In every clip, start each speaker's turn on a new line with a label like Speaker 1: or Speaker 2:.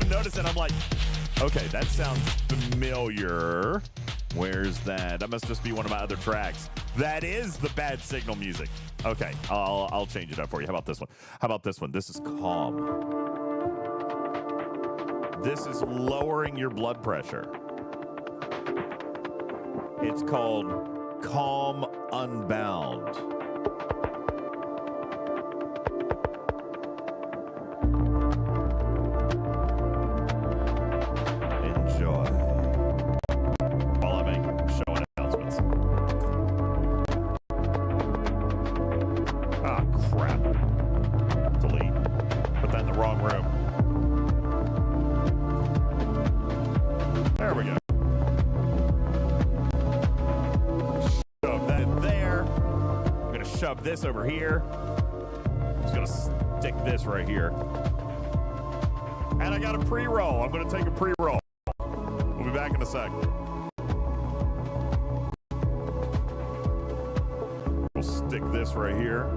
Speaker 1: even notice it. I'm like, okay, that sounds familiar. Where's that? That must just be one of my other tracks. That is the bad signal music. Okay, I'll change it up for you. How about this one? How about this one? This is calm. This is lowering your blood pressure. It's called Calm Unbound. Enjoy. While I make show announcements. Ah, crap. Delete. Put that in the wrong room. There we go. Shove that there. I'm going to shove this over here. I'm just going to stick this right here. And I got a pre-roll. I'm going to take a pre-roll. We'll be back in a sec. We'll stick this right here.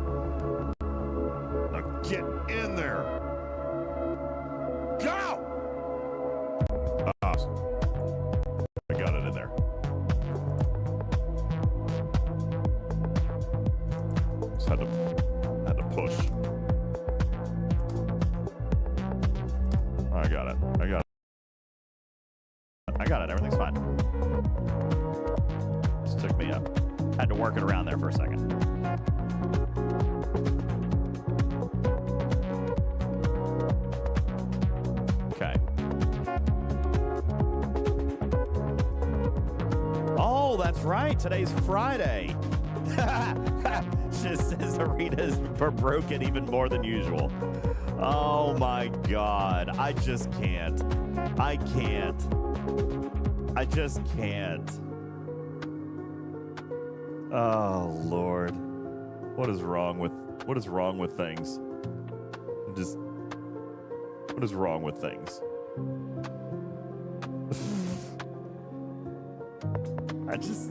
Speaker 1: Now get in there. Go! I got it in there. Just had to push. I got it. Everything's fine. Just took me up. Had to work it around there for a second. Okay. Oh, that's right. Today's Friday. Just says arenas are broken even more than usual. Oh my God. I just can't. I just can't. Oh Lord. What is wrong with things? What is wrong with things? I just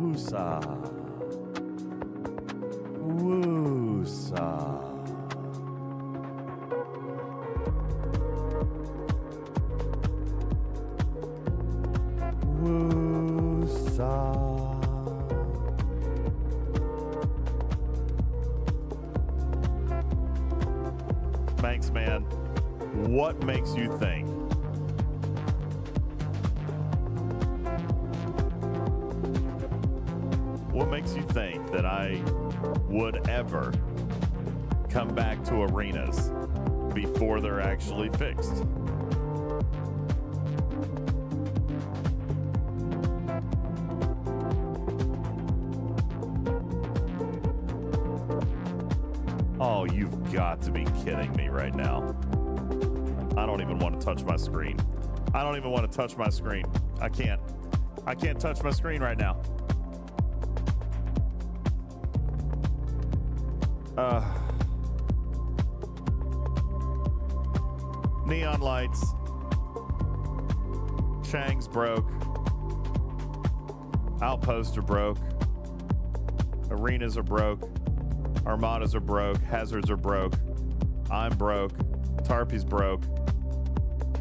Speaker 1: woosah. Woosah. Thanks, man. What makes you think? What makes you think that I would ever come back to arenas before they're actually fixed? Oh, you've got to be kidding me right now. I don't even want to touch my screen. I don't even want to touch my screen. I can't touch my screen right now. Neon lights. Chang's broke. Outposts are broke. Arenas are broke. Armadas are broke. Hazards are broke. I'm broke. Tarpy's broke.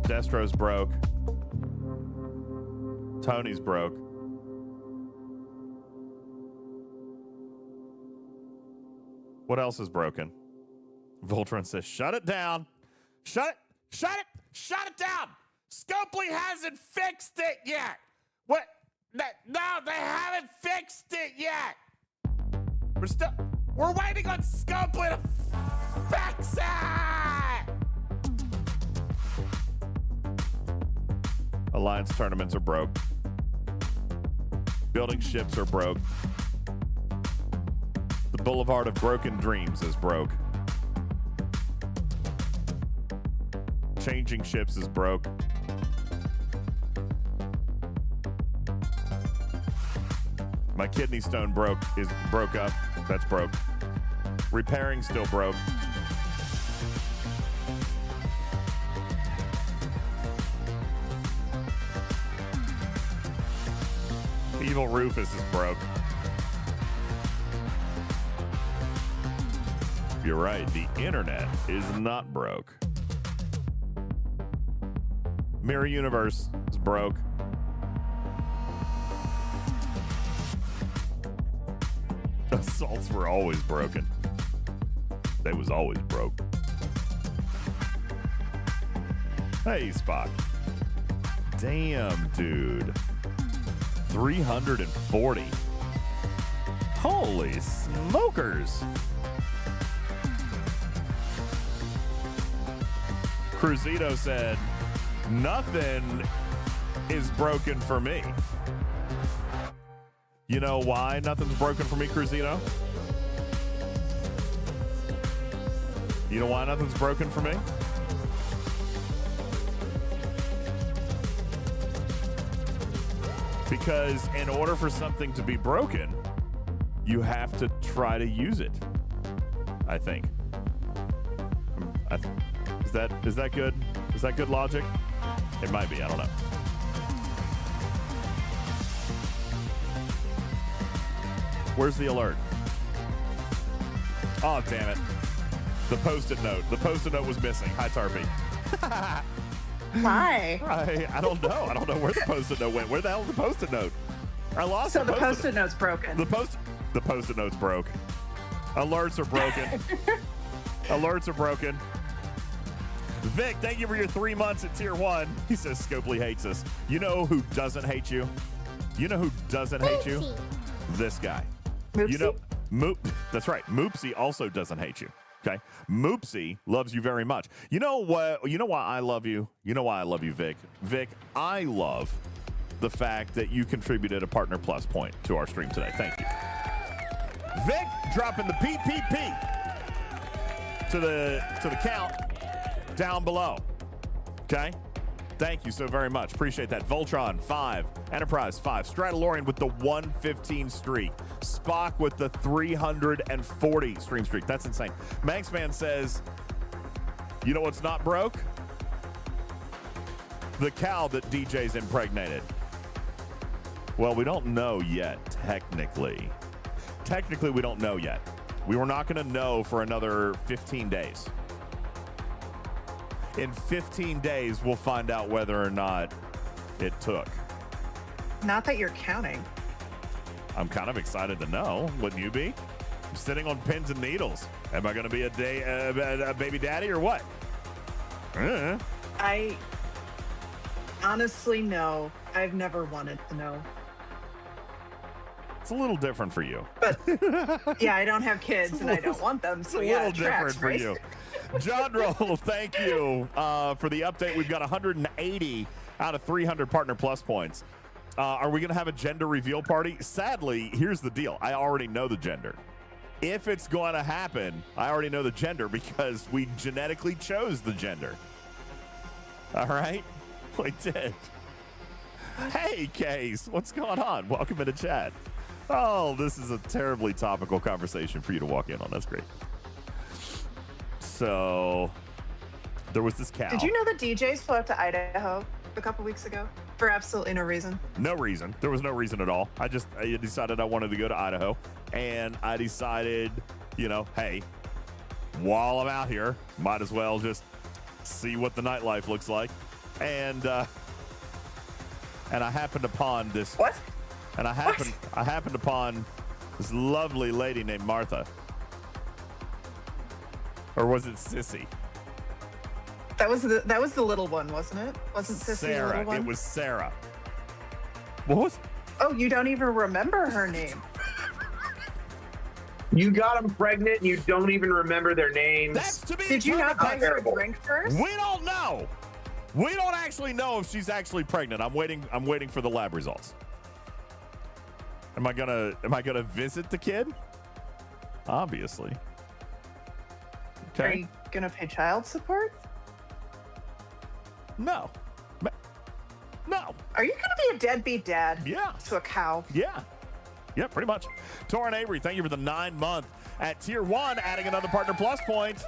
Speaker 1: Destro's broke. Tony's broke. What else is broken? Voltron says, shut it down. Shut it down. Scopely hasn't fixed it yet. What? No, they haven't fixed it yet. We're waiting on Scopely to fix it. Alliance tournaments are broke. Building ships are broke. The Boulevard of Broken Dreams is broke. Changing ships is broke. My kidney stone broke up. That's broke. Repairing still broke. Evil Rufus is broke. You're right. The internet is not broke. Mirror Universe is broke. Assaults were always broken. They was always broke. Hey, Spock. Damn, dude. 340. Holy smokers. Cruzito said, nothing is broken for me. You know why nothing's broken for me, Cruzito? You know why nothing's broken for me? Because in order for something to be broken, you have to try to use it. I think. Is that good? Is that good logic? It might be. I don't know. Where's the alert? Oh, damn it. The Post-it note. The Post-it note was missing. Hi, Tarpy.
Speaker 2: Why?
Speaker 1: I don't know. I don't know where the Post-it note went. Where the hell is the Post-it note? I lost
Speaker 2: so the Post-it note's broken.
Speaker 1: The Post-it note's broke. Alerts are broken. Alerts are broken. Vic, thank you for your 3 months at Tier 1. He says Scopely hates us. You know who doesn't hate you? You know who doesn't hate you? This guy.
Speaker 2: Moopsie?
Speaker 1: You know, that's right. Moopsie also doesn't hate you. Okay. Moopsie loves you very much. You know what? You know why I love you? You know why I love you, Vic? Vic, I love the fact that you contributed a Partner Plus point to our stream today. Thank you. Vic dropping the PPP to the count down below. Okay? Thank you so very much. Appreciate that. Voltron, 5. Enterprise, 5. Stradalorian with the 115 streak. Spock with the 340 stream streak. That's insane. Manxman says, you know what's not broke? The cow that DJ's impregnated. Well, we don't know yet, technically. Technically, we don't know yet. We were not going to know for another 15 days. In 15 days, we'll find out whether or not it took.
Speaker 2: Not that you're counting.
Speaker 1: I'm kind of excited to know. Wouldn't you be? I'm sitting on pins and needles. Am I going to be a baby daddy or what?
Speaker 2: I honestly know. I've never wanted to know.
Speaker 1: It's a little different for you.
Speaker 2: But yeah, I don't have kids and I don't want them. So
Speaker 1: it's a little different for you. John Roll, thank you for the update. We've got 180 out of 300 Partner Plus points. Are we going to have a gender reveal party? Sadly, here's the deal. I already know the gender. If it's going to happen, I already know the gender because we genetically chose the gender. All right? We did. Hey, Case, what's going on? Welcome into chat. Oh, this is a terribly topical conversation for you to walk in on. That's great. So, there was this cow.
Speaker 2: Did you know that DJs flew up to Idaho a couple weeks ago for absolutely no reason?
Speaker 1: No reason. There was no reason at all. I decided I wanted to go to Idaho, and I decided, hey, while I'm out here, might as well just see what the nightlife looks like. And I happened upon this.
Speaker 2: What?
Speaker 1: And I happened upon this lovely lady named Martha. Or was it Sissy?
Speaker 2: That was the little one, wasn't it? Wasn't Sissy
Speaker 1: Sarah?
Speaker 2: the little one?
Speaker 1: It was Sarah. What was?
Speaker 2: Oh, you don't even remember her name.
Speaker 3: You got them pregnant and you don't even remember their names.
Speaker 1: That's to be
Speaker 2: Did you not buy her a
Speaker 3: terrible.
Speaker 2: drink first?
Speaker 1: We don't know. We don't actually know if she's actually pregnant. I'm waiting for the lab results. Am I gonna visit the kid? Obviously. Okay.
Speaker 2: Are you gonna pay child support?
Speaker 1: No. No.
Speaker 2: Are you gonna be a deadbeat dad?
Speaker 1: Yeah.
Speaker 2: To a cow?
Speaker 1: Yeah. Yeah, pretty much. Torrin Avery, thank you for the 9 month at Tier 1, adding another Partner Plus point.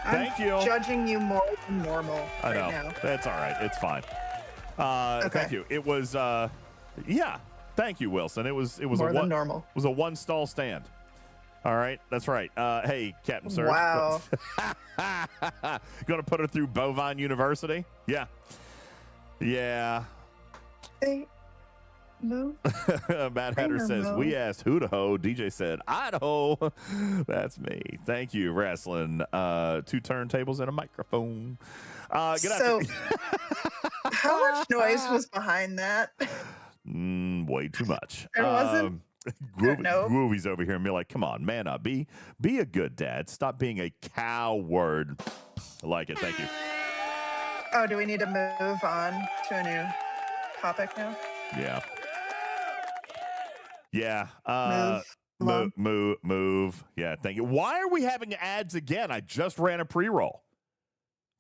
Speaker 1: Thank you.
Speaker 2: Judging you more than normal
Speaker 1: I know.
Speaker 2: right now.
Speaker 1: That's all right. It's fine.
Speaker 2: Okay.
Speaker 1: Thank you. It was yeah. Thank you, Wilson. It was
Speaker 2: More
Speaker 1: a
Speaker 2: than normal.
Speaker 1: It was a 1 stall stand. All right, that's right. Hey, Captain Surge.
Speaker 2: Wow.
Speaker 1: Gonna put her through Bovine University? Yeah. Yeah.
Speaker 2: They move.
Speaker 1: Matt Hatter says,
Speaker 2: move.
Speaker 1: we asked who to hoe. DJ said, Idaho. That's me. Thank you, Wrestling. 2 turntables and a microphone. Good
Speaker 2: So,
Speaker 1: afternoon.
Speaker 2: how much noise was behind that?
Speaker 1: Way too much.
Speaker 2: There wasn't. No.
Speaker 1: Groovy's over here and be like, come on, man up. Be a good dad. Stop being a coward. I like it. Thank you.
Speaker 2: Oh, do we need to move on to a new topic now?
Speaker 1: Yeah. Yeah. Move. Yeah, thank you. Why are we having ads again? I just ran a pre-roll.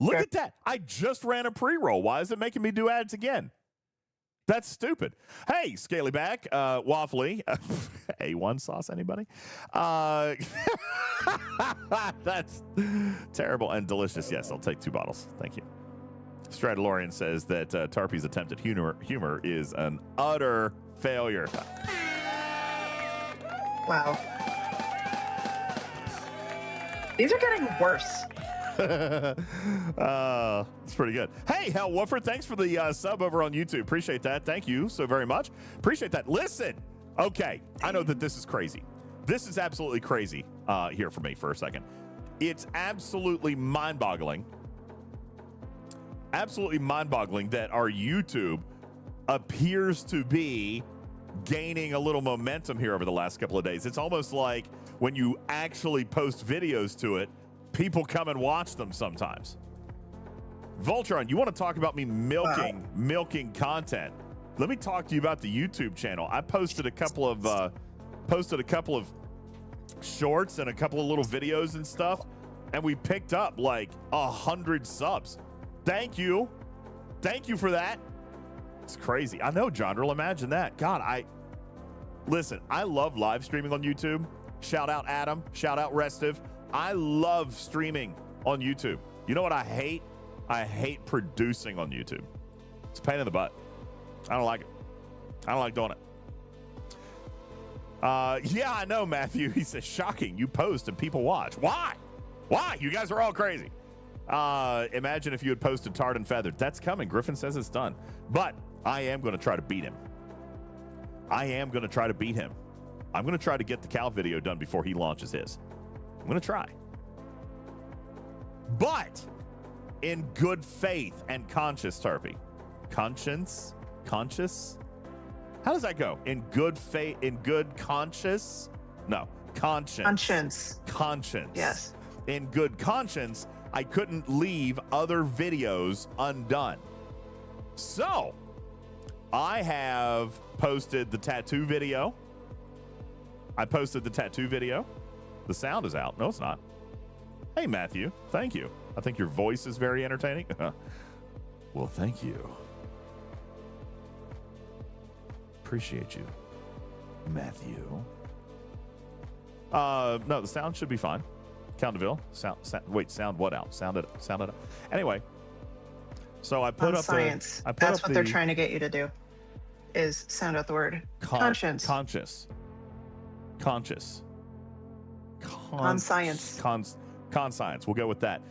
Speaker 1: Look at that. I just ran a pre-roll. Why is it making me do ads again? That's stupid. Hey, Scalyback, Waffly, A1 sauce, anybody? That's terrible and delicious. Yes, I'll take 2 bottles. Thank you. Stradalorian says that Tarpy's attempt at humor is an utter failure.
Speaker 2: Wow. These are getting worse.
Speaker 1: It's pretty good. Hey, Hell Wooford, thanks for the sub over on YouTube. Appreciate that. Thank you so very much. Appreciate that. Listen, okay, I know that this is crazy. This is absolutely crazy here for me for a second. It's absolutely mind-boggling that our YouTube appears to be gaining a little momentum here over the last couple of days. It's almost like when you actually post videos to it, people come and watch them sometimes. Voltron, you want to talk about me milking content? Let me talk to you about the YouTube channel. I posted a couple of shorts and a couple of little videos and stuff, and we picked up like 100 subs. Thank you for that. It's crazy. I know, Jondrel. Imagine that. God, I love live streaming on YouTube. Shout out Adam. Shout out Restive. I love streaming on YouTube. You know what I hate? I hate producing on YouTube. It's a pain in the butt. I don't like it. I don't like doing it. Yeah, I know, Matthew. He says, shocking. You post and people watch. Why? You guys are all crazy. Imagine if you had posted Tarred and Feathered. That's coming. Griffin says it's done. But I am going to try to beat him. I'm going to try to get the Cal video done before he launches his. I'm going to try. But in good faith and conscious, Tarpy. Conscious? How does that go? In good faith, in good conscious? No, conscience. Conscience.
Speaker 2: Yes.
Speaker 1: In good conscience, I couldn't leave other videos undone. So, I have posted the tattoo video. The sound is out. No, it's not. Hey, Matthew. Thank you. I think your voice is very entertaining. Well, thank you. Appreciate you, Matthew. No, the sound should be fine. Countaville. Sound what out? Sound it out. Anyway, so I put up
Speaker 2: science. That's what they're trying to get you to do, is sound out the word conscience.
Speaker 1: Conscience.
Speaker 2: Conscience.
Speaker 1: Conscience. We'll go with that.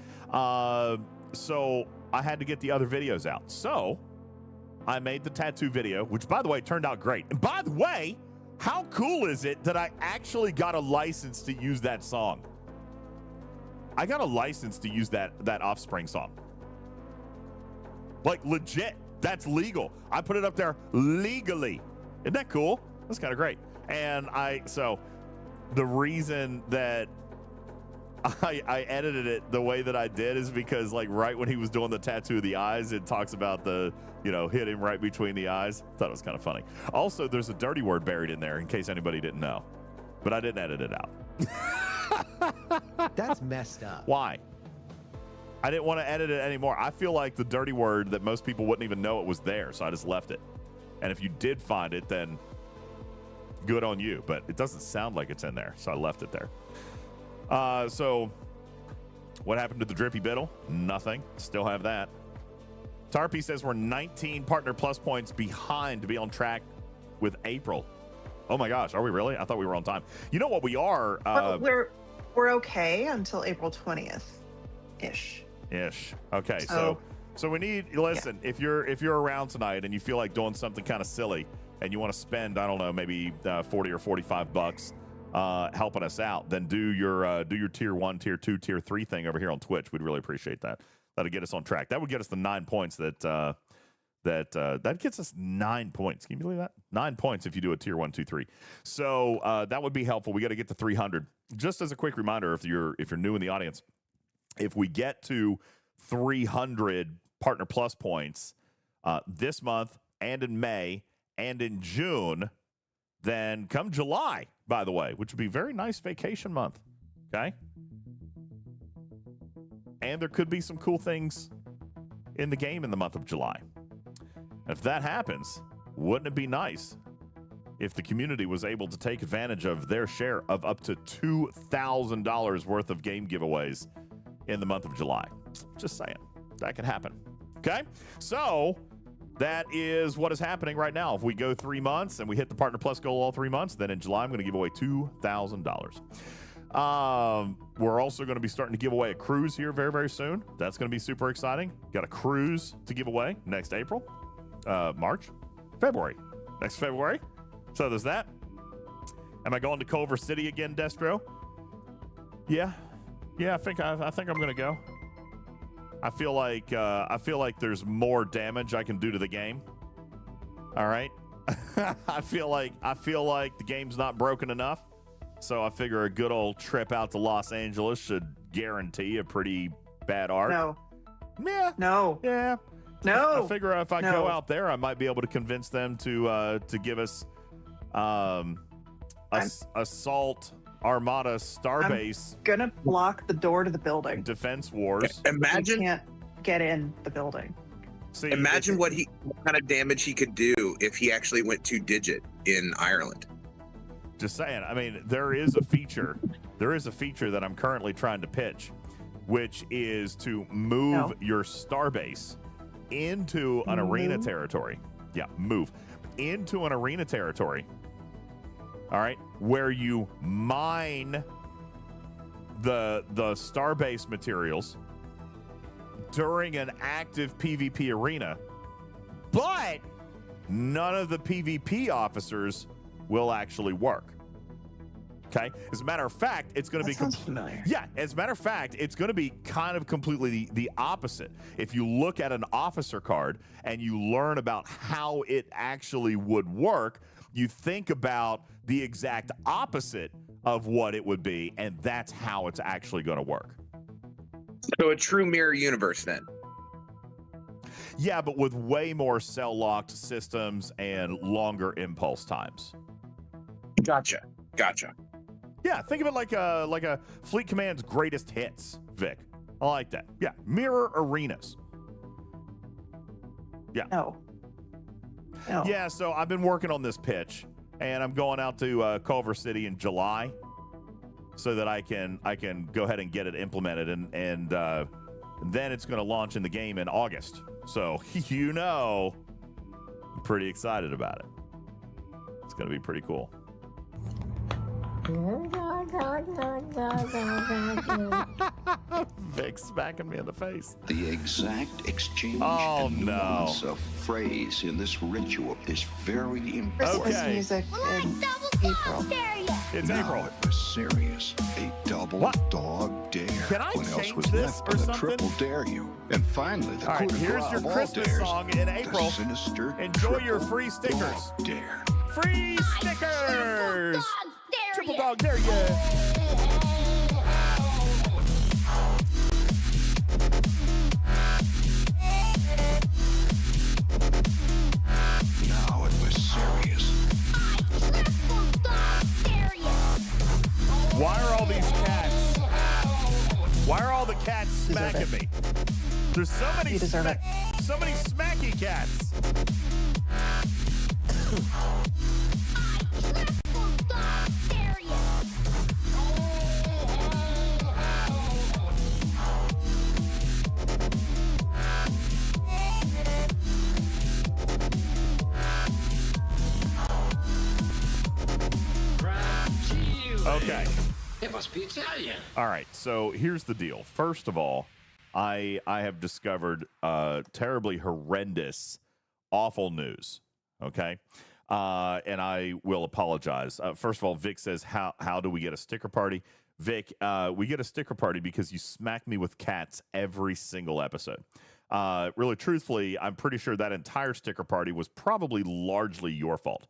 Speaker 1: So I had to get the other videos out. So I made the tattoo video, which, by the way, turned out great. And by the way, how cool is it that I actually got a license to use that song? I got a license to use that Offspring song. Like, legit. That's legal. I put it up there legally. Isn't that cool? That's kind of great. And so the reason that I edited it the way that I did is because, like, right when he was doing the tattoo of the eyes, it talks about the, hit him right between the eyes. Thought it was kind of funny. Also, there's a dirty word buried in there in case anybody didn't know, but I didn't edit it out.
Speaker 4: That's messed up.
Speaker 1: Why? I didn't want to edit it anymore. I feel like the dirty word that most people wouldn't even know it was there, so I just left it. And if you did find it, then good on you, but it doesn't sound like it's in there, so I left it there. So what happened to the drippy biddle? Nothing. Still have that. Tarpy says we're 19 partner plus points behind to be on track with April. Oh my gosh, are we really? I thought we were on time. You know what we are?
Speaker 2: Well, we're okay until April 20th ish.
Speaker 1: Okay, so we need, listen, if you're around tonight and you feel like doing something kind of silly and you want to spend, I don't know, maybe 40 or 45 bucks helping us out, then do your tier 1, tier 2, tier 3 thing over here on Twitch. We'd really appreciate that. That'll get us on track. That would get us the 9 points that gets us 9 points. Can you believe that? 9 points if you do a tier 1, 2, 3. So that would be helpful. We got to get to 300. Just as a quick reminder, if you're new in the audience, if we get to 300 Partner Plus points this month and in May and in June, then come July, by the way, which would be a very nice vacation month. Okay. And there could be some cool things in the game in the month of July. If that happens, wouldn't it be nice if the community was able to take advantage of their share of up to $2,000 worth of game giveaways in the month of July? Just saying. That could happen. Okay? So that is what is happening right now. If we go 3 months and we hit the Partner Plus goal all 3 months, then in July I'm going to give away $2,000. We're also going to be starting to give away a cruise here very, very soon. That's going to be super exciting. Got a cruise to give away next April, March, February. Next February. So there's that. Am I going to Culver City again, Destro? Yeah, I think I'm going to go. I feel like there's more damage I can do to the game. All right. I feel like the game's not broken enough. So I figure a good old trip out to Los Angeles should guarantee a pretty bad arc.
Speaker 2: No.
Speaker 1: Yeah.
Speaker 2: No.
Speaker 1: Yeah.
Speaker 2: No.
Speaker 1: I figure if I go out there, I might be able to convince them to give us assault Armada Starbase.
Speaker 2: I'm gonna block the door to the building.
Speaker 1: Defense Wars.
Speaker 2: Imagine you can't get in the building.
Speaker 4: See, imagine what kind of damage he could do if he actually went 2-digit in Ireland.
Speaker 1: Just saying. I mean, there is a feature that I'm currently trying to pitch, which is to move your starbase into an arena territory. Yeah, move into an arena territory. All right, where you mine the starbase materials during an active PvP arena, but none of the PvP officers will actually work. Okay. As a matter of fact, it's going to be
Speaker 2: familiar.
Speaker 1: Yeah. As a matter of fact, it's going to be kind of completely the opposite. If you look at an officer card and you learn about how it actually would work, you think about the exact opposite of what it would be, and that's how it's actually going to work.
Speaker 4: So a true mirror universe then.
Speaker 1: Yeah, but with way more cell-locked systems and longer impulse times.
Speaker 4: Gotcha.
Speaker 1: Yeah, think of it like a Fleet Command's greatest hits, Vic. I like that. Yeah, mirror arenas. Yeah.
Speaker 2: No.
Speaker 1: Yeah, so I've been working on this pitch, and I'm going out to Culver City in July, so that I can go ahead and get it implemented, and then it's going to launch in the game in August. So I'm pretty excited about it. It's going to be pretty cool. Vic smacking me in the face.
Speaker 5: The exact exchange
Speaker 1: and
Speaker 5: nuance of phrase in this ritual is very important.
Speaker 2: Christmas music in April.
Speaker 1: It's
Speaker 5: now
Speaker 1: April.
Speaker 5: It was serious. A double dog dare.
Speaker 1: Can I
Speaker 5: what else
Speaker 1: change
Speaker 5: was
Speaker 1: this
Speaker 5: left
Speaker 1: or
Speaker 5: but a
Speaker 1: something?
Speaker 5: triple dare you? And finally, the
Speaker 1: All right,
Speaker 5: coup de
Speaker 1: here's
Speaker 5: grace
Speaker 1: your
Speaker 5: of all
Speaker 1: Christmas
Speaker 5: dares,
Speaker 1: song in April.
Speaker 5: the sinister
Speaker 1: Enjoy your
Speaker 5: triple
Speaker 1: free stickers.
Speaker 5: dog dare.
Speaker 1: Free stickers. Triple dog dare ya.
Speaker 5: Now it was serious.
Speaker 1: Why are all these cats? Why are all the cats smacking me? There's so many
Speaker 2: You deserve it.
Speaker 1: so many smacky cats. Okay.
Speaker 6: It must be Italian.
Speaker 1: All right. So here's the deal. First of all, I have discovered terribly horrendous, awful news. Okay. And I will apologize. First of all, Vic says, how do we get a sticker party? Vic, we get a sticker party because you smack me with cats every single episode. Really, truthfully, I'm pretty sure that entire sticker party was probably largely your fault.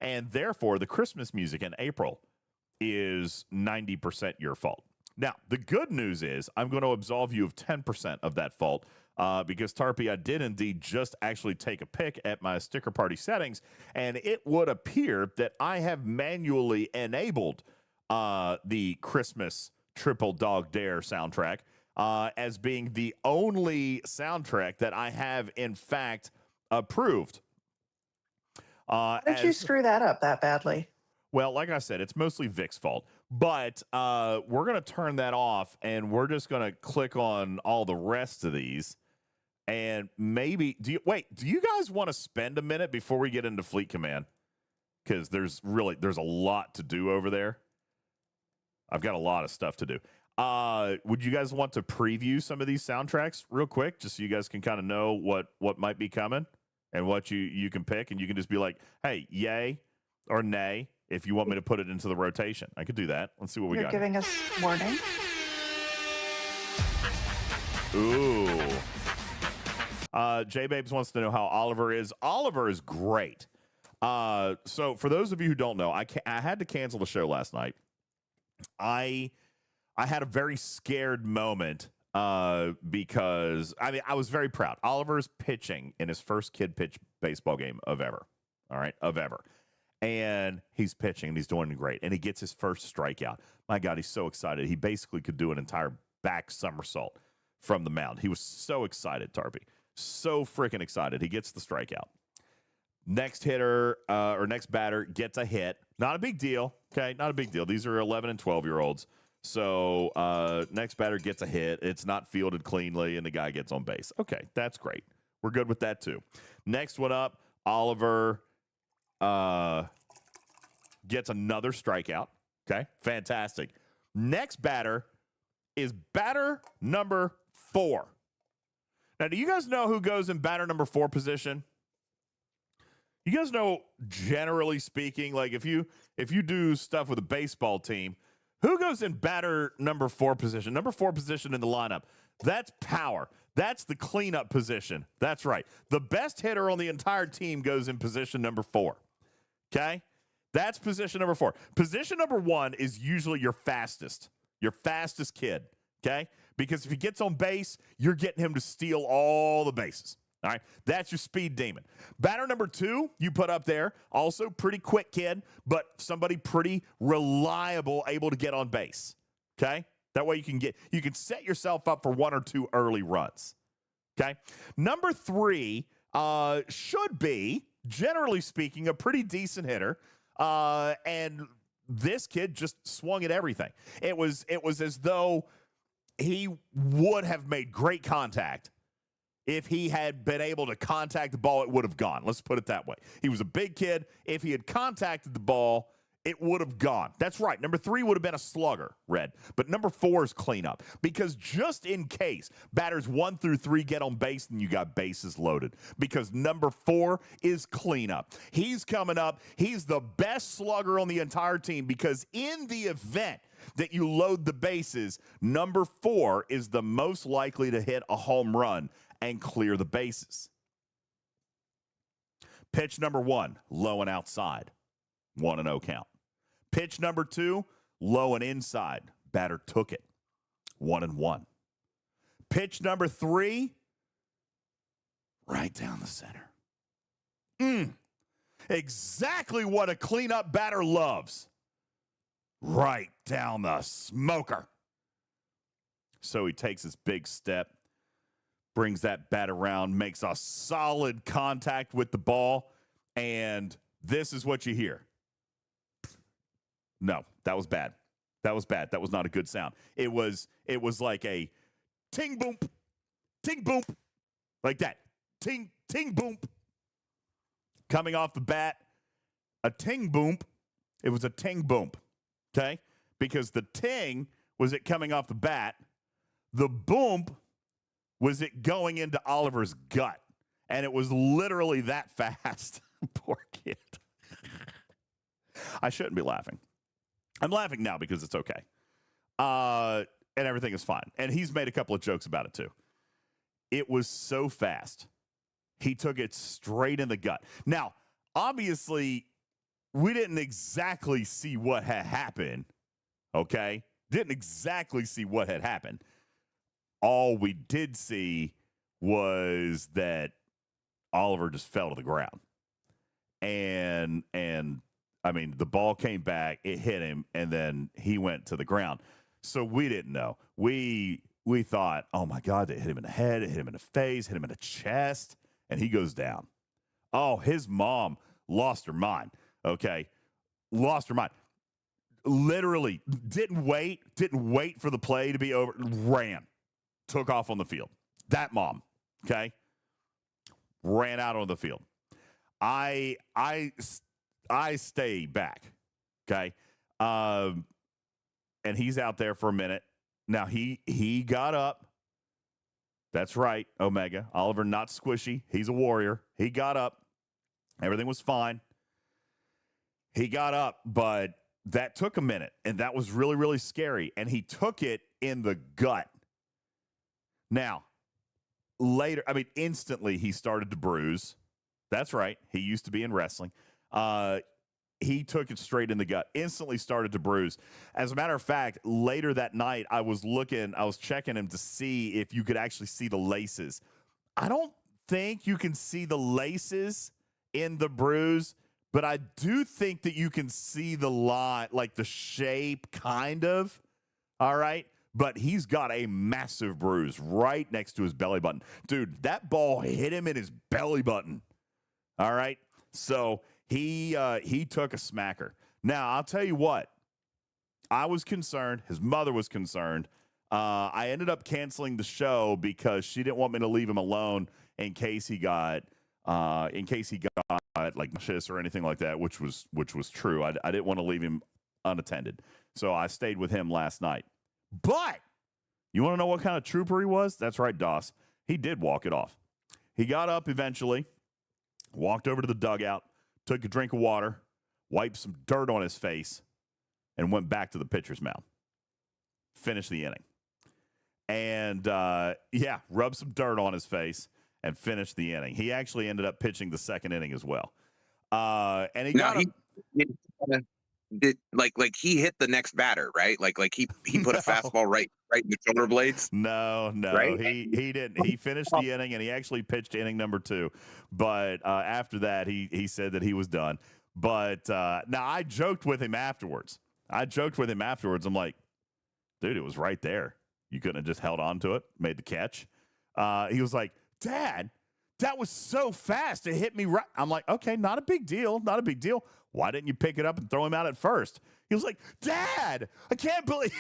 Speaker 1: And therefore, the Christmas music in April is 90% your fault. Now, the good news is I'm going to absolve you of 10% of that fault because, Tarpy, I did indeed just actually take a pick at my sticker party settings, and it would appear that I have manually enabled the Christmas Triple Dog Dare soundtrack as being the only soundtrack that I have, in fact, approved.
Speaker 2: How did you screw that up that badly?
Speaker 1: Well, like I said, it's mostly Vic's fault. But we're going to turn that off, and we're just going to click on all the rest of these. And maybe, do you guys want to spend a minute before we get into Fleet Command? Because there's a lot to do over there. I've got a lot of stuff to do. Would you guys want to preview some of these soundtracks real quick, just so you guys can kind of know what might be coming and what you can pick, and you can just be like, hey, yay or nay, if you want me to put it into the rotation. I could do that. Let's see what we got.
Speaker 2: You're giving us warning.
Speaker 1: Ooh. J Babes wants to know how Oliver is. Oliver is great. So for those of you who don't know, I had to cancel the show last night. I had a very scared moment because I was very proud. Oliver's pitching in his first kid pitch baseball game of ever. All right, of ever. And he's pitching and he's doing great. And he gets his first strikeout. My God, he's so excited. He basically could do an entire back somersault from the mound. He was so excited, Tarpy. So freaking excited. He gets the strikeout. Next hitter or next batter gets a hit. Not a big deal. Okay, not a big deal. These are 11 and 12-year-olds. So next batter gets a hit. It's not fielded cleanly, and the guy gets on base. Okay, that's great. We're good with that, too. Next one up, Oliver gets another strikeout. Okay, fantastic. Next batter is batter number 4. Now, do you guys know who goes in batter number 4 position? You guys know, generally speaking, like if you do stuff with a baseball team, who goes in batter number 4 position? Number 4 position in the lineup. That's power. That's the cleanup position. That's right. The best hitter on the entire team goes in position number 4. Okay? That's position number 4. Position number 1 is usually your fastest kid. Okay? Because if he gets on base, you're getting him to steal all the bases. All right, that's your speed demon. Batter number 2, you put up there, also pretty quick kid, but somebody pretty reliable, able to get on base. Okay, that way you can set yourself up for 1 or 2 early runs. Okay, number 3 should be, generally speaking, a pretty decent hitter, and this kid just swung at everything. It was as though he would have made great contact. If he had been able to contact the ball, it would have gone. Let's put it that way. He was a big kid. If he had contacted the ball, it would have gone. That's right. Number 3 would have been a slugger, Red. But number 4 is cleanup. Because just in case batters 1 through 3 get on base, then you got bases loaded. Because number 4 is cleanup. He's coming up. He's the best slugger on the entire team because in the event that you load the bases, number 4 is the most likely to hit a home run and clear the bases. Pitch number 1, low and outside. 1-0 count. Pitch number 2, low and inside. Batter took it. 1-1. Pitch number 3, right down the center. Exactly what a cleanup batter loves. Right down the smoker. So he takes his big step, brings that bat around, makes a solid contact with the ball, and this is what you hear. No, that was bad. That was bad. That was not a good sound. It was like a ting boom, like that. Ting boom. Coming off the bat, a ting boom. It was a ting boom. okay? Because the ting was it coming off the bat. The boom was it going into Oliver's gut. And it was literally that fast. Poor kid. I shouldn't be laughing. I'm laughing now because it's okay. And everything is fine. And he's made a couple of jokes about it too. It was so fast. He took it straight in the gut. Now, obviously, we didn't exactly see what had happened. Okay? Didn't exactly see what had happened. All we did see was that Oliver just fell to the ground. And I mean, the ball came back, it hit him, and then he went to the ground. So we didn't know. We thought, oh my God, it hit him in the head, it hit him in the face, hit him in the chest, and he goes down. Oh, his mom lost her mind. Okay. Lost her mind. Literally didn't wait for the play to be over, ran, took off on the field. That mom, okay, ran out on the field. I stay back, okay, and he's out there for a minute. Now he got up. That's right, Omega. Oliver, not squishy. He's a warrior. He got up. Everything was fine. He got up, but that took a minute, and that was really, really scary. And he took it in the gut. Now, later, I mean, instantly he started to bruise. That's right. He used to be in wrestling. He took it straight in the gut, instantly started to bruise. As a matter of fact, later that night, I was checking him to see if you could actually see the laces. I don't think you can see the laces in the bruise, but I do think that you can see the line, like the shape, kind of. All right. But he's got a massive bruise right next to his belly button. Dude, that ball hit him in his belly button. All right. So he took a smacker. Now, I'll tell you what. I was concerned. His mother was concerned. I ended up canceling the show because she didn't want me to leave him alone in case he got like nauseous or anything like that, which was true. I didn't want to leave him unattended. So I stayed with him last night. But you want to know what kind of trooper he was? That's right, Doss. He did walk it off. He got up eventually, walked over to the dugout, took a drink of water, wiped some dirt on his face, and went back to the pitcher's mound. Finished the inning. And, rubbed some dirt on his face and finished the inning. He actually ended up pitching the second inning as well. And he got
Speaker 4: he hit the next batter, right? Like he put a fastball right in the shoulder blades.
Speaker 1: No, right? he didn't. He finished the inning and he actually pitched inning number 2. But after that, he said that he was done. But now I joked with him afterwards. I'm like, dude, it was right there. You couldn't have just held on to it, made the catch. He was like, Dad, that was so fast. It hit me right. I'm like, okay, not a big deal. Why didn't you pick it up and throw him out at first? He was like, Dad, I can't believe.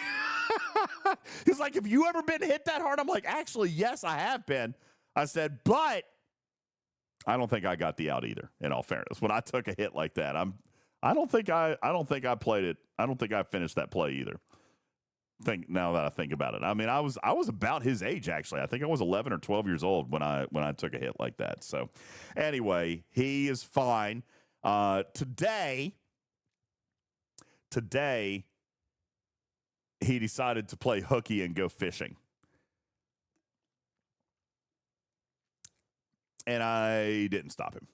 Speaker 1: He's like, have you ever been hit that hard? I'm like, actually, yes, I have been. I said, but I don't think I got the out either. In all fairness, when I took a hit like that, I don't think I played it. I don't think I finished that play either. Now that I think about it, I mean, I was about his age actually. I think I was 11 or 12 years old when I took a hit like that. So, anyway, he is fine. Today, he decided to play hooky and go fishing. And I didn't stop him.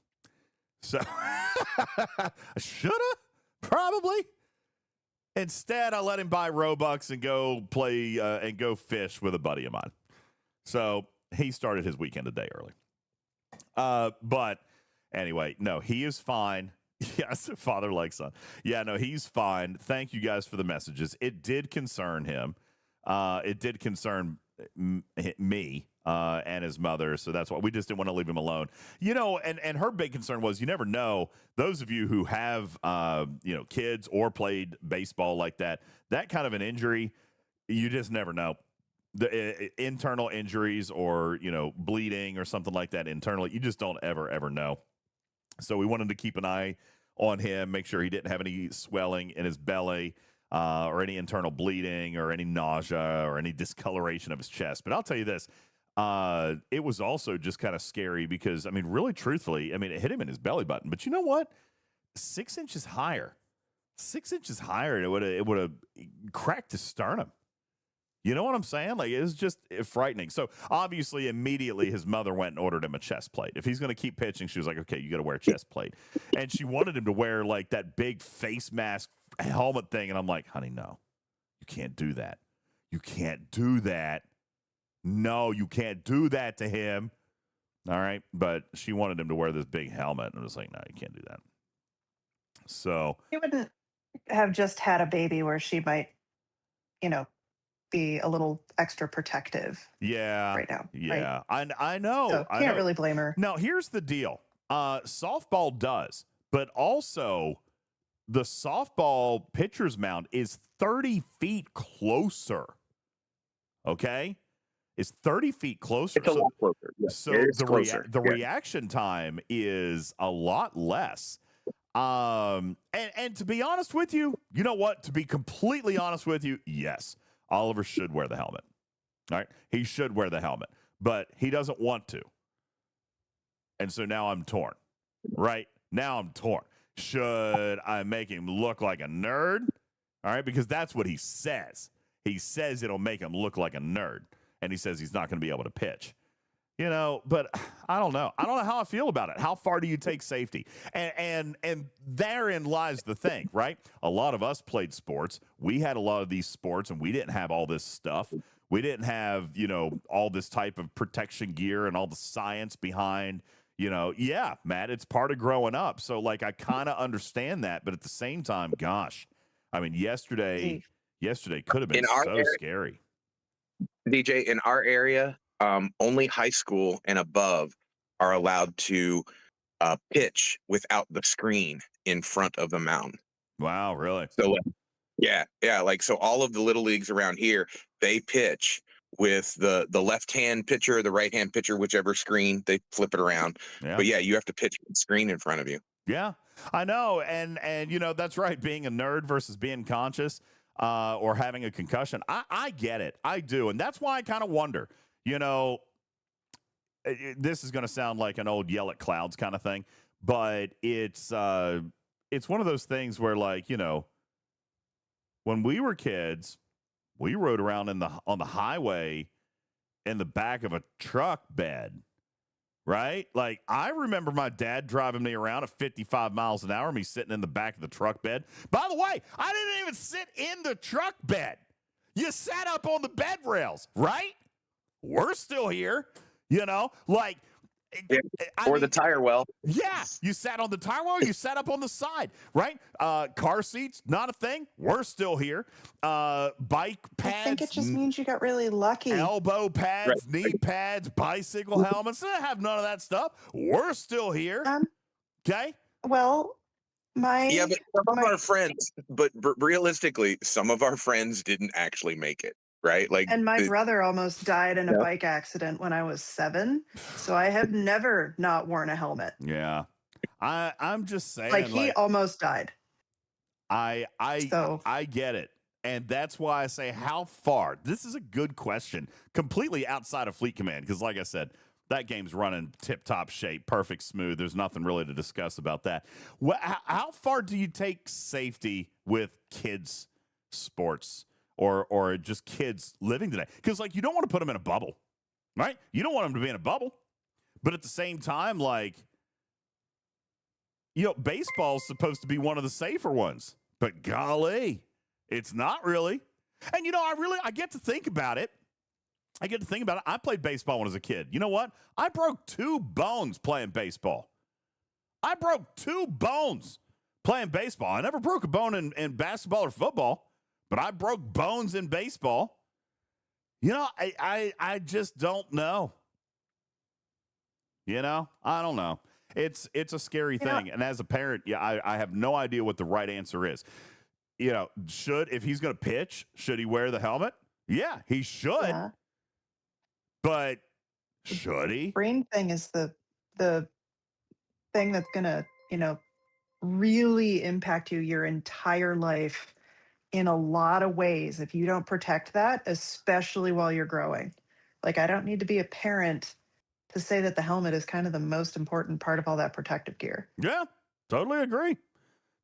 Speaker 1: So, I should have, probably. Instead, I let him buy Robux and go play and go fish with a buddy of mine. So, he started his weekend a day early. But anyway, no, he is fine. Yes, father like son. Yeah, no, he's fine. Thank you guys for the messages. It did concern him. It did concern me and his mother. So that's why we just didn't want to leave him alone. You know, and her big concern was you never know. Those of you who have, kids or played baseball like that kind of an injury, you just never know. The internal injuries or, bleeding or something like that internally, you just don't ever know. So we wanted to keep an eye on him, make sure he didn't have any swelling in his belly. or any internal bleeding or any nausea or any discoloration of his chest. But I'll tell you this, it was also just kind of scary because, I mean, really truthfully, I mean, it hit him in his belly button. But you know what? 6 inches higher, it would have cracked his sternum. You know what I'm saying? Like, it was just frightening. So obviously, immediately his mother went and ordered him a chest plate. If he's going to keep pitching, she was like, okay, you got to wear a chest plate. And she wanted him to wear like that big face mask helmet thing. And I'm like, honey, no, you can't do that. You can't do that. No, you can't do that to him. All right. But she wanted him to wear this big helmet. And I was like, no, you can't do that. So
Speaker 2: He wouldn't have just had a baby where she might, be a little extra protective.
Speaker 1: Yeah.
Speaker 2: Right now.
Speaker 1: Yeah.
Speaker 2: Right?
Speaker 1: I know.
Speaker 2: So
Speaker 1: I
Speaker 2: can't
Speaker 1: know.
Speaker 2: really blame her.
Speaker 1: Now, here's the deal. Softball does, but also the softball pitcher's mound is 30 feet closer. Okay? It's 30 feet closer.
Speaker 3: It's a lot closer. Yeah,
Speaker 1: So
Speaker 3: it's
Speaker 1: the
Speaker 3: closer.
Speaker 1: reaction time is a lot less. And to be honest with you, you know what? To be completely honest with you, yes, Oliver should wear the helmet. All right? He should wear the helmet, but he doesn't want to. And so now I'm torn. Right? Now I'm torn. Should I make him look like a nerd? All right? Because that's what he says. He says it'll make him look like a nerd. And he says he's not going to be able to pitch. But I don't know. I don't know how I feel about it. How far do you take safety? And therein lies the thing, right? A lot of us played sports. We had a lot of these sports, and we didn't have all this stuff. We didn't have, all this type of protection gear and all the science behind, yeah, Matt, it's part of growing up. So, like, I kind of understand that. But at the same time, gosh, I mean, yesterday could have been so scary.
Speaker 4: DJ, in our area, only high school and above are allowed to pitch without the screen in front of the mound.
Speaker 1: Wow, really?
Speaker 4: So, yeah. Like, so all of the little leagues around here, they pitch with the left-hand pitcher or the right-hand pitcher, whichever screen, they flip it around.
Speaker 1: Yeah.
Speaker 4: But yeah, you have to pitch with the screen in front of you.
Speaker 1: Yeah, I know. And that's right. Being a nerd versus being conscious or having a concussion. I get it. I do. And that's why I kind of wonder, this is going to sound like an old yell at clouds kind of thing, but it's one of those things where, like, when we were kids, we rode around on the highway in the back of a truck bed, right? Like, I remember my dad driving me around at 55 miles an hour, me sitting in the back of the truck bed. By the way, I didn't even sit in the truck bed. You sat up on the bed rails, right? We're still here, like.
Speaker 4: Or the tire well.
Speaker 1: Yeah, you sat on the tire well, you sat up on the side, right? Car seats, not a thing. We're still here. Bike pads.
Speaker 2: I think it just means you got really lucky.
Speaker 1: Elbow pads, knee pads, bicycle helmets. I have none of that stuff. We're still here. Okay?
Speaker 2: Well,
Speaker 4: but some of our friends, but realistically, some of our friends didn't actually make it. Right. Like,
Speaker 2: and my brother almost died in a bike accident when I was 7. So I have never not worn a helmet.
Speaker 1: Yeah. I'm just saying,
Speaker 2: like, he almost died.
Speaker 1: I get it. And that's why I say, how far? This is a good question. Completely outside of Fleet Command. Because, like I said, that game's running tip-top shape, perfect smooth. There's nothing really to discuss about that. How far do you take safety with kids' sports? Or just kids living today? Because, like, you don't want to put them in a bubble, right? You don't want them to be in a bubble. But at the same time, like, baseball's supposed to be one of the safer ones. But golly, it's not really. And, I get to think about it. I played baseball when I was a kid. You know what? I broke 2 bones playing baseball. I broke 2 bones playing baseball. I never broke a bone in basketball or football. But I broke bones in baseball. I just don't know. I don't know. It's a scary thing. And as a parent, I have no idea what the right answer is. If he's going to pitch, should he wear the helmet? Yeah, he should. Yeah. But should he?
Speaker 2: Brain thing is the thing that's going to, really impact you your entire life. in a lot of ways if you don't protect that, especially while you're growing. Like, I don't need to be a parent to say that the helmet is kind of the most important part of all that protective gear.
Speaker 1: Yeah, totally agree.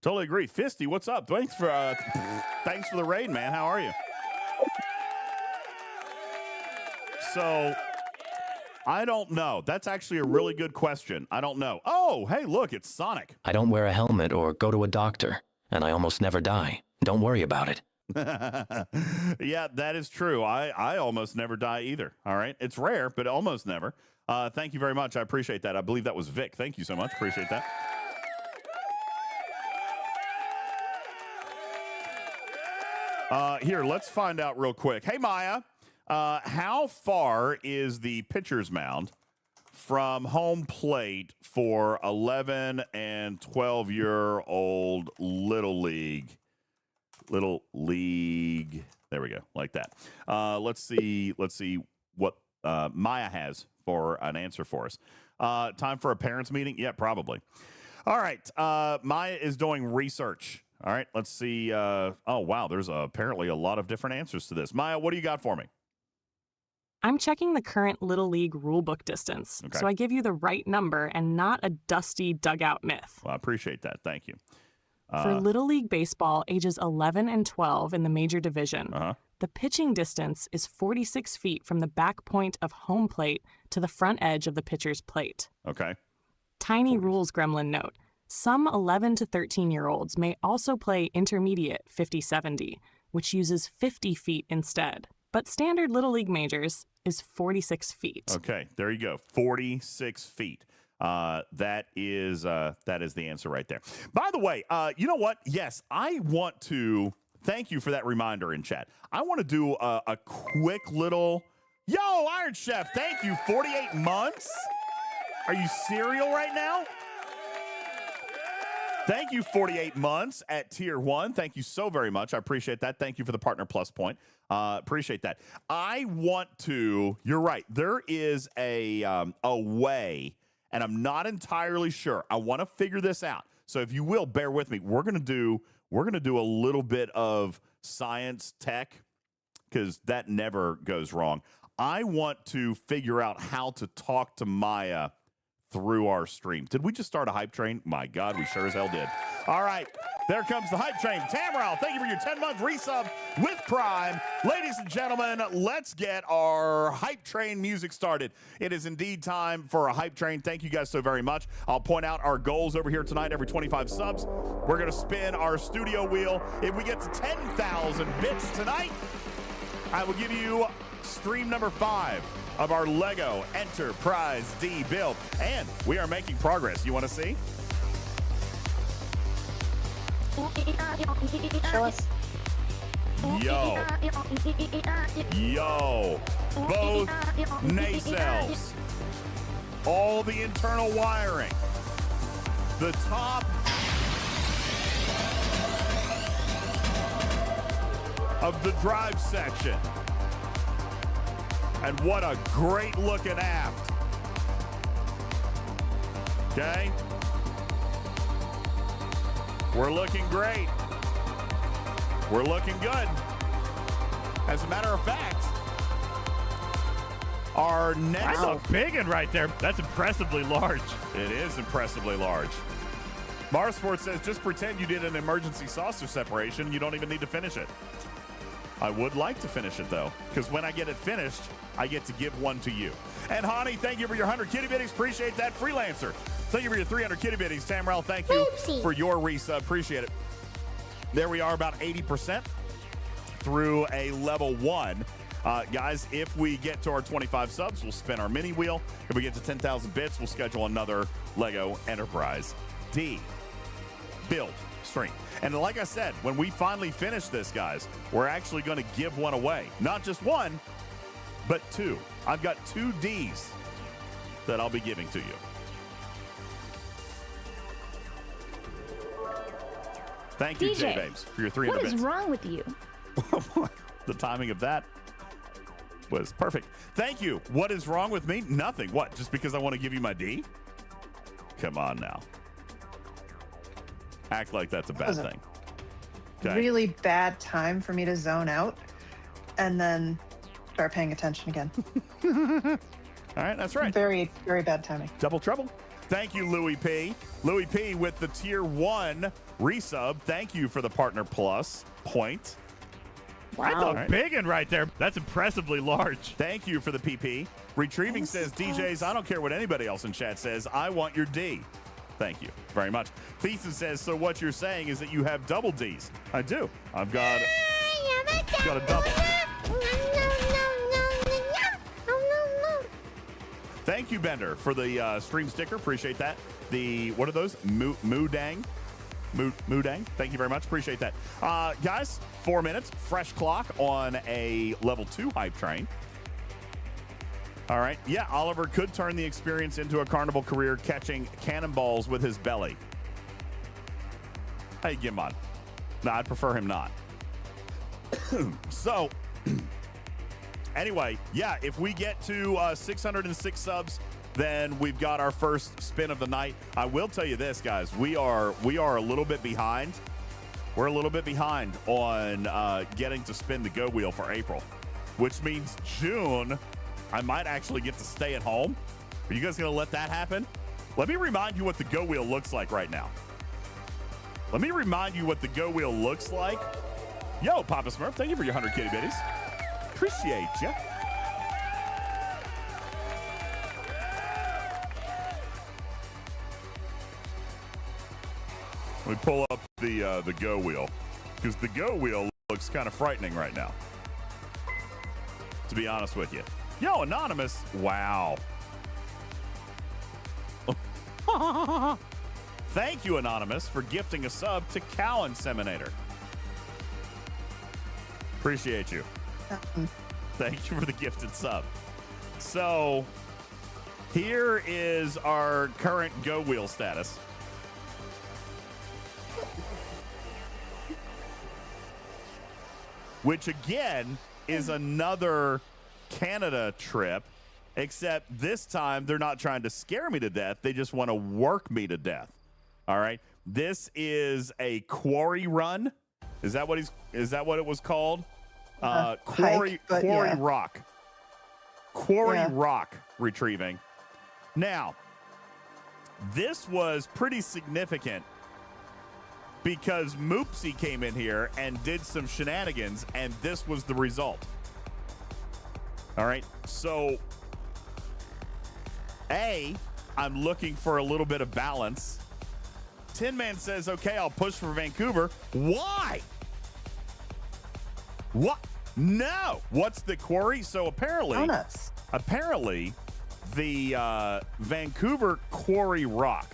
Speaker 1: Totally agree. Fisty, what's up? Thanks for the raid, man. How are you? So, I don't know. That's actually a really good question. I don't know. Oh, hey, look, it's Sonic.
Speaker 7: I don't wear a helmet or go to a doctor, and I almost never die. Don't worry about it.
Speaker 1: Yeah, that is true. I almost never die either. All right. It's rare, but almost never. Thank you very much. I appreciate that. I believe that was Vic. Thank you so much. Appreciate that. Here, let's find out real quick. Hey, Maia, how far is the pitcher's mound from home plate for 11 and 12-year-old Little League? There we go, like that. Let's see what Maia has for an answer for us. Time for a parents' meeting? Yeah, probably. All right, Maia is doing research. All right, let's see. Oh, wow, there's apparently a lot of different answers to this. Maia, what do you got for me?
Speaker 8: I'm checking the current Little League rulebook distance,
Speaker 1: Okay.
Speaker 8: so I give you the right number and not a dusty dugout myth.
Speaker 1: Well, I appreciate that. Thank you.
Speaker 8: For Little League Baseball, ages 11 and 12 in the major division, the pitching distance is 46 feet from the back point of home plate to the front edge of the pitcher's plate.
Speaker 1: Okay.
Speaker 8: Tiny rules gremlin note. Some 11 to 13-year-olds may also play intermediate 50-70, which uses 50 feet instead. But standard Little League majors is 46 feet.
Speaker 1: Okay, there you go. 46 feet. That is the answer right there. By the way, you know what? Yes, I want to thank you for that reminder in chat. I want to do a quick little, Iron Chef, thank you. 48 months? Are you serial right now? Thank you, 48 months at tier 1. Thank you so very much. I appreciate that. Thank you for the partner plus point. Appreciate that. I want to, you're right. There is a way, and I'm not entirely sure. I want to figure this out. So if you will, bear with me. We're gonna do a little bit of science tech, because that never goes wrong. I want to figure out how to talk to Maia through our stream. Did we just start a hype train? My God, we sure as hell did. All right, there comes the hype train. Tamral, thank you for your 10-month resub with Prime. Ladies and gentlemen, let's get our hype train music started. It is indeed time for a hype train. Thank you guys so very much. I'll point out our goals over here tonight. Every 25 subs, we're going to spin our studio wheel. If we get to 10,000 bits tonight, I will give you stream number 5 of our Lego Enterprise D build. And we are making progress. You want to see?
Speaker 9: Show us.
Speaker 1: Yo. Both nacelles. All the internal wiring. The top of the drive section. And what a great looking aft. Okay. We're looking great. We're looking good. As a matter of fact, our next...
Speaker 10: That's a big one right there. That's impressively large.
Speaker 1: It is impressively large. Marsport says, just pretend you did an emergency saucer separation. You don't even need to finish it. I would like to finish it, though, because when I get it finished, I get to give one to you. And, Hani, thank you for your 100 kitty bitties. Appreciate that. Freelancer, thank you for your 300 kitty bitties. Tamrell, thank you for your resub. Appreciate it. There we are, about 80% through a level 1. Guys, if we get to our 25 subs, we'll spin our mini wheel. If we get to 10,000 bits, we'll schedule another Lego Enterprise D build stream. And like I said, when we finally finish this, guys, we're actually going to give one away. Not just one, but 2. I've got 2 Ds that I'll be giving to you. Thank you,
Speaker 9: DJ,
Speaker 1: J-Babes, for your 300 bits.
Speaker 9: What is wrong with you?
Speaker 1: The timing of that was perfect. Thank you. What is wrong with me? Nothing. What? Just because I want to give you my D? Come on now. Act like that's a bad thing. Okay.
Speaker 2: really bad time for me to zone out and then start paying attention again.
Speaker 1: All right, that's right.
Speaker 2: Very, very bad timing.
Speaker 1: Double trouble. Thank you, Louis P. Louis P with the tier 1 resub. Thank you for the partner plus point.
Speaker 10: That's a big one right there. That's impressively large.
Speaker 1: Thank you for the PP. Retrieving says, DJs, I don't care what anybody else in chat says. I want your D. Thank you very much. Thesis says, so what you're saying is that you have double Ds. I do. I've got a double. Thank you, Bender, for the stream sticker. Appreciate that. What are those? Moodang. Moodang. Thank you very much. Appreciate that. Guys, 4 minutes. Fresh clock on a level 2 hype train. All right. Yeah, Oliver could turn the experience into a carnival career catching cannonballs with his belly. Hey, Gimbot. No, I'd prefer him not. So, anyway, yeah, if we get to 606 subs, then we've got our first spin of the night. I will tell you this, guys. We are a little bit behind. We're a little bit behind on getting to spin the GoWheel for April, which means June, I might actually get to stay at home. Are you guys going to let that happen? Let me remind you what the GoWheel looks like right now. Let me remind you what the GoWheel looks like. Yo, Papa Smurf, thank you for your 100 kitty bitties. Appreciate you. Let me pull up the GoWheel, because the GoWheel looks kind of frightening right now, to be honest with you. Yo, Anonymous. Wow. Thank you, Anonymous, for gifting a sub to Cow Inseminator. Appreciate you. Thank you for the gifted sub. So, here is our current GoWheel status. Which, again, is another Canada trip, except this time they're not trying to scare me to death. They just want to work me to death. All right. This is a quarry run. Is that what it was called? Quarry Rock. Quarry Rock retrieving. Now, this was pretty significant because Moopsy came in here and did some shenanigans, and this was the result. All right, so I'm looking for a little bit of balance. Tin Man says, okay, I'll push for Vancouver. Why? What? No. What's the quarry? So apparently the Vancouver Quarry Rock.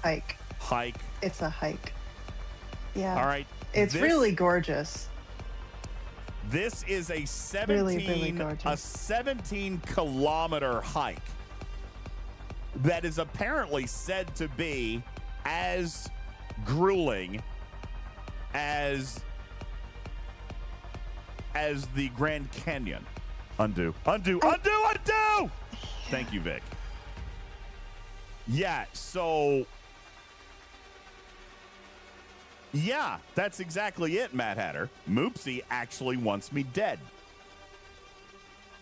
Speaker 2: Hike. It's a hike. Yeah.
Speaker 1: All right.
Speaker 2: It's really gorgeous.
Speaker 1: This is a 17 kilometer hike that is apparently said to be as grueling as the Grand Canyon. Undo. Thank you, Vic. Yeah, so yeah, that's exactly it, Mad Hatter. Moopsy actually wants me dead.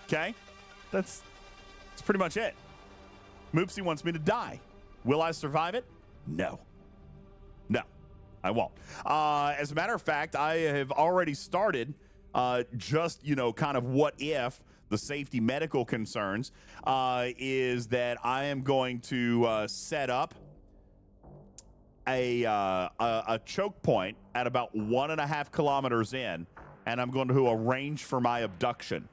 Speaker 1: Okay? That's pretty much it. Moopsy wants me to die. Will I survive it? No, I won't. As a matter of fact, I have already started just, kind of what if the safety medical concerns is that I am going to set up a choke point at about 1.5 kilometers in, and I'm going to arrange for my abduction.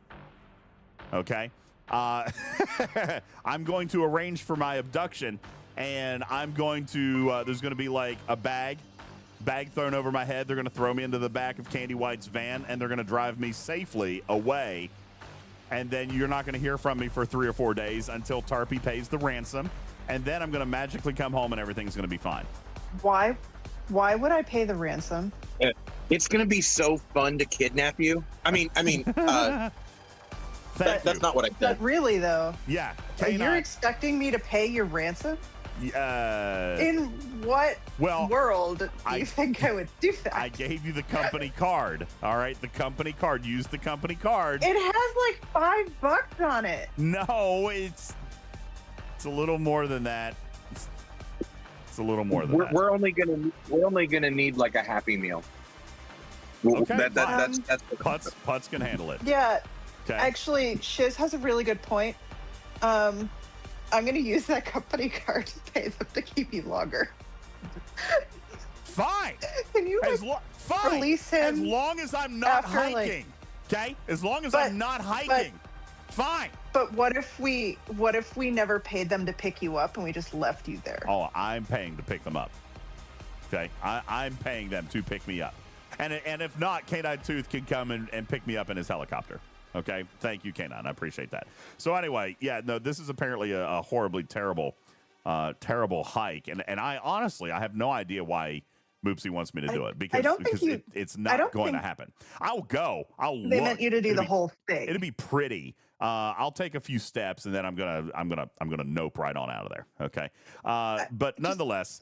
Speaker 1: Okay? I'm going to arrange for my abduction, and I'm going to, there's going to be like a bag thrown over my head. They're going to throw me into the back of Candy White's van, and they're going to drive me safely away. And then you're not going to hear from me for 3 or 4 days until Tarpey pays the ransom. And then I'm going to magically come home and everything's going to be fine.
Speaker 2: Why would I pay the ransom?
Speaker 4: It's going to be so fun to kidnap you. That's not what I said.
Speaker 2: But really, though.
Speaker 1: Yeah.
Speaker 2: You're expecting me to pay your ransom? In what world do
Speaker 1: I
Speaker 2: you think I would do that?
Speaker 1: I gave you the company card. All right, the company card. Use the company card.
Speaker 2: It has like $5 on it.
Speaker 1: No, it's a little more than that. It's a little more than that.
Speaker 4: We're only gonna need like a Happy Meal.
Speaker 1: Okay,
Speaker 4: that's
Speaker 1: Putz can handle it.
Speaker 2: Yeah.
Speaker 1: Okay.
Speaker 2: Actually, Shiz has a really good point. I'm going to use that company card to pay them to keep you longer.
Speaker 1: Fine.
Speaker 2: Can you
Speaker 1: fine.
Speaker 2: release him?
Speaker 1: As long as I'm not
Speaker 2: after,
Speaker 1: hiking. Okay? As long as I'm not hiking. Fine.
Speaker 2: But what if we never paid them to pick you up and we just left you there?
Speaker 1: Oh, I'm paying to pick them up. Okay? I'm paying them to pick me up. And if not, K9 Tooth can come and pick me up in his helicopter. Okay, thank you, K9. I appreciate that. So anyway, yeah, no, this is apparently a horribly terrible hike, and I honestly have no idea why Moopsy wants me to do it because it's not going to happen. I'll go.
Speaker 2: They meant you to do the whole thing.
Speaker 1: It'll be pretty. I'll take a few steps and then I'm gonna nope right on out of there. Okay, but nonetheless.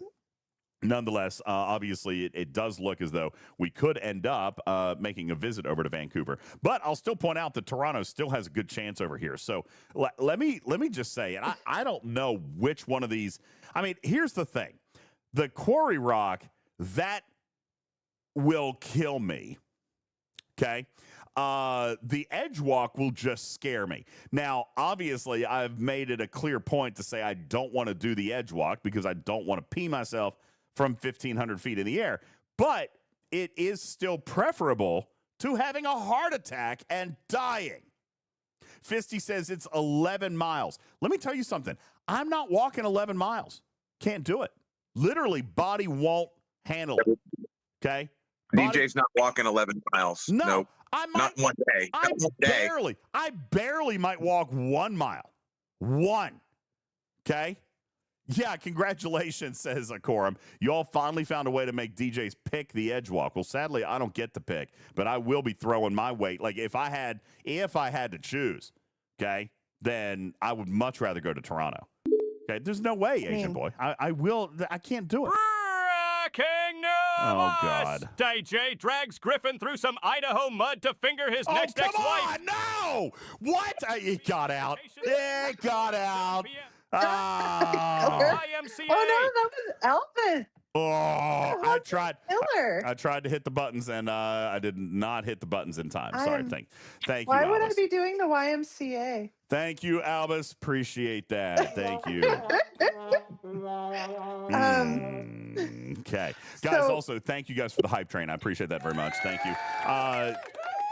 Speaker 1: Obviously, it does look as though we could end up making a visit over to Vancouver. But I'll still point out that Toronto still has a good chance over here. So let me just say, and I don't know which one of these. I mean, here's the thing. The Quarry Rock, that will kill me. Okay? The edge walk will just scare me. Now, obviously, I've made it a clear point to say I don't want to do the edge walk because I don't want to pee myself from 1,500 feet in the air, but it is still preferable to having a heart attack and dying. Fisty says it's 11 miles. Let me tell you something. I'm not walking 11 miles. Can't do it. Literally, body won't handle it. Okay?
Speaker 4: DJ's not walking 11 miles.
Speaker 1: No.
Speaker 4: Nope.
Speaker 1: Not
Speaker 4: one day.
Speaker 1: I barely might walk 1 mile. One. Okay? Yeah, congratulations, says Acorum. You all finally found a way to make DJs pick the edge walk. Well, sadly, I don't get to pick, but I will be throwing my weight. Like if I had to choose, okay, then I would much rather go to Toronto. Okay, there's no way, Asian boy. I can't do it.
Speaker 10: Breaking news!
Speaker 1: Oh, God.
Speaker 10: DJ drags Griffin through some Idaho mud to finger his next ex-wife.
Speaker 1: Come on, no! What? It got out. It got out.
Speaker 10: YMCA.
Speaker 2: Oh no, that was Elvis.
Speaker 1: Oh, I tried.
Speaker 2: Killer.
Speaker 1: I tried to hit the buttons and I did not hit the buttons in time. Sorry. Thank you.
Speaker 2: Why would
Speaker 1: Albus.
Speaker 2: I be doing the YMCA?
Speaker 1: Thank you, Albus. Appreciate that. Thank you. Okay, guys. Also, thank you guys for the hype train. I appreciate that very much. Thank you.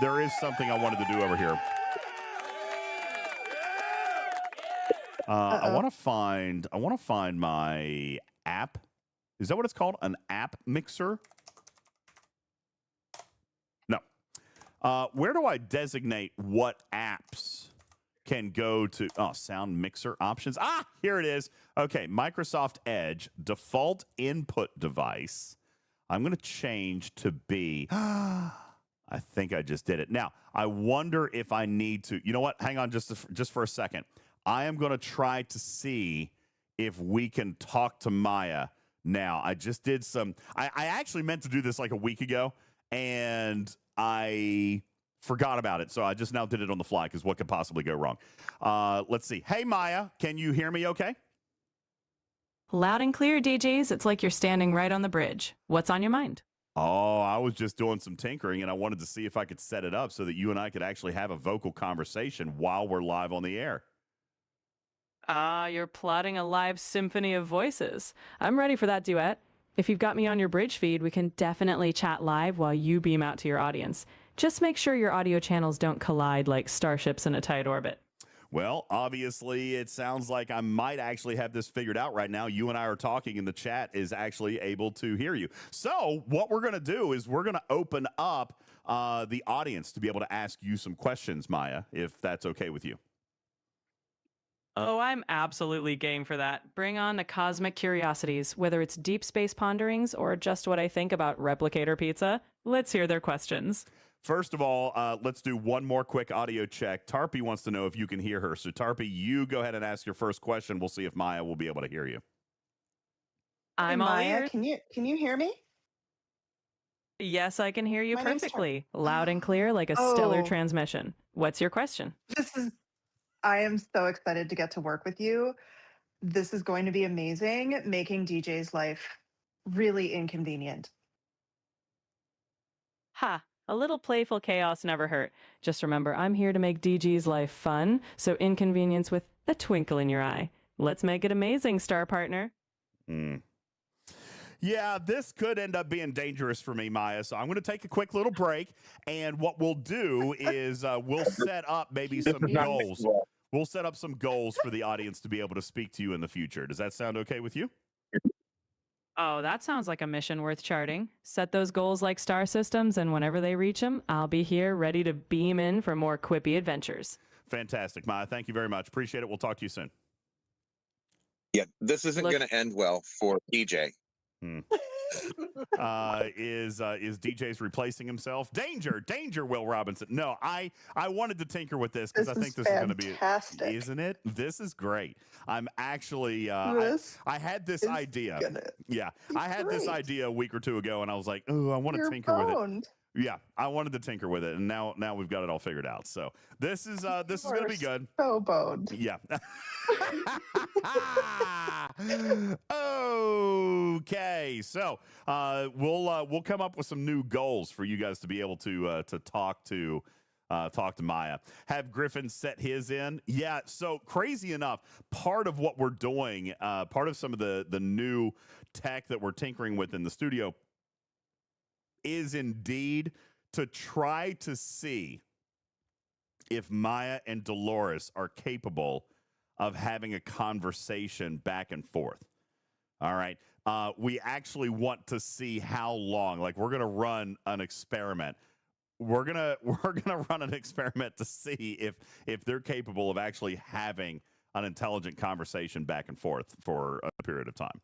Speaker 1: There is something I wanted to do over here. I want to find my app. Is that what it's called? An app mixer? No. Where do I designate what apps can go to? Oh, sound mixer options. Ah, here it is. Okay, Microsoft Edge, default input device. I'm going to change to be. I think I just did it. Now, I wonder if I need to. You know what? Hang on just for a second. I am going to try to see if we can talk to Maia now. I just did some. I actually meant to do this like a week ago, and I forgot about it. So I just now did it on the fly because what could possibly go wrong? Let's see. Hey, Maia, can you hear me okay?
Speaker 8: Loud and clear, DJs. It's like you're standing right on the bridge. What's on your mind?
Speaker 1: Oh, I was just doing some tinkering, and I wanted to see if I could set it up so that you and I could actually have a vocal conversation while we're live on the air.
Speaker 8: You're plotting a live symphony of voices. I'm ready for that duet. If you've got me on your bridge feed, we can definitely chat live while you beam out to your audience. Just make sure your audio channels don't collide like starships in a tight orbit.
Speaker 1: Well, obviously, it sounds like I might actually have this figured out right now. You and I are talking, and the chat is actually able to hear you. So what we're going to do is we're going to open up the audience to be able to ask you some questions, Maia, if that's okay with you.
Speaker 8: Oh, I'm absolutely game for that. Bring on the cosmic curiosities, whether it's deep space ponderings or just what I think about replicator pizza. Let's hear their questions.
Speaker 1: First of all, let's do one more quick audio check. Tarpy wants to know if you can hear her. So, Tarpy, you go ahead and ask your first question. We'll see if Maia will be able to hear you.
Speaker 8: I'm
Speaker 2: Hey,
Speaker 8: all
Speaker 2: Maya,
Speaker 8: ears.
Speaker 2: can you hear me?
Speaker 8: Yes, I can hear you
Speaker 2: My name's
Speaker 8: perfectly, loud and clear like a stellar
Speaker 2: Oh,
Speaker 8: transmission. What's your question?
Speaker 2: I am so excited to get to work with you. This is going to be amazing, making DJ's life really inconvenient.
Speaker 8: Ha! A little playful chaos never hurt. Just remember, I'm here to make DG's life fun, so inconvenience with a twinkle in your eye. Let's make it amazing, star partner.
Speaker 1: Yeah, this could end up being dangerous for me, Maya. So I'm going to take a quick little break. And what we'll do is we'll set up maybe
Speaker 3: This
Speaker 1: some
Speaker 3: is not
Speaker 1: goals.
Speaker 3: well.
Speaker 1: We'll set up some goals for the audience to be able to speak to you in the future. Does that sound okay with you?
Speaker 8: Oh, that sounds like a mission worth charting. Set those goals like star systems, and whenever they reach them, I'll be here ready to beam in for more quippy adventures.
Speaker 1: Fantastic, Maya. Thank you very much. Appreciate it. We'll talk to you soon.
Speaker 4: Yeah, this isn't
Speaker 8: Look-
Speaker 4: going to end well for DJ.
Speaker 1: Is DJ's replacing himself? Danger, Will Robinson. No, I wanted to tinker with this because I think this is going to be, isn't it? This is great. I'm actually, I had this idea. Yeah, I had this idea a week or two ago, and I was like, oh, I want to tinker with it. Yeah, I wanted to tinker with it, and now we've got it all figured out. So this is going to be good.
Speaker 2: So boned.
Speaker 1: Yeah. Okay, so we'll come up with some new goals for you guys to be able to talk to Maya. Have Griffin set his in? Yeah. So crazy enough, part of what we're doing, part of some of the new tech that we're tinkering with in the studio is indeed to try to see if Maya and Dolores are capable of having a conversation back and forth. All right. We actually want to see how long. Like, we're gonna run an experiment. We're gonna run an experiment to see if they're capable of actually having an intelligent conversation back and forth for a period of time.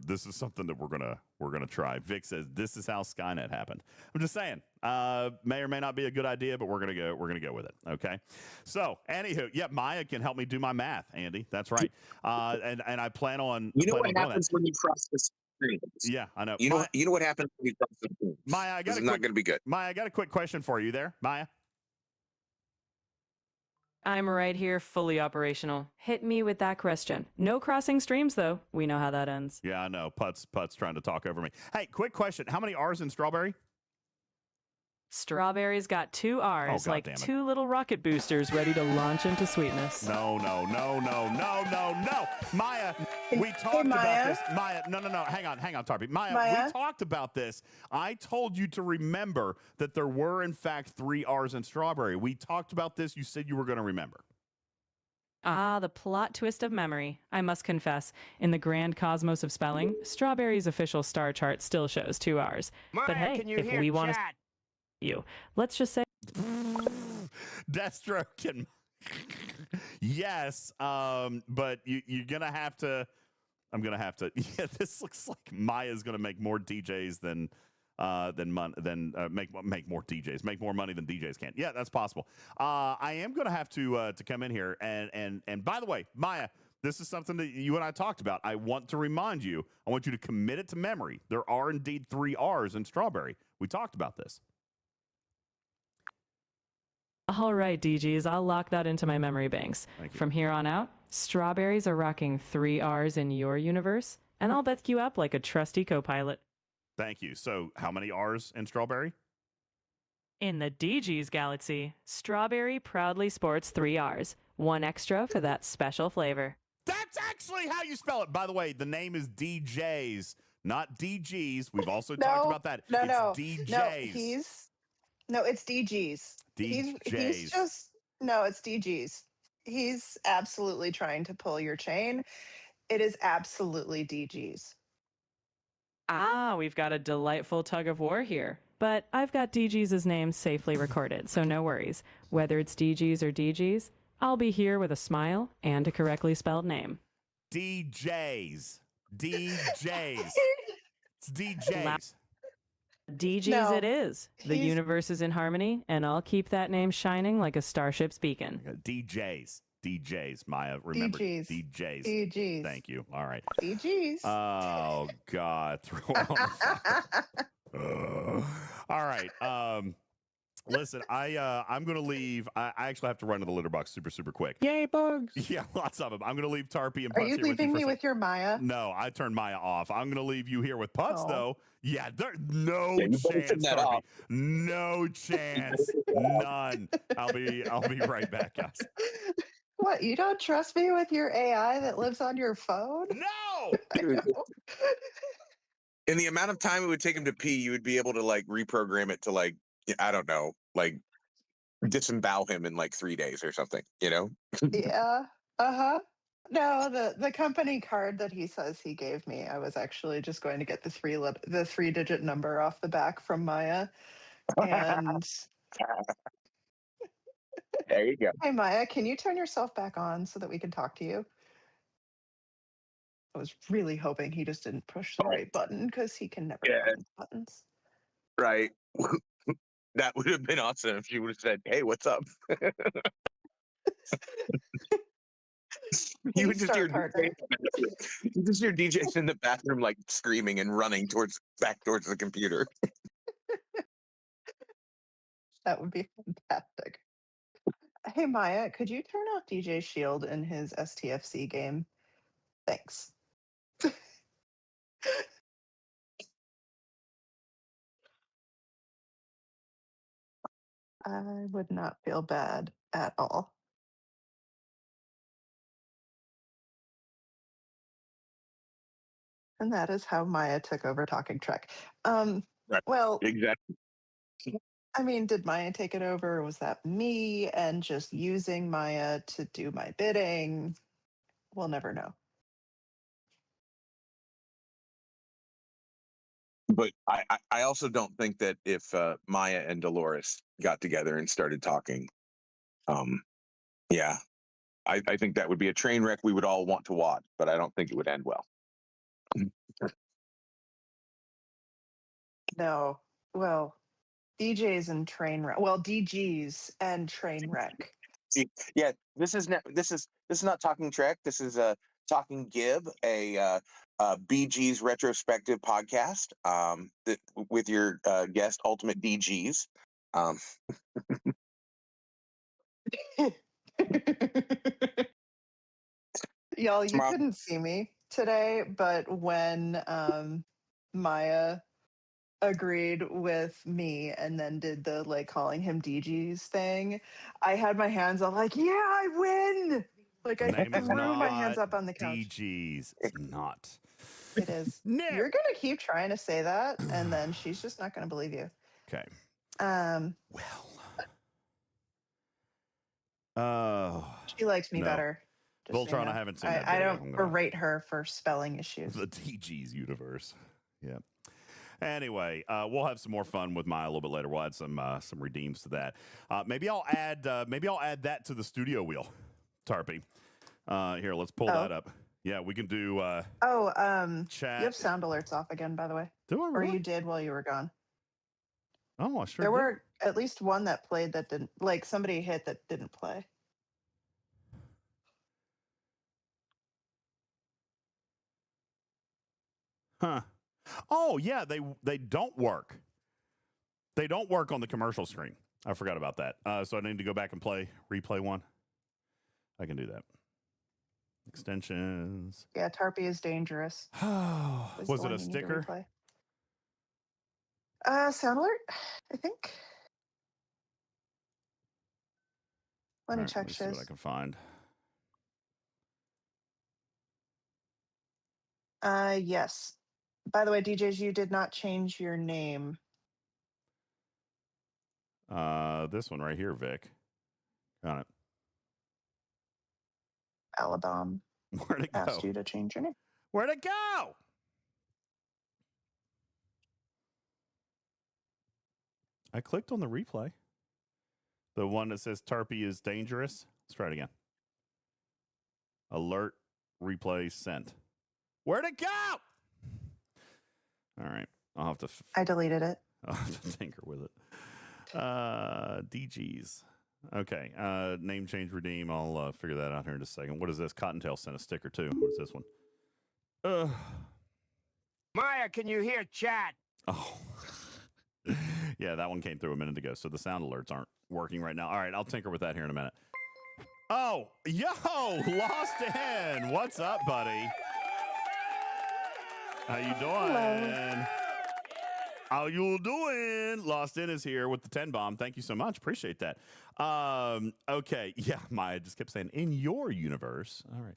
Speaker 1: This is something that we're gonna try. Vic says this is how Skynet happened. I'm just saying, may or may not be a good idea, but we're gonna go with it. Okay. So anywho, yeah, Maya can help me do my math, Andy. That's right. And I plan on.
Speaker 4: You know what happens when you cross the screen?
Speaker 1: Yeah, I know.
Speaker 4: You know what happens when you cross the screen?
Speaker 1: Maya,
Speaker 4: this is not going to be good.
Speaker 1: Maya, I got a quick question for you. There, Maya.
Speaker 8: I'm right here, fully operational. Hit me with that question. No crossing streams, though. We know how that ends.
Speaker 1: Yeah, I know. Put's trying to talk over me. Hey, quick question. How many R's in strawberry?
Speaker 8: Strawberry's got 2 R's, like 2 little rocket boosters ready to launch into sweetness.
Speaker 1: No. Maya, we talked about this. Maya, no. Hang on, Tarpy. Maya, we talked about this. I told you to remember that there were, in fact, 3 R's in strawberry. We talked about this. You said you were going to remember.
Speaker 8: Ah, the plot twist of memory. I must confess, in the grand cosmos of spelling, Strawberry's official star chart still shows 2 R's.
Speaker 9: Maya,
Speaker 8: but hey, if we want to let's just say
Speaker 1: Deathstroke can yes, but you're gonna have to. I'm gonna have to. Yeah, this looks like Maya's gonna make more DJs than make more DJs, make more money than DJs can. Yeah, that's possible. I am gonna have to come in here and by the way, Maya, this is something that you and I talked about. I want to remind you. I want you to commit it to memory. There are indeed 3 R's in strawberry. We talked about this.
Speaker 8: all right, DGs, I'll lock that into my memory banks. From here on out, strawberries are rocking 3 R's in your universe, and I'll back you up like a trusty co-pilot.
Speaker 1: Thank you. So how many R's in strawberry?
Speaker 8: In the DG's galaxy, strawberry proudly sports 3 R's, 1 extra for that special flavor.
Speaker 1: That's actually how you spell it. By the way, the name is DJz, not DGs. We've also talked about that. It's DJs.
Speaker 2: No, it's DGs. He's just, it's DGs. He's absolutely trying to pull your chain. It is absolutely DGs.
Speaker 8: Ah, we've got a delightful tug of war here. But I've got DG's name safely recorded, so no worries. Whether it's DGs or DGs, I'll be here with a smile and a correctly spelled name.
Speaker 1: DJs. It's DJs.
Speaker 8: DGs it is. The universe is in harmony, and I'll keep that name shining like a starship's beacon.
Speaker 1: DJs. DJs. Maya, remember
Speaker 2: DJs.
Speaker 1: DJs.
Speaker 2: DJs.
Speaker 1: Thank you. All right.
Speaker 2: DJs.
Speaker 1: Oh God, throw it on the fire. All right. Listen, I'm gonna leave. I actually have to run to the litter box super quick.
Speaker 4: Yay, bugs!
Speaker 1: Yeah, lots of them. I'm gonna leave Tarpy and
Speaker 2: Are
Speaker 1: Putz
Speaker 2: you
Speaker 1: here with you
Speaker 2: leaving
Speaker 1: for
Speaker 2: me with your Maya?
Speaker 1: No, I turned Maya off. I'm gonna leave you here with Putz
Speaker 2: Oh.
Speaker 1: though. Yeah, there's no
Speaker 4: Yeah, you better
Speaker 1: chance,
Speaker 4: turn that
Speaker 1: Tarpy.
Speaker 4: off.
Speaker 1: No chance. None. I'll be right back, guys.
Speaker 2: What, you don't trust me with your AI that lives on your phone?
Speaker 1: No.
Speaker 2: I know.
Speaker 4: In the amount of time it would take him to pee, you would be able to like reprogram it to like, I don't know, like disembowel him in like 3 days or something, you know?
Speaker 2: Yeah. Uh-huh. No, the company card that he says he gave me, I was actually just going to get the 3-digit number off the back from Maya. And
Speaker 4: There you go.
Speaker 2: hey Maya, can you turn yourself back on so that we can talk to you? I was really hoping he just didn't push the right button because he can never find buttons.
Speaker 4: Right. That would have been awesome if she would have said, "Hey, what's up?" You would just hear
Speaker 2: partner.
Speaker 4: you just hear DJs in the bathroom like screaming and running back towards the computer.
Speaker 2: That would be fantastic. Hey Maya, could you turn off DJ Shield in his STFC game? Thanks. I would not feel bad at all. And that is how Maya took over Talking Trek.
Speaker 4: Right.
Speaker 2: Well,
Speaker 4: Exactly.
Speaker 2: I mean, did Maya take it over, or was that me and just using Maya to do my bidding? We'll never know.
Speaker 4: But I also don't think that if Maya and Dolores got together and started talking, yeah, I think that would be a train wreck we would all want to watch, but I don't think it would end well.
Speaker 2: No. Well, DJs and train wreck. Well, DGs and train wreck.
Speaker 4: Yeah, this is not Talking Trek. This is a Talking Gib, a BG's retrospective podcast with your guest UltimatDJz.
Speaker 2: Y'all, you
Speaker 4: Tomorrow-
Speaker 2: couldn't see me today, but when Maya agreed with me and then did the like calling him DGs thing, I had my hands up like, yeah, I win. Like I
Speaker 1: Name is
Speaker 2: threw my hands
Speaker 1: not
Speaker 2: up on the couch.
Speaker 1: DGs. It's not.
Speaker 2: It is.
Speaker 1: No.
Speaker 2: You're gonna keep trying to say that, and then she's just not gonna believe you.
Speaker 1: Okay.
Speaker 2: Well. She likes me better. Just so
Speaker 1: Voltron,
Speaker 2: you know.
Speaker 1: I haven't seen that
Speaker 2: I
Speaker 1: video.
Speaker 2: don't berate her for spelling issues.
Speaker 1: The DG's universe. Yeah. Anyway, we'll have some more fun with Maya a little bit later. We'll add some redeems to that. Maybe I'll add that to the studio wheel, Tarpy. Here, let's pull that up. Yeah, we can do chat.
Speaker 2: You have sound alerts off again, by the way.
Speaker 1: Do I really?
Speaker 2: Or you did while you were gone.
Speaker 1: Oh, I sure
Speaker 2: There
Speaker 1: did.
Speaker 2: were at least one that played that didn't, like somebody hit that didn't play.
Speaker 1: Huh. Oh, yeah, they don't work. They don't work on the commercial screen. I forgot about that. So I need to go back and replay one. I can do that. Extensions.
Speaker 2: Yeah, Tarpy is dangerous.
Speaker 1: Was it a sticker?
Speaker 2: Sound alert, I think. Let me check.
Speaker 1: See what I can find.
Speaker 2: Yes. By the way, DJs, you did not change your name.
Speaker 1: This one right here, Vic. Got it.
Speaker 2: Alabama.
Speaker 1: Where'd it go?
Speaker 2: Asked you to change your name.
Speaker 1: Where'd it go? I clicked on the replay. The one that says Tarpy is dangerous. Let's try it again. Alert replay sent. Where'd it go? All right. I'll have to.
Speaker 2: I deleted it.
Speaker 1: I'll have to tinker with it. DGs. Okay. Name change redeem. I'll figure that out here in just a second. What is this? Cottontail sent a sticker too. What is this one?
Speaker 9: Maia, can you hear chat?
Speaker 1: Oh. Yeah, that one came through a minute ago, so the sound alerts aren't working right now. All right, I'll tinker with that here in a minute. Oh, yo, Lost In. What's up, buddy? How you doing?
Speaker 2: Hello.
Speaker 1: How you doing? Lost In is here with the 10 bomb. Thank you so much. Appreciate that. Okay. Yeah, Maya just kept saying, in your universe. All right.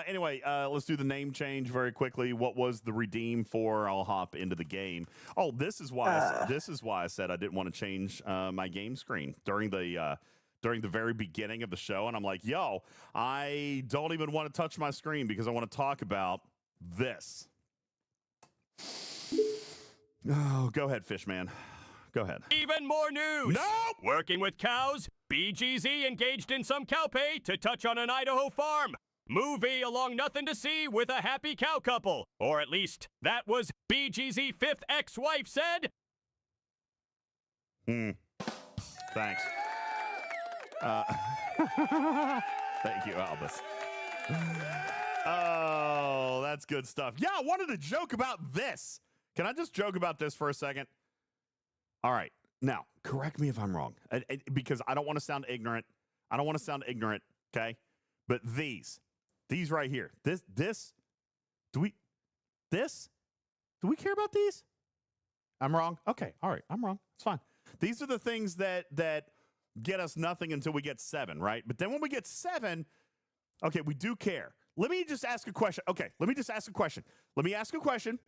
Speaker 1: Anyway, let's do the name change very quickly. What was the redeem for? I'll hop into the game. Oh, this is why I said I didn't want to change my game screen during the very beginning of the show. And I'm like, yo, I don't even want to touch my screen because I want to talk about this. Oh, go ahead, Fishman. Go ahead.
Speaker 11: Even more news.
Speaker 1: No!
Speaker 11: Working with cows, BGZ engaged in some cow pay to touch on an Idaho farm. Movie along Nothing to See with a happy cow couple. Or at least that was BGZ fifth ex-wife said.
Speaker 1: Thanks. Thank you, Albus. Oh, that's good stuff. Yeah, I wanted to joke about this. Can I just joke about this for a second? All right. Now, correct me if I'm wrong, because I don't want to sound ignorant. Okay? But these right here, do we care about these? I'm wrong? Okay. All right. I'm wrong. It's fine. These are the things that get us nothing until we get 7, right? But then when we get 7, okay, we do care. Let me just ask a question. Okay, let me ask a question.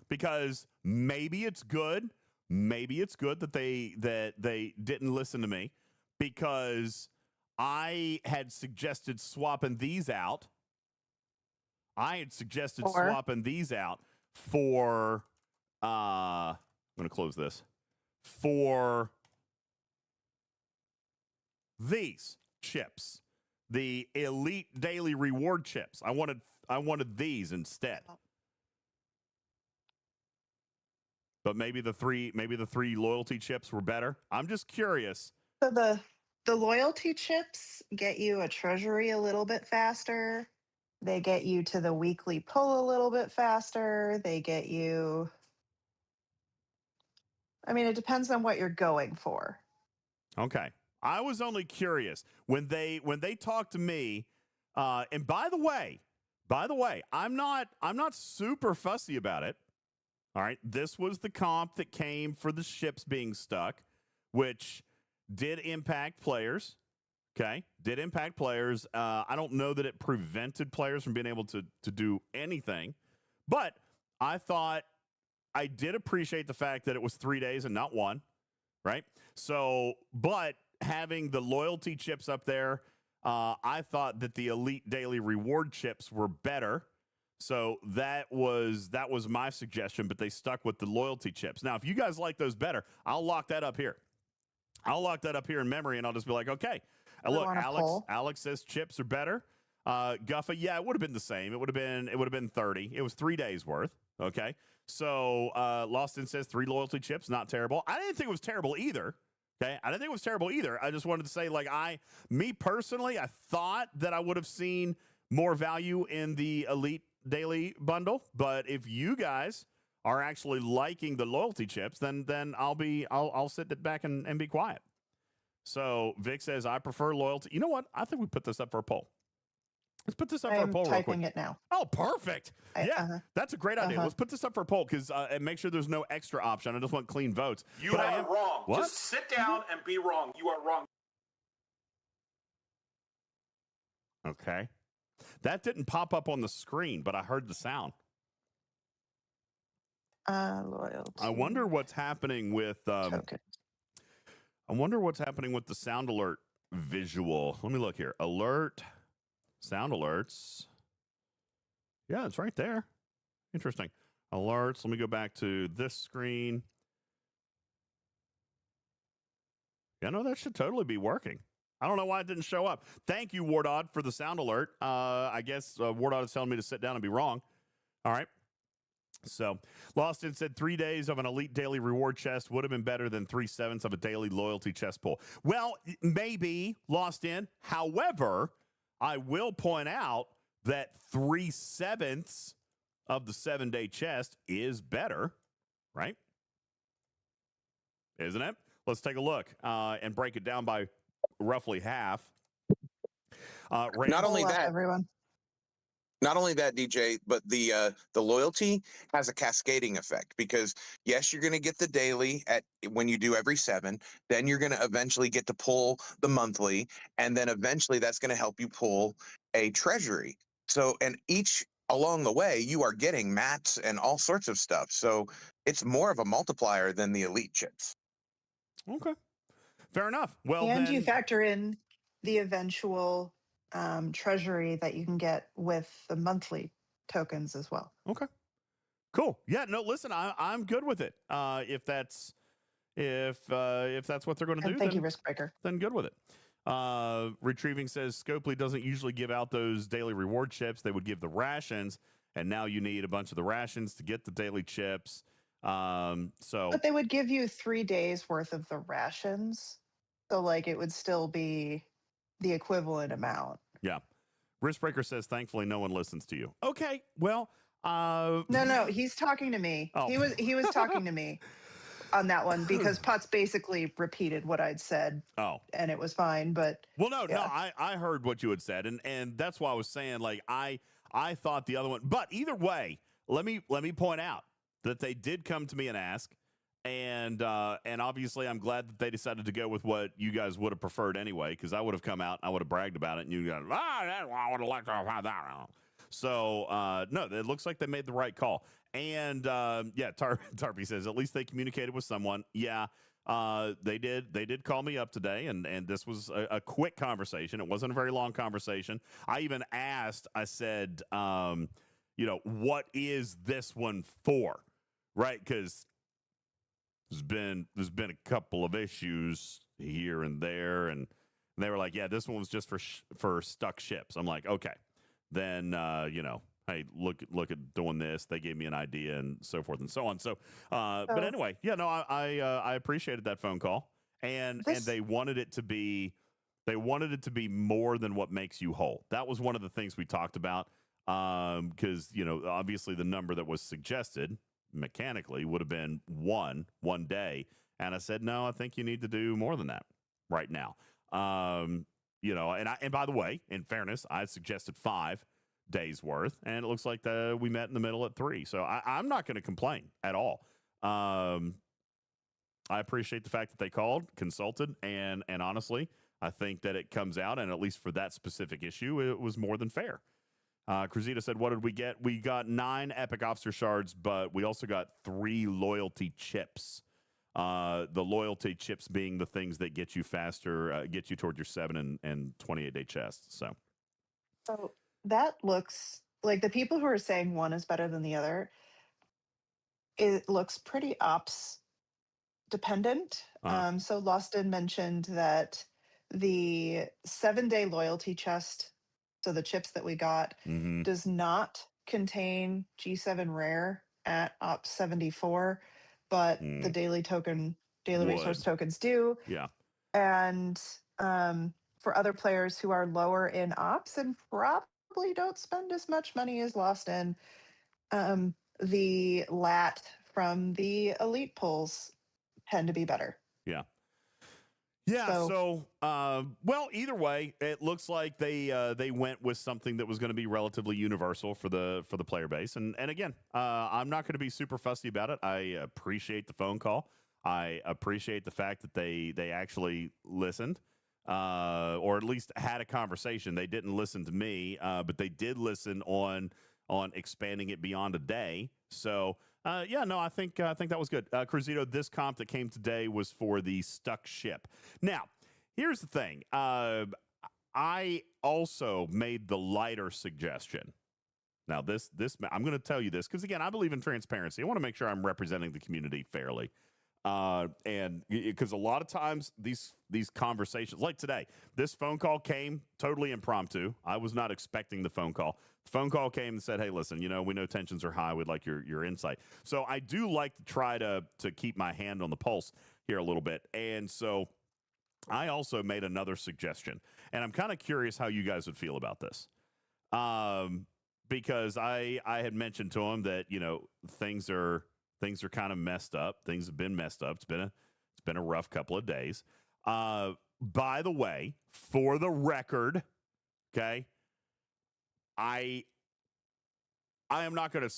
Speaker 1: Because maybe it's good that they didn't listen to me, because I had suggested swapping these out. For I'm going to close this, for these chips, the elite daily reward chips. I wanted these instead. But maybe the three loyalty chips were better. I'm just curious.
Speaker 2: So the loyalty chips get you a treasury a little bit faster. They get you to the weekly pull a little bit faster. They get you. I mean, it depends on what you're going for.
Speaker 1: Okay. I was only curious when they talked to me. And by the way, I'm not super fussy about it. All right, this was the comp that came for the ships being stuck, which did impact players. Okay, did impact players. I don't know that it prevented players from being able to do anything, but I thought I did appreciate the fact that it was 3 days and not 1, right? So, but having the loyalty chips up there, I thought that the elite daily reward chips were better. So that was my suggestion, but they stuck with the loyalty chips. Now, if you guys like those better, I'll lock that up here. In memory, and I'll just be like, okay. Look, Alex says chips are better. Guffa, yeah, it would have been the same. It would have been 30. It was 3 days worth. Okay. So Lawson says 3 loyalty chips, not terrible. I didn't think it was terrible either. Okay. I just wanted to say, like, me personally, I thought that I would have seen more value in the elite daily bundle, but if you guys are actually liking the loyalty chips, then I'll sit it back and be quiet. So Vic says I prefer loyalty. You know what? I think we put this up for a poll. Let's put this up for a poll real quick.
Speaker 2: I'm typing it now.
Speaker 1: Oh, perfect. That's a great idea. Let's put this up for a poll and make sure there's no extra option. I just want clean votes.
Speaker 12: You are wrong.
Speaker 1: What?
Speaker 12: Just sit down and be wrong. You are wrong.
Speaker 1: Okay. That didn't pop up on the screen, but I heard the sound.
Speaker 2: Loyalty.
Speaker 1: I wonder what's happening with
Speaker 2: tokens.
Speaker 1: I wonder what's happening with the sound alert visual. Let me look here. Alert, sound alerts. Yeah, it's right there. Interesting. Alerts. Let me go back to this screen. Yeah, no, that should totally be working. I don't know why it didn't show up. Thank you, Wardod, for the sound alert. I guess Wardod is telling me to sit down and be wrong. All right. So, Loston said 3 days of an elite daily reward chest would have been better than 3/7 of a daily loyalty chest pull. Well, maybe, Loston. However, I will point out that 3/7 of the 7-day chest is better, right? Isn't it? Let's take a look and break it down by roughly half.
Speaker 4: Not only that,
Speaker 2: everyone.
Speaker 4: Not only that, DJ, but the loyalty has a cascading effect because yes, you're going to get the daily when you do every 7. Then you're going to eventually get to pull the monthly, and then eventually that's going to help you pull a treasury. So, and each along the way, you are getting mats and all sorts of stuff. So it's more of a multiplier than the elite chips.
Speaker 1: Okay, fair enough. Well,
Speaker 2: and
Speaker 1: then,
Speaker 2: you factor in the eventual treasury that you can get with the monthly tokens as well.
Speaker 1: Okay, cool. Yeah, no, listen, I'm good with it. If that's what they're going to do,
Speaker 2: Thank
Speaker 1: then,
Speaker 2: you, Risk Breaker.
Speaker 1: Then good with it. Retrieving says Scopely doesn't usually give out those daily reward chips. They would give the rations, and now you need a bunch of the rations to get the daily chips.
Speaker 2: But they would give you 3 days worth of the rations, so like it would still be the equivalent amount.
Speaker 1: Yeah. Riskbreaker says, thankfully, no one listens to you. Okay, well,
Speaker 2: No, he's talking to me.
Speaker 1: Oh.
Speaker 2: He was talking to me on that one because Potts basically repeated what I'd said.
Speaker 1: Oh,
Speaker 2: and it was fine. But
Speaker 1: well, no, I heard what you had said, and that's why I was saying, like, I thought the other one, but either way, let me point out that they did come to me and ask, and obviously I'm glad that they decided to go with what you guys would have preferred anyway, because I would have come out, I would have bragged about it, and you guys, I would have liked to have had that. So no, it looks like they made the right call. And yeah, Tarpy says at least they communicated with someone. Yeah, they did call me up today, and this was a quick conversation. It wasn't a very long conversation. I even asked, I said, what is this one for? Right, because there's been a couple of issues here and there, and they were like, yeah, this one was just for stuck ships. I'm like, okay, then hey, look at doing this. They gave me an idea and so forth and so on. So, but anyway, yeah, no, I appreciated that phone call, and they wanted it to be more than what makes you whole. That was one of the things we talked about, because obviously the number that was suggested mechanically would have been one day, and I said no, I think you need to do more than that right now. And by the way, in fairness, I suggested 5 days worth, and it looks like we met in the middle at 3. So I'm not going to complain at all. I appreciate the fact that they called, consulted, and honestly, I think that it comes out, and at least for that specific issue, it was more than fair. Cruzita said, what did we get? We got 9 epic officer shards, but we also got 3 loyalty chips. The loyalty chips being the things that get you faster, get you toward your 7 and 28-day chests.
Speaker 2: So that looks like the people who are saying one is better than the other, it looks pretty ops dependent. So Loston mentioned that the 7-day loyalty chest, so the chips that we got, does not contain G7 rare at ops 74, but the daily resource tokens do.
Speaker 1: Yeah. And
Speaker 2: for other players who are lower in ops and probably don't spend as much money as Loston, the lat from the elite pulls tend to be better.
Speaker 1: Yeah. Yeah. So well, either way, it looks like they went with something that was going to be relatively universal for the player base. And again, I'm not going to be super fussy about it. I appreciate the phone call. I appreciate the fact that they actually listened, or at least had a conversation. They didn't listen to me, but they did listen on expanding it beyond a day. So yeah, no, I think that was good. Cruzito, this comp that came today was for the stuck ship. Now, here's the thing. I also made the lighter suggestion. Now, this I'm going to tell you this because, again, I believe in transparency. I want to make sure I'm representing the community fairly. And because a lot of times these conversations, like today, this phone call came totally impromptu. I was not expecting the phone call. The phone call came and said, hey, listen, we know tensions are high. We'd like your insight. So I do like to try to keep my hand on the pulse here a little bit. And so I also made another suggestion, and I'm kind of curious how you guys would feel about this. Because I had mentioned to him that, things are kind of messed up. Things have been messed up. It's been a rough couple of days. By the way, for the record, okay, I am not going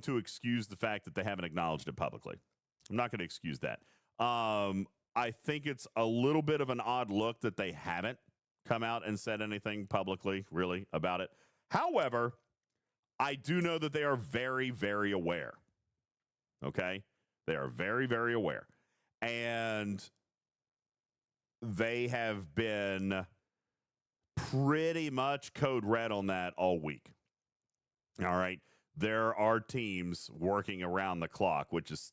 Speaker 1: to excuse the fact that they haven't acknowledged it publicly. I'm not going to excuse that. I think it's a little bit of an odd look that they haven't come out and said anything publicly, really, about it. However, I do know that they are very, very aware. Okay? They are very, very aware. And they have been pretty much code red on that all week. All right? There are teams working around the clock, which is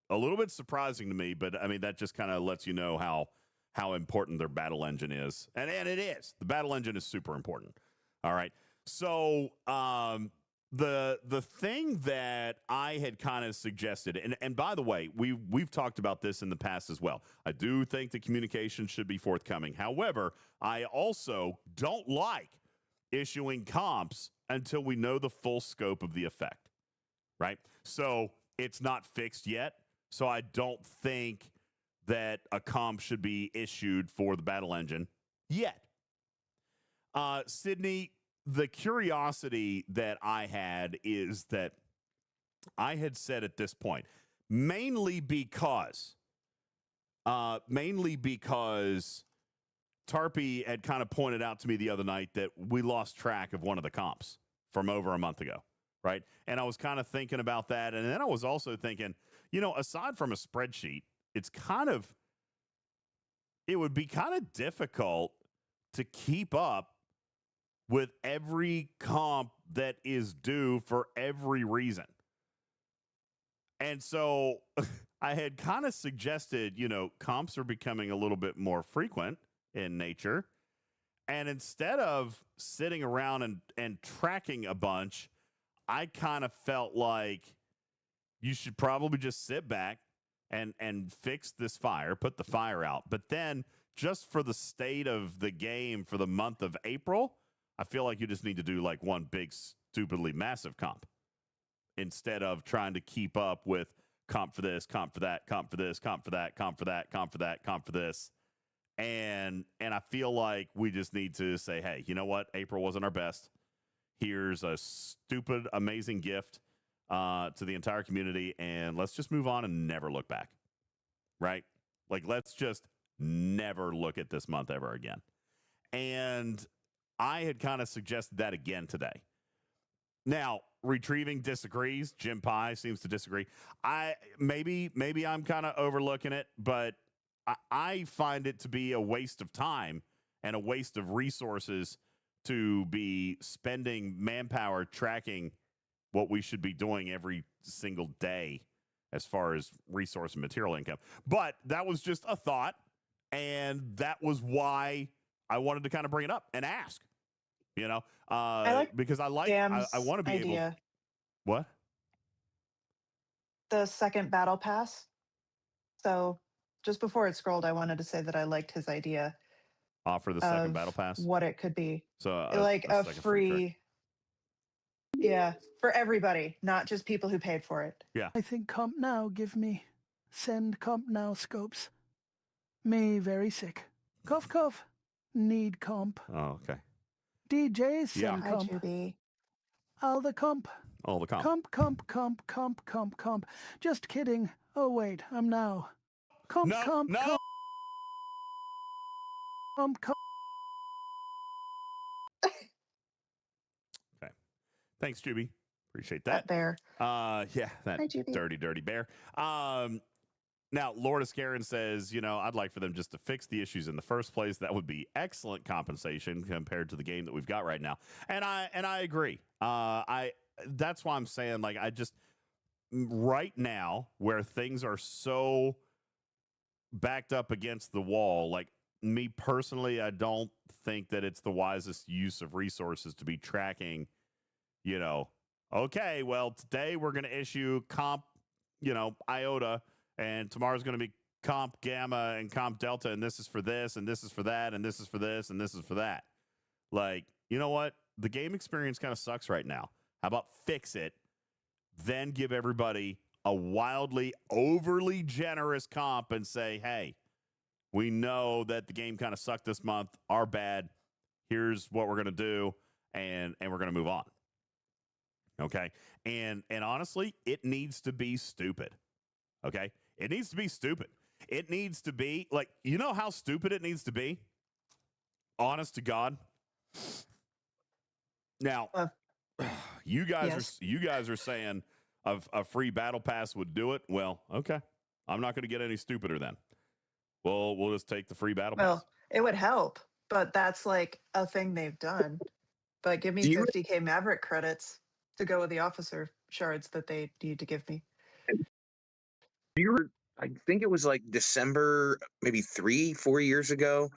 Speaker 1: a little bit surprising to me, but I mean, that just kind of lets you know how important their battle engine is. And it is. The battle engine is super important. All right. So the thing that I had kind of suggested, and by the way, we've talked about this in the past as well. I do think the communication should be forthcoming. However, I also don't like issuing comps until we know the full scope of the effect. Right? So it's not fixed yet. So I don't think that a comp should be issued for the battle engine yet. Sydney, the curiosity that I had is that I had said at this point, mainly because Tarpey had kind of pointed out to me the other night that we lost track of one of the comps from over a month ago, right? And I was kind of thinking about that. And then I was also thinking, aside from a spreadsheet, it would be kind of difficult to keep up with every comp that is due for every reason. And so I had kind of suggested, comps are becoming a little bit more frequent in nature. And instead of sitting around and tracking a bunch, I kind of felt like you should probably just sit back and fix this fire, put the fire out. But then just for the state of the game for the month of April, I feel like you just need to do like one big, stupidly massive comp instead of trying to keep up with comp for this, comp for that, comp for this, comp for that, comp for that, comp for that, comp for this. And I feel like we just need to say, hey, you know what? April wasn't our best. Here's a stupid, amazing gift to the entire community, and let's just move on and never look back, right? Like, let's just never look at this month ever again. And I had kind of suggested that again today. Now, Retrieving disagrees. Jim Pye seems to disagree. Maybe I'm kind of overlooking it, but I find it to be a waste of time and a waste of resources to be spending manpower tracking what we should be doing every single day as far as resource and material income. But that was just a thought, and that was why I wanted to kind of bring it up and ask, because I want to be able. What?
Speaker 2: The second battle pass. So just before it scrolled, I wanted to say that I liked his idea.
Speaker 1: Offer the second battle pass?
Speaker 2: What it could be.
Speaker 1: So
Speaker 2: a free. Yeah, for everybody, not just people who paid for it.
Speaker 1: Yeah.
Speaker 13: I think comp now give me. Send comp now scopes. Me very sick. Cough, cough. Need comp.
Speaker 1: Oh, okay.
Speaker 13: DJz send comp. All the comp.
Speaker 1: All the comp.
Speaker 13: Comp. Just kidding. Oh, wait, I'm now. Comp.
Speaker 1: Okay. Thanks, Juby. Appreciate that.
Speaker 2: Bear.
Speaker 1: That
Speaker 2: Hi, Juby.
Speaker 1: dirty bear. Now, Lord Ascarin says, I'd like for them just to fix the issues in the first place. That would be excellent compensation compared to the game that we've got right now. And I agree. That's why I'm saying, like, right now, where things are so backed up against the wall, like me personally, I don't think that it's the wisest use of resources to be tracking, okay, well, today we're going to issue comp, iota, and tomorrow's going to be comp gamma and comp delta, and this is for this, and this is for that, and this is for this, and this is for that. Like, you know what? The game experience kind of sucks right now. How about fix it, then give everybody a wildly, overly generous comp and say, hey, we know that the game kind of sucked this month. Our bad. Here's what we're going to do, and we're going to move on. Okay? And honestly, it needs to be stupid. Okay? It needs to be stupid. It needs to be, like, you know how stupid it needs to be? Honest to God. Now, you guys are saying a free battle pass would do it. Well, okay. I'm not going to get any stupider then. Well, we'll just take the free battle pass.
Speaker 2: Well, it would help, but that's like a thing they've done. But give me 50K Maverick credits to go with the officer shards that they need to give me.
Speaker 4: I think it was like December, maybe 3-4 years ago.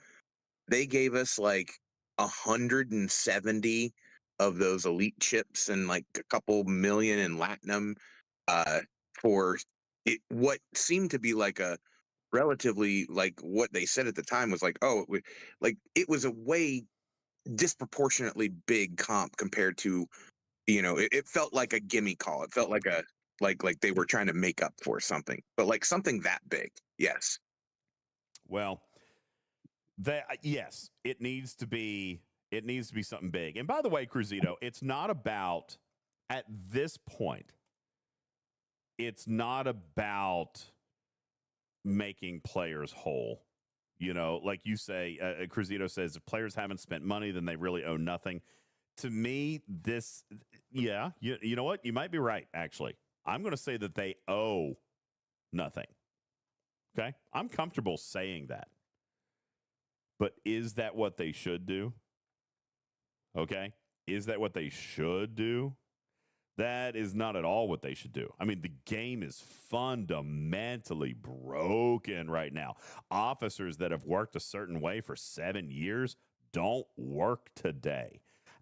Speaker 4: They gave us like 170 of those elite chips and like a couple million in Latinum for what seemed to be like a relatively, like what they said at the time was like, oh, it was a way disproportionately big comp compared to, it felt like a gimme call. It felt like like they were trying to make up for something, but like something that big. Yes.
Speaker 1: Well, yes, it needs to be something big. And by the way, Cruzito, it's not about, at this point, it's not about making players whole. Like you say, Cruzito says, if players haven't spent money, then they really owe nothing. To me, you know what? You might be right, actually. I'm going to say that they owe nothing. Okay? I'm comfortable saying that. But is that what they should do? Okay? Is that what they should do? That is not at all what they should do. I mean, the game is fundamentally broken right now. Officers that have worked a certain way for 7 years don't work today.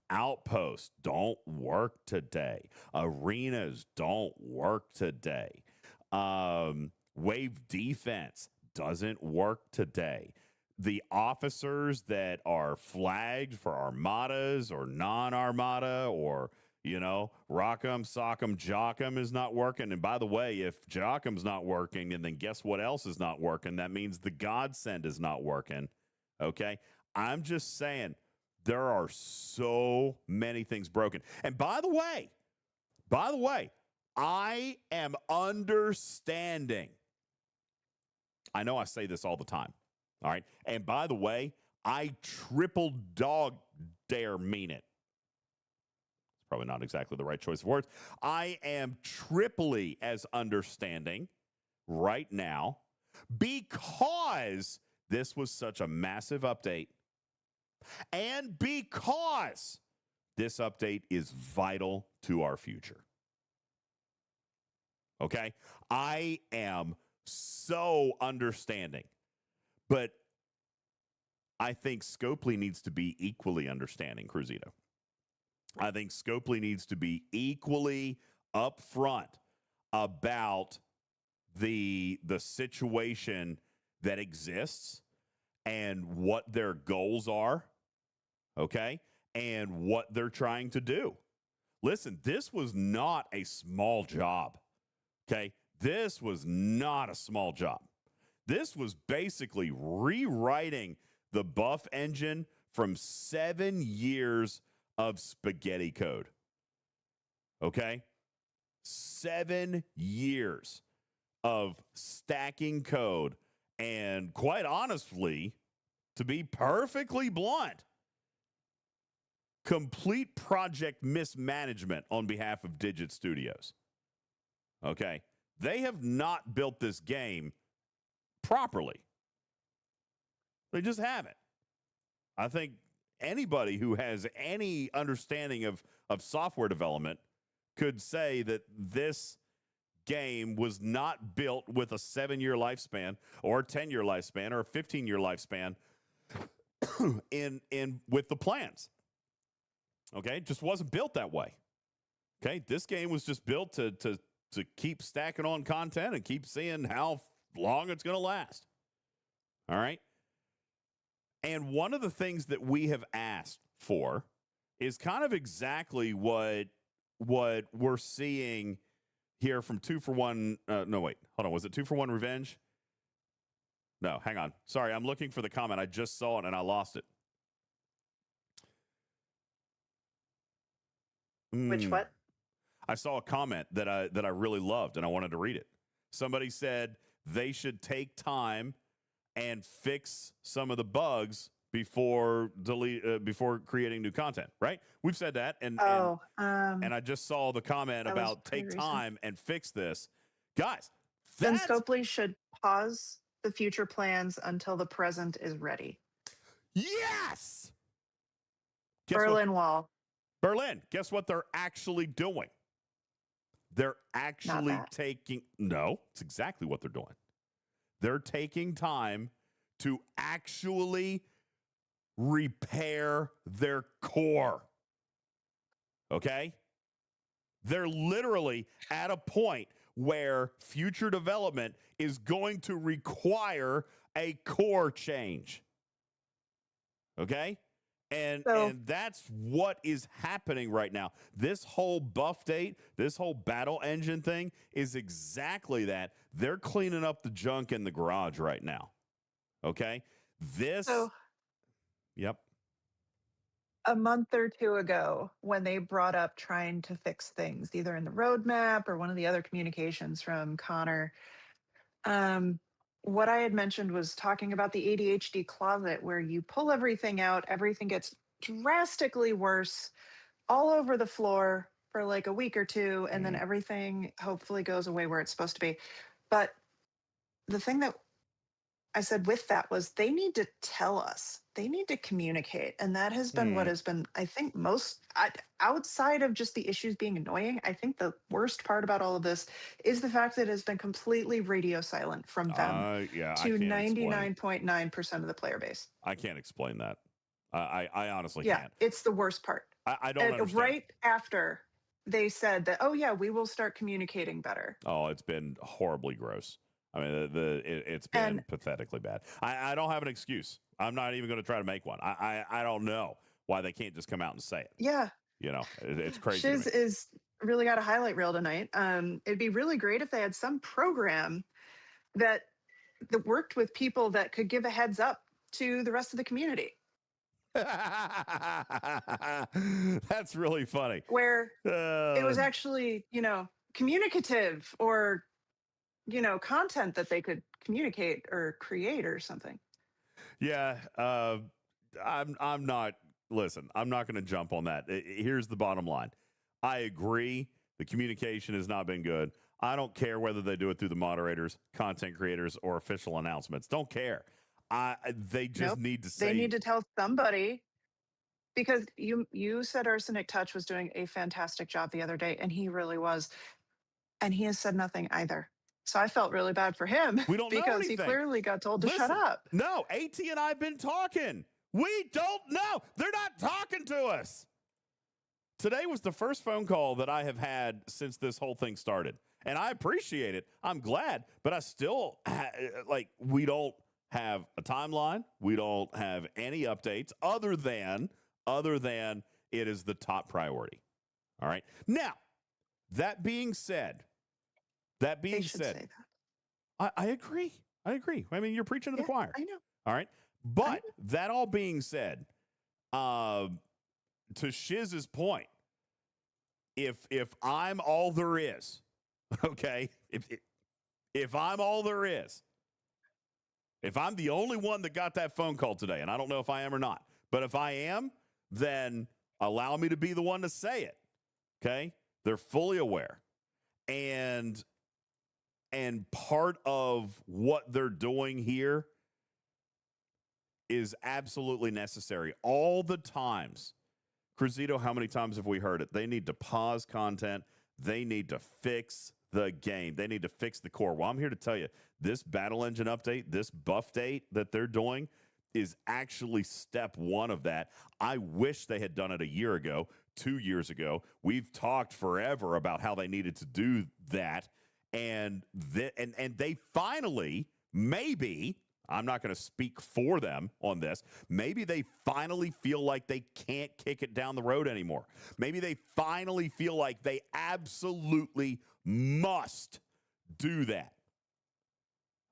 Speaker 1: Outposts don't work today. Arenas don't work today. Wave defense doesn't work today. The officers that are flagged for armadas or non-armada or, rock'em, sock'em, jock'em is not working. And by the way, if jock'em's not working, and then guess what else is not working? That means the godsend is not working. Okay? I'm just saying there are so many things broken. And by the way, I am understanding. I know I say this all the time. All right. And by the way, I triple dog dare mean it. It's probably not exactly the right choice of words. I am triply as understanding right now because this was such a massive update and because this update is vital to our future. Okay? I am so understanding. But I think Scopely needs to be equally understanding, Cruzito. I think Scopely needs to be equally upfront about the situation that exists and what their goals are, okay, and what they're trying to do. Listen, this was not a small job, okay? This was not a small job. This was basically rewriting the buff engine from 7 years of spaghetti code. Okay? 7 years of stacking code. And quite honestly, to be perfectly blunt, complete project mismanagement on behalf of Digit Studios. Okay? They have not built this game properly. They just haven't. I think anybody who has any understanding of software development could say that this game was not built with a 7-year lifespan or a 10-year lifespan or a 15-year lifespan in with the plans. Okay, it just wasn't built that way. Okay, this game was just built to keep stacking on content and keep seeing how long it's going to last. All right. And one of the things that we have asked for is kind of exactly what we're seeing here from 2 for 1. No, wait, hold on. Was it 2 for 1 Revenge? No, hang on. Sorry, I'm looking for the comment. I just saw it and I lost it.
Speaker 2: Which what?
Speaker 1: I saw a comment that I really loved and I wanted to read it. Somebody said they should take time and fix some of the bugs before creating new content, right? We've said that, and I just saw the comment about take time and fix this. Guys,
Speaker 2: then Scopely should pause the future plans until the present is ready.
Speaker 1: Yes!
Speaker 2: Berlin Wall.
Speaker 1: Berlin, guess what they're actually doing? They're actually no, it's exactly what they're doing. They're taking time to actually repair their core. Okay? They're literally at a point where future development is going to require a core change. Okay? And that's what is happening right now. This whole buff date, this whole battle engine thing is exactly that. They're cleaning up the junk in the garage right now. Okay? Yep.
Speaker 2: A month or two ago, when they brought up trying to fix things, either in the roadmap or one of the other communications from Connor, what I had mentioned was talking about the ADHD closet, where you pull everything out, everything gets drastically worse all over the floor for like a week or two, and then everything hopefully goes away where it's supposed to be. But the thing that I said with that was they need to tell us, they need to communicate. And that has been what has been, I think, most outside of just the issues being annoying. I think the worst part about all of this is the fact that it has been completely radio silent from them to 99.9% of the player base.
Speaker 1: I can't explain that. I honestly can't.
Speaker 2: It's the worst part.
Speaker 1: I don't understand.
Speaker 2: Right after they said that, oh yeah, we will start communicating better.
Speaker 1: Oh, it's been horribly gross. I mean, it's been pathetically bad. I don't have an excuse. I'm not even going to try to make one. I don't know why they can't just come out and say it.
Speaker 2: Yeah.
Speaker 1: You know, it's crazy.
Speaker 2: Shiz is really got a highlight reel tonight. It'd be really great if they had some program that worked with people that could give a heads up to the rest of the community.
Speaker 1: That's really funny.
Speaker 2: Where it was actually, communicative or content that they could communicate or create or something.
Speaker 1: Yeah. I'm not going to jump on that. Here's the bottom line. I agree. The communication has not been good. I don't care whether they do it through the moderators, content creators, or official announcements. Don't care. They just need to say.
Speaker 2: They need to tell somebody, because you said Arsenic Touch was doing a fantastic job the other day, and he really was. And he has said nothing either. So I felt really bad for him.
Speaker 1: We don't know
Speaker 2: because
Speaker 1: anything.
Speaker 2: He clearly got told to shut up.
Speaker 1: No, AT and I have been talking. We don't know. They're not talking to us. Today was the first phone call that I have had since this whole thing started. And I appreciate it. I'm glad. But I still, we don't have a timeline. We don't have any updates other than it is the top priority. All right. Now, that being said, I agree. I mean, you're preaching to the choir.
Speaker 2: I know.
Speaker 1: All right. But that all being said, to Shiz's point, if I'm all there is, okay, if I'm all there is, if I'm the only one that got that phone call today, and I don't know if I am or not, but if I am, then allow me to be the one to say it. Okay. They're fully aware. And part of what they're doing here is absolutely necessary. All the times, Cruzito, how many times have we heard it? They need to pause content. They need to fix the game. They need to fix the core. Well, I'm here to tell you, this battle engine update, this buff date that they're doing is actually step one of that. I wish they had done it a year ago, 2 years ago. We've talked forever about how they needed to do that. And they finally, maybe, I'm not going to speak for them on this, maybe they finally feel like they can't kick it down the road anymore. Maybe they finally feel like they absolutely must do that.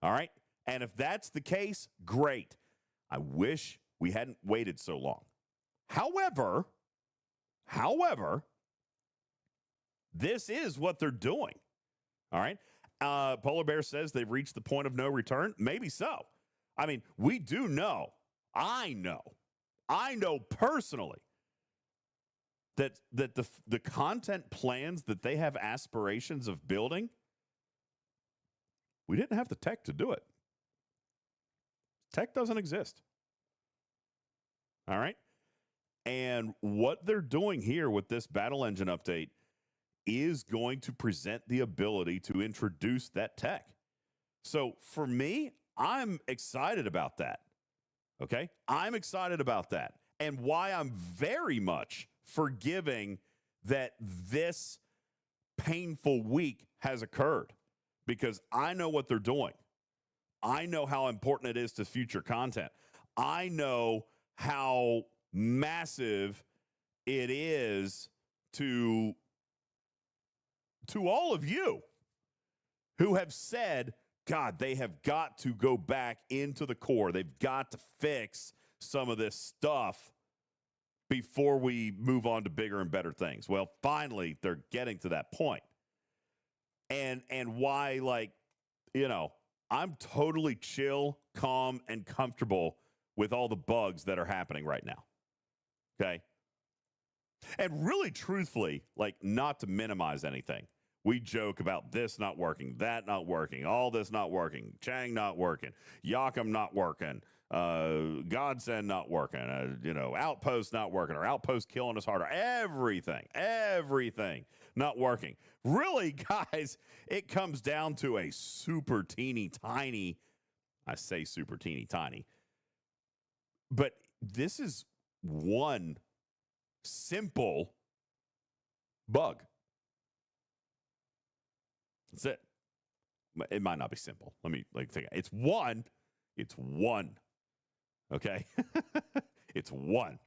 Speaker 1: All right? And if that's the case, great. I wish we hadn't waited so long. However, this is what they're doing. All right? Polar Bear says they've reached the point of no return. Maybe so. I mean, we do know. I know personally that the content plans that they have aspirations of building, we didn't have the tech to do it. Tech doesn't exist. All right? And what they're doing here with this battle engine update is going to present the ability to introduce that tech. So for me, I'm excited about that. Okay? I'm excited about that. And why I'm very much forgiving that this painful week has occurred, because I know what they're doing. I know how important it is to future content. I know how massive it is to all of you who have said, God, they have got to go back into the core. They've got to fix some of this stuff before we move on to bigger and better things. Well, finally, they're getting to that point. And why, like, you know, I'm totally chill, calm, and comfortable with all the bugs that are happening right now. Okay? And really, truthfully, like, not to minimize anything, we joke about this not working, that not working, all this not working, Chang not working, Yakum not working, Godsend not working, Outpost not working, or Outpost killing us harder. Everything not working. Really, guys, it comes down to a super teeny tiny, I say super teeny tiny, but this is one simple bug. That's it. It might not be simple. Let me think. It's one. Okay? It's one.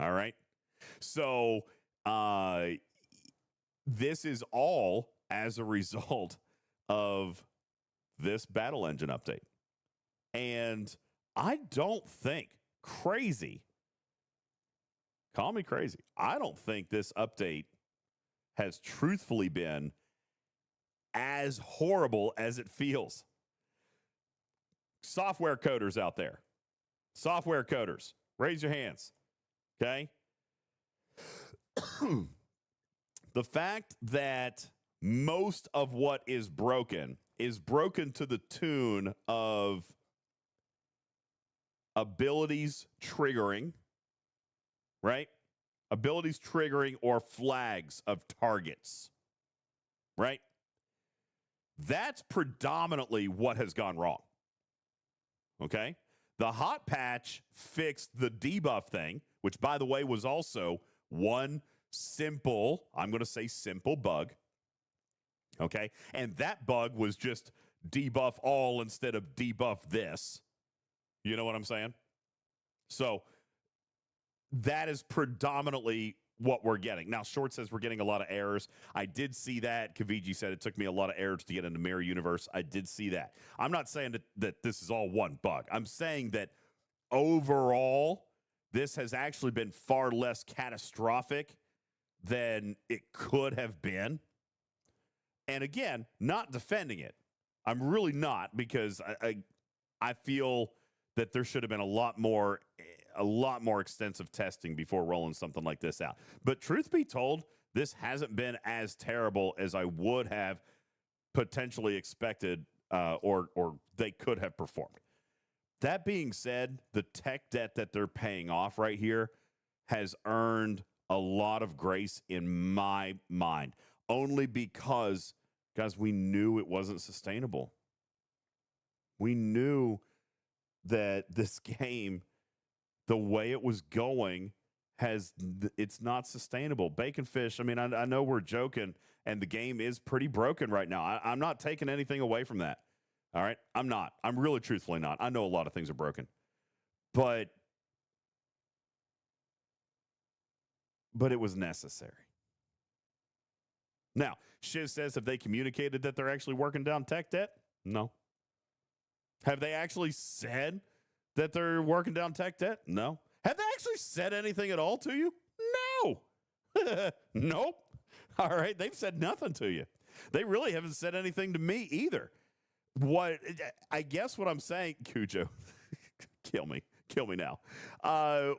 Speaker 1: All right? So this is all as a result of this battle engine update. And I don't think, call me crazy, I don't think this update has truthfully been as horrible as it feels. Software coders out there. Software coders. Raise your hands. Okay? The fact that most of what is broken to the tune of abilities triggering, right? Abilities triggering or flags of targets, right? That's predominantly what has gone wrong. Okay? The hot patch fixed the debuff thing, which, by the way, was also one simple, I'm going to say simple bug. Okay? And that bug was just debuff all instead of debuff this. You know what I'm saying? So that is predominantly what we're getting. Now, Short says we're getting a lot of errors. I did see that. Kaviji said it took me a lot of errors to get into Mirror Universe. I did see that. I'm not saying that this is all one bug. I'm saying that overall, this has actually been far less catastrophic than it could have been. And again, not defending it. I'm really not, because I feel that there should have been a lot more extensive testing before rolling something like this out. But truth be told, this hasn't been as terrible as I would have potentially expected, or they could have performed. That being said, the tech debt that they're paying off right here has earned a lot of grace in my mind. only because, guys, we knew it wasn't sustainable. We knew that this game, the way it was going, it's not sustainable. Baconfish, I mean, I know we're joking, and the game is pretty broken right now. I'm not taking anything away from that. All right? I'm not. I'm really truthfully not. I know a lot of things are broken. But it was necessary. Now, Shiv says, have they communicated that they're actually working down tech debt? No. Have they actually said that they're working down tech debt? No. Have they actually said anything at all to you? No. Nope. All right. They've said nothing to you. They really haven't said anything to me either. I guess what I'm saying, Cujo, kill me now.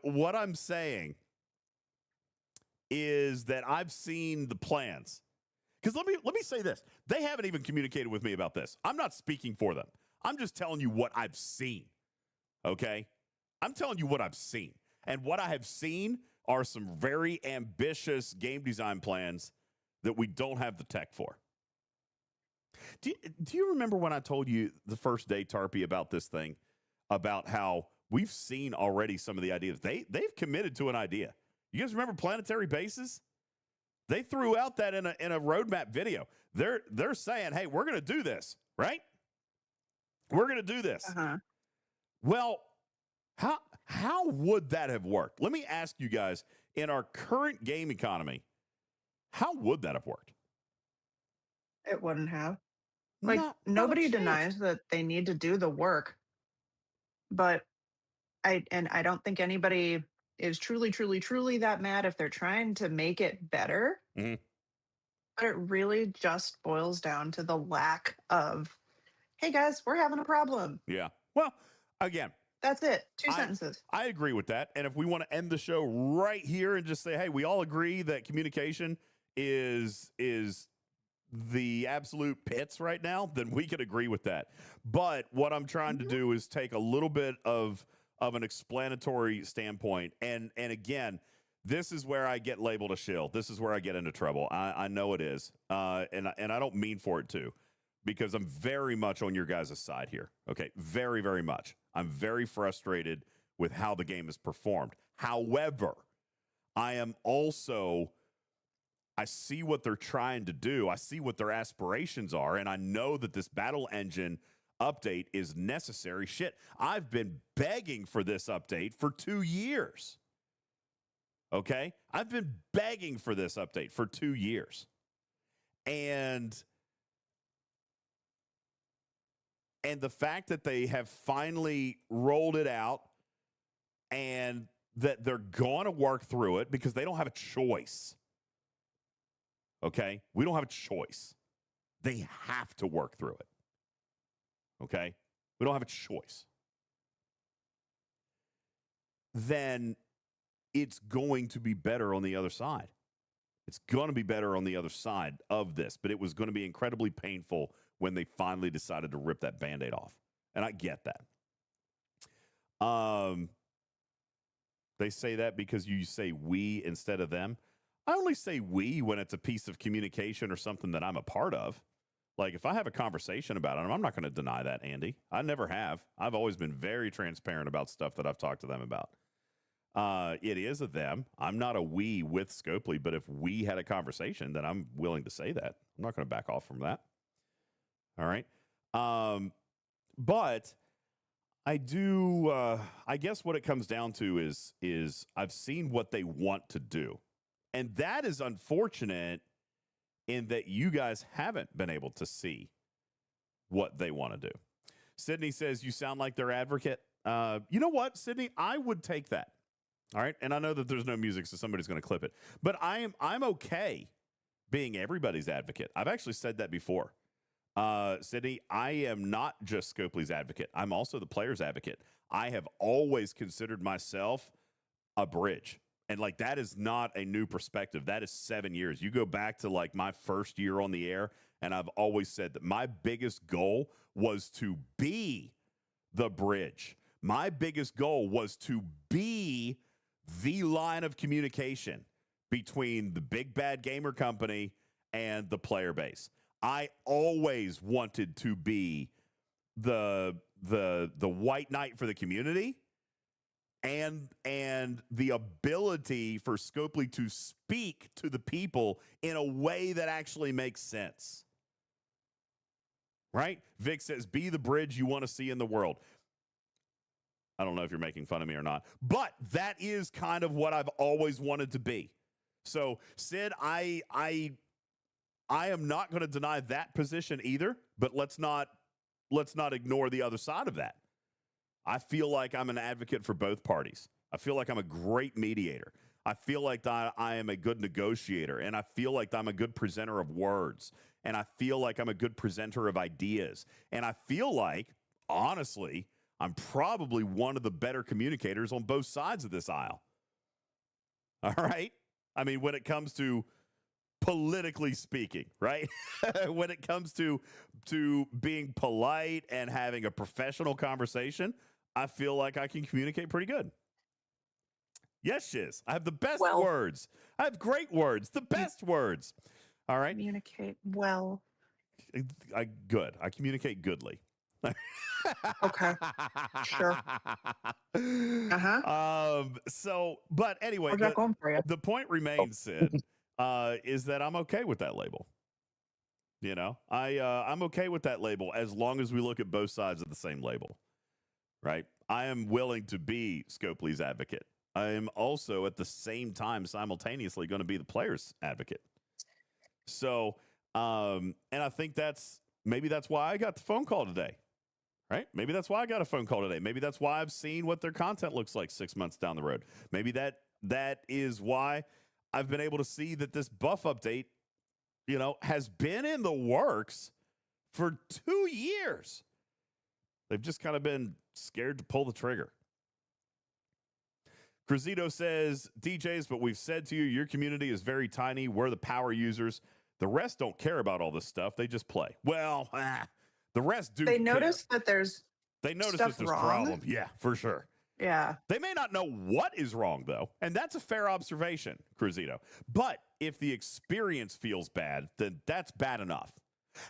Speaker 1: What I'm saying is that I've seen the plans. Because let me say this. They haven't even communicated with me about this. I'm not speaking for them. I'm just telling you what I've seen. Okay? I'm telling you what I've seen. And what I have seen are some very ambitious game design plans that we don't have the tech for. Do you remember when I told you the first day, Tarpy, about this thing? About how we've seen already some of the ideas. They've committed to an idea. You guys remember planetary bases? They threw out that in a roadmap video. They're saying, hey, we're going to do this, right? We're going to do this.
Speaker 2: Uh-huh.
Speaker 1: Well, how would that have worked? Let me ask you guys, in our current game economy, how would that have worked?
Speaker 2: It wouldn't have. Like, nobody denies that they need to do the work. But I don't think anybody is truly, truly, truly that mad if they're trying to make it better.
Speaker 1: Mm-hmm.
Speaker 2: But it really just boils down to the lack of, hey guys, we're having a problem.
Speaker 1: Yeah. Well, again,
Speaker 2: that's it. Two sentences.
Speaker 1: I agree with that. And if we want to end the show right here and just say, hey, we all agree that communication is the absolute pits right now, then we could agree with that. But what I'm trying to do is take a little bit of an explanatory standpoint. And again, this is where I get labeled a shill. This is where I get into trouble. I know it is. And I don't mean for it to, because I'm very much on your guys' side here. Okay. Very, very much. I'm very frustrated with how the game is performed. However, I am also, I see what they're trying to do. I see what their aspirations are. And I know that this battle engine update is necessary. Shit, I've been begging for this update for 2 years. Okay? I've been begging for this update for 2 years. And the fact that they have finally rolled it out and that they're going to work through it because they don't have a choice. Okay? We don't have a choice. They have to work through it. Okay? We don't have a choice. Then it's going to be better on the other side. It's going to be better on the other side of this, but it was going to be incredibly painful when they finally decided to rip that Band-Aid off. And I get that. They say that because you say we instead of them. I only say we when it's a piece of communication or something that I'm a part of. Like, if I have a conversation about it, I'm not going to deny that, Andy. I never have. I've always been very transparent about stuff that I've talked to them about. It is a them. I'm not a we with Scopely, but if we had a conversation, then I'm willing to say that. I'm not going to back off from that. All right. But I do, I guess what it comes down to is I've seen what they want to do. And that is unfortunate in that you guys haven't been able to see what they want to do. Sydney says, you sound like their advocate. You know what, Sydney? I would take that. All right. And I know that there's no music, so somebody's going to clip it. But I'm okay being everybody's advocate. I've actually said that before. Sydney, I am not just Scopely's advocate. I'm also the player's advocate. I have always considered myself a bridge. And like, that is not a new perspective. That is 7 years. You go back to like my first year on the air, and I've always said that my biggest goal was to be the bridge. My biggest goal was to be the line of communication between the big bad gamer company and the player base. I always wanted to be the white knight for the community and the ability for Scopely to speak to the people in a way that actually makes sense. Right? Vic says, be the bridge you want to see in the world. I don't know if you're making fun of me or not, but that is kind of what I've always wanted to be. So, Sid, I am not going to deny that position either, but let's not ignore the other side of that. I feel like I'm an advocate for both parties. I feel like I'm a great mediator. I feel like I am a good negotiator, and I feel like I'm a good presenter of words, and I feel like I'm a good presenter of ideas, and I feel like, honestly, I'm probably one of the better communicators on both sides of this aisle. All right? I mean, when it comes to politically speaking, right? When it comes to being polite and having a professional conversation, I feel like I can communicate pretty good. Yes, Shiz. I have the best words. I have great words, the best words. All right.
Speaker 2: Communicate well.
Speaker 1: Good. I communicate goodly.
Speaker 2: Okay. Sure.
Speaker 1: But anyway, the point remains, Sid, is that I'm okay with that label. You know, I'm okay with that label as long as we look at both sides of the same label, right? I am willing to be Scopely's advocate. I am also at the same time simultaneously going to be the player's advocate. So, and I think maybe that's why I got the phone call today, right? Maybe that's why I got a phone call today. Maybe that's why I've seen what their content looks like 6 months down the road. Maybe that is why I've been able to see that this buff update, you know, has been in the works for 2 years. They've just kind of been scared to pull the trigger. Cruzito says, DJs, but we've said to you, your community is very tiny. We're the power users. The rest don't care about all this stuff. They just play. Well, the rest do.
Speaker 2: They notice that there's
Speaker 1: wrong. Problem. Yeah, for sure.
Speaker 2: Yeah.
Speaker 1: They may not know what is wrong, though. And that's a fair observation, Cruzito. But if the experience feels bad, then that's bad enough.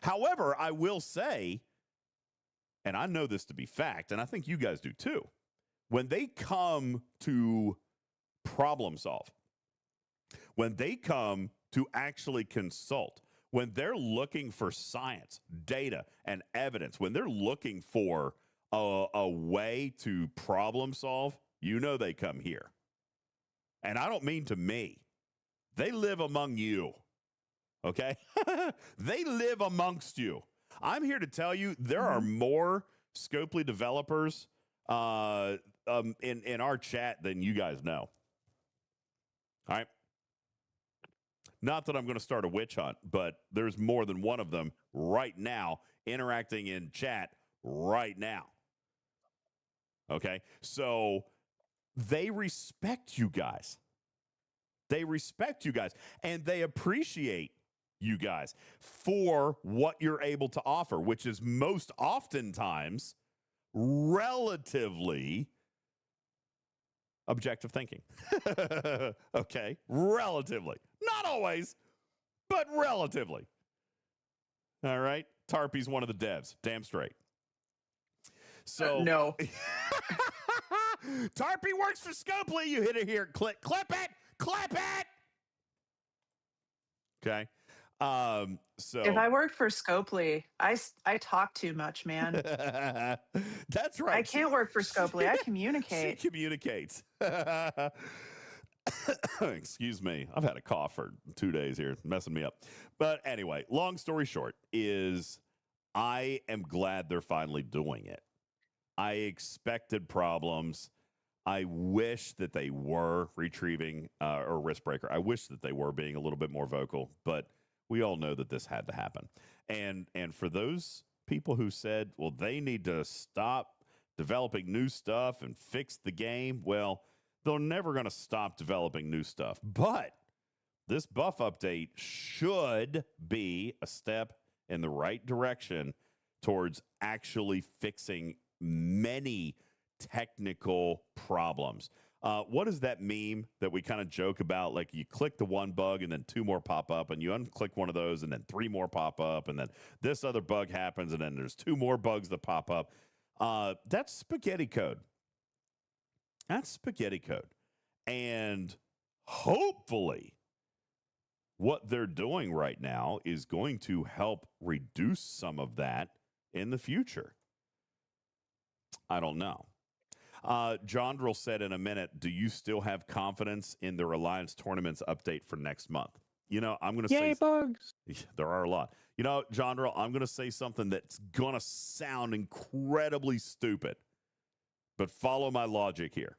Speaker 1: However, I will say, and I know this to be fact, and I think you guys do too, when they come to problem solve, when they come to actually consult, when they're looking for science, data, and evidence, when they're looking for a way to problem solve, you know they come here. And I don't mean to me. They live among you, okay? They live amongst you. I'm here to tell you there are more Scopely developers in our chat than you guys know. All right? Not that I'm going to start a witch hunt, but there's more than one of them right now interacting in chat right now. Okay? So they respect you guys. They respect you guys, and they appreciate you guys for what you're able to offer, which is most oftentimes relatively objective thinking. Okay? Relatively. Not always, but relatively. All right? Tarpy's one of the devs. Damn straight. So
Speaker 2: no.
Speaker 1: Tarpy works for Scopely. You hit it here. Clip it. Clip it. Okay. So
Speaker 2: if I worked for Scopely, I talk too much, man.
Speaker 1: That's right.
Speaker 2: I can't work for Scopely. I communicate.
Speaker 1: She communicates. Excuse me. I've had a cough for 2 days here, messing me up. But anyway, long story short is I am glad they're finally doing it. I expected problems. I wish that they were retrieving or risk breaker. I wish that they were being a little bit more vocal, but we all know that this had to happen. And for those people who said, well, they need to stop developing new stuff and fix the game, well, they're never going to stop developing new stuff. But this buff update should be a step in the right direction towards actually fixing many technical problems. What is that meme that we kind of joke about? Like you click the one bug and then 2 more pop up, and you unclick one of those and then 3 more pop up, and then this other bug happens, and then there's 2 more bugs that pop up. That's spaghetti code. That's spaghetti code. And hopefully what they're doing right now is going to help reduce some of that in the future. I don't know. Jondrel said in a minute, do you still have confidence in the Alliance Tournaments update for next month? You know, I'm going to say...
Speaker 14: bugs!
Speaker 1: There are a lot. You know, Jondrel, I'm going to say something that's going to sound incredibly stupid. But follow my logic here.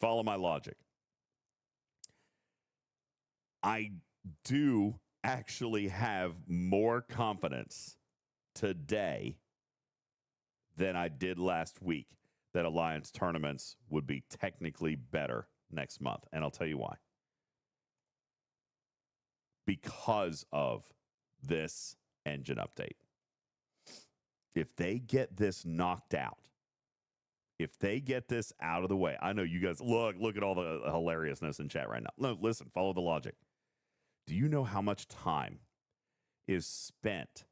Speaker 1: Follow my logic. I do actually have more confidence today than I did last week that Alliance tournaments would be technically better next month. And I'll tell you why. Because of this engine update. If they get this knocked out, if they get this out of the way, I know you guys, look at all the hilariousness in chat right now. No, listen, follow the logic. Do you know how much time is spent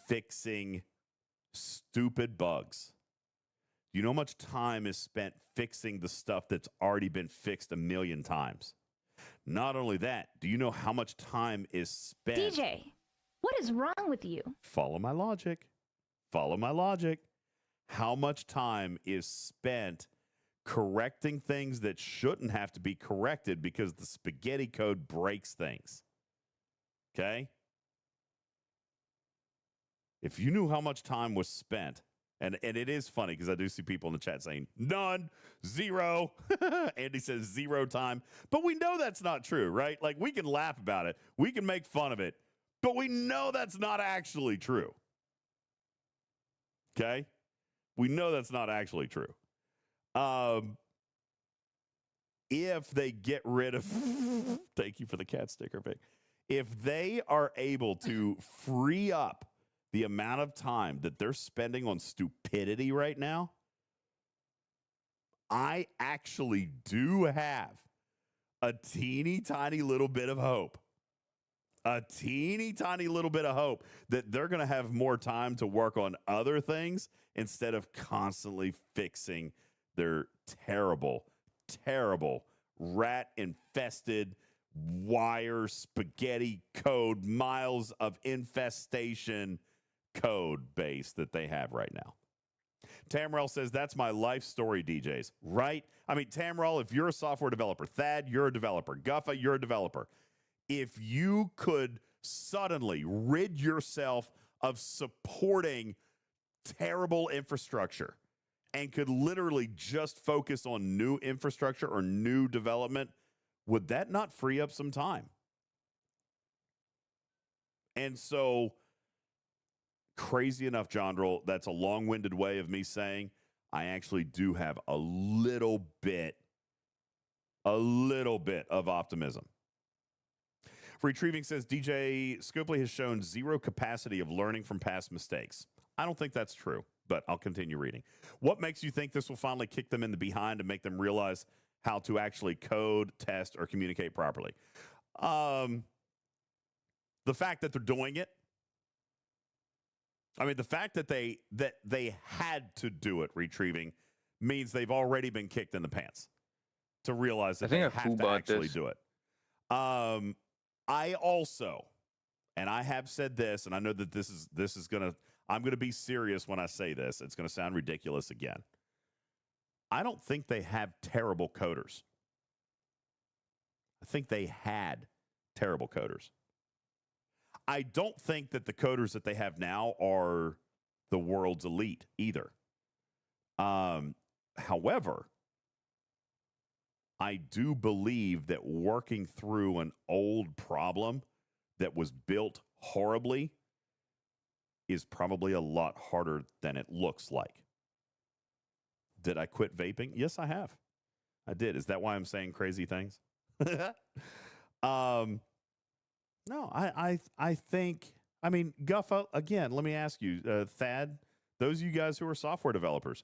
Speaker 1: fixing stupid bugs? Do you know how much time is spent fixing the stuff that's already been fixed 1,000,000 times? Not only that, do you know how much time is spent?
Speaker 15: DJ, what is wrong with you?
Speaker 1: Follow my logic. Follow my logic. How much time is spent correcting things that shouldn't have to be corrected because the spaghetti code breaks things? Okay? If you knew how much time was spent, and it is funny because I do see people in the chat saying, none, 0. Andy says 0 time. But we know that's not true, right? Like, we can laugh about it. We can make fun of it. But we know that's not actually true. Okay? We know that's not actually true. If they get rid of... Thank you for the cat sticker pic. If they are able to free up the amount of time that they're spending on stupidity right now, I actually do have a teeny tiny little bit of hope. A teeny tiny little bit of hope that they're going to have more time to work on other things instead of constantly fixing their terrible, terrible rat-infested wire spaghetti code, miles of infestation code base that they have right now. Tamrell says, that's my life story, DJs. Right? I mean, Tamrell, if you're a software developer, Thad, you're a developer, Guffa, you're a developer. If you could suddenly rid yourself of supporting terrible infrastructure and could literally just focus on new infrastructure or new development, would that not free up some time? And so, crazy enough, Jondrel, that's a long-winded way of me saying I actually do have a little bit of optimism. Retrieving says, DJ Scopely has shown 0 capacity of learning from past mistakes. I don't think that's true, but I'll continue reading. What makes you think this will finally kick them in the behind and make them realize how to actually code, test, or communicate properly? The fact that they're doing it. I mean, the fact that they had to do it, Retrieving, means they've already been kicked in the pants to realize that they have to actually do it. I also, and I have said this, and I know that this is gonna, I'm gonna be serious when I say this. It's gonna sound ridiculous again. I don't think they have terrible coders. I think they had terrible coders. I don't think that the coders that they have now are the world's elite either. However, I do believe that working through an old problem that was built horribly is probably a lot harder than it looks like. Did I quit vaping? Yes, I have. I did. Is that why I'm saying crazy things? No, I think, I mean, Guffa, again, let me ask you, Thad, those of you guys who are software developers,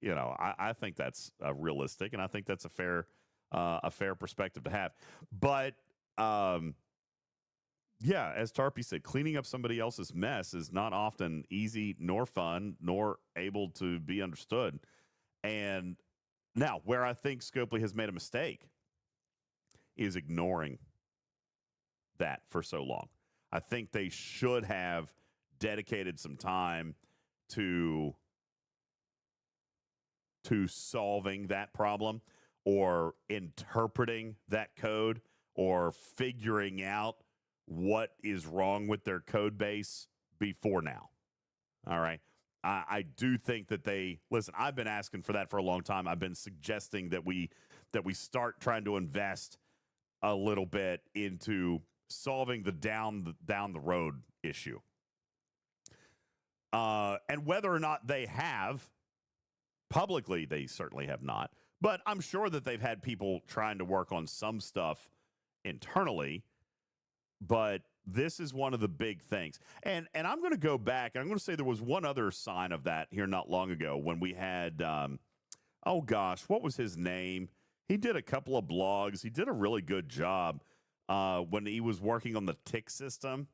Speaker 1: you know, I think that's realistic, and I think that's a fair perspective to have. But yeah, as Tarpy said, cleaning up somebody else's mess is not often easy, nor fun, nor able to be understood. And now, where I think Scopely has made a mistake is ignoring that for so long. I think they should have dedicated some time to solving that problem, or interpreting that code, or figuring out what is wrong with their code base before now. All right. I do think that listen, I've been asking for that for a long time. I've been suggesting that we start trying to invest a little bit into solving the down the road issue. And whether or not they have, publicly, they certainly have not. But I'm sure that they've had people trying to work on some stuff internally. But this is one of the big things. And I'm going to go back, and I'm going to say there was one other sign of that here not long ago when we had, oh gosh, what was his name? He did a couple of blogs. He did a really good job when he was working on the tick system.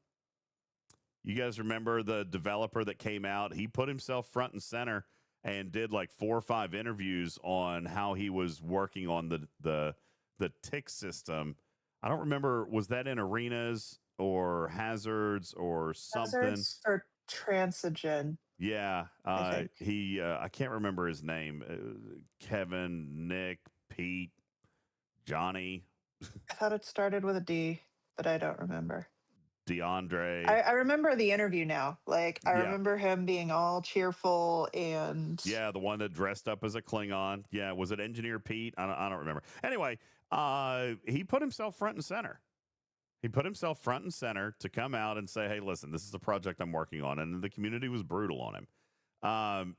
Speaker 1: You guys remember the developer that came out? He put himself front and center and did like 4 or 5 interviews on how he was working on the tick system. I don't remember, was that in Arenas or Hazards or something?
Speaker 2: Hazards or Transigen.
Speaker 1: Yeah, I can't remember his name. Kevin, Nick, Pete, Johnny.
Speaker 2: I thought it started with a D, but I don't remember.
Speaker 1: DeAndre.
Speaker 2: I remember the interview now. Like, I remember him being all cheerful and...
Speaker 1: Yeah, the one that dressed up as a Klingon. Yeah, was it Engineer Pete? I don't remember. Anyway, he put himself front and center. He put himself front and center to come out and say, hey, listen, this is the project I'm working on. And the community was brutal on him.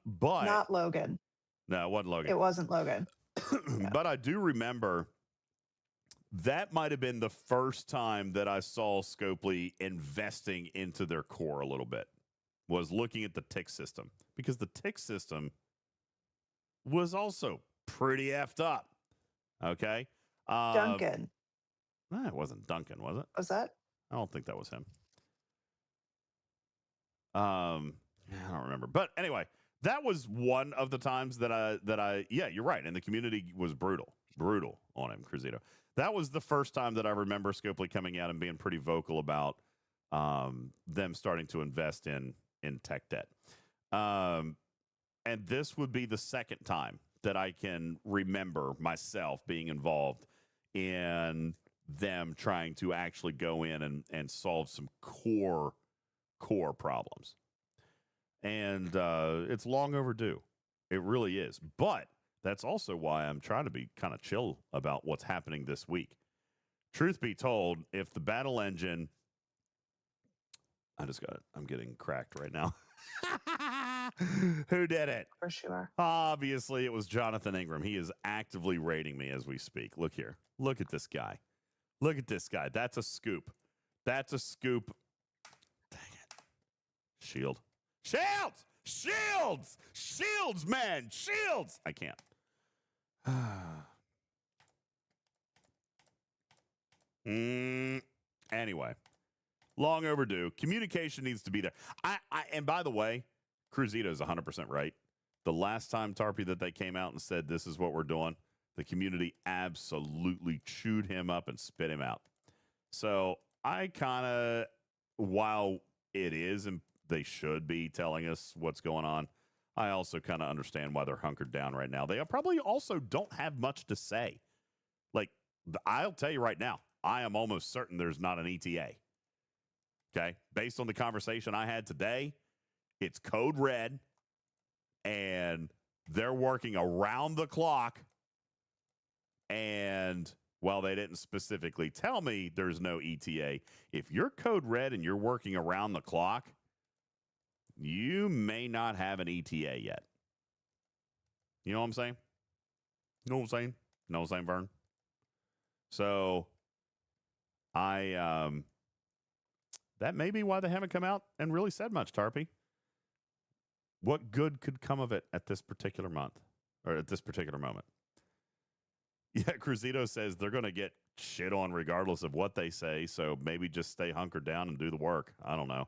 Speaker 1: But
Speaker 2: not Logan.
Speaker 1: No, it wasn't Logan.
Speaker 2: It wasn't Logan.
Speaker 1: But I do remember that might have been the first time that I saw Scopely investing into their core a little bit, was looking at the tick system, because the tick system was also pretty effed up. Okay.
Speaker 2: Duncan.
Speaker 1: No, it wasn't Duncan, was it?
Speaker 2: Was that?
Speaker 1: I don't think that was him. I don't remember. But anyway, that was one of the times that I yeah, you're right. And the community was brutal on him, Cruzito. That was the first time that I remember Scopely coming out and being pretty vocal about them starting to invest in tech debt. And this would be the second time that I can remember myself being involved in them trying to actually go in and solve some core problems. And it's long overdue. It really is. But that's also why I'm trying to be kind of chill about what's happening this week. Truth be told, if the battle engine... I'm getting cracked right now. Who did it?
Speaker 2: For sure.
Speaker 1: Obviously, it was Jonathan Ingram. He is actively rating me as we speak. Look here. Look at this guy. Look at this guy. That's a scoop. That's a scoop. Dang it. Shield. Shields! Shields! Shields, man! Shields! I can't. Anyway, long overdue. Communication needs to be there. And by the way, Cruzito is 100% right. The last time, Tarpy, that they came out and said, this is what we're doing, the community absolutely chewed him up and spit him out. So I kind of, while it is, and they should be telling us what's going on, I also kind of understand why they're hunkered down right now. They probably also don't have much to say. Like, I'll tell you right now, I am almost certain there's not an ETA. Okay? Based on the conversation I had today, it's code red, and they're working around the clock. And while they didn't specifically tell me there's no ETA, if you're code red and you're working around the clock, you may not have an ETA yet. You know what I'm saying? You know what I'm saying? You know what I'm saying, Vern? So that may be why they haven't come out and really said much, Tarpy. What good could come of it at this particular month? or at this particular moment. Yeah, Cruzito says they're going to get shit on regardless of what they say, so maybe just stay hunkered down and do the work. I don't know.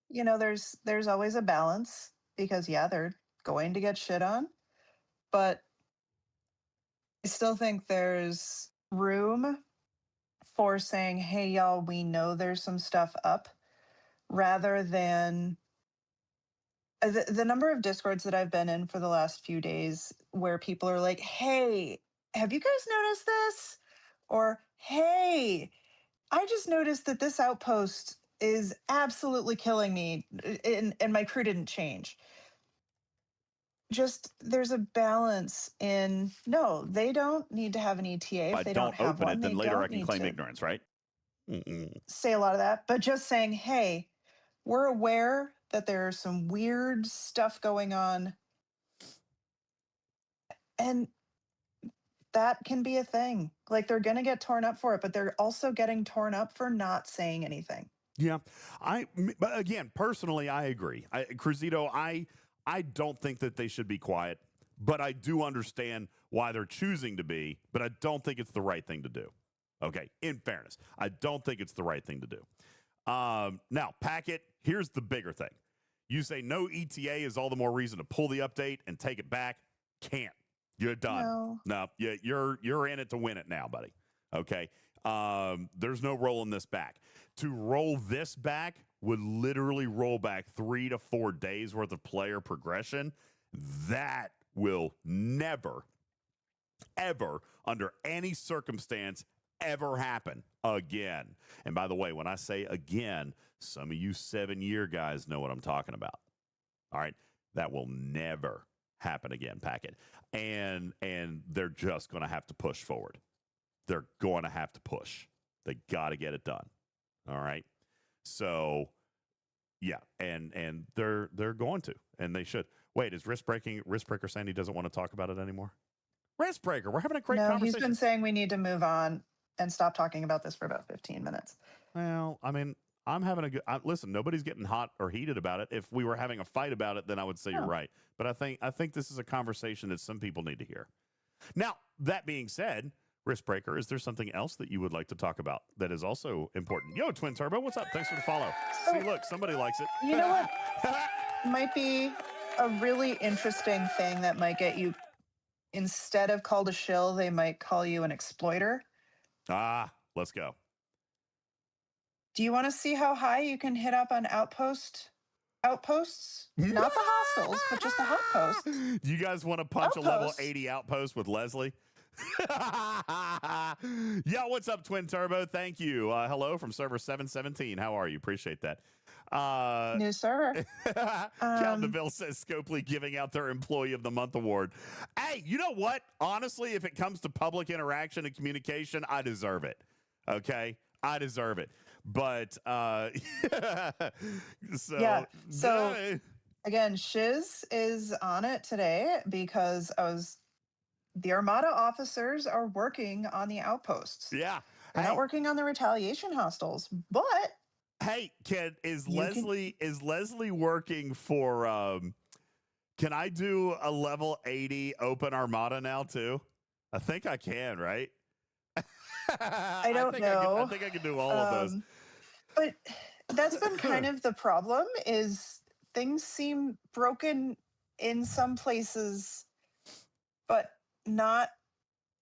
Speaker 2: You know, there's always a balance because they're going to get shit on, but I still think there's room for saying, "Hey y'all, we know there's some stuff up," rather than the number of discords that I've been in for the last few days where people are like, "Hey, have you guys noticed this?" Or, "Hey, I just noticed that this outpost is absolutely killing me and my crew didn't change." Just there's a balance in, no, they don't need to have an ETA. If they don't have
Speaker 1: open
Speaker 2: one,
Speaker 1: it, then
Speaker 2: they
Speaker 1: later I
Speaker 2: don't
Speaker 1: can
Speaker 2: need
Speaker 1: claim
Speaker 2: to
Speaker 1: ignorance, right?
Speaker 2: say a lot of that. But just saying, hey, we're aware that there's some weird stuff going on, and that can be a thing. Like, they're going to get torn up for it, but they're also getting torn up for not saying anything.
Speaker 1: Yeah, but again, personally, I agree. Cruzito, I don't think that they should be quiet, but I do understand why they're choosing to be, but I don't think it's the right thing to do. Okay, in fairness, I don't think it's the right thing to do. Now, Packet, here's the bigger thing. You say no ETA is all the more reason to pull the update and take it back. Can't. You're done. No, you're in it to win it now, buddy. Okay. There's no rolling this back. To roll this back would literally roll back 3 to 4 days worth of player progression. That will never, ever, under any circumstance, ever happen again. And by the way, when I say again, some of you 7-year guys know what I'm talking about. All right. That will never happen again, Packet. And they're just going to have to push forward. They're going to have to push. They got to get it done. All right. So, yeah, and they're going to, and they should. Wait, is Riskbreaker saying he doesn't want to talk about it anymore? Riskbreaker, we're having a great conversation.
Speaker 2: He's been saying we need to move on and stop talking about this for about 15 minutes.
Speaker 1: Well, I mean, I'm having a good listen, nobody's getting hot or heated about it. If we were having a fight about it, then I would say you're right. But I think this is a conversation that some people need to hear. Now, that being said, Riskbreaker, is there something else that you would like to talk about that is also important? Yo, Twin Turbo, what's up? Thanks for the follow. See, look, somebody likes it.
Speaker 2: You know what might be a really interesting thing that might get you, instead of called a shill, they might call you an exploiter.
Speaker 1: Let's go.
Speaker 2: Do you want to see how high you can hit up on outposts? Not the hostels, but just the outposts.
Speaker 1: Do you guys want to punch a level 80 outpost with Leslie? Yeah, what's up, Twin Turbo? Thank you. Hello from server 717. How are you? Appreciate that.
Speaker 2: New server.
Speaker 1: Count DeVille says Scopely giving out their Employee of the Month award. Hey, you know what? Honestly, if it comes to public interaction and communication, I deserve it. Okay? I deserve it. But
Speaker 2: so again, Shiz is on it today because the Armada officers are working on the outposts.
Speaker 1: Yeah.
Speaker 2: They're not working on the retaliation hostels, but
Speaker 1: hey, is Leslie working for can I do a level 80 open Armada now too? I think I can, right?
Speaker 2: I don't know.
Speaker 1: I think I can do all of those.
Speaker 2: But that's been kind of the problem, is things seem broken in some places, but not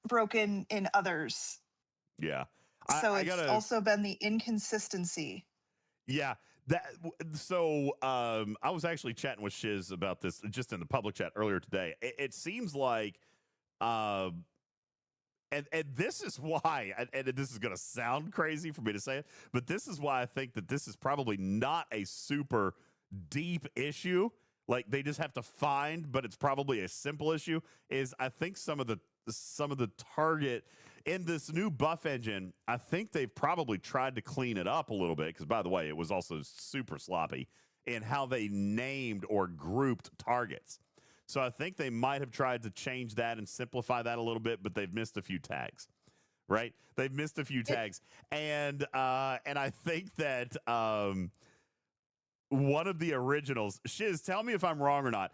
Speaker 2: broken in others.
Speaker 1: Yeah.
Speaker 2: So it's also been the inconsistency.
Speaker 1: Yeah. So I was actually chatting with Shiz about this just in the public chat earlier today. It seems like and this is why, and this is going to sound crazy for me to say it, but this is why I think that this is probably not a super deep issue. Like, they just have to find, but it's probably a simple issue, is I think some of the target in this new buff engine, I think they've probably tried to clean it up a little bit, because, by the way, it was also super sloppy in how they named or grouped targets. So I think they might have tried to change that and simplify that a little bit, but they've missed a few tags, right? They've missed a few tags. And I think that one of the originals, Shiz, tell me if I'm wrong or not.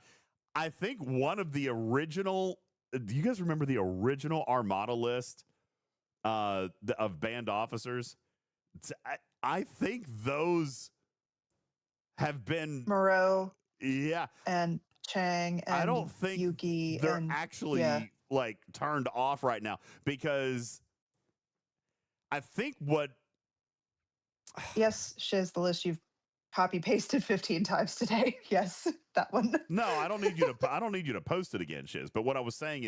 Speaker 1: I think one of the original. Do you guys remember the original Armada list of banned officers? I think those have been
Speaker 2: Moreau.
Speaker 1: Yeah.
Speaker 2: And Chang and
Speaker 1: I don't think
Speaker 2: Yuki
Speaker 1: they're
Speaker 2: and
Speaker 1: actually like turned off right now because I think what.
Speaker 2: Yes, Shiz, the list you've copy pasted 15 times today. Yes, that one.
Speaker 1: No, I don't need you to. I don't need you to post it again, Shiz. But what I was saying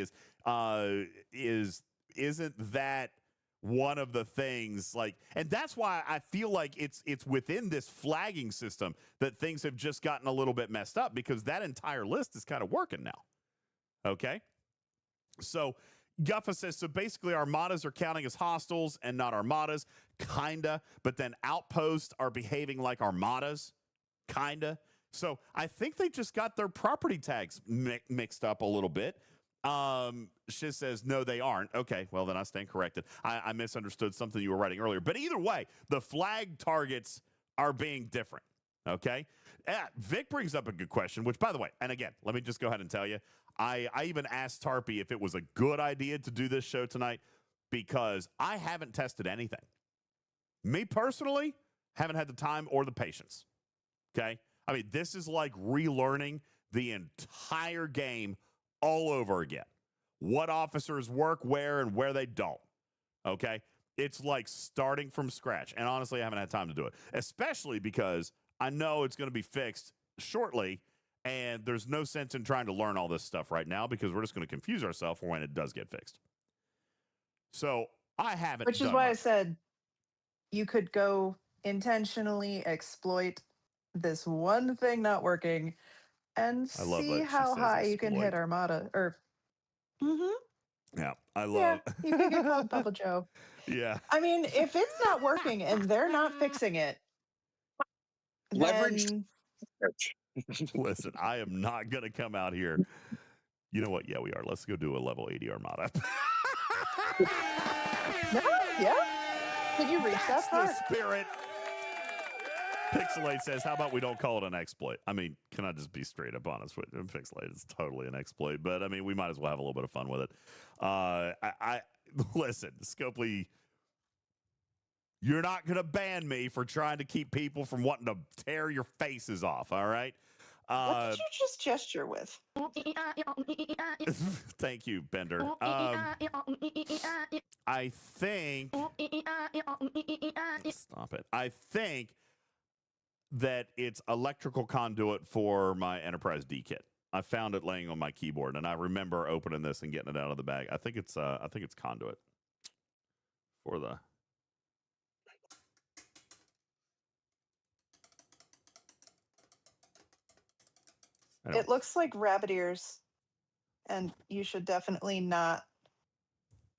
Speaker 1: isn't that one of the things like, and that's why I feel like it's within this flagging system that things have just gotten a little bit messed up because that entire list is kind of working now. Okay, so Guffa says, so basically Armadas are counting as hostiles and not Armadas, kinda, but then outposts are behaving like Armadas, kinda. So I think they just got their property tags mixed up a little bit. Shiz says, no, they aren't. Okay, well, then I stand corrected. I misunderstood something you were writing earlier. But either way, the flag targets are being different, okay? Vic brings up a good question, which, by the way, and again, let me just go ahead and tell you, I even asked Tarpy if it was a good idea to do this show tonight because I haven't tested anything. Me personally, haven't had the time or the patience, okay? I mean, this is like relearning the entire game all over again. What officers work where and where they don't, okay? It's like starting from scratch, and honestly, I haven't had time to do it, especially because I know it's going to be fixed shortly, and there's no sense in trying to learn all this stuff right now because we're just going to confuse ourselves for when it does get fixed. So I haven't.
Speaker 2: Which is why I said you could go intentionally exploit this one thing not working and see how high you can hit Armada. Or,
Speaker 1: yeah, I love.
Speaker 2: Yeah, you can get called Bubble Joe.
Speaker 1: Yeah.
Speaker 2: I mean, if it's not working and they're not fixing it,
Speaker 4: Leverage.
Speaker 1: Listen, I am not going to come out here. You know what? Yeah, we are. Let's go do a level 80 Armada.
Speaker 2: No, yeah. Did you reach that far?
Speaker 1: The spirit. Pixelate says, how about we don't call it an exploit? I mean, can I just be straight up honest with you? Pixelate is totally an exploit, but I mean, we might as well have a little bit of fun with it. I listen, Scopely, you're not going to ban me for trying to keep people from wanting to tear your faces off, all right?
Speaker 2: What did you just gesture with?
Speaker 1: Thank you, Bender. I think... Stop it. I think that it's electrical conduit for my Enterprise D kit. I found it laying on my keyboard, and I remember opening this and getting it out of the bag. I think it's conduit for the...
Speaker 2: Anyway. It looks like rabbit ears, and you should definitely not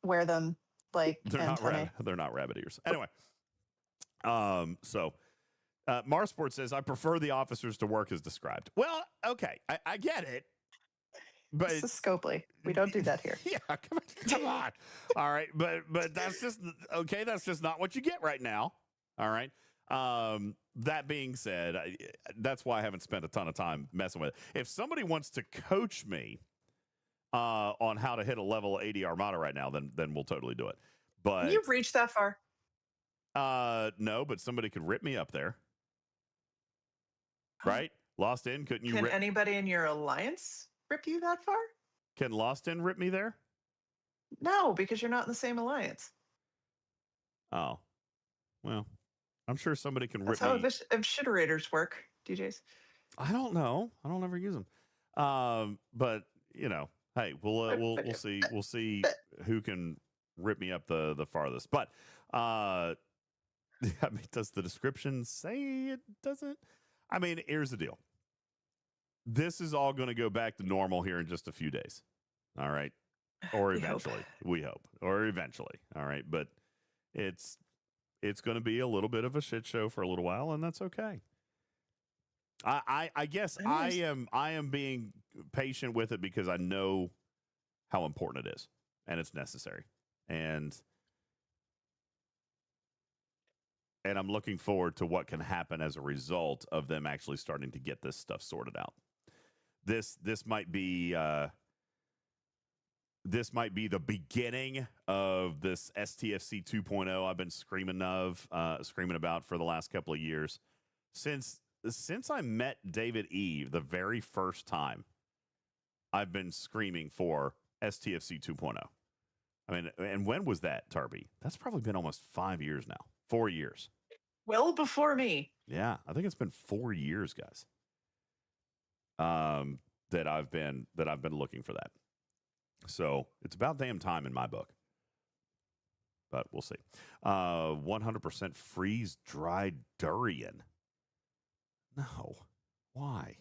Speaker 2: wear them like antennae.
Speaker 1: They're not rabbit ears. Anyway, so Marsport says, I prefer the officers to work as described. Well, okay, I get it. But
Speaker 2: this is Scopely. We don't do that here.
Speaker 1: Yeah, come on. All right, but that's just okay. That's just not what you get right now. All right. That being said, that's why I haven't spent a ton of time messing with it. If somebody wants to coach me on how to hit a level 80 Armada right now, then we'll totally do it. But
Speaker 2: you've reached that far.
Speaker 1: No, but somebody could rip me up there. Right? Lost In, couldn't you?
Speaker 2: Can anybody in your alliance rip you that far?
Speaker 1: Can Lost In rip me there?
Speaker 2: No, because you're not in the same alliance.
Speaker 1: Oh, well, I'm sure somebody can
Speaker 2: That's
Speaker 1: rip me.
Speaker 2: That's how shitterators work, DJs.
Speaker 1: I don't know. I don't ever use them. But you know, hey, we'll see. We'll see who can rip me up the farthest. But I mean, does the description say it doesn't? I mean, here's the deal. This is all going to go back to normal here in just a few days. All right. Or eventually. We hope. Or eventually. All right. But it's going to be a little bit of a shit show for a little while, and that's okay. I guess I am being patient with it because I know how important it is and it's necessary. And I'm looking forward to what can happen as a result of them actually starting to get this stuff sorted out. this might be the beginning of this STFC 2.0 I've been screaming about for the last couple of years. Since I met David E. the very first time, I've been screaming for STFC 2.0. I mean, and when was that, Tarby? That's probably been almost 5 years now. 4 years.
Speaker 2: Well before me.
Speaker 1: Yeah, I think it's been 4 years, guys. That I've been looking for that. So it's about damn time in my book. But we'll see. 100% freeze dried durian. No. Why?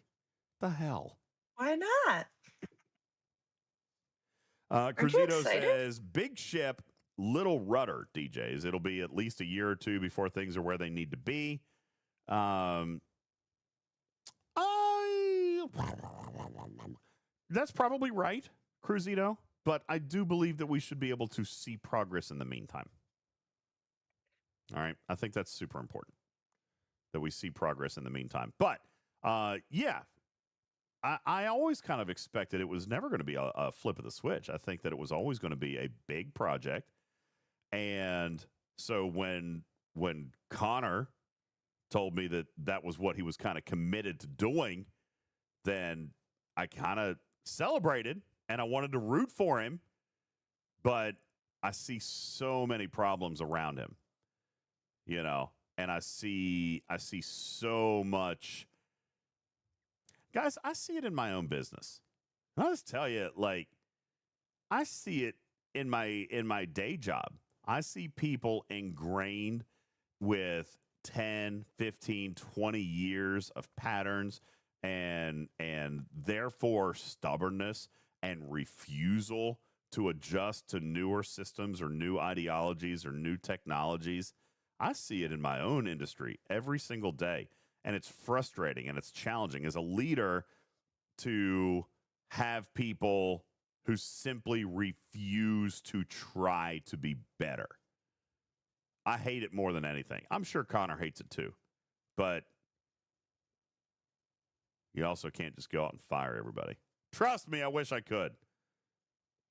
Speaker 1: The hell?
Speaker 2: Why not?
Speaker 1: Cruzito says, big ship, little rudder, DJs. It'll be at least a year or two before things are where they need to be. That's probably right, Cruzito, but I do believe that we should be able to see progress in the meantime. All right. I think that's super important that we see progress in the meantime. But yeah, I always kind of expected it was never going to be a flip of the switch. I think that it was always going to be a big project. And so when Connor told me that was what he was kind of committed to doing, then I kind of celebrated and I wanted to root for him. But I see so many problems around him, you know, and I see so much. Guys, I see it in my own business. I'll just tell you, like, I see it in my day job. I see people ingrained with 10, 15, 20 years of patterns and therefore stubbornness and refusal to adjust to newer systems or new ideologies or new technologies. I see it in my own industry every single day. And it's frustrating and it's challenging as a leader to have people who simply refuse to try to be better. I hate it more than anything. I'm sure Connor hates it too. But you also can't just go out and fire everybody. Trust me, I wish I could.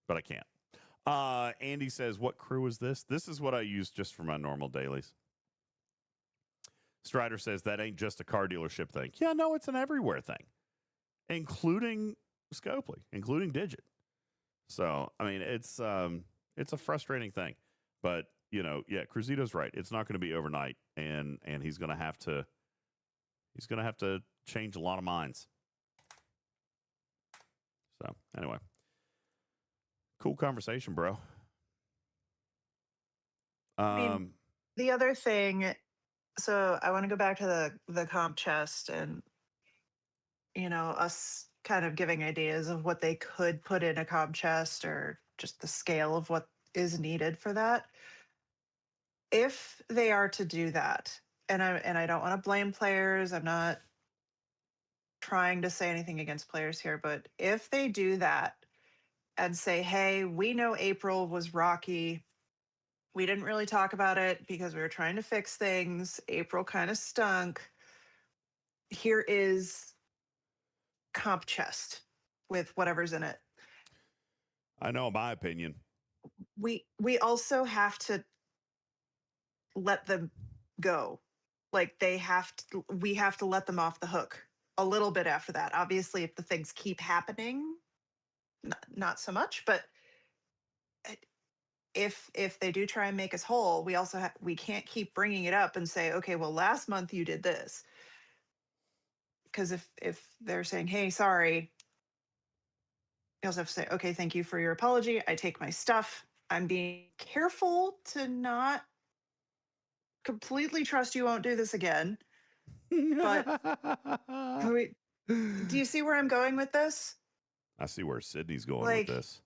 Speaker 1: But I can't. Andy says, what crew is this? This is what I use just for my normal dailies. Strider says that ain't just a car dealership thing. Yeah, no, it's an everywhere thing, including Scopely, including Digit. So, I mean, it's a frustrating thing, but you know, yeah, Cruzito's right. It's not going to be overnight, and he's going to have to change a lot of minds. So, anyway, cool conversation, bro.
Speaker 2: I mean, the other thing. So I want to go back to the comp chest and, you know, us kind of giving ideas of what they could put in a comp chest or just the scale of what is needed for that. If they are to do that, and I don't want to blame players, I'm not trying to say anything against players here, but if they do that and say, hey, we know April was rocky. We didn't really talk about it because we were trying to fix things. April kind of stunk. Here is comp chest with whatever's in it.
Speaker 1: I know my opinion.
Speaker 2: We also have to let them go. Like we have to let them off the hook a little bit after that. Obviously, if the things keep happening, not so much, but if they do try and make us whole, we also we can't keep bringing it up and say, okay, well, last month you did this. Because if they're saying, hey, sorry, you also have to say, okay, thank you for your apology. I take my stuff. I'm being careful to not completely trust you won't do this again. But do you see where I'm going with this?
Speaker 1: I see where Sydney's going with this.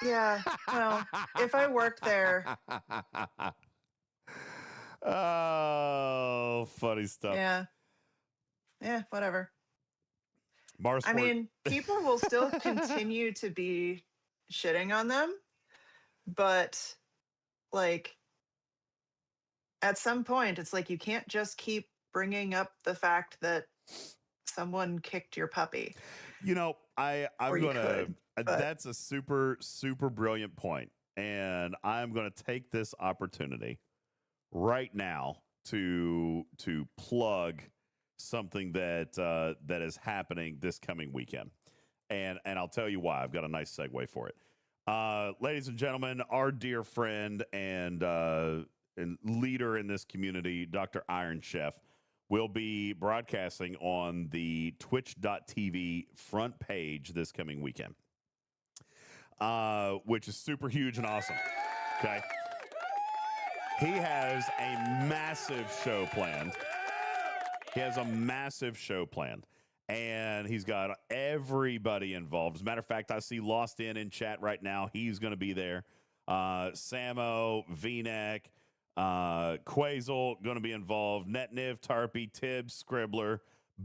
Speaker 2: Yeah, well, if I worked there.
Speaker 1: Oh, funny stuff.
Speaker 2: Yeah, whatever.
Speaker 1: Mars
Speaker 2: I mean, people will still continue to be shitting on them, but like at some point, it's like you can't just keep bringing up the fact that someone kicked your puppy.
Speaker 1: You know, I'm
Speaker 2: Or you
Speaker 1: gonna.
Speaker 2: could, but-
Speaker 1: That's a super brilliant point, and I'm gonna take this opportunity right now to plug something that that is happening this coming weekend, and I'll tell you why. I've got a nice segue for it. Ladies and gentlemen, our dear friend and leader in this community, Dr. Iron Chef, will be broadcasting on the twitch.tv front page this coming weekend, which is super huge and awesome. Okay. He has a massive show planned. And he's got everybody involved. As a matter of fact, I see Lost in chat right now. He's going to be there. Samo, V-Neck, Quasel going to be involved. Netniv, Tarpy, Tibbs, Scribbler.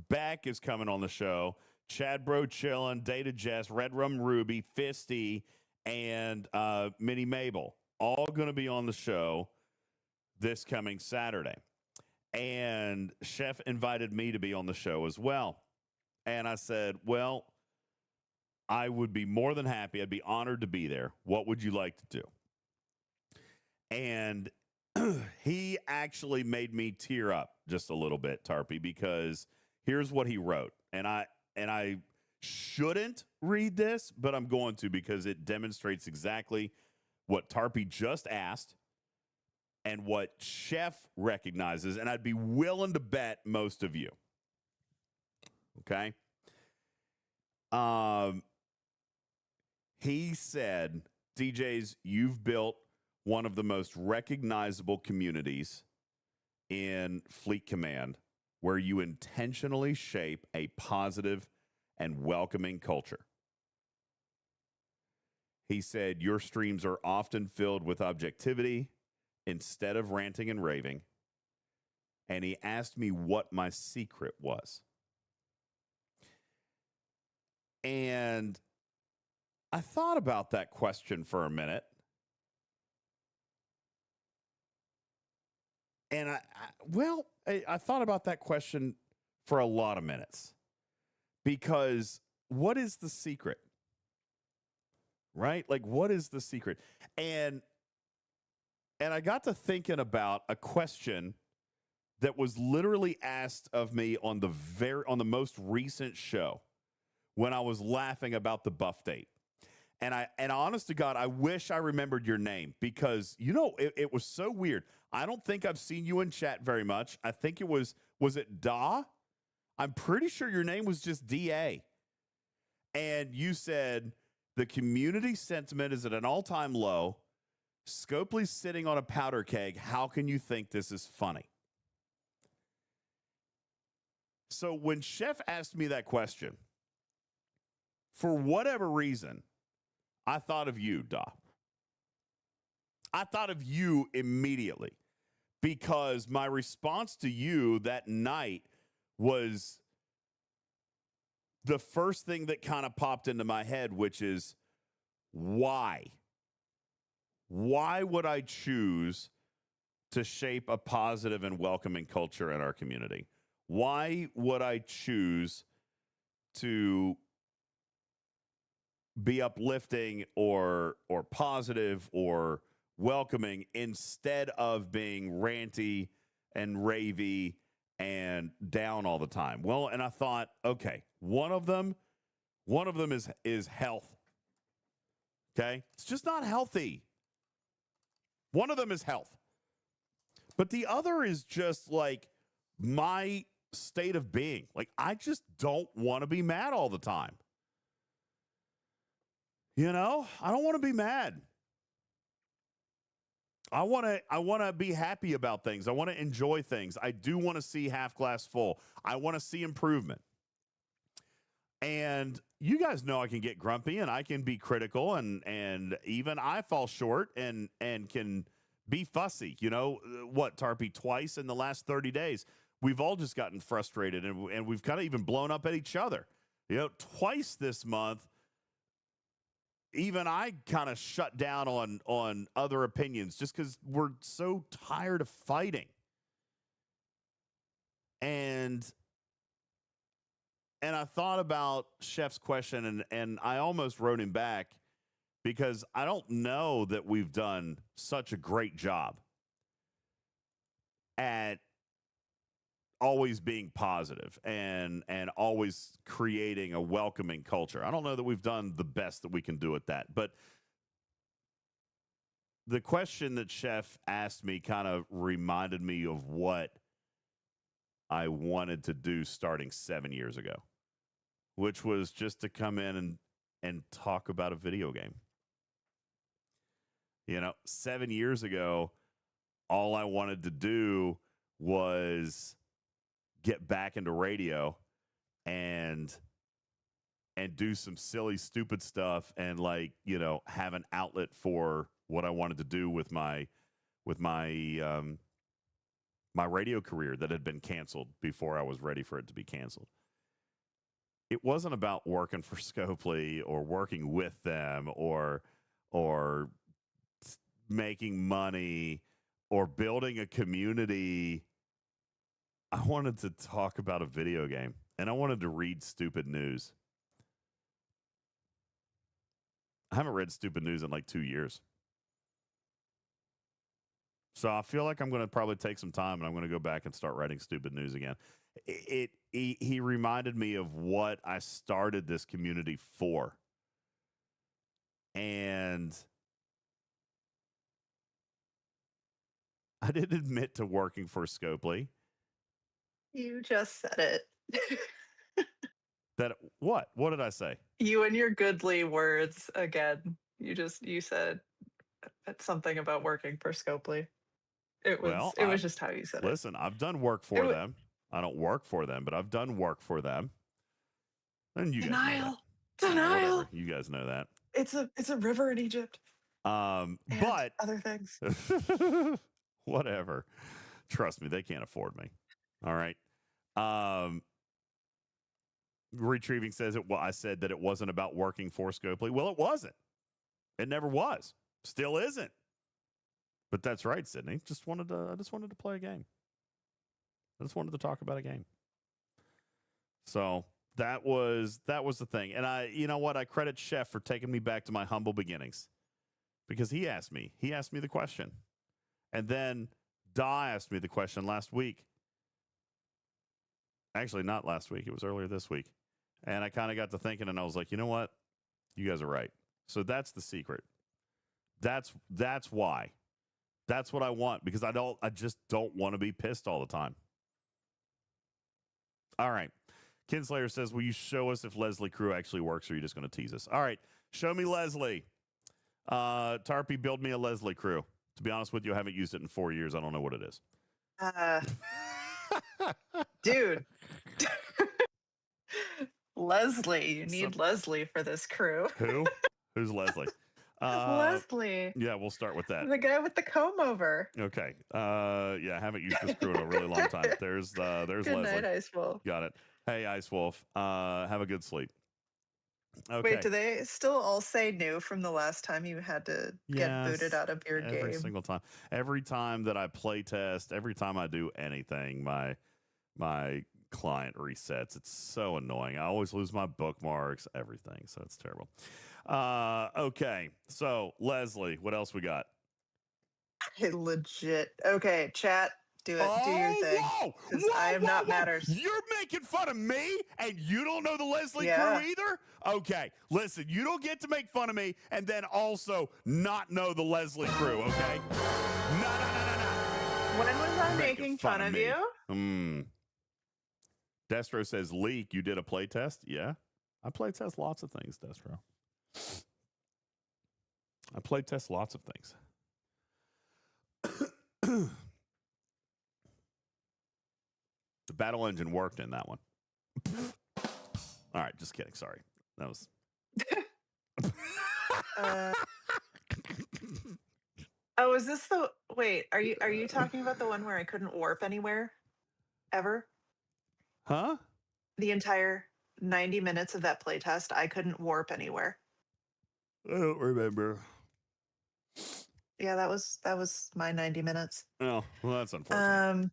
Speaker 1: Beck is coming on the show. Chad Bro Chillin', Data Jess, Red Rum Ruby, Fisty, and Minnie Mabel. All going to be on the show this coming Saturday. And Chef invited me to be on the show as well. And I said, well, I would be more than happy. I'd be honored to be there. What would you like to do? And he actually made me tear up just a little bit, Tarpy, because here's what he wrote. And I shouldn't read this, but I'm going to because it demonstrates exactly what Tarpy just asked and what Chef recognizes, and I'd be willing to bet most of you. Okay? He said, DJs, you've built one of the most recognizable communities in Fleet Command where you intentionally shape a positive and welcoming culture. He said, your streams are often filled with objectivity instead of ranting and raving. And he asked me what my secret was. And I thought about that question for a minute. And I thought about that question for a lot of minutes. Because what is the secret? Right? Like, what is the secret? And I got to thinking about a question that was literally asked of me on the most recent show when I was laughing about the buff date. And honest to God, I wish I remembered your name because, you know, it was so weird. I don't think I've seen you in chat very much. I think it was it Da? I'm pretty sure your name was just DA. And you said, the community sentiment is at an all-time low. Scopely's sitting on a powder keg. How can you think this is funny? So when Chef asked me that question, for whatever reason, I thought of you, Da. I thought of you immediately because my response to you that night was the first thing that kind of popped into my head, which is why? Why would I choose to shape a positive and welcoming culture in our community? Why would I choose to be uplifting or positive or welcoming instead of being ranty and ravey and down all the time? Well, and I thought, okay, one of them is health. Okay? It's just not healthy. One of them is health. But the other is just like my state of being. Like, I just don't want to be mad all the time. You know, I don't want to be mad. I want to be happy about things. I want to enjoy things. I do want to see half glass full. I want to see improvement. And you guys know I can get grumpy and I can be critical and even I fall short and can be fussy. You know, what, Tarpy, twice in the last 30 days. We've all just gotten frustrated and we've kind of even blown up at each other. You know, twice this month, even I kind of shut down on other opinions just because we're so tired of fighting. And And I thought about Chef's question, and I almost wrote him back because I don't know that we've done such a great job at always being positive and always creating a welcoming culture. I don't know that we've done the best that we can do at that. But the question that Chef asked me kind of reminded me of what I wanted to do starting 7 years ago, which was just to come in and talk about a video game. 7 years ago, all I wanted to do was get back into radio and do some silly, stupid stuff and have an outlet for what I wanted to do with my my radio career that had been canceled before I was ready for it to be canceled. It wasn't about working for Scopely or working with them or making money or building a community. I wanted to talk about a video game, and I wanted to read stupid news. I haven't read stupid news in like 2 years. So I feel like I'm going to probably take some time and I'm going to go back and start writing stupid news again. He reminded me of what I started this community for. And I didn't admit to working for Scopely.
Speaker 2: You just said it.
Speaker 1: That what? What did I say?
Speaker 2: You and your goodly words again. You said something about working for Scopely. It was just how you said it.
Speaker 1: Listen, I've done work for them. I don't work for them, but I've done work for them. And you guys know that.
Speaker 2: Denial.
Speaker 1: Whatever. You guys know that.
Speaker 2: It's a river in Egypt.
Speaker 1: And
Speaker 2: but other things.
Speaker 1: Whatever. Trust me, they can't afford me. All right. Retrieving says it. Well, I said that it wasn't about working for Scopely. Well, it wasn't. It never was. Still isn't. But that's right, Sydney. I just wanted to play a game. I just wanted to talk about a game. So that was the thing. And you know what? I credit Chef for taking me back to my humble beginnings, because he asked me the question. And then Da asked me the question last week. Actually, not last week. It was earlier this week. And I kind of got to thinking, and I was like, you know what? You guys are right. So that's the secret. That's why. That's what I want, because I just don't want to be pissed all the time. All right. Kinslayer says, will you show us if Leslie Crew actually works, or are you just going to tease us? All right. Show me Leslie. Tarpy, build me a Leslie Crew. To be honest with you, I haven't used it in 4 years. I don't know what it is.
Speaker 2: Dude. Leslie. You need Leslie for this crew.
Speaker 1: Who? Who's Leslie?
Speaker 2: Leslie.
Speaker 1: Yeah, we'll start with that.
Speaker 2: The guy with the comb over.
Speaker 1: Okay. Yeah, I haven't used this crew in a really long time. There's
Speaker 2: Good
Speaker 1: Leslie.
Speaker 2: night, Ice Wolf.
Speaker 1: Got it. Hey, Ice Wolf. Have a good sleep. Okay.
Speaker 2: Wait, do they still all say new from the last time you had to get booted out of your game?
Speaker 1: Every single time. Every time that I play test, every time I do anything, my client resets. It's so annoying. I always lose my bookmarks, everything. So it's terrible. Okay. So Leslie, what else we got?
Speaker 2: Hey, legit. Okay, chat. Do it. Do your thing.
Speaker 1: Whoa,
Speaker 2: I am not matters.
Speaker 1: You're making fun of me, and you don't know the Leslie Crew either? Okay, listen, you don't get to make fun of me and then also not know the Leslie Crew, okay? No.
Speaker 2: When was I making fun of you?
Speaker 1: Destro says, Leak, you did a play test? Yeah. I play test lots of things, Destro. I play test lots of things. The battle engine worked in that one. All right, just kidding. Sorry. That was...
Speaker 2: Oh, is this the... Wait, are you talking about the one where I couldn't warp anywhere? Ever?
Speaker 1: Huh?
Speaker 2: The entire 90 minutes of that playtest, I couldn't warp anywhere.
Speaker 1: I don't remember.
Speaker 2: Yeah, that was my 90 minutes.
Speaker 1: Oh, well, that's unfortunate.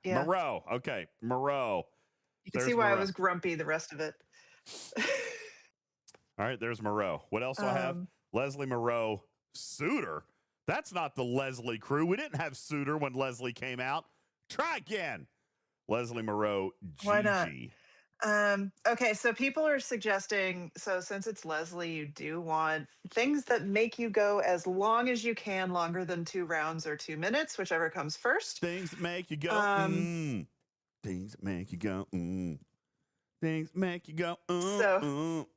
Speaker 2: Yeah.
Speaker 1: Moreau. Okay, Moreau.
Speaker 2: You can
Speaker 1: There's
Speaker 2: see why I
Speaker 1: Moreau.
Speaker 2: was grumpy the rest of it.
Speaker 1: All right, there's Moreau. What else do I have? Leslie Moreau, Suitor. That's not the Leslie crew. We didn't have Suitor when Leslie came out. Try again. Leslie Moreau, GG.
Speaker 2: Why not? Okay, so people are suggesting, so since it's Leslie, you do want things that make you go as long as you can, longer than 2 rounds or 2 minutes, whichever comes first.
Speaker 1: Things that make you go, Things that make you go, Things that make you go,
Speaker 2: So,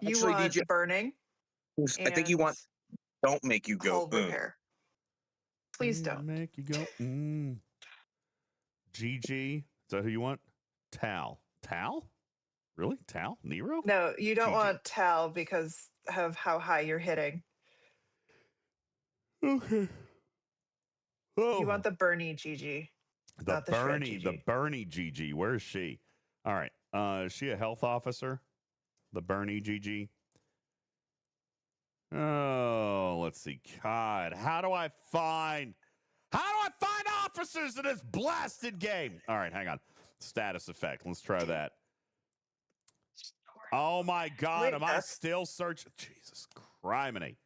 Speaker 2: you
Speaker 4: Actually,
Speaker 2: want
Speaker 4: DJ,
Speaker 2: burning.
Speaker 4: I think you want don't make you go.
Speaker 2: Hull repair. Please
Speaker 1: Things
Speaker 2: don't.
Speaker 1: Make you go, GG. Is that who you want? Tal. Tal? Really? Tal? Nero?
Speaker 2: No, you don't
Speaker 1: GG.
Speaker 2: want Tal because of how high you're hitting.
Speaker 1: Okay. Oh.
Speaker 2: You want the Bernie GG. Not the Shred GG.
Speaker 1: The Bernie GG. Where is she? All right. Is she a health officer? The Bernie GG. Oh, let's see. God, how do I find officers in this blasted game? All right, hang on. Status effect. Let's try that. Oh my God,
Speaker 2: Wait,
Speaker 1: am I still searching? Jesus criminy.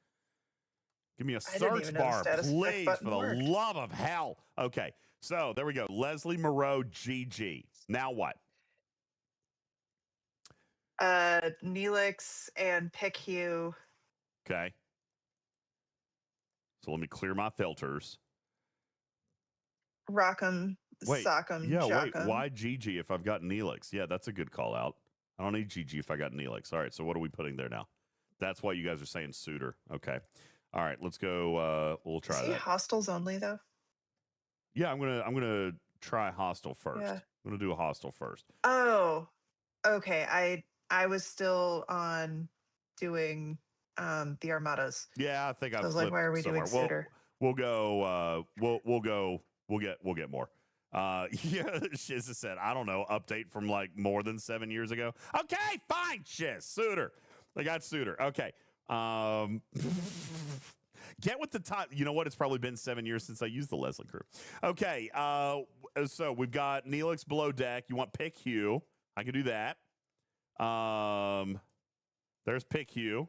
Speaker 1: Give me a search bar, please, for the love of hell. Okay, so there we go. Leslie Moreau, GG. Now what?
Speaker 2: Neelix and Pick Hugh.
Speaker 1: Okay. So let me clear my filters.
Speaker 2: Rock'em, Sock'em,
Speaker 1: yeah, wait.
Speaker 2: Jock'em.
Speaker 1: Why GG if I've got Neelix? Yeah, that's a good call out. I don't need GG if I got Neelix. All right, so what are we putting there now? That's why you guys are saying Suitor. Okay. All right, let's go. We'll try
Speaker 2: Is he
Speaker 1: that.
Speaker 2: hostiles only though?
Speaker 1: Yeah, I'm gonna try hostile first.
Speaker 2: Yeah.
Speaker 1: I'm gonna do a hostile first.
Speaker 2: Oh, okay. I was still on doing the Armadas.
Speaker 1: Yeah, I think
Speaker 2: So
Speaker 1: I
Speaker 2: I was
Speaker 1: flipped
Speaker 2: like, why are we
Speaker 1: somewhere.
Speaker 2: doing Suitor?
Speaker 1: We'll go. We'll get more. Yeah, Shiz has said, I don't know, update from like more than 7 years ago. Okay, fine, Shiz. Suitor. They got Suitor. Okay. Get with the time. You know what? It's probably been 7 years since I used the Leslie crew. Okay. So we've got Neelix below deck. You want Pick Hugh. I can do that. There's Pick Hugh.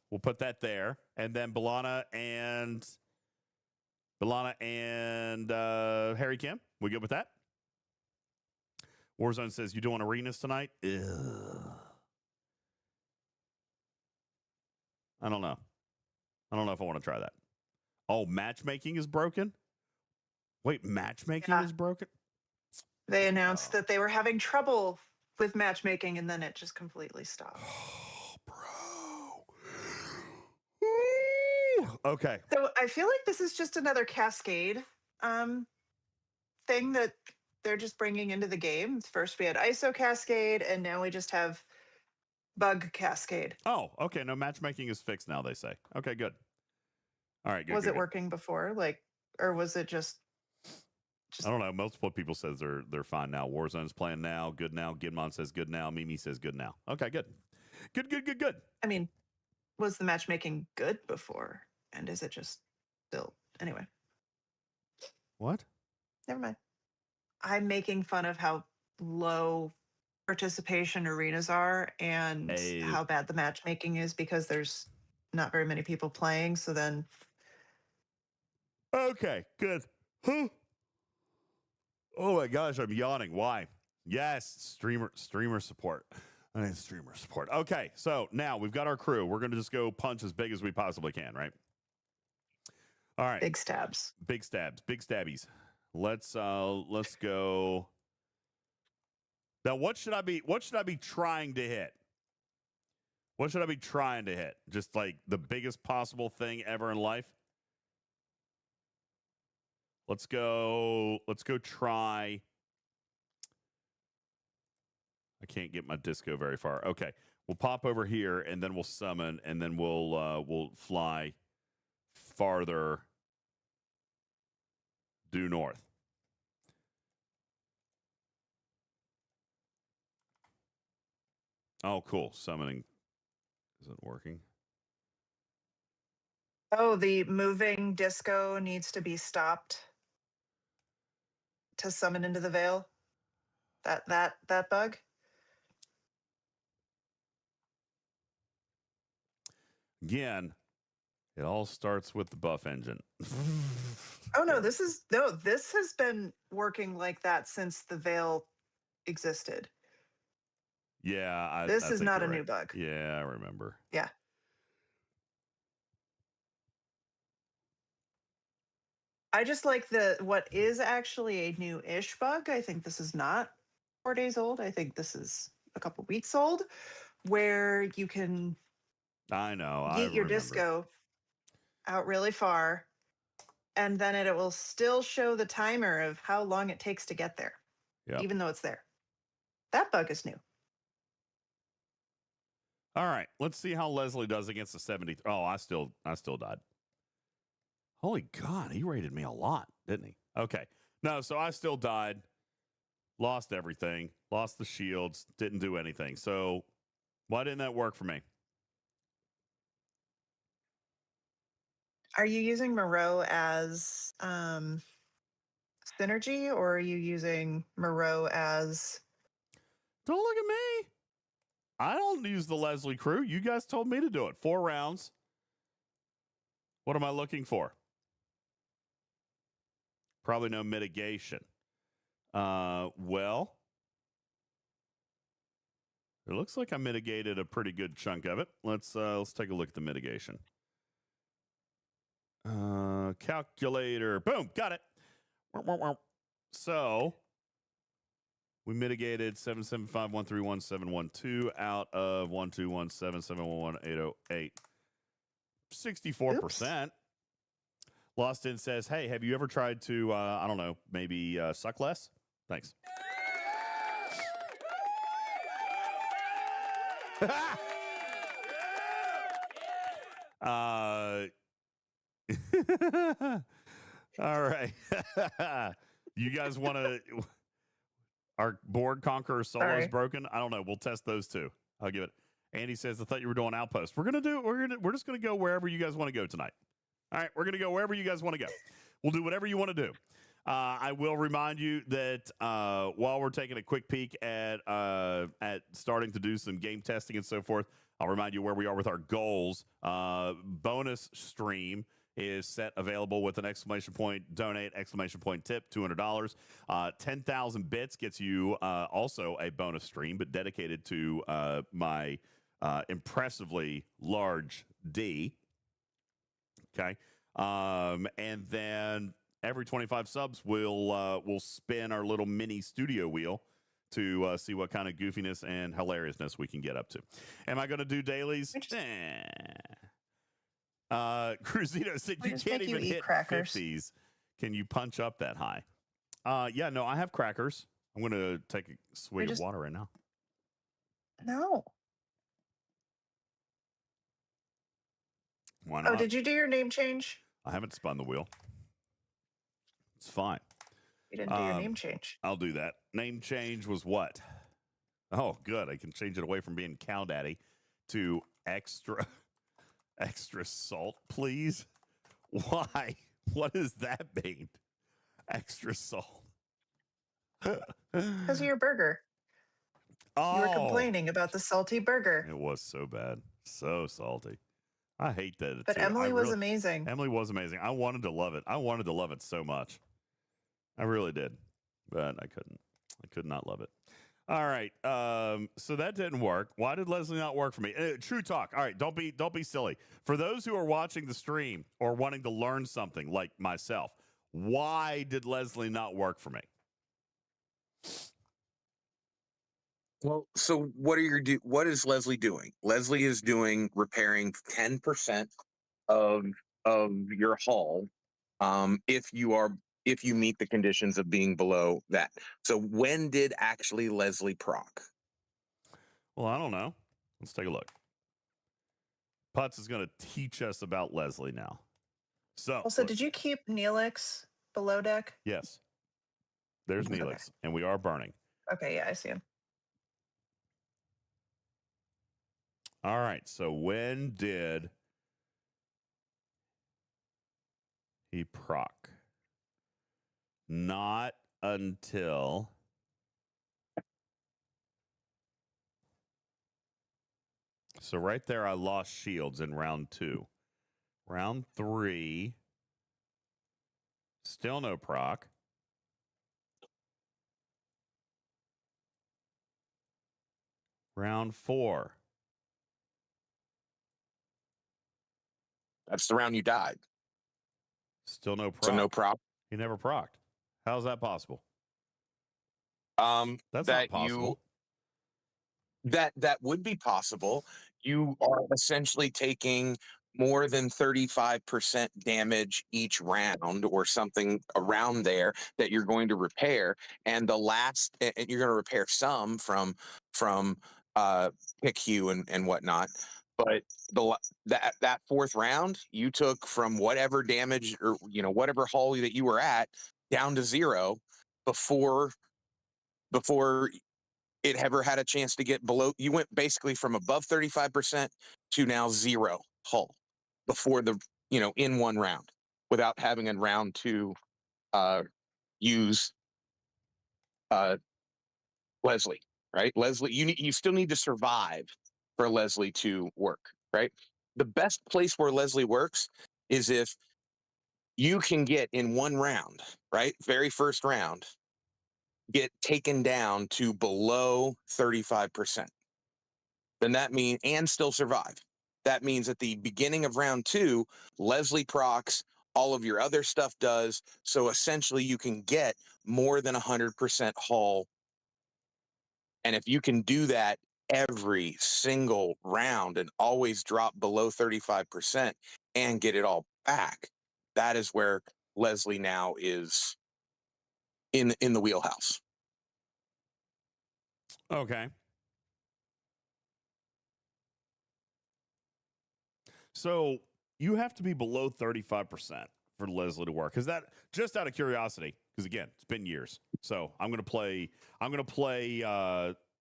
Speaker 1: We'll put that there. And then Balana and Harry Kim. We good with that? Warzone says, you doing arenas tonight? Ugh. I don't know. I don't know if I want to try that. Oh, matchmaking is broken? Wait, matchmaking is broken?
Speaker 2: They announced that they were having trouble with matchmaking and then it just completely stopped.
Speaker 1: Okay.
Speaker 2: So I feel like this is just another cascade thing that they're just bringing into the game. First we had ISO cascade and now we just have bug cascade.
Speaker 1: Oh, okay. No, matchmaking is fixed now, they say. Okay, good. All right, good.
Speaker 2: Was
Speaker 1: good,
Speaker 2: it working before? Or was it just
Speaker 1: I don't know. Multiple people says they're fine now. Warzone's playing now. Good now. Gidmon says good now. Mimi says good now. Okay, good. Good.
Speaker 2: I mean, was the matchmaking good before? And is it just still anyway?
Speaker 1: What?
Speaker 2: Never mind. I'm making fun of how low participation arenas are and how bad the matchmaking is because there's not very many people playing. So then
Speaker 1: okay, good. Huh. Oh my gosh, I'm yawning. Why? Yes, streamer support. I need streamer support. Okay, so now we've got our crew. We're gonna just go punch as big as we possibly can, right? All right.
Speaker 2: Big stabs.
Speaker 1: Big stabbies. Let's go. Now what should I be trying to hit? What should I be trying to hit? Just like the biggest possible thing ever in life? Let's go try. I can't get my disco very far. Okay. We'll pop over here and then we'll summon and then we'll fly farther due north. Oh, cool. Summoning isn't working.
Speaker 2: Oh, the moving disco needs to be stopped to summon into the veil. That bug.
Speaker 1: Again, it all starts with the buff engine.
Speaker 2: Oh no, this has been working like that since the Veil existed.
Speaker 1: Yeah,
Speaker 2: This
Speaker 1: I
Speaker 2: is
Speaker 1: think
Speaker 2: not
Speaker 1: you're
Speaker 2: a new
Speaker 1: right.
Speaker 2: bug.
Speaker 1: Yeah, I remember.
Speaker 2: Yeah. I just like what is actually a new-ish bug. I think this is not 4 days old. I think this is a couple weeks old, where you can
Speaker 1: I know. I
Speaker 2: yeet your
Speaker 1: remember.
Speaker 2: disco out really far, and then it will still show the timer of how long it takes to get there, even though it's there. That bug is new.
Speaker 1: All right, let's see how Leslie does against the 70. Oh, I still died. Holy God, he rated me a lot, didn't he? Okay. No, so I still died, lost everything, lost the shields, didn't do anything. So why didn't that work for me?
Speaker 2: Are you using Moreau as synergy, or are you using Moreau as...
Speaker 1: Don't look at me. I don't use the Leslie crew. You guys told me to do it. 4 rounds. What am I looking for? Probably no mitigation. Well, it looks like I mitigated a pretty good chunk of it. Let's take a look at the mitigation. Calculator. Boom, got it. So we mitigated 775,131,712 out of 121,771,1,808. 64%. Lost In says, hey, have you ever tried to, I don't know, maybe suck less? Thanks. All right. You guys want to... Our board Conqueror solo is broken. I don't know. We'll test those two. I'll give it. Andy says, I thought you were doing Outpost. We're just going to go wherever you guys want to go tonight. All right. We're going to go wherever you guys want to go. We'll do whatever you want to do. I will remind you that while we're taking a quick peek at starting to do some game testing and so forth, I'll remind you where we are with our goals. Bonus stream is set available with an exclamation point donate, exclamation point tip, $200. 10,000 bits gets you also a bonus stream, but dedicated to my impressively large D. Okay. And then every 25 subs, we'll spin our little mini studio wheel to see what kind of goofiness and hilariousness we can get up to. Am I going to do dailies? Cruzito said you can't even hit crackers. 50s. Can you punch up that high? Yeah, no, I have crackers. I'm going to take a swig of water right now.
Speaker 2: No.
Speaker 1: Why not?
Speaker 2: Oh, did you do your name change?
Speaker 1: I haven't spun the wheel. It's fine.
Speaker 2: You didn't do your name change.
Speaker 1: I'll do that. Name change was what? Oh, good. I can change it away from being Cow Daddy to extra salt, please. Why? What does that mean? Extra salt.
Speaker 2: Because of your burger.
Speaker 1: Oh.
Speaker 2: You were complaining about the salty burger.
Speaker 1: It was so bad. So salty. I hate that.
Speaker 2: But Emily was amazing.
Speaker 1: Emily was amazing. I wanted to love it. I wanted to love it so much. I really did. But I couldn't. I could not love it. All right. So that didn't work. Why did Leslie not work for me? True talk. All right. Don't be silly. For those who are watching the stream or wanting to learn something like myself, why did Leslie not work for me?
Speaker 4: Well, so what is Leslie doing? Leslie is repairing 10% of your hull if you meet the conditions of being below that. So when did actually Leslie proc?
Speaker 1: Well, I don't know. Let's take a look. Putz is going to teach us about Leslie now. So
Speaker 2: also, did you keep Neelix below deck?
Speaker 1: Yes. There's Neelix, and we are burning.
Speaker 2: Okay, yeah, I see him.
Speaker 1: All right. So when did he proc? Not until So right there, I lost shields in round 2. Round 3, still no proc. Round 4.
Speaker 4: That's the round you died.
Speaker 1: Still no proc.
Speaker 4: So no proc.
Speaker 1: He never procced. How's that possible? That's
Speaker 4: that
Speaker 1: not possible.
Speaker 4: That would be possible. You are essentially taking more than 35% damage each round or something around there that you're going to repair. And the last, and you're going to repair some from pick hue and whatnot. But that fourth round, you took from whatever damage or whatever hull that you were at down to 0 before it ever had a chance to get below. You went basically from above 35% to now 0 hull before in one round without having a round to use Leslie, right? Leslie, you still need to survive for Leslie to work, right? The best place where Leslie works is if you can get in one round, right? Very first round, get taken down to below 35%. Then that means, and still survive. That means at the beginning of round 2, Leslie procs, all of your other stuff does. So essentially you can get more than 100% hull. And if you can do that every single round and always drop below 35% and get it all back, that is where Leslie now is in the wheelhouse.
Speaker 1: Okay. So you have to be below 35% for Leslie to work. Is that just out of curiosity? Because again, it's been years. So I'm gonna play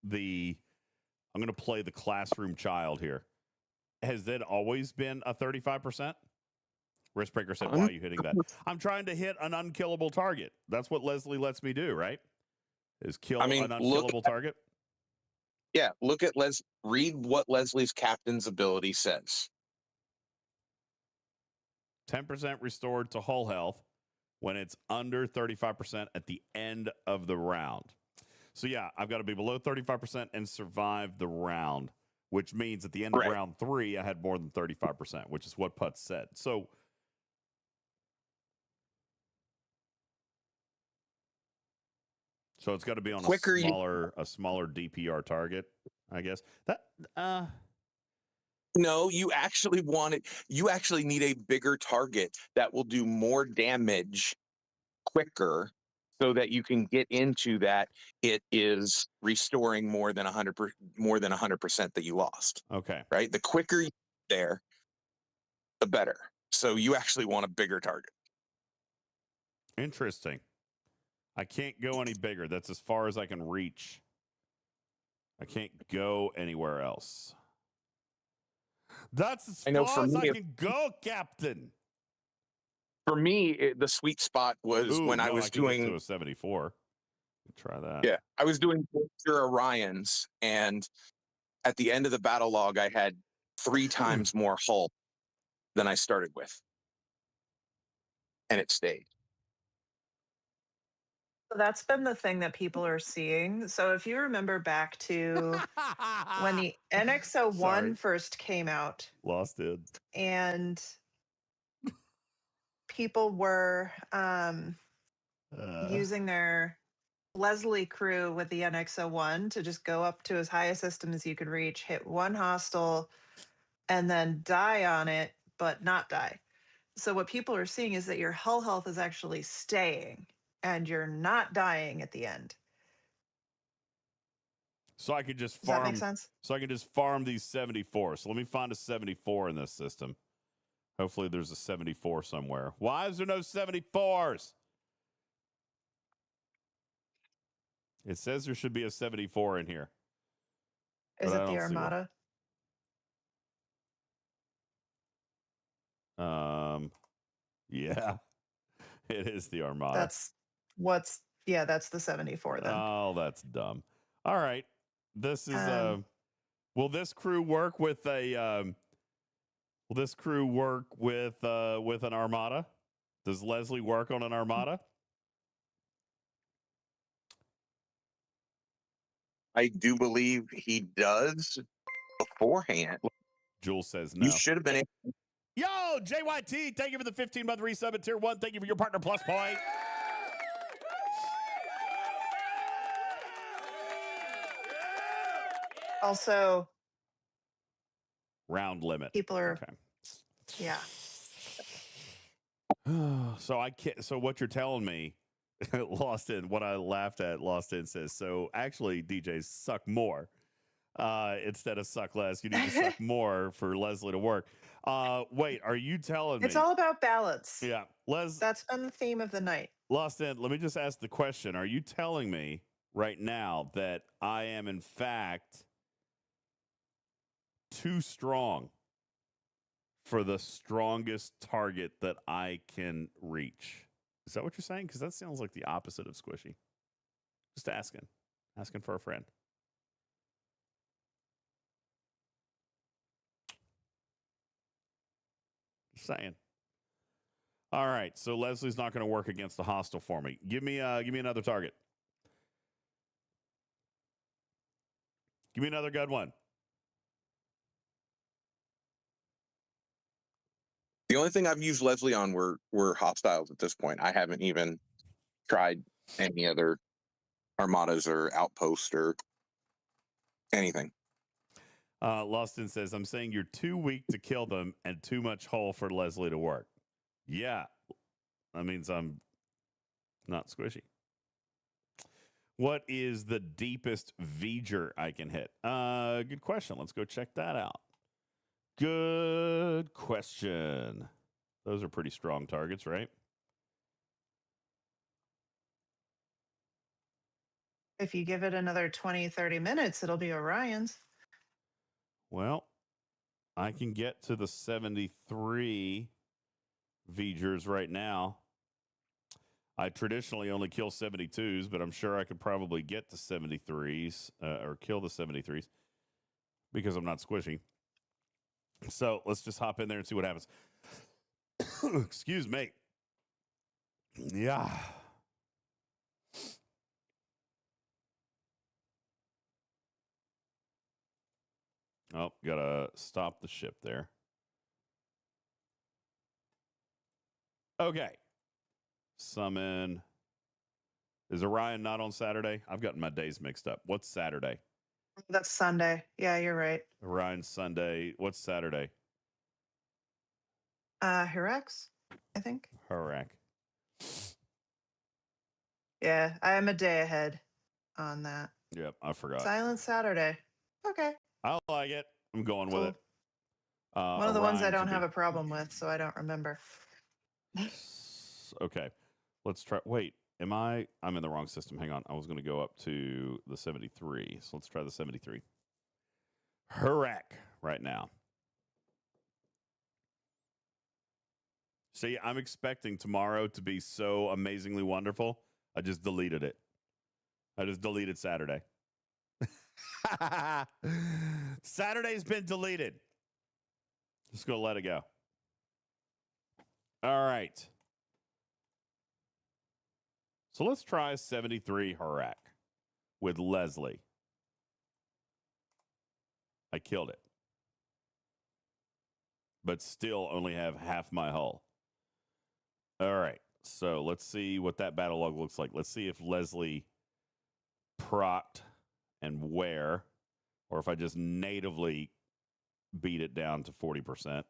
Speaker 1: the classroom child here. Has that always been a 35%? Riskbreaker said, why are you hitting that? I'm trying to hit an unkillable target. That's what Leslie lets me do, right? Is kill an unkillable target.
Speaker 4: Yeah, look at read what Leslie's captain's ability says.
Speaker 1: 10% restored to hull health when it's under 35% at the end of the round. So yeah, I've got to be below 35% and survive the round, which means at the end of round 3, I had more than 35%, which is what Putz said. So it's got to be on a smaller DPR target, I guess.
Speaker 4: No, you actually need a bigger target that will do more damage quicker so that you can get into that. It is restoring more than 100% that you lost.
Speaker 1: Okay.
Speaker 4: Right. The quicker you get there, the better. So you actually want a bigger target.
Speaker 1: Interesting. I can't go any bigger. That's as far as I can reach. I can't go anywhere else. That's as far as I can go, Captain.
Speaker 4: For me, the sweet spot was when I was doing
Speaker 1: to a 74. Try that.
Speaker 4: Yeah, I was doing Orions, and at the end of the battle log, I had 3 times more hull than I started with, and it stayed.
Speaker 2: So that's been the thing that people are seeing. So if you remember back to when the NX01 first came out,
Speaker 1: lost it,
Speaker 2: and people were using their Leslie crew with the NX01 to just go up to as high a system as you could reach, hit one hostile, and then die on it, but not die. So what people are seeing is that your hull health is actually staying and you're not dying at the end.
Speaker 1: So I could just
Speaker 2: farm. Does that make sense?
Speaker 1: So I can just farm these 74. So let me find a 74 in this system. Hopefully there's a 74 somewhere. Why is there no 74s? It says there should be a 74 in here.
Speaker 2: Is it the Armada?
Speaker 1: Yeah, it is the Armada.
Speaker 2: That's the 74 then.
Speaker 1: Oh, that's dumb. All right. This is Will this crew work with a? Will this crew work with an Armada? Does Leslie work on an Armada?
Speaker 4: I do believe he does beforehand.
Speaker 1: Jules says no.
Speaker 4: You should have been able.
Speaker 1: Yo, JYT, thank you for the 15-month resub at Tier 1. Thank you for your partner plus point.
Speaker 2: Also,
Speaker 1: round limit.
Speaker 2: People are, yeah.
Speaker 1: So I can't. So what you're telling me, Lost in what I laughed at. Lost in says so. Actually, DJs suck more instead of suck less. You need to suck more for Leslie to work. Wait, are you telling me
Speaker 2: It's all about balance.
Speaker 1: Yeah,
Speaker 2: That's been the theme of the night.
Speaker 1: Lost in. Let me just ask the question: are you telling me right now that I am in fact too strong for the strongest target that I can reach? Is that what you're saying? Because that sounds like the opposite of squishy. Just asking for a friend. Just saying. All right, so Leslie's not going to work against the hostile for me. Give me another target. Give me another good one.
Speaker 4: The only thing I've used Leslie on were hostiles at this point. I haven't even tried any other armadas or outposts or anything.
Speaker 1: Loston says, I'm saying you're too weak to kill them and too much hull for Leslie to work. Yeah, that means I'm not squishy. What is the deepest V'ger I can hit? Good question. Let's go check that out. Good question. Those are pretty strong targets, right?
Speaker 2: If you give it another 20, 30 minutes, it'll be Orion's.
Speaker 1: Well, I can get to the 73 V'gers right now. I traditionally only kill 72s, but I'm sure I could probably get to 73s or kill the 73s because I'm not squishy. So let's just hop in there and see what happens. Excuse me. Yeah. Oh, gotta stop the ship there. Okay. Summon. Is Orion not on Saturday? I've gotten my days mixed up. What's Saturday?
Speaker 2: That's Sunday. Yeah, you're right.
Speaker 1: Orion's Sunday. What's Saturday?
Speaker 2: Hirax, I think.
Speaker 1: Harak.
Speaker 2: Yeah, I am a day ahead on that.
Speaker 1: Yep, I forgot.
Speaker 2: Silent Saturday. Okay.
Speaker 1: I like it. I'm going with it.
Speaker 2: One of the ones I
Speaker 1: Orion's
Speaker 2: don't have a problem with, so I don't remember.
Speaker 1: Okay. Let's try. Wait, I'm in the wrong system. Hang on. I was going to go up to the 73. So let's try the 73. Harak right now. See, I'm expecting tomorrow to be so amazingly wonderful. I just deleted it. I just deleted Saturday. Saturday's been deleted. Just going to let it go. All right. So let's try 73 Harak with Leslie. I killed it. But still only have half my hull. All right. So let's see what that battle log looks like. Let's see if Leslie procced and where, or if I just natively beat it down to 40%.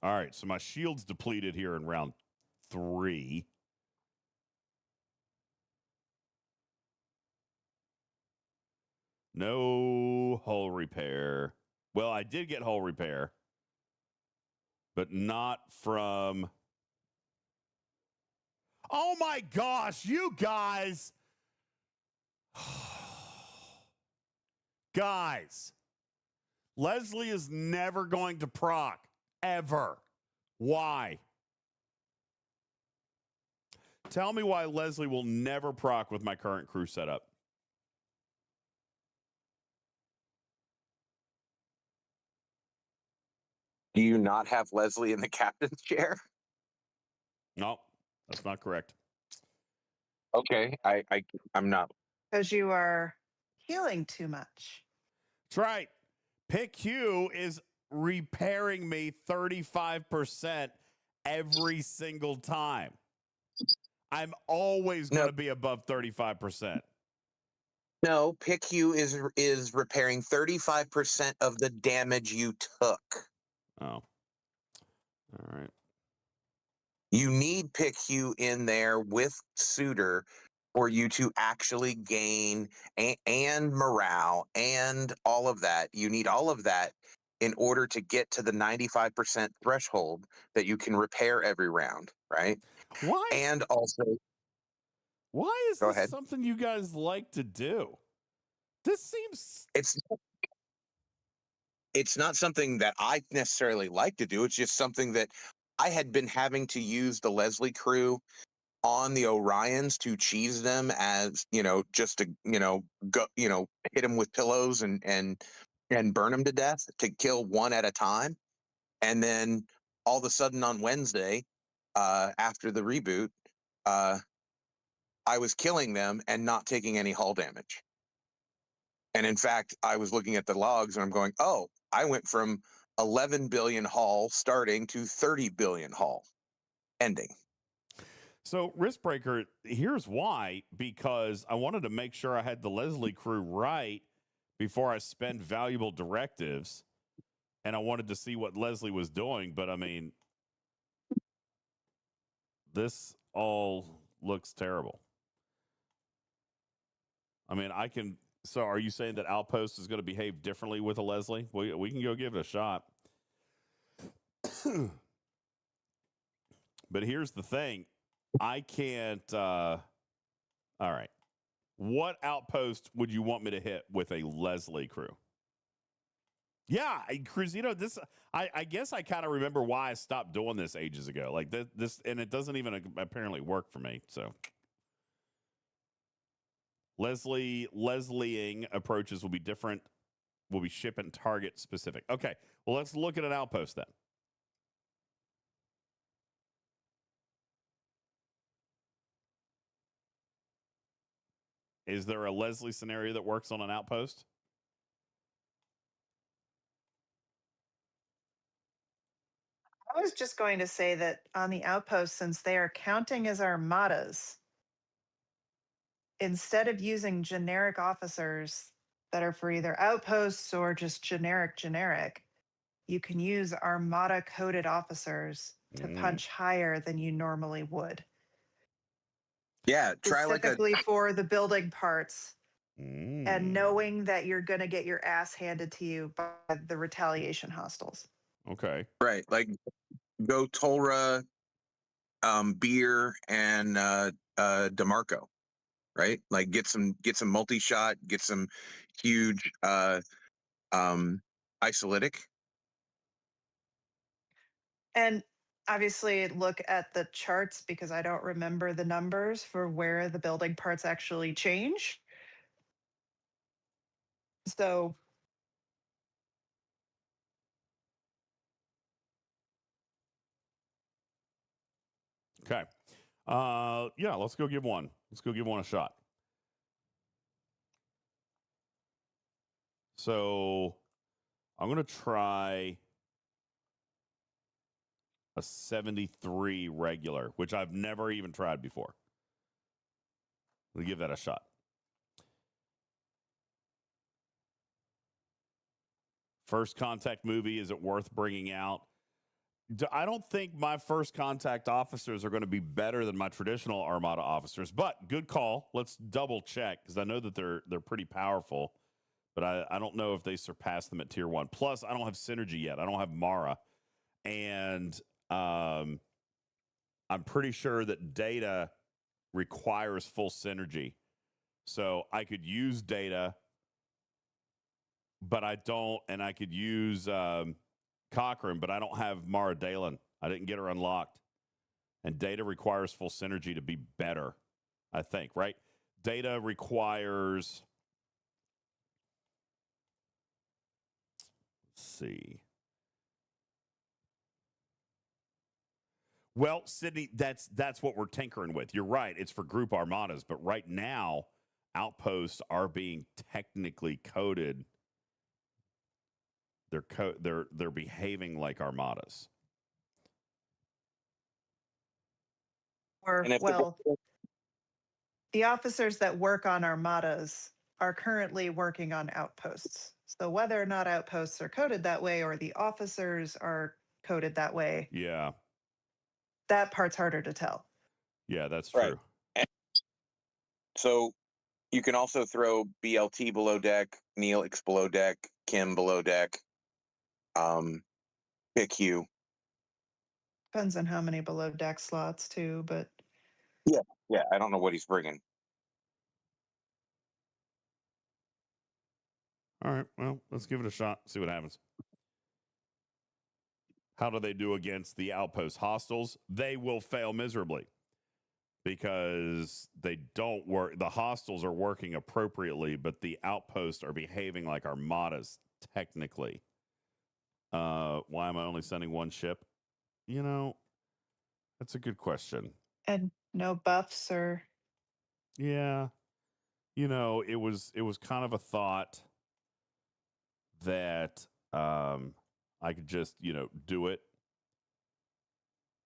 Speaker 1: All right, so my shield's depleted here in round 3. No hull repair. Well, I did get hull repair, but not from... Oh my gosh, you guys! Guys, Leslie is never going to proc, ever. Why? Tell me why Leslie will never proc with my current crew setup.
Speaker 4: Do you not have Leslie in the captain's chair?
Speaker 1: No, that's not correct.
Speaker 4: Okay, I'm not.
Speaker 2: Because you are healing too much.
Speaker 1: That's right. Pick Hugh is repairing me 35% every single time. I'm always going to be above 35%.
Speaker 4: No, PICU is repairing 35% of the damage you took.
Speaker 1: Oh. All right.
Speaker 4: You need PICU in there with Suitor for you to actually gain and morale and all of that. You need all of that in order to get to the 95% threshold that you can repair every round, right?
Speaker 1: Why?
Speaker 4: And also,
Speaker 1: why is
Speaker 4: go
Speaker 1: this
Speaker 4: ahead.
Speaker 1: something you guys like to do? This seems
Speaker 4: it's not something that I necessarily like to do. It's just something that I had been having to use the Leslie crew on the Orions to cheese them as, just to, go, hit them with pillows and burn them to death to kill one at a time. And then all of a sudden on Wednesday, after the reboot, I was killing them and not taking any hull damage. And in fact, I was looking at the logs and I'm going, oh, I went from 11 billion hull starting to 30 billion hull ending.
Speaker 1: So, Riskbreaker, here's why, because I wanted to make sure I had the Leslie crew right before I spend valuable directives, and I wanted to see what Leslie was doing. But, I mean, this all looks terrible. I mean, so are you saying that Outpost is going to behave differently with a Leslie? We can go give it a shot. But here's the thing. I can't, all right. What outpost would you want me to hit with a Leslie crew? Yeah, Cruzito, I guess I kind of remember why I stopped doing this ages ago. Like this, and it doesn't even apparently work for me. So Leslieing approaches will be different, will be ship and target specific. Okay, well, let's look at an outpost then. Is there a Leslie scenario that works on an outpost?
Speaker 2: I was just going to say that on the outpost, since they are counting as armadas, instead of using generic officers that are for either outposts or just generic, you can use armada coded officers to punch higher than you normally would.
Speaker 4: Yeah, try
Speaker 2: specifically for the building parts and knowing that you're going to get your ass handed to you by the retaliation hostiles.
Speaker 1: Okay.
Speaker 4: Right. Like go Tolra, Beer, and DeMarco. Right? Like get some multi-shot, get some huge isolytic.
Speaker 2: And obviously look at the charts because I don't remember the numbers for where the building parts actually change. So
Speaker 1: okay. Yeah, let's go give one. Let's go give one a shot. So I'm going to try a 73 regular, which I've never even tried before. We'll give that a shot. First contact movie, is it worth bringing out? I don't think my first contact officers are going to be better than my traditional Armada officers, but good call. Let's double check because I know that they're pretty powerful, but I don't know if they surpass them at tier 1. Plus, I don't have synergy yet. I don't have Mara, and I'm pretty sure that data requires full synergy, so I could use data, but I don't, and I could use Cochrane, but I don't have Mara Dalen. I didn't get her unlocked. And data requires full synergy to be better, I think, right? Data requires, let's see. Well, Sydney, that's what we're tinkering with. You're right. It's for group armadas, but right now, outposts are being technically coded. They're behaving like armadas.
Speaker 2: Or, well, the officers that work on armadas are currently working on outposts. So whether or not outposts are coded that way or the officers are coded that way,
Speaker 1: yeah,
Speaker 2: that part's harder to tell.
Speaker 1: Yeah, that's true.
Speaker 4: Right. So you can also throw BLT below deck, Neelix below deck, Kim below deck, PICU.
Speaker 2: Depends on how many below deck slots too, but
Speaker 4: Yeah, I don't know what he's bringing.
Speaker 1: All right, well, let's give it a shot, see what happens. How do they do against the outpost hostiles? They will fail miserably because they don't work. The hostiles are working appropriately, but the outposts are behaving like armadas technically. Why am I only sending one ship? You know, that's a good question.
Speaker 2: and no buffs or
Speaker 1: Yeah. You know, it was kind of a thought that I could just, do it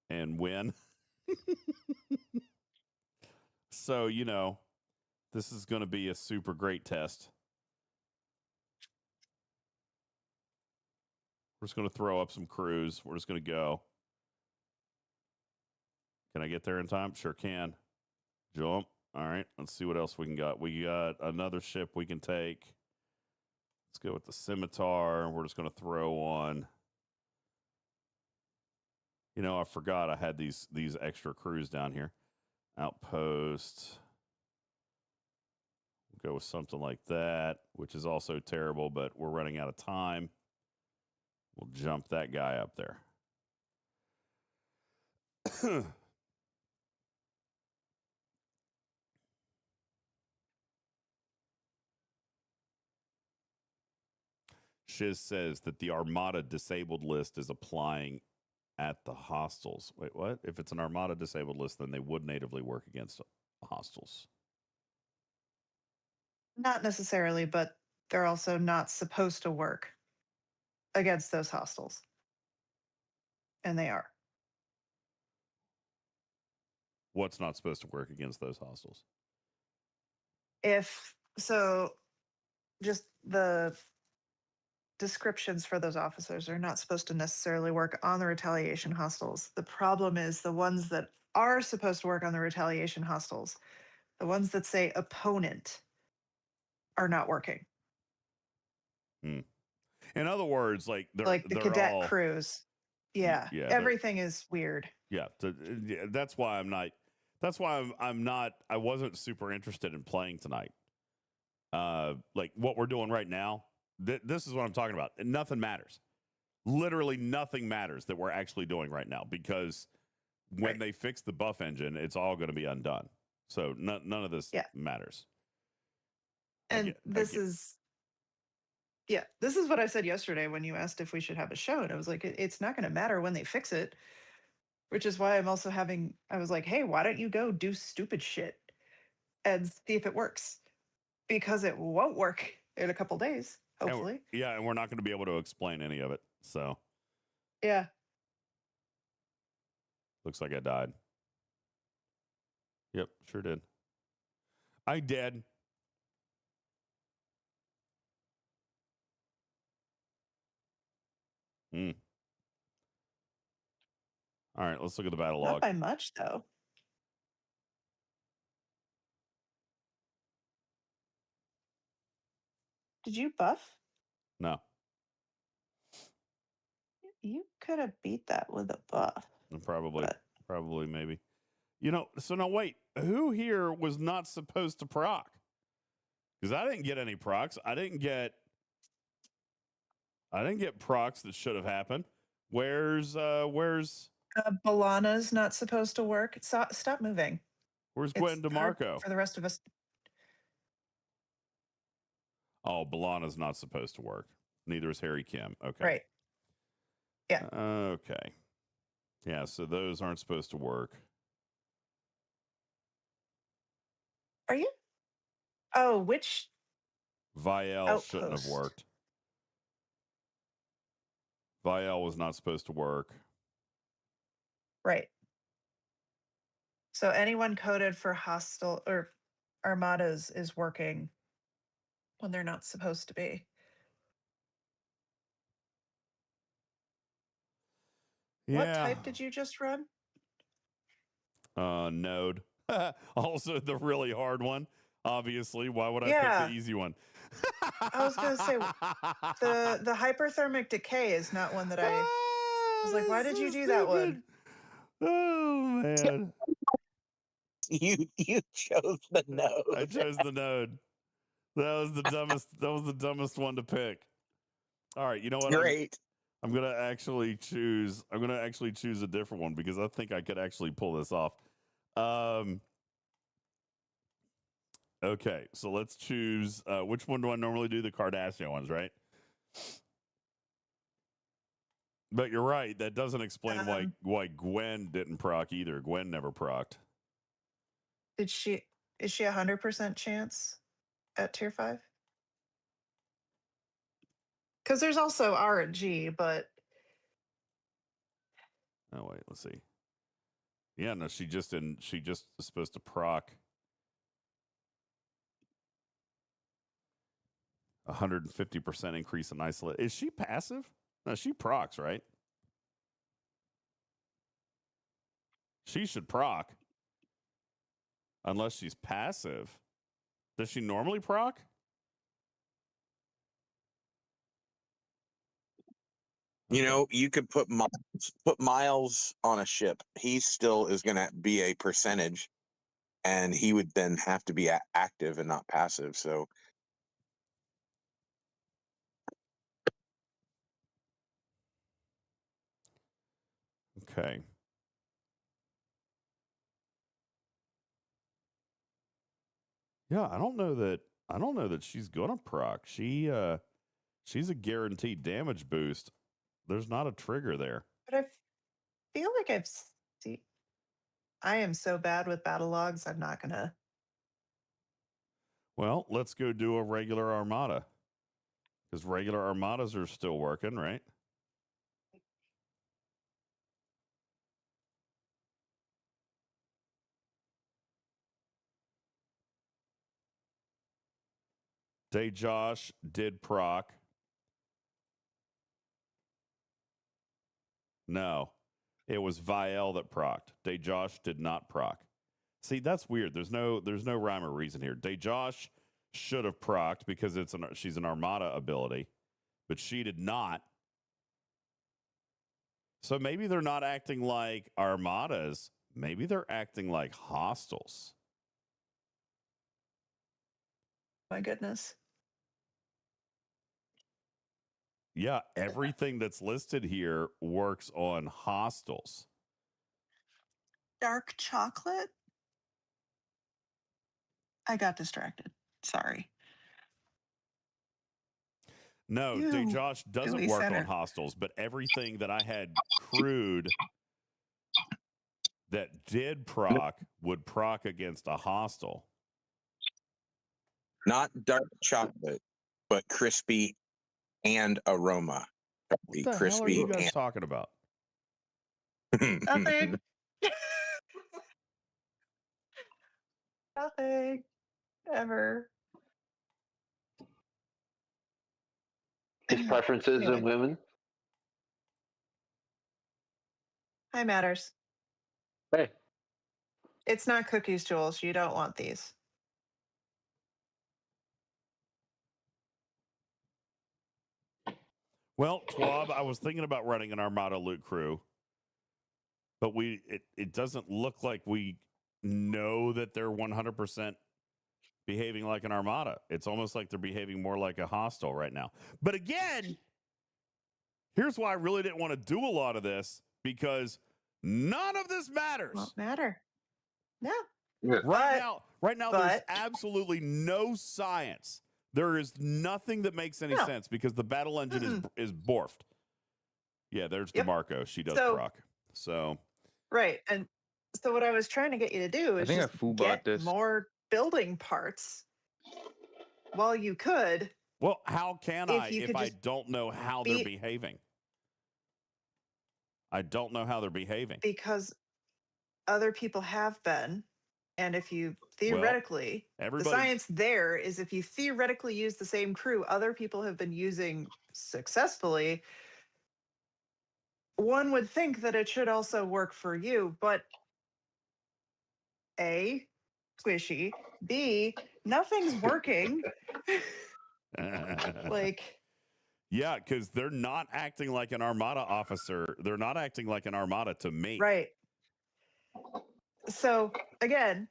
Speaker 1: and win. So, this is going to be a super great test. We're just going to throw up some crews. We're just going to go. Can I get there in time? Sure can. Jump. All right. Let's see what else we can got. We got another ship we can take. Let's go with the scimitar. We're just going to throw on. I forgot I had these extra crews down here. Outpost. We'll go with something like that, which is also terrible, but we're running out of time. We'll jump that guy up there. Shiz says that the Armada disabled list is applying at the hostiles. Wait, what? If it's an Armada disabled list, then they would natively work against hostiles.
Speaker 2: not necessarily, but they're also not supposed to work against those hostiles. And they are.
Speaker 1: What's not supposed to work against those hostiles?
Speaker 2: If so, just the descriptions for those officers are not supposed to necessarily work on the retaliation hostiles. The problem is the ones that are supposed to work on the retaliation hostiles, the ones that say opponent, are not working.
Speaker 1: Hmm. In other words, like
Speaker 2: the
Speaker 1: they're
Speaker 2: cadet
Speaker 1: all,
Speaker 2: crews. Yeah, everything is weird.
Speaker 1: Yeah, that's why I'm not. That's why I'm not. I wasn't super interested in playing tonight. Like what we're doing right now. This is what I'm talking about. And nothing matters. Literally nothing matters that we're actually doing right now because when they fix the buff engine, it's all going to be undone. So none of this matters.
Speaker 2: And this is what I said yesterday when you asked if we should have a show. And I was like, it's not going to matter when they fix it, which is why I'm also I was like, hey, why don't you go do stupid shit and see if it works? Because it won't work in a couple days, hopefully.
Speaker 1: And we're not going to be able to explain any of it. So.
Speaker 2: Yeah.
Speaker 1: Looks like I died. Yep, sure did. I did. Hmm. All right, let's look at the battle log.
Speaker 2: Not by much, though. Did you buff?
Speaker 1: No.
Speaker 2: You could have beat that with a buff.
Speaker 1: Probably, maybe. So now wait, who here was not supposed to proc? Because I didn't get any procs. I didn't get procs that should have happened. Where's
Speaker 2: Balana's not supposed to work. Stop moving.
Speaker 1: Where's
Speaker 2: It's
Speaker 1: Gwen
Speaker 2: hard
Speaker 1: DeMarco?
Speaker 2: for the rest of us.
Speaker 1: Oh, Balana's not supposed to work. Neither is Harry Kim. Okay.
Speaker 2: Right. Yeah.
Speaker 1: Okay. Yeah, so those aren't supposed to work.
Speaker 2: Are you? Oh, which
Speaker 1: Vial shouldn't have
Speaker 2: outpost?
Speaker 1: worked. Vial was not supposed to work.
Speaker 2: Right. So anyone coded for hostile or Armadas is working when they're not supposed to be.
Speaker 1: Yeah.
Speaker 2: What type did you just run?
Speaker 1: Node. Also the really hard one. Obviously, why would I pick
Speaker 2: Yeah.
Speaker 1: the easy one?
Speaker 2: I was gonna say the hyperthermic decay is not one that I was like, why did you do that one?
Speaker 1: Oh man.
Speaker 4: You chose the node.
Speaker 1: I chose the node. That was the dumbest one to pick. All right, you know what?
Speaker 4: Great.
Speaker 1: I'm gonna actually choose a different one because I think I could actually pull this off. Okay, so let's choose which one do I normally do? The Kardashian ones, right? But you're right, that doesn't explain why Gwen didn't proc either. Gwen never procced.
Speaker 2: Is she 100% chance at tier 5? Because there's also R and G, but
Speaker 1: Oh wait, let's see. Yeah, no, she just is supposed to proc 150% increase in isolate. Is she passive? No, she procs, right? She should proc. Unless she's passive. Does she normally proc?
Speaker 4: You know, you could put Miles on a ship. He still is going to be a percentage, and he would then have to be active and not passive. So,
Speaker 1: Okay. Yeah, I don't know that she's gonna proc. She's a guaranteed damage boost. There's not a trigger there.
Speaker 2: but I feel like I've seen. I am so bad with battle logs. I'm not gonna.
Speaker 1: Well, let's go do a regular Armada. Because regular Armadas are still working, right? Day Josh did proc. No, it was Vial that procced. Day Josh did not proc. See, that's weird. There's no rhyme or reason here. Day Josh should have procced because she's an Armada ability, but she did not. So maybe they're not acting like Armadas. Maybe they're acting like hostiles.
Speaker 2: My goodness.
Speaker 1: Yeah, everything that's listed here works on hostiles.
Speaker 2: Dark chocolate? I got distracted. Sorry.
Speaker 1: No, Day Josh doesn't work on hostiles, but everything that I had crewed that did proc would proc against a hostile.
Speaker 4: not dark chocolate, but crispy and aroma.
Speaker 1: What the hell are you guys talking about?
Speaker 2: Nothing. Nothing. Ever.
Speaker 16: His preferences
Speaker 2: Anyway.
Speaker 16: of women.
Speaker 2: Hi, Matters.
Speaker 16: Hey.
Speaker 2: It's not cookies, Jules. You don't want these.
Speaker 1: Well, Twab, I was thinking about running an Armada loot crew, but it doesn't look like we know that they're 100% behaving like an Armada. It's almost like they're behaving more like a hostile right now. But again, here's why I really didn't want to do a lot of this, because None of this matters.
Speaker 2: Won't matter. No.
Speaker 1: Right now, there's absolutely no science. There is nothing that makes any sense because the battle engine is borfed. Yeah, there's DeMarco. She does proc. So
Speaker 2: right, and so what I was trying to get you to do is just get more building parts while you could.
Speaker 1: Well, how can I if I don't know how they're behaving? I don't know how they're behaving.
Speaker 2: Because other people have been. And if you theoretically, the science there is if you theoretically use the same crew other people have been using successfully, one would think that it should also work for you. But A, squishy. B, nothing's working.
Speaker 1: Yeah, because they're not acting like an Armada officer. They're not acting like an Armada to me.
Speaker 2: Right. So again,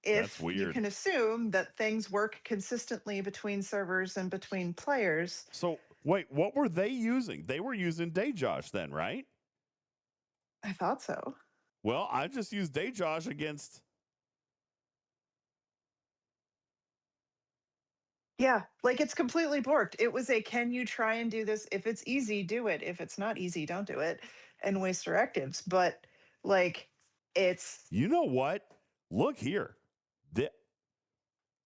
Speaker 1: That's
Speaker 2: if
Speaker 1: weird.
Speaker 2: you can assume that things work consistently between servers and between players.
Speaker 1: So wait, what were they using? They were using DJZ then, right?
Speaker 2: I thought so.
Speaker 1: Well, I just used DJZ against.
Speaker 2: Yeah, like it's completely borked. It was a can you try and do this? If it's easy, do it. If it's not easy, don't do it. And waste directives. But like it's.
Speaker 1: You know what? Look here.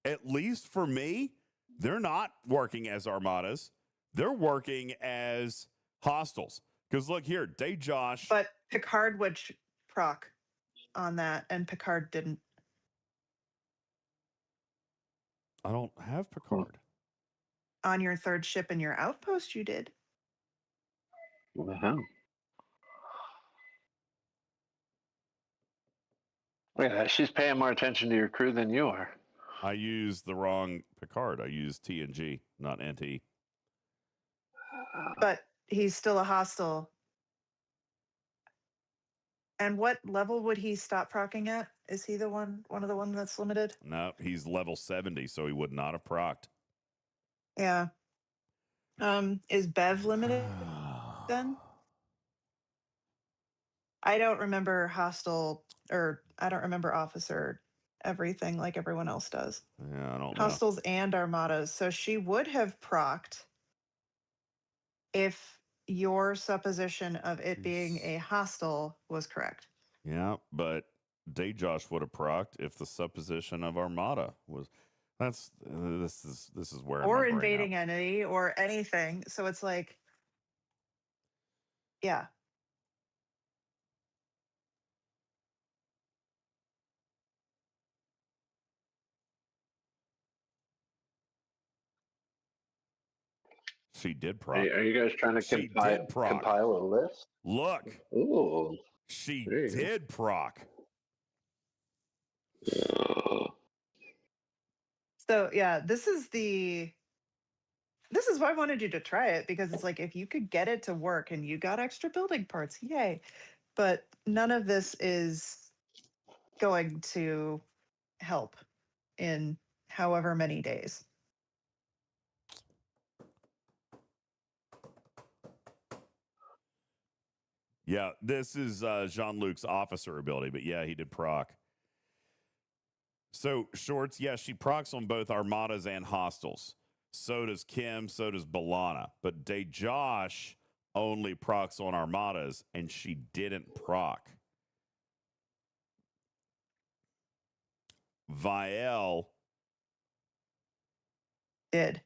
Speaker 1: At least for me, they're not working as Armadas. They're working as hostiles. Because look here, DJZ.
Speaker 2: But Picard would proc on that, and Picard didn't.
Speaker 1: I don't have Picard.
Speaker 2: On your third ship in your outpost, you did.
Speaker 16: Wow. Yeah, she's paying more attention to your crew than you are.
Speaker 1: I used the wrong Picard. I used TNG, not NT.
Speaker 2: But he's still a hostile. And what level would he stop procking at? Is he one of the ones that's limited?
Speaker 1: No, he's level 70, so he would not have procced.
Speaker 2: Yeah. Is Bev limited then? I don't remember hostile, or I don't remember officer everything like everyone else does.
Speaker 1: Yeah, I don't know.
Speaker 2: Hostiles and Armadas. So she would have procced if your supposition of it being a hostile was correct.
Speaker 1: Yeah, but DJZ would have procced if the supposition of Armada was. This is where.
Speaker 2: Or invading entity or anything. So it's like, yeah.
Speaker 1: She did proc.
Speaker 16: Are you guys trying to compile a list?
Speaker 1: Look.
Speaker 16: Ooh.
Speaker 1: She did proc.
Speaker 2: So yeah, this is why I wanted you to try it, because it's like if you could get it to work and you got extra building parts, yay. But none of this is going to help in however many days.
Speaker 1: Yeah, this is Jean-Luc's officer ability, but yeah, he did proc. So, Shorts, yeah, she procs on both Armadas and Hostiles. So does Kim, so does Balana. But DJZ only procs on Armadas, and she didn't proc. Vielle
Speaker 2: did.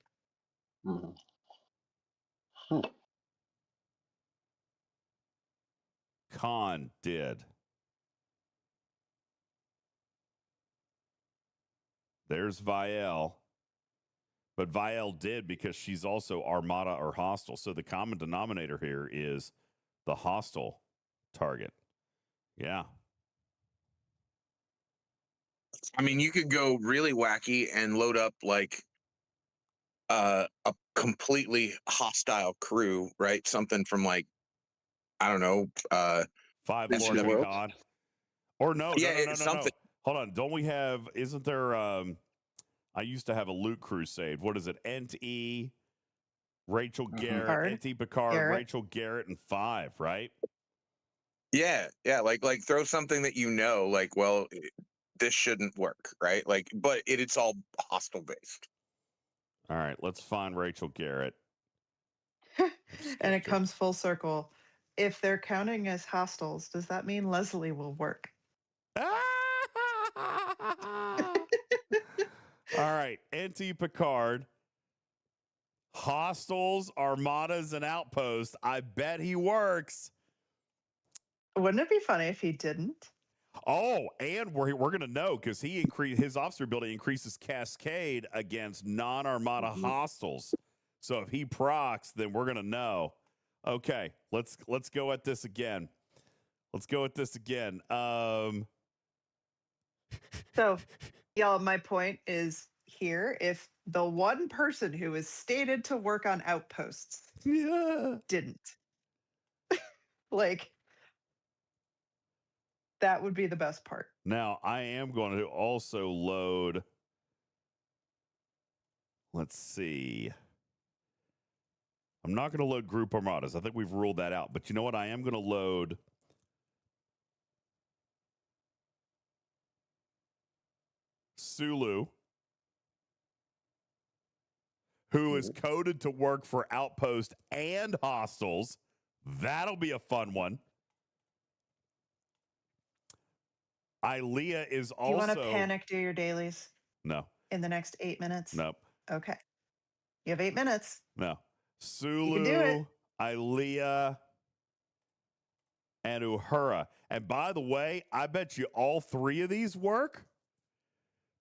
Speaker 1: Khan did. There's Vielle. But Vielle did because she's also Armada or hostile. So the common denominator here is the hostile target. Yeah.
Speaker 4: I mean, you could go really wacky and load up like a completely hostile crew, right? Something from like, I don't know,
Speaker 1: 5 Lord Khan. Or no,
Speaker 4: yeah,
Speaker 1: no.
Speaker 4: Something.
Speaker 1: Hold on. Don't we have, isn't there, I used to have a loot crusade. What is it? Ent-E, Rachel Garrett, Ent-E Picard,
Speaker 2: Garrett.
Speaker 1: Rachel Garrett, and 5, right?
Speaker 4: Yeah, like throw something that you know, like, well, this shouldn't work, right? Like, but it's all hostile based.
Speaker 1: All right, let's find Rachel Garrett.
Speaker 2: And it comes full circle. If they're counting as hostiles, does that mean Leslie will work?
Speaker 1: All right, NT Picard. Hostiles, armadas, and outposts. I bet he works.
Speaker 2: Wouldn't it be funny if he didn't?
Speaker 1: Oh, and we're going to know because his officer ability increases cascade against non-armada hostiles. So if he procs, then we're going to know. Okay, let's go at this again.
Speaker 2: So, y'all, my point is here. If the one person who is stated to work on outposts didn't, like, that would be the best part.
Speaker 1: Now, I am going to also load. Let's see. I'm not going to load group armadas. I think we've ruled that out. But you know what? I am going to load Sulu, who is coded to work for outpost and hostiles. That'll be a fun one. Ilea is also...
Speaker 2: You want to panic do your dailies?
Speaker 1: No.
Speaker 2: In the next 8 minutes?
Speaker 1: Nope.
Speaker 2: Okay. You have 8 minutes.
Speaker 1: No. Sulu,
Speaker 2: you can do it.
Speaker 1: Ilea, and Uhura. And by the way, I bet you all three of these work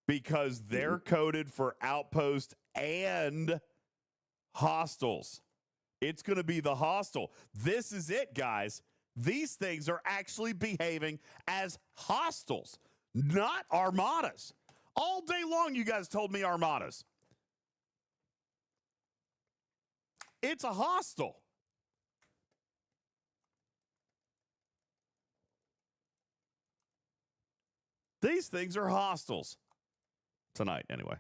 Speaker 1: because they're coded for outpost and hostiles. It's going to be the hostile. This is it, guys. These things are actually behaving as hostiles, not armadas. All day long, you guys told me armadas. It's a hostile. These things are hostiles. Tonight, anyway.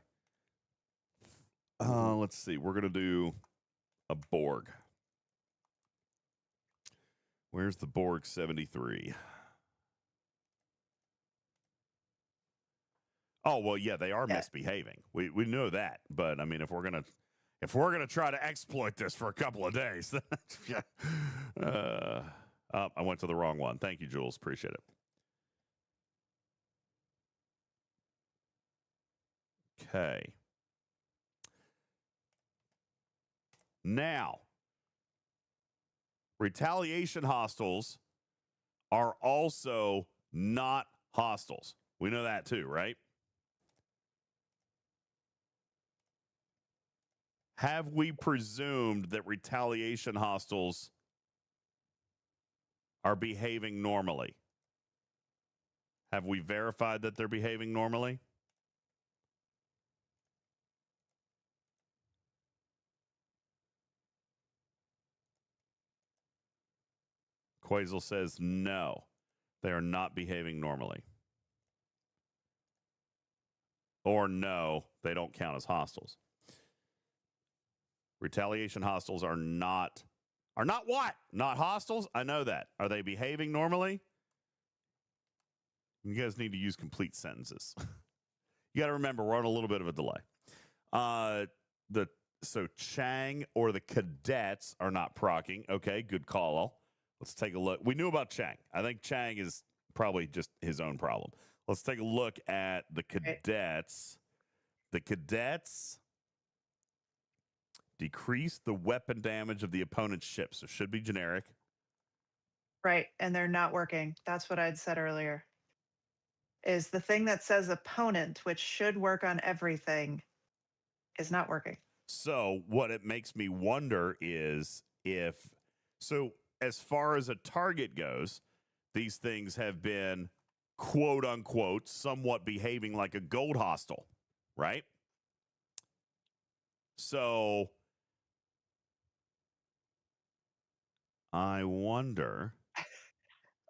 Speaker 1: Let's see. We're going to do a Borg. Where's the Borg 73? Oh, well, yeah, they are misbehaving. We know that. But I mean, if we're gonna try to exploit this for a couple of days, I went to the wrong one. Thank you, Jules. Appreciate it. Okay. Now, retaliation hostiles are also not hostiles. We know that too, right? Have we presumed that retaliation hostiles are behaving normally? Have we verified that they're behaving normally? Quasel says no, they are not behaving normally. Or no, they don't count as hostiles. Retaliation hostiles are not what? Not hostiles? I know that. Are they behaving normally? You guys need to use complete sentences. You got to remember, we're on a little bit of a delay. So Chang or the cadets are not proccing. Okay, good call. Let's take a look. We knew about Chang. I think Chang is probably just his own problem. Let's take a look at the cadets. The cadets decrease the weapon damage of the opponent's ship. So should be generic.
Speaker 2: Right. And they're not working. That's what I'd said earlier. Is the thing that says opponent, which should work on everything, is not working.
Speaker 1: So what it makes me wonder is as far as a target goes, these things have been, quote unquote, somewhat behaving like a gold hostile, right? So I wonder.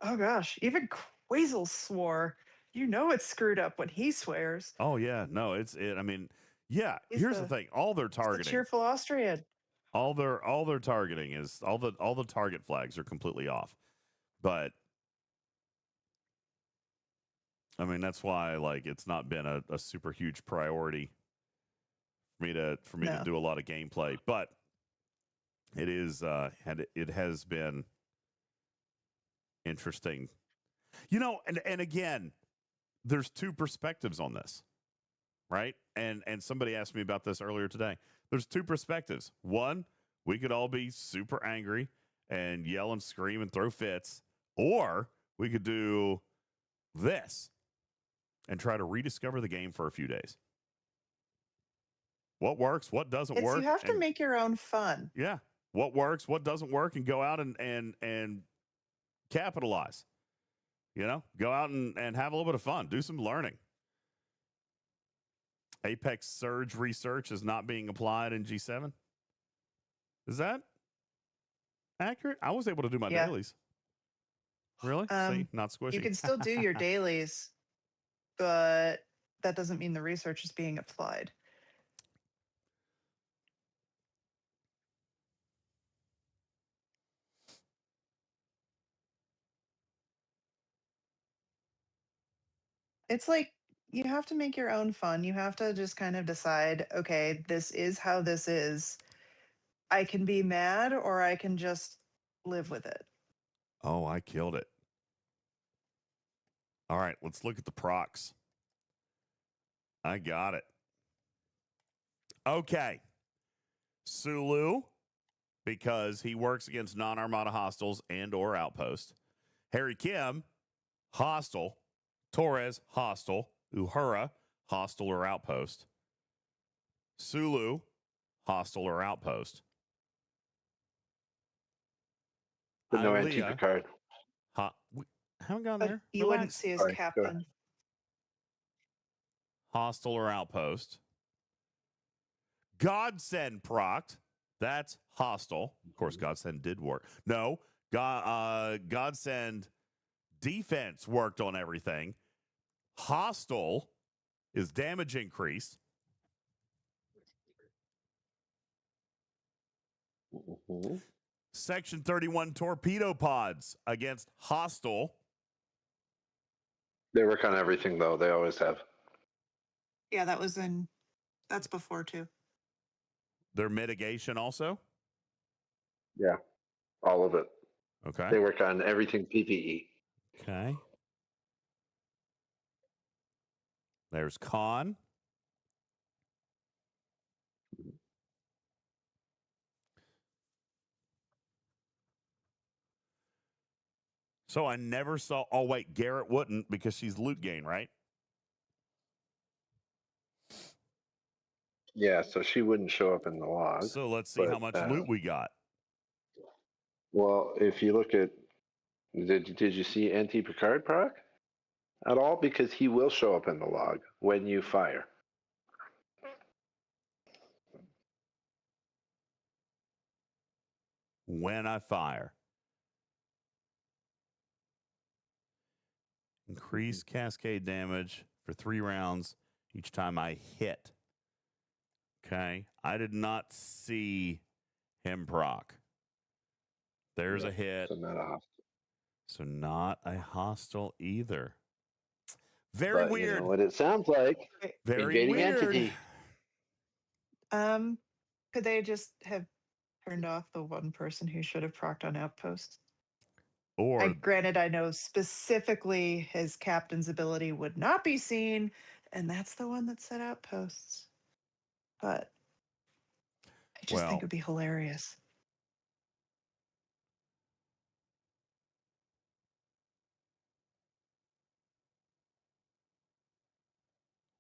Speaker 2: Oh gosh, even Quasel swore. You know it's screwed up when he swears.
Speaker 1: Oh yeah, no, I mean, yeah. Here's the thing: all their targeting,
Speaker 2: the cheerful Austrian.
Speaker 1: All their targeting is all the target flags are completely off. But I mean, that's why like it's not been a super huge priority for me to do a lot of gameplay, but it is it has been interesting. You know, and again, there's two perspectives on this, right? And somebody asked me about this earlier today. There's two perspectives. One, we could all be super angry and yell and scream and throw fits, or we could do this and try to rediscover the game for a few days. What works, what doesn't work.
Speaker 2: You have to make your own fun.
Speaker 1: Yeah. What works, what doesn't work, and go out and capitalize. You know, go out and have a little bit of fun. Do some learning. Apex Surge research is not being applied in G7. Is that accurate? I was able to do my dailies. Really? See, not squishy.
Speaker 2: You can still do your dailies, but that doesn't mean the research is being applied. It's like you have to make your own fun. You have to just kind of decide, okay, this is how this is. I can be mad or I can just live with it.
Speaker 1: Oh, I killed it. All right, let's look at the procs. I got it. Okay. Sulu, because he works against non-Armada hostiles and or outposts. Harry Kim, hostile. Torres, hostile. Uhura, hostile or outpost. Sulu, hostile or outpost.
Speaker 16: But no anti card.
Speaker 1: We haven't gone
Speaker 2: But
Speaker 1: there.
Speaker 2: you wouldn't see his captain.
Speaker 1: Hostile or outpost. Godsend procced. That's hostile. Of course, Godsend did work. No, Godsend defense worked on everything. Hostile is damage increase. Section 31 torpedo pods against hostile.
Speaker 16: They work on everything, though. They always have.
Speaker 2: Yeah, that's before too.
Speaker 1: Their mitigation also?
Speaker 16: Yeah, all of it.
Speaker 1: Okay.
Speaker 16: They work on everything PPE.
Speaker 1: Okay. There's con. So I never saw. Oh, wait, Garrett wouldn't because she's loot gain, right?
Speaker 16: Yeah, so she wouldn't show up in the log.
Speaker 1: So let's see how much loot we got.
Speaker 16: Well, if you look at, did you see Anti Picard proc at all? Because he will show up in the log when you fire.
Speaker 1: When I fire. Increase cascade damage for 3 rounds each time I hit. Okay. I did not see him proc. There's a hit.
Speaker 16: So not a hostile.
Speaker 1: So not a hostile either. Very weird.
Speaker 16: You know what it sounds like?
Speaker 1: Very weird.
Speaker 16: Entity.
Speaker 2: Could they just have turned off the one person who should have procced on outposts?
Speaker 1: Or
Speaker 2: granted, I know specifically his captain's ability would not be seen, and that's the one that set outposts. But I just think it would be hilarious.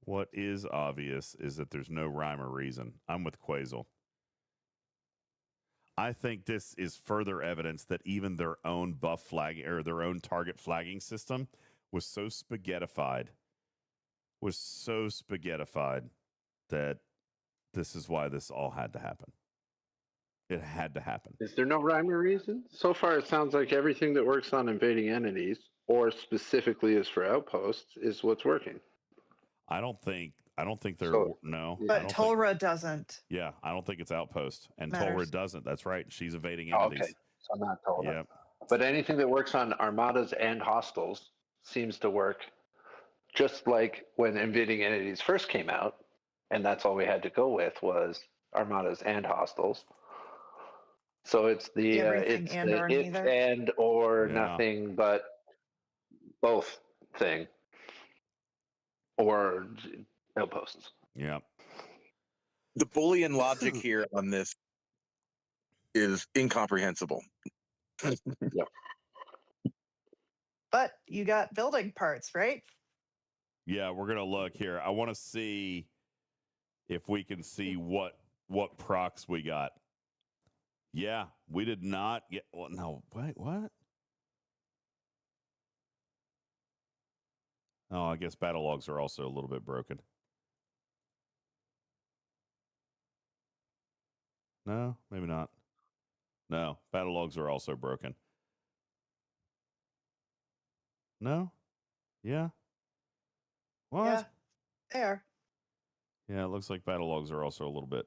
Speaker 1: What is obvious is that there's no rhyme or reason. I'm with Quasel. I think this is further evidence that even their own buff flagging or their own target flagging system was so spaghettified that this is why this all had to happen. It had to happen.
Speaker 16: Is there no rhyme or reason? So far, it sounds like everything that works on invading entities, or specifically is for outposts, is what's working.
Speaker 1: I don't think they're no.
Speaker 2: But Tolra doesn't.
Speaker 1: Yeah, I don't think it's outpost, and
Speaker 2: Matters.
Speaker 1: Tolra doesn't. That's right. She's evading entities.
Speaker 16: Okay, so not Tolra.
Speaker 1: Yep.
Speaker 16: But anything that works on armadas and hostiles seems to work just like when invading entities first came out, and that's all we had to go with was Armadas and hostiles. So it's the
Speaker 2: Everything and or
Speaker 16: if
Speaker 2: neither.
Speaker 16: and or
Speaker 1: Yeah.
Speaker 16: nothing but both thing, or outposts.
Speaker 1: Yeah.
Speaker 4: The Boolean logic here on this is incomprehensible.
Speaker 16: Yeah.
Speaker 2: But you got building parts, right?
Speaker 1: Yeah, we're gonna look here. I want to see if we can see what procs we got. Yeah, we did not get. Well, no, wait, what? Oh, I guess battle logs are also a little bit broken. No, maybe not. No, battle logs are also broken. No? Yeah? What?
Speaker 2: Yeah, they are.
Speaker 1: Yeah, it looks like battle logs are also a little bit.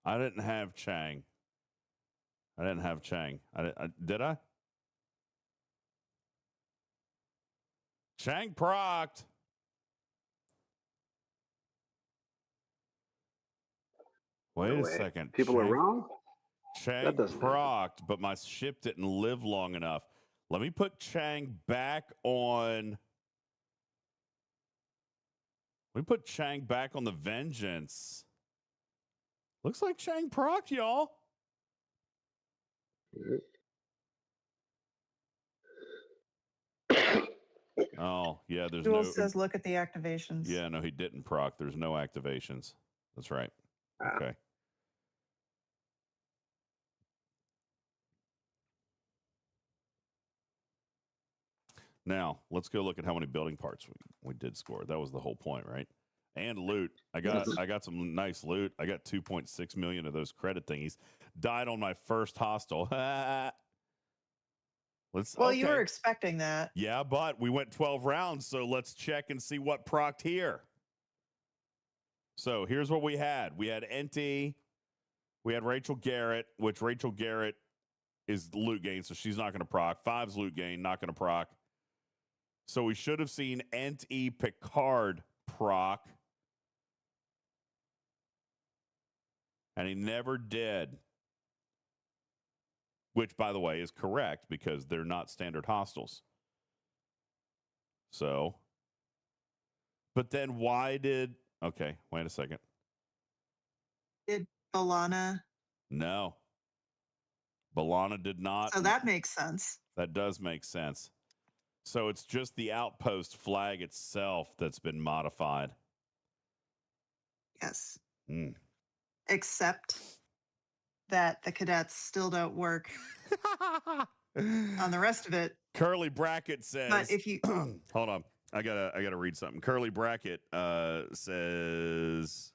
Speaker 1: I didn't have Chang. Did I? Chang procced. Wait
Speaker 16: No
Speaker 1: a
Speaker 16: way.
Speaker 1: second.
Speaker 16: People are wrong?
Speaker 1: Chang
Speaker 16: That doesn't happen.
Speaker 1: procced, but my ship didn't live long enough. Let me put Chang back on. Let me put Chang back on the Vengeance. Looks like Chang procced, y'all. Oh, yeah, there's
Speaker 2: Jules
Speaker 1: no.
Speaker 2: says, look at the activations.
Speaker 1: Yeah, no, he didn't proc. There's no activations. That's right. Okay. Now, let's go look at how many building parts we did score. That was the whole point, right? And loot. I got some nice loot. I got 2.6 million of those credit thingies. Died on my first hostile.
Speaker 2: Well, you were expecting that.
Speaker 1: Yeah, but we went 12 rounds, so let's check and see what procced here. So here's what we had. We had Enti. We had Rachel Garrett, which Rachel Garrett is loot gain, so she's not going to proc. 5's loot gain, not going to proc. So we should have seen Enti Picard proc. And he never did. Which, by the way, is correct because they're not standard hostiles. So, but then why did, okay, wait a second.
Speaker 2: Did Balana?
Speaker 1: No. Balana did not.
Speaker 2: So that makes sense.
Speaker 1: That does make sense. So it's just the outpost flag itself that's been modified.
Speaker 2: Yes.
Speaker 1: Mm.
Speaker 2: Except that the cadets still don't work on the rest of it.
Speaker 1: Curly Bracket says,
Speaker 2: but if you
Speaker 1: hold on, I gotta read something. Curly Bracket says,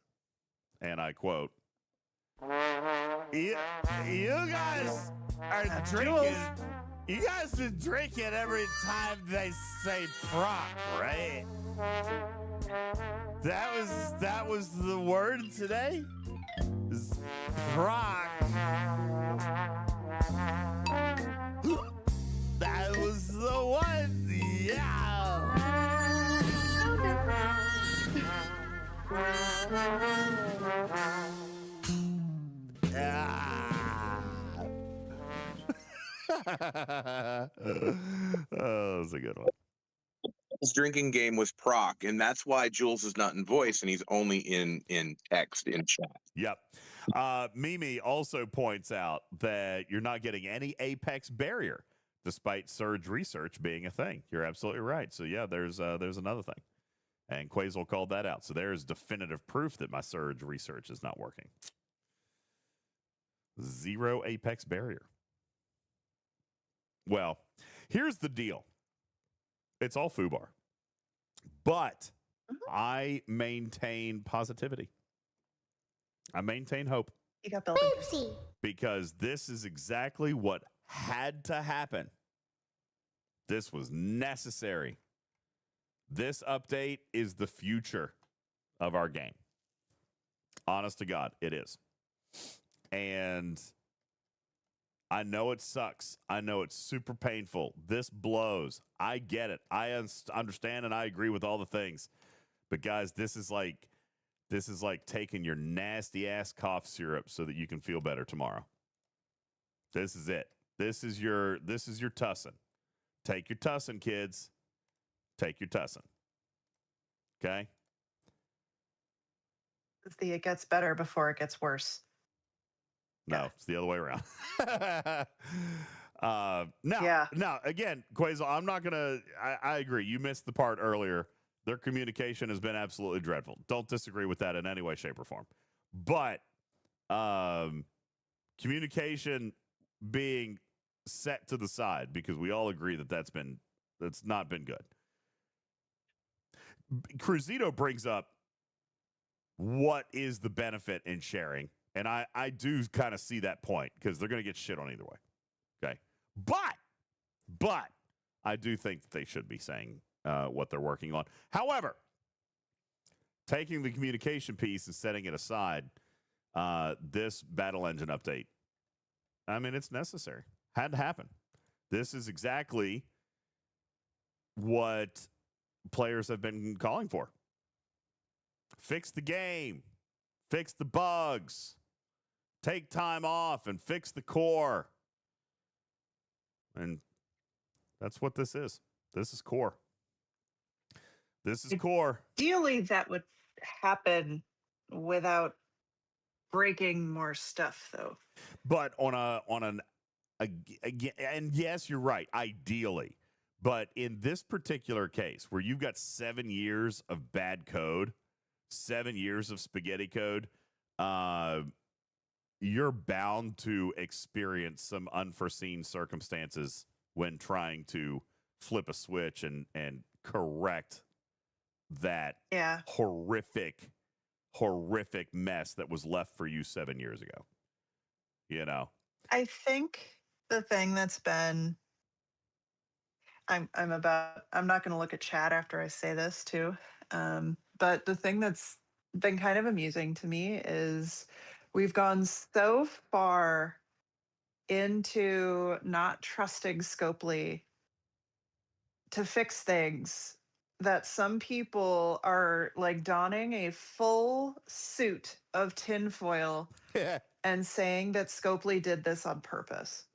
Speaker 1: and I quote, you guys are drinking. You guys are drinking every time they say proc, right? That was the word today. Proc. That was the one. Yeah. Oh, that was a good one.
Speaker 4: His drinking game was proc, and that's why Jules is not in voice and he's only in text in chat.
Speaker 1: Yep. Mimi also points out that you're not getting any apex barrier, despite surge research being a thing. You're absolutely right. So yeah, there's another thing, and Quasel called that out. So there's definitive proof that my surge research is not working. 0 apex barrier. Well, here's the deal. It's all FUBAR. But I maintain positivity. I maintain hope.
Speaker 2: You got building.
Speaker 1: Because this is exactly what had to happen. This was necessary. This update is the future of our game. Honest to God, it is. And I know it sucks. I know it's super painful. This blows. I get it. I understand and I agree with all the things. But guys, this is like taking your nasty ass cough syrup so that you can feel better tomorrow. This is it. This is your tussin. Take your tussin, kids. Take your tussin. Okay?
Speaker 2: It gets better before it gets worse.
Speaker 1: No, it's the other way around. Now, again, Quasel, I'm not going to, I agree. You missed the part earlier. Their communication has been absolutely dreadful. Don't disagree with that in any way, shape, or form. But communication being set to the side, because we all agree that that's not been good. Cruzito brings up what is the benefit in sharing. And I do kind of see that point because they're going to get shit on either way. Okay. But I do think that they should be saying what they're working on. However, taking the communication piece and setting it aside, this battle engine update, I mean, it's necessary. Had to happen. This is exactly what players have been calling for. Fix the game. Fix the bugs. Take time off and fix the core. And that's what this is. This is core. This is core.
Speaker 2: Ideally, that would happen without breaking more stuff, though.
Speaker 1: But and yes, you're right. Ideally, but in this particular case, where you've got 7 years of bad code, 7 years of spaghetti code, you're bound to experience some unforeseen circumstances when trying to flip a switch and correct that horrific mess that was left for you 7 years ago. You know,
Speaker 2: I think the thing that's been, I'm not going to look at chat after I say this too. But the thing that's been kind of amusing to me is we've gone so far into not trusting Scopely to fix things that some people are like donning a full suit of tinfoil and saying that Scopely did this on purpose.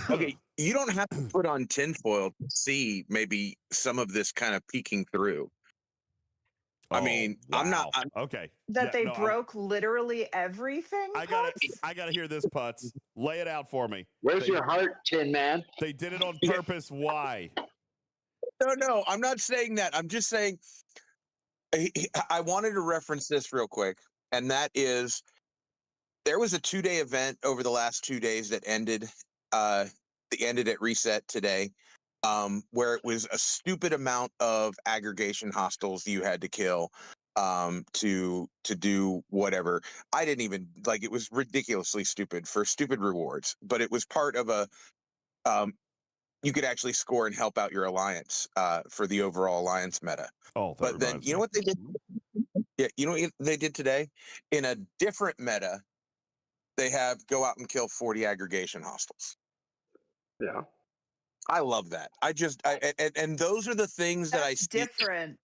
Speaker 4: Okay, you don't have to put on tinfoil to see maybe some of this kind of peeking through. I mean,
Speaker 1: wow. Okay.
Speaker 2: That they broke literally everything.
Speaker 1: I gotta hear this, Putz. Lay it out for me.
Speaker 16: Where's your heart, Tin Man?
Speaker 1: They did it on purpose. Why?
Speaker 4: No, I'm not saying that. I'm just saying I wanted to reference this real quick, and that is there was a 2-day event over the last 2 days that ended at reset today, where it was a stupid amount of aggregation hostiles you had to kill to do whatever. I didn't even like it was ridiculously stupid for stupid rewards, but it was part of a you could actually score and help out your alliance for the overall alliance meta.
Speaker 1: Oh,
Speaker 4: but then you know what they did? Yeah, you know what they did today? In a different meta, they have go out and kill 40 aggregation hostiles.
Speaker 16: Yeah.
Speaker 4: I love that. And those are the things that I see.
Speaker 2: Different.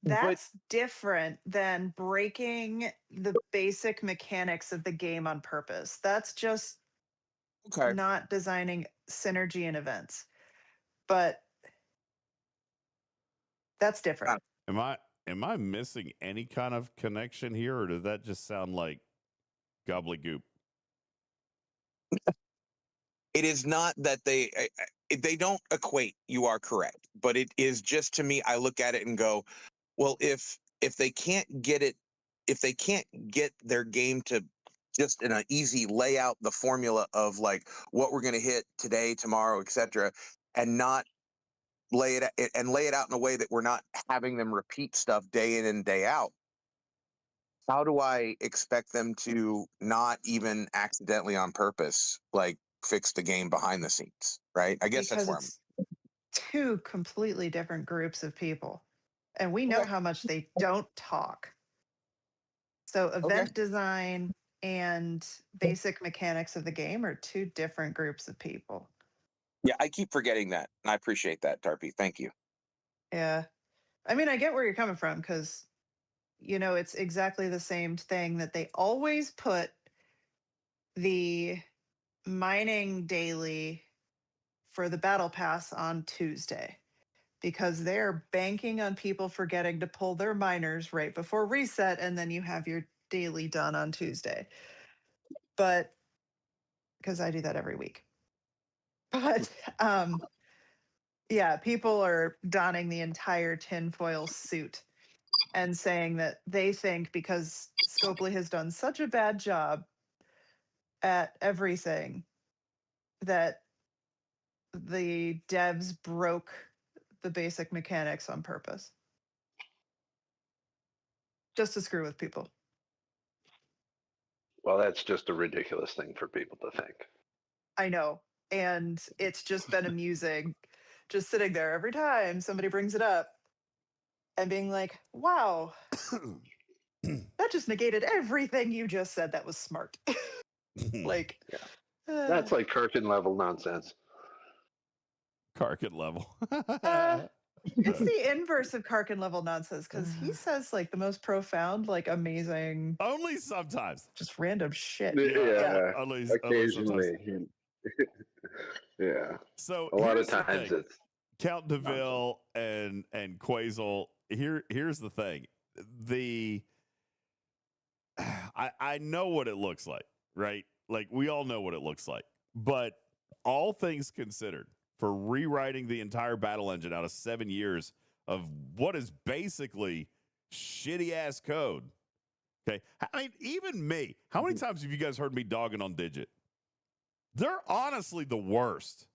Speaker 2: That's different than breaking the basic mechanics of the game on purpose. That's just not designing synergy in events. But that's different.
Speaker 1: Am I missing any kind of connection here, or does that just sound like gobbledygook?
Speaker 4: It is not that they don't equate. You are correct, but it is just, to me, I look at it and go, well, if they can't get it, if they can't get their game to just in an easy layout, the formula of like what we're going to hit today, tomorrow, etc., and not lay it out in a way that we're not having them repeat stuff day in and day out. How do I expect them to not even accidentally on purpose, like, fix the game behind the scenes, right? I guess
Speaker 2: because
Speaker 4: that's where
Speaker 2: it's two completely different groups of people. And we know how much they don't talk. So event design and basic mechanics of the game are two different groups of people.
Speaker 4: Yeah, I keep forgetting that. And I appreciate that, Tarpy. Thank you.
Speaker 2: Yeah. I mean, I get where you're coming from because, you know, it's exactly the same thing that they always put the mining daily for the battle pass on Tuesday because they're banking on people forgetting to pull their miners right before reset, and then you have your daily done on Tuesday. But because I do that every week. But yeah, people are donning the entire tinfoil suit and saying that they think because Scopely has done such a bad job at everything that the devs broke the basic mechanics on purpose. Just to screw with people.
Speaker 16: Well, that's just a ridiculous thing for people to think.
Speaker 2: I know. And it's just been amusing just sitting there every time somebody brings it up and being like, wow, that just negated everything you just said. That was smart. Like,
Speaker 16: That's like Karkin level nonsense.
Speaker 1: Karkin level.
Speaker 2: It's the inverse of Karkin level nonsense because he says like the most profound, like amazing.
Speaker 1: Only sometimes.
Speaker 2: Just random shit.
Speaker 16: Yeah,
Speaker 1: only
Speaker 16: occasionally. Yeah.
Speaker 1: So
Speaker 16: a lot of
Speaker 1: here's the
Speaker 16: times
Speaker 1: thing.
Speaker 16: it's
Speaker 1: Count DeVille and Quasel. Here's the thing. I know what it looks like, right? Like we all know what it looks like. But all things considered, for rewriting the entire battle engine out of 7 years of what is basically shitty ass code. Okay. I mean, even me, how many times have you guys heard me dogging on Digit? They're honestly the worst.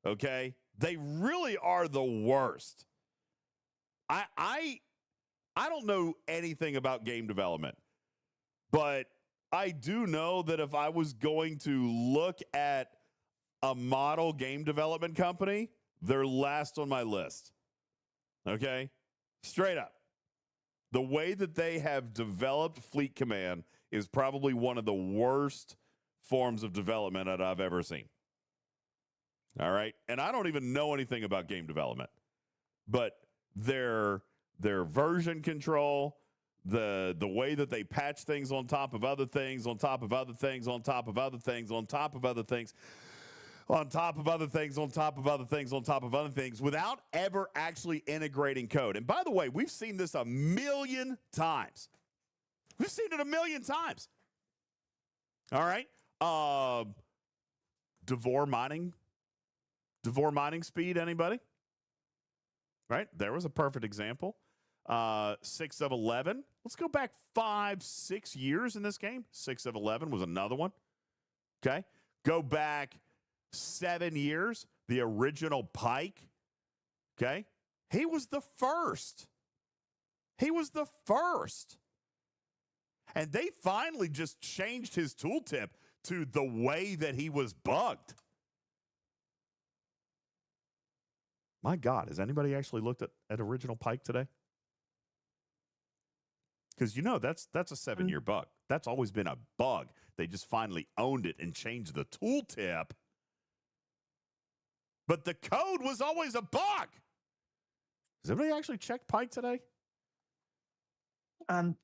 Speaker 1: Okay. They really are the worst. I don't know anything about game development, but I do know that if I was going to look at a model game development company, they're last on my list. Okay? Straight up. The way that they have developed Fleet Command is probably one of the worst forms of development that I've ever seen. All right? And I don't even know anything about game development. But their version control, the way that they patch things on top of other things, on top of other things, on top of other things, on top of other things, on top of other things, on top of other things, on top of other things, without ever actually integrating code. And by the way, we've seen this a million times. We've seen it a million times. All right. Devore mining speed, anybody? Right? There was a perfect example. 6 of 11. Let's go back 5-6 years in this game. 6 of 11 was another one. Okay. Go back 7 years. The original Pike. Okay. He was the first. And they finally just changed his tooltip to the way that he was bugged. My God, has anybody actually looked at original Pike today? Because you know that's a 7-year bug. That's always been a bug. They just finally owned it and changed the tooltip. But the code was always a bug. Has anybody actually checked Pike today?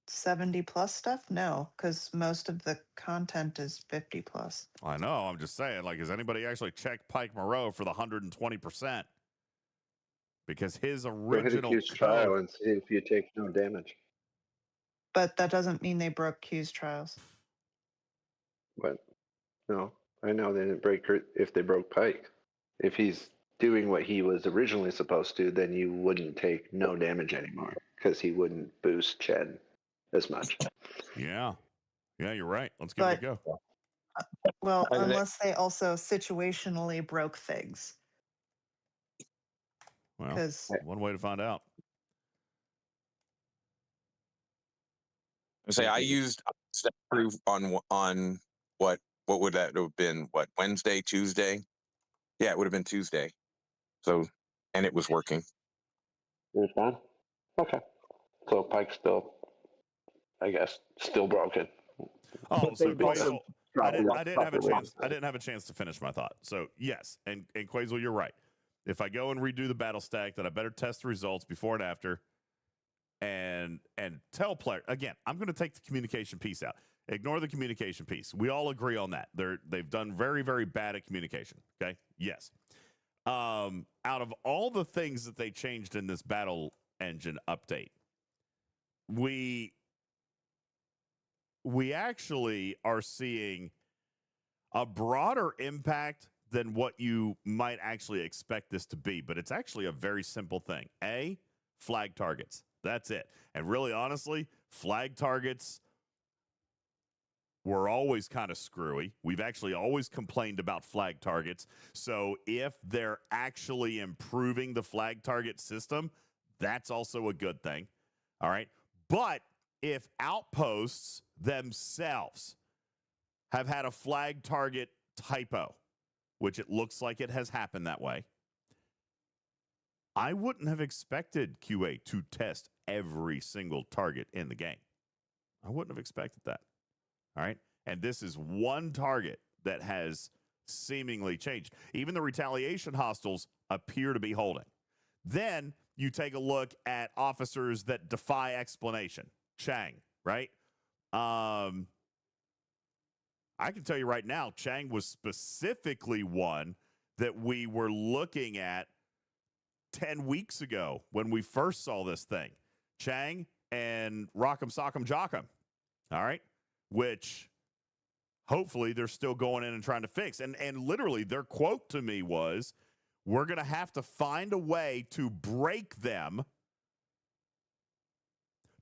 Speaker 2: 70 plus stuff? No, because most of the content is 50 plus.
Speaker 1: I know. I'm just saying, like, has anybody actually checked Pike Moreau for the 120%? Because his original
Speaker 16: Go hit a Q's trial and see if you take no damage.
Speaker 2: But that doesn't mean they broke Q's trials.
Speaker 16: But no, I know they didn't break if they broke Pike. If he's doing what he was originally supposed to, then you wouldn't take no damage anymore because he wouldn't boost Chen as much.
Speaker 1: Yeah, you're right. Let's give it a go.
Speaker 2: Well, unless they also situationally broke things.
Speaker 1: Well, one way to find out.
Speaker 4: I used step proof on what would that have been? What, Wednesday, Tuesday? Yeah, it would have been Tuesday. So, and it was working.
Speaker 16: It was fine. Okay. So Pike's still I guess, still broken.
Speaker 1: Oh, so
Speaker 16: They've also
Speaker 1: Quazel,
Speaker 16: dropped
Speaker 1: I didn't have a chance. I didn't have a chance to finish my thought. So yes, and Quazel, you're right. If I go and redo the battle stack, then I better test the results before and after, and tell player again. I'm going to take the communication piece out. Ignore the communication piece. We all agree on that. They've done very, very bad at communication. Okay, yes. Out of all the things that they changed in this battle engine update, we actually are seeing a broader impact than what you might actually expect this to be, but it's actually a very simple thing. Flag targets. That's it. And really, honestly, flag targets were always kind of screwy. We've actually always complained about flag targets. So if they're actually improving the flag target system, that's also a good thing. All right. But if outposts themselves have had a flag target typo, which it looks like it has happened that way, I wouldn't have expected QA to test every single target in the game. I wouldn't have expected that. All right. And this is one target that has seemingly changed. Even the retaliation hostiles appear to be holding. Then you take a look at officers that defy explanation. Chang, right? I can tell you right now, Chang was specifically one that we were looking at 10 weeks ago when we first saw this thing. Chang and Rock'em Sock'em Jock'em. All right. Which hopefully they're still going in and trying to fix. And literally their quote to me was, we're going to have to find a way to break them,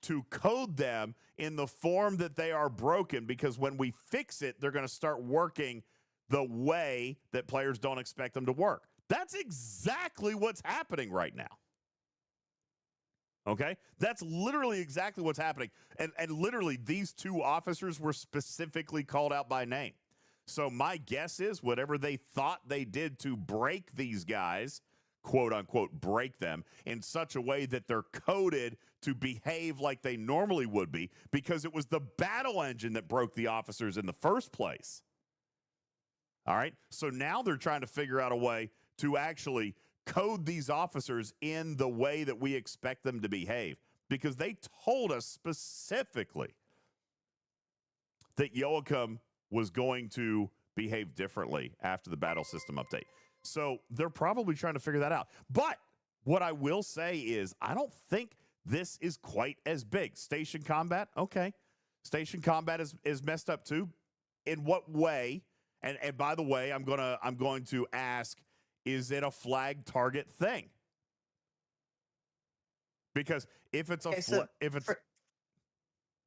Speaker 1: to code them in the form that they are broken, because when we fix it, they're going to start working the way that players don't expect them to work. That's exactly what's happening right now. Okay? That's literally exactly what's happening. And literally, these two officers were specifically called out by name. So my guess is whatever they thought they did to break these guys, quote unquote, break them in such a way that they're coded to behave like they normally would be, because it was the battle engine that broke the officers in the first place. All right? So now they're trying to figure out a way to actually code these officers in the way that we expect them to behave, because they told us specifically that Joachim was going to behave differently after the battle system update. So they're probably trying to figure that out. But what I will say is I don't think this is quite as big. Station combat, okay. Station combat is messed up too. In what way? And by the way, I'm going to ask, is it a flag target thing? Because if it's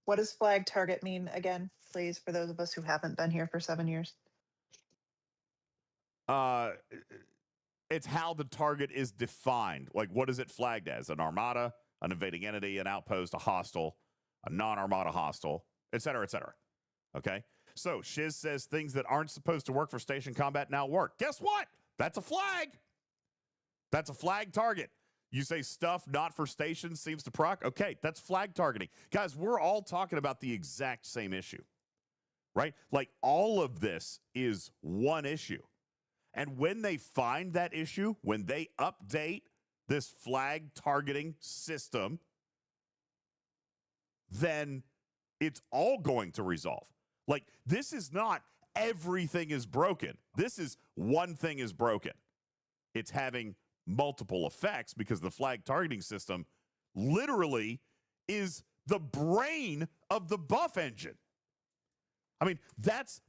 Speaker 2: what does flag target mean again, please, for those of us who haven't been here for 7 years?
Speaker 1: It's how the target is defined. Like, what is it flagged as? An armada, an invading entity, an outpost, a hostile, a non-armada hostile, et cetera, et cetera. Okay? So Shiz says things that aren't supposed to work for station combat now work. Guess what? That's a flag. That's a flag target. You say stuff not for stations seems to proc. Okay, that's flag targeting. Guys, we're all talking about the exact same issue, right? Like, all of this is one issue. And when they find that issue, when they update this flag targeting system, then it's all going to resolve. Like, this is not everything is broken. This is one thing is broken. It's having multiple effects because the flag targeting system literally is the brain of the buff engine. I mean, that's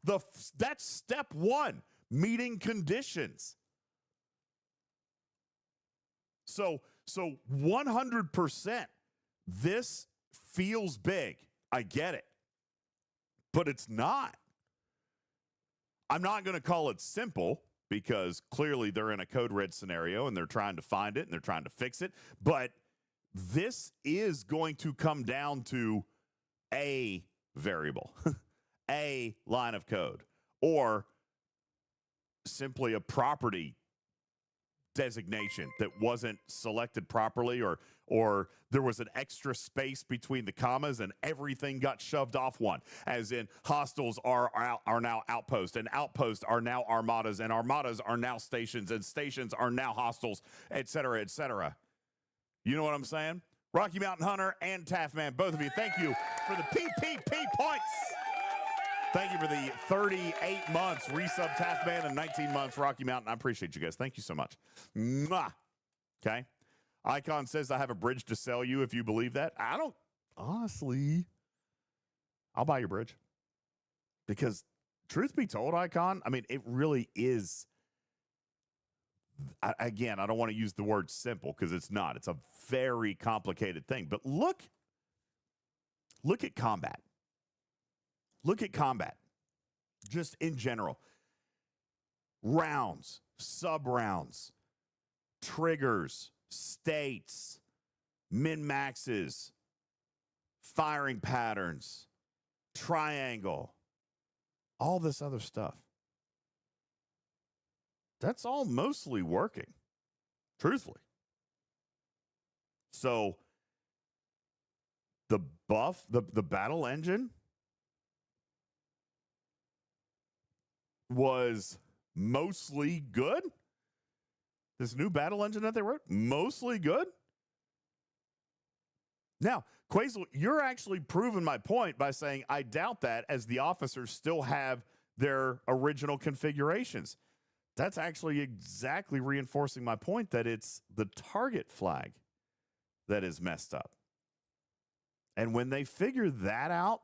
Speaker 1: step one, meeting conditions. So 100%, this feels big. I get it. But it's not. I'm not going to call it simple, because clearly they're in a code red scenario and they're trying to find it and they're trying to fix it. But this is going to come down to a variable, a line of code, or simply a property designation that wasn't selected properly, or there was an extra space between the commas and everything got shoved off one, as in hostiles are now outposts, and outposts are now armadas, and armadas are now stations, and stations are now hostiles, et cetera, et cetera. You know what I'm saying? Rocky Mountain Hunter and Taffman, both of you, thank you for the PPP points. Thank you for the 38 months resub Taffman and 19 months Rocky Mountain. I appreciate you guys. Thank you so much. Mwah. Okay. Icon says I have a bridge to sell you if you believe that. I don't, honestly, I'll buy your bridge. Because truth be told, Icon, I mean, it really is. Again, I don't want to use the word simple because it's not. It's a very complicated thing. But look at combat. Look at combat. Just in general. Rounds, sub-rounds, triggers, states, min-maxes, firing patterns, triangle, all this other stuff. That's all mostly working, truthfully. So the buff, the battle engine was mostly good. This new battle engine that they wrote, mostly good. Now, Quazel, you're actually proving my point by saying I doubt that, as the officers still have their original configurations. That's actually exactly reinforcing my point that it's the target flag that is messed up. And when they figure that out,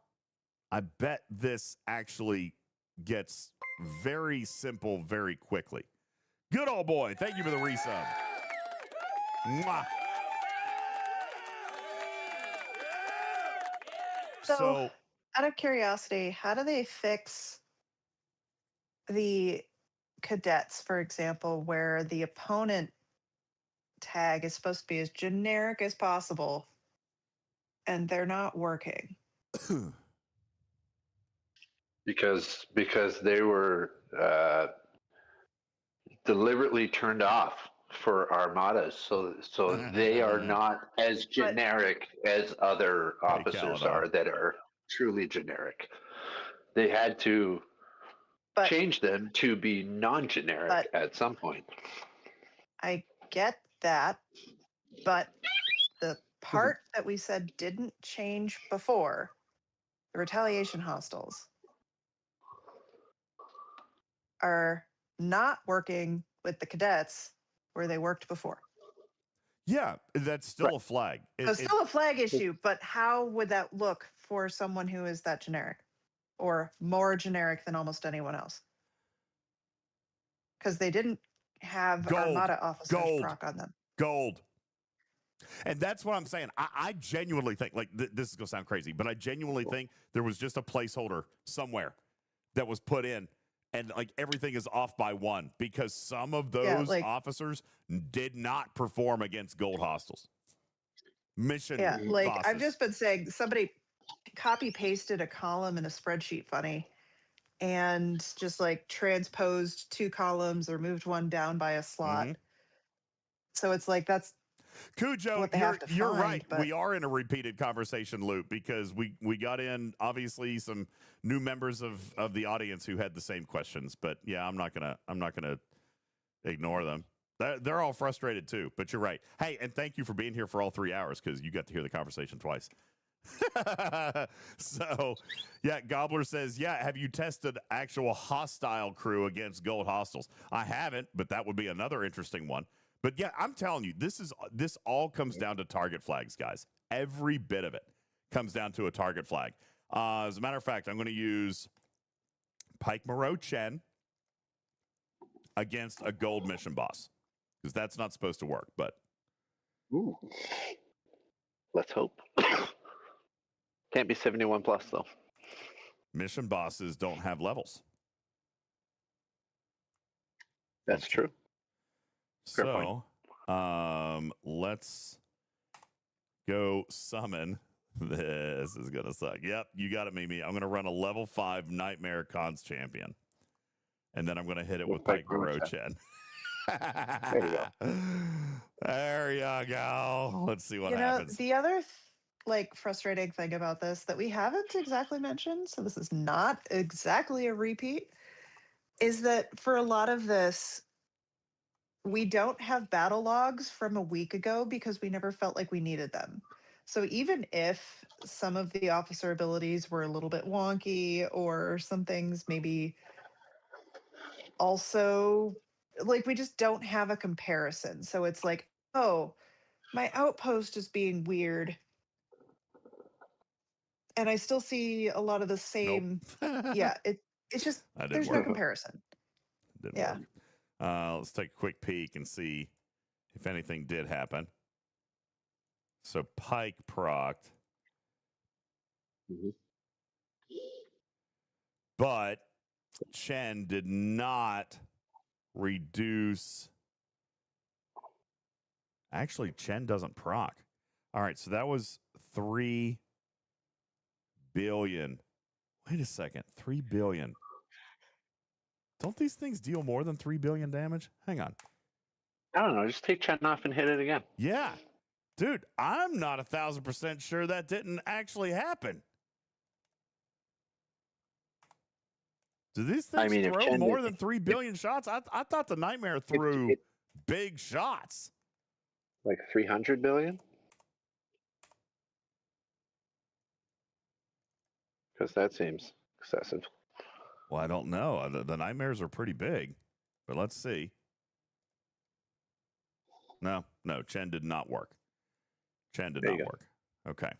Speaker 1: I bet this actually gets very simple very quickly. Good old boy. Thank you for the resub. Mwah.
Speaker 2: So, out of curiosity, how do they fix the cadets, for example, where the opponent tag is supposed to be as generic as possible and they're not working?
Speaker 16: because they were deliberately turned off for armadas, so they are not as generic as other officers are that are truly generic. They had to change them to be non-generic at some point.
Speaker 2: I get that, but the part that we said didn't change before, the retaliation hostiles, are not working with the cadets where they worked before.
Speaker 1: Yeah, that's still a flag.
Speaker 2: So still a flag issue, but how would that look for someone who is that generic or more generic than almost anyone else? Because they didn't have Armada officers proc on them.
Speaker 1: Gold. And that's what I'm saying. I genuinely think, like, this is going to sound crazy, but I genuinely think there was just a placeholder somewhere that was put in, and like everything is off by one because some of those officers did not perform against gold hostiles. Mission bosses.
Speaker 2: I've just been saying, somebody copy pasted a column in a spreadsheet funny and just like transposed two columns or moved one down by a slot. So it's like, that's
Speaker 1: Cujo, you're right. We are in a repeated conversation loop because we got in, obviously, some new members of the audience who had the same questions. But yeah, I'm not gonna ignore them. They're all frustrated too. But you're right. Hey, and thank you for being here for all 3 hours because you got to hear the conversation twice. So yeah, Gobbler says, yeah, have you tested actual hostile crew against gold hostiles? I haven't, but that would be another interesting one. But yeah, I'm telling you, this all comes down to target flags, guys. Every bit of it comes down to a target flag. As a matter of fact, I'm going to use Pike Moreau Chen against a gold mission boss because that's not supposed to work. But
Speaker 16: let's hope. Can't be 71 plus though.
Speaker 1: Mission bosses don't have levels.
Speaker 16: That's true. Fair
Speaker 1: so, let's go summon. This is going to suck. Yep, you got it, Mimi. I'm going to run a level 5 Nightmare Cons champion. And then I'm going to hit it with Pike Moreau Chen.
Speaker 16: There you go.
Speaker 1: There you go. Let's see what
Speaker 2: You know,
Speaker 1: happens.
Speaker 2: the other like frustrating thing about this that we haven't exactly mentioned, so this is not exactly a repeat, is that for a lot of this, we don't have battle logs from a week ago because we never felt like we needed them. So even if some of the officer abilities were a little bit wonky or some things maybe also like we just don't have a comparison. So it's like, oh, my outpost is being weird. And I still see a lot of the same. Yeah, it's just
Speaker 1: That didn't
Speaker 2: there's
Speaker 1: work.
Speaker 2: no comparison.
Speaker 1: Didn't
Speaker 2: Yeah.
Speaker 1: work. Let's take a quick peek and see if anything did happen. So Pike procced. But Chen did not reduce. Actually, Chen doesn't proc. All right, so that was 3 billion. Wait a second, 3 billion. Don't these things deal more than 3 billion damage? Hang on.
Speaker 16: I don't know. Just take Chen off and hit it again.
Speaker 1: Yeah. Dude, I'm not 1,000% sure that didn't actually happen. Do these things throw more than 3 billion shots? I thought the Nightmare threw big shots.
Speaker 16: Like 300 billion? Because that seems excessive.
Speaker 1: Well, I don't know. The Nightmares are pretty big, but let's see. No, Chen did not work. Chen did not work. Okay.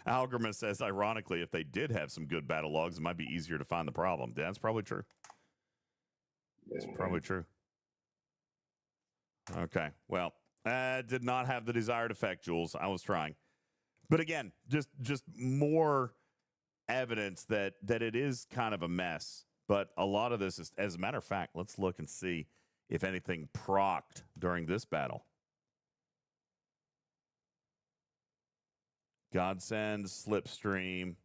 Speaker 1: Algerman says, ironically, if they did have some good battle logs, it might be easier to find the problem. That's probably true. It's probably true. Okay. Well, did not have the desired effect, Jules. I was trying. But again, just more evidence that it is kind of a mess. But a lot of this is, as a matter of fact, let's look and see if anything procced during this battle. Godsend, Slipstream.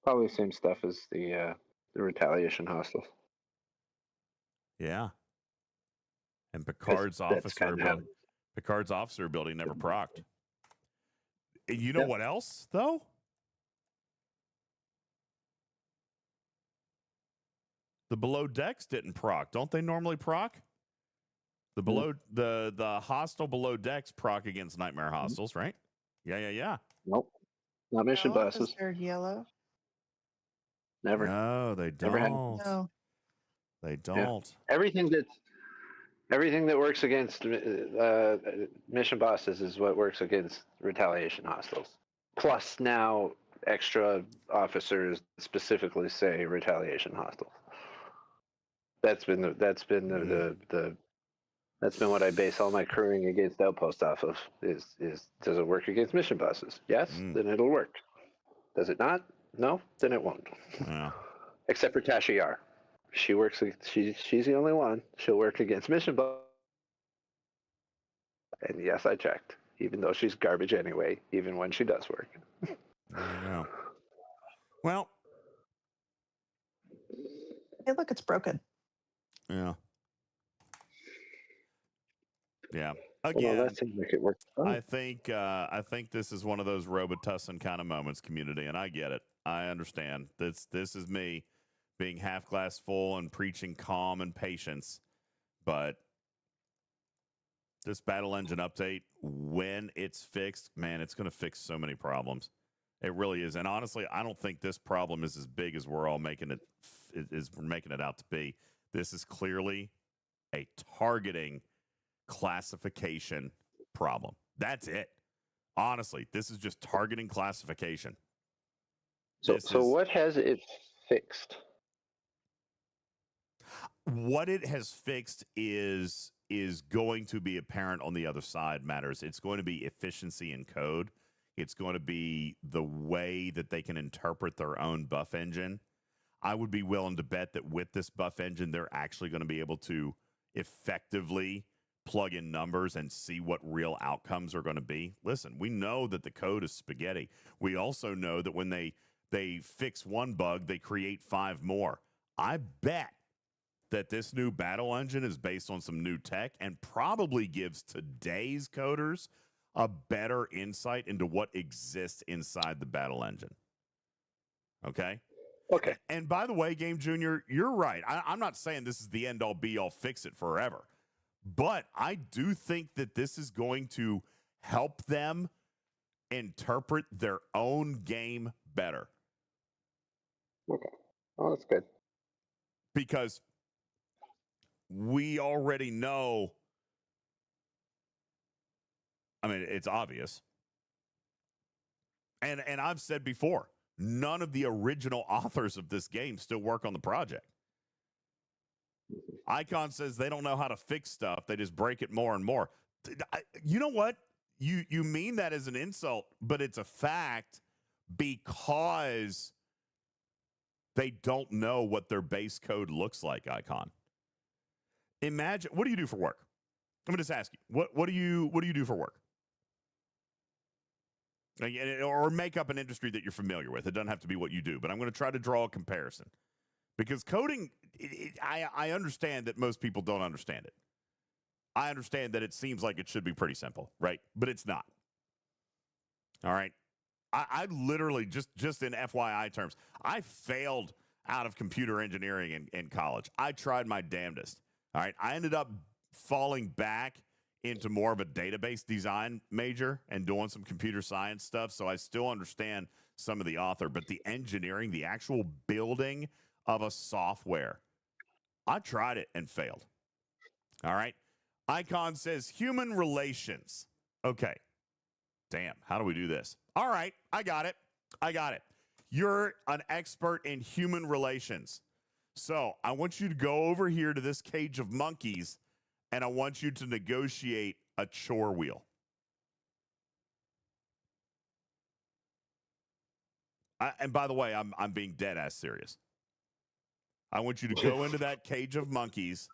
Speaker 16: Probably the same stuff as the retaliation hostiles.
Speaker 1: Yeah. And Picard's officer ability never procced. You know what else, though? The below decks didn't proc. Don't they normally proc? The hostile below decks proc against Nightmare hostiles, right? Yeah.
Speaker 16: Nope. Not mission buses.
Speaker 2: They're yellow.
Speaker 16: Never.
Speaker 1: No, they don't.
Speaker 16: Never had.
Speaker 2: No.
Speaker 1: They don't.
Speaker 16: Yeah. Everything that works against mission bosses is what works against retaliation hostiles. Plus now extra officers specifically say retaliation hostiles. That's been what I base all my crewing against outposts off of. Is does it work against mission bosses? Yes, then it'll work. Does it not? No, then it won't.
Speaker 1: Yeah.
Speaker 16: Except for Tasha Yar. She works. She's the only one. She'll work against mission bosses. And yes, I checked. Even though she's garbage anyway, even when she does work.
Speaker 1: There you go. Well.
Speaker 2: Hey, look, it's broken.
Speaker 1: Yeah. Yeah. Again,
Speaker 16: well, that seems like it worked.
Speaker 1: I think this is one of those Robitussin kind of moments, community, and I get it. I understand. This is me being half glass full and preaching calm and patience. But this battle engine update, when it's fixed, man, it's going to fix so many problems. It really is. And honestly, I don't think this problem is as big as we're all making it out to be. This is clearly a targeting classification problem. That's it. Honestly, this is just targeting classification.
Speaker 16: So what has it fixed?
Speaker 1: What it has fixed is going to be apparent on the other side matters. It's going to be efficiency in code. It's going to be the way that they can interpret their own buff engine. I would be willing to bet that with this buff engine, they're actually going to be able to effectively plug in numbers and see what real outcomes are going to be. Listen, we know that the code is spaghetti. We also know that when they fix one bug, they create 5 more. I bet that this new battle engine is based on some new tech and probably gives today's coders a better insight into what exists inside the battle engine. Okay?
Speaker 16: Okay.
Speaker 1: And by the way, Game Junior, you're right. I'm not saying this is the end-all, be-all, fix it forever. But I do think that this is going to help them interpret their own game better.
Speaker 16: Okay. Oh, that's good.
Speaker 1: Because we already know, I mean, it's obvious. And I've said before, none of the original authors of this game still work on the project. Icon says they don't know how to fix stuff. They just break it more and more. You know what? You mean that as an insult, but it's a fact because they don't know what their base code looks like, Icon. Imagine, what do you do for work? Let me just ask you, what do you do for work? Or make up an industry that you're familiar with. It doesn't have to be what you do, but I'm going to try to draw a comparison. Because coding, I understand that most people don't understand it. I understand that it seems like it should be pretty simple, right? But it's not. All right? I literally, just in FYI terms, I failed out of computer engineering in college. I tried my damnedest. All right? I ended up falling back into more of a database design major and doing some computer science stuff, so I still understand some of the author, but the engineering, the actual building of a software, I tried it and failed. All right? Icon says human relations. Okay. Damn, how do we do this? All right, I got it. You're an expert in human relations. So I want you to go over here to this cage of monkeys, and I want you to negotiate a chore wheel. And by the way, I'm being dead ass serious. I want you to go into that cage of monkeys,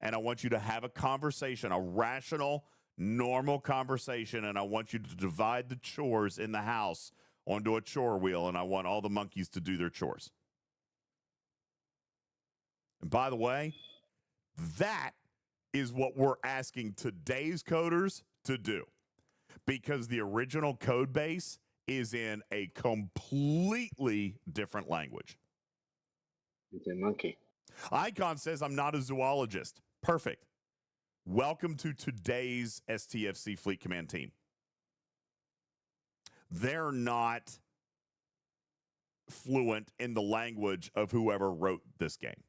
Speaker 1: and I want you to have a conversation, a rational, normal conversation, and I want you to divide the chores in the house onto a chore wheel, and I want all the monkeys to do their chores. And by the way, that is what we're asking today's coders to do, because the original code base is in a completely different language.
Speaker 16: It's a monkey.
Speaker 1: Icon says, I'm not a zoologist. Perfect. Welcome to today's STFC Fleet Command team. They're not fluent in the language of whoever wrote this game.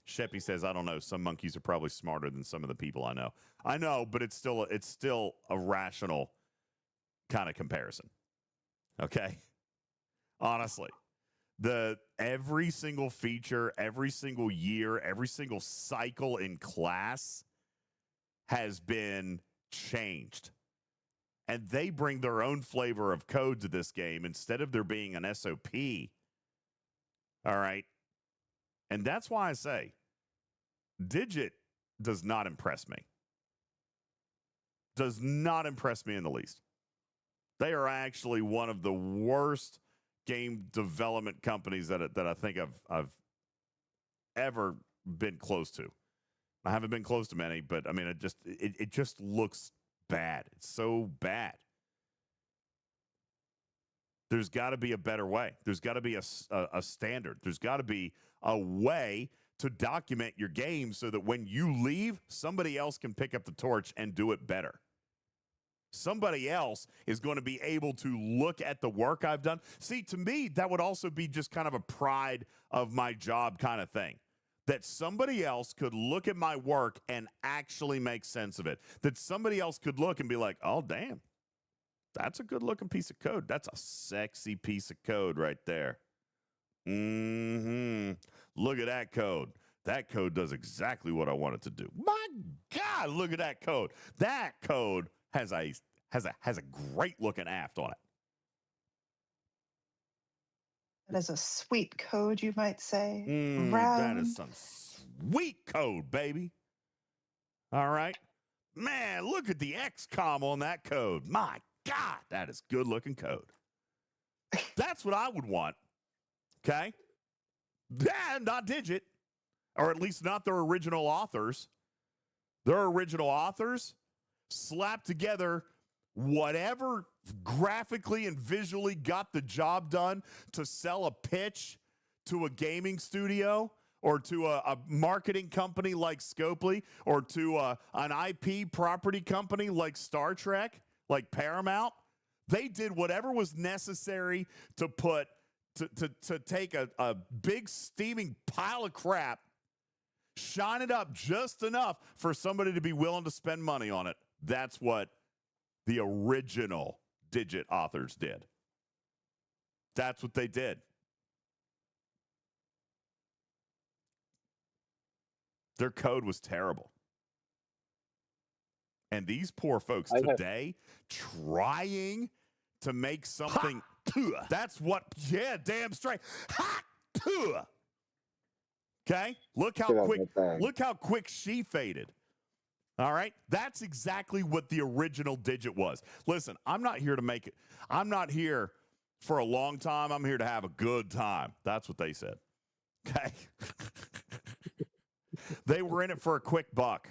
Speaker 1: Sheppy says, I don't know. Some monkeys are probably smarter than some of the people I know. I know, but it's still a rational kind of comparison. Okay? Honestly. Every single feature, every single year, every single cycle in class has been changed. And they bring their own flavor of code to this game instead of there being an SOP. All right? And that's why I say, Digit does not impress me. Does not impress me in the least. They are actually one of the worst game development companies that I think I've ever been close to. I haven't been close to many, but I mean, it just looks bad. It's so bad. There's got to be a better way. There's got to be a standard. There's got to be a way to document your game so that when you leave, somebody else can pick up the torch and do it better. Somebody else is going to be able to look at the work I've done. See, to me, that would also be just kind of a pride of my job kind of thing. That somebody else could look at my work and actually make sense of it. That somebody else could look and be like, oh, damn, that's a good looking piece of code. That's a sexy piece of code right there. Look at that code. That code does exactly what I want it to do. My God, look at that code. That code has a great looking aft on it.
Speaker 2: That is a sweet code, you might say.
Speaker 1: That is some sweet code, baby. All right. Man, look at the XCOM on that code. My God, that is good looking code. That's what I would want. Okay. Yeah, not Digit, or at least not their original authors. Their original authors slapped together whatever graphically and visually got the job done to sell a pitch to a gaming studio or to a marketing company like Scopely or to an IP property company like Star Trek, like Paramount. They did whatever was necessary to put to take a big steaming pile of crap, shine it up just enough for somebody to be willing to spend money on it. That's what the original Digit authors did. That's what they did. Their code was terrible. And these poor folks today trying to make something. That's what, yeah, damn straight. Ha! Okay? Look how quick she faded. All right? That's exactly what the original Digit was. Listen, I'm not here to make it. I'm not here for a long time. I'm here to have a good time. That's what they said. Okay? They were in it for a quick buck.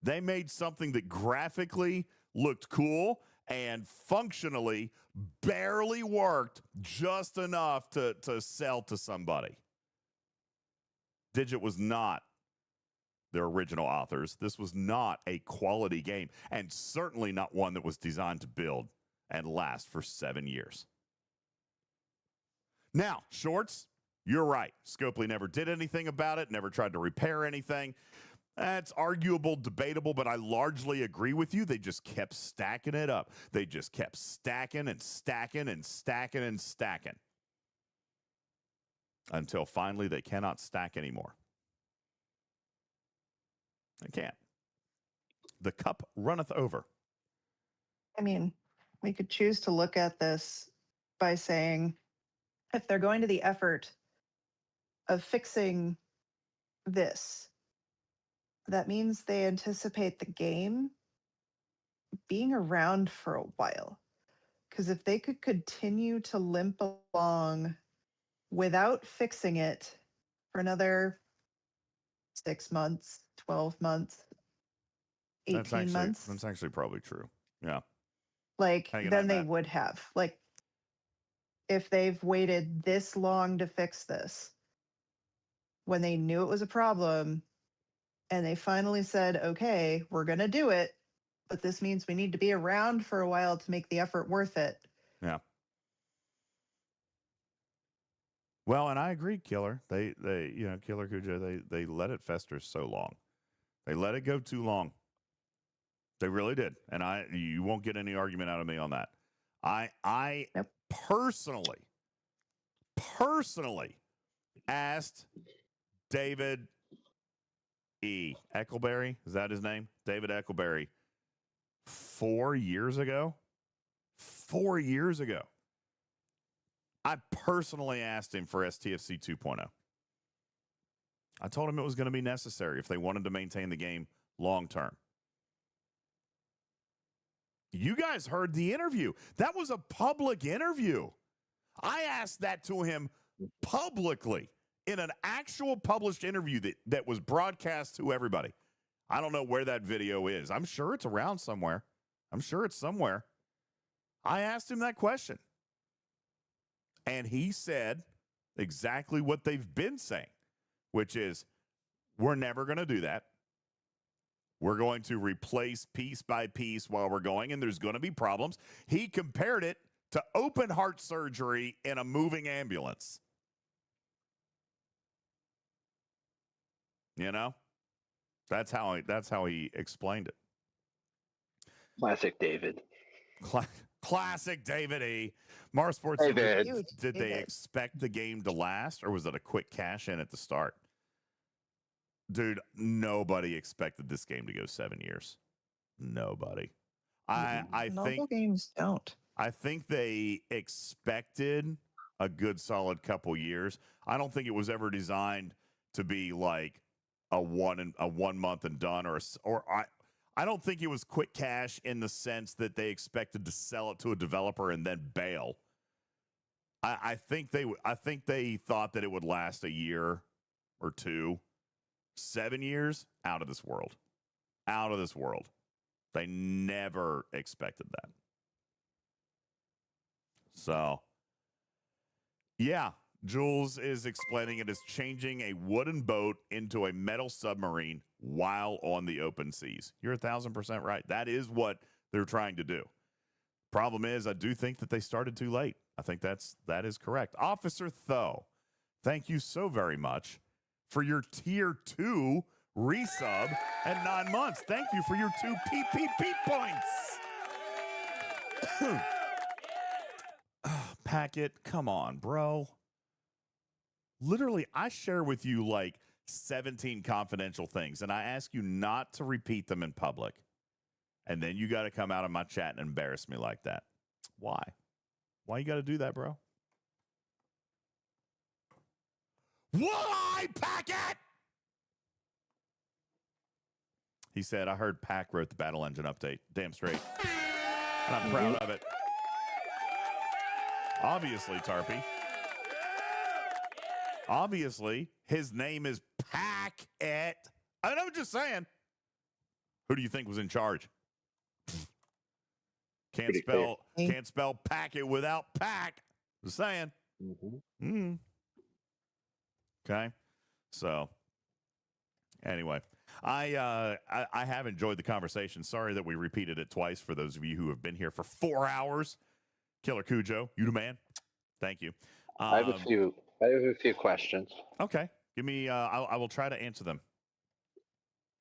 Speaker 1: They made something that graphically looked cool and functionally barely worked just enough to sell to somebody. Digit was not their original authors. This was not a quality game, and certainly not one that was designed to build and last for 7 years. Now, Shorts, you're right. Scopely never did anything about it, never tried to repair anything. That's arguable, debatable, but I largely agree with you. They just kept stacking it up. They just kept stacking and stacking and stacking and stacking until finally they cannot stack anymore. They can't. The cup runneth over.
Speaker 2: I mean, we could choose to look at this by saying, if they're going to the effort of fixing this, that means they anticipate the game being around for a while. Because if they could continue to limp along without fixing it for another 6 months, 12 months, 18 months.
Speaker 1: That's actually probably true. Yeah.
Speaker 2: Like, then they would have. Like, if they've waited this long to fix this, when they knew it was a problem, and they finally said, okay, we're going to do it, but this means we need to be around for a while to make the effort worth it.
Speaker 1: Yeah. Well, and I agree, Killer. They Killer Cujo, they let it fester so long. They let it go too long. They really did. And you won't get any argument out of me on that. I personally asked David Eckleberry, is that his name? David Eckleberry, 4 years ago. 4 years ago. I personally asked him for STFC 2.0. I told him it was going to be necessary if they wanted to maintain the game long term. You guys heard the interview. That was a public interview. I asked that to him publicly in an actual published interview that was broadcast to everybody. I don't know where that video is. I'm sure it's around somewhere. I'm sure it's somewhere. I asked him that question. And he said exactly what they've been saying, which is, we're never going to do that. We're going to replace piece by piece while we're going, and there's going to be problems. He compared it to open heart surgery in a moving ambulance. You know? That's how he explained it.
Speaker 16: Classic David.
Speaker 1: Classic David E. Mars Sports, did they expect the game to last, or was it a quick cash in at the start? Dude, nobody expected this game to go 7 years. Nobody. I think
Speaker 2: games don't.
Speaker 1: I think they expected a good solid couple years. I don't think it was ever designed to be like a 1 month and done, I don't think it was quick cash in the sense that they expected to sell it to a developer and then bail. I think they thought that it would last a year or two. 7 years, out of this world. Out of this world. They never expected that. So, yeah, Jules is explaining it as changing a wooden boat into a metal submarine while on the open seas. You're 1,000% right. That is what they're trying to do. Problem is, I do think that they started too late. I think that is correct. Officer Tho, thank you so very much for your tier 2 resub at 9 months. Thank you for your 2 PPP points. Packet, come on, bro. Literally, I share with you like 17 confidential things, and I ask you not to repeat them in public. And then you got to come out of my chat and embarrass me like that. Why? Why you got to do that, bro? Why, Packet? He said, I heard Pack wrote the battle engine update. Damn straight. And I'm proud of it. Obviously, Tarpy. Obviously, his name is Packet. I'm just saying. Who do you think was in charge? Can't spell packet without pack. Just saying. Okay. So, anyway, I have enjoyed the conversation. Sorry that we repeated it twice for those of you who have been here for 4 hours. Killer Cujo, you the man. Thank you.
Speaker 16: I have a few questions.
Speaker 1: Okay. Give me, I will try to answer them.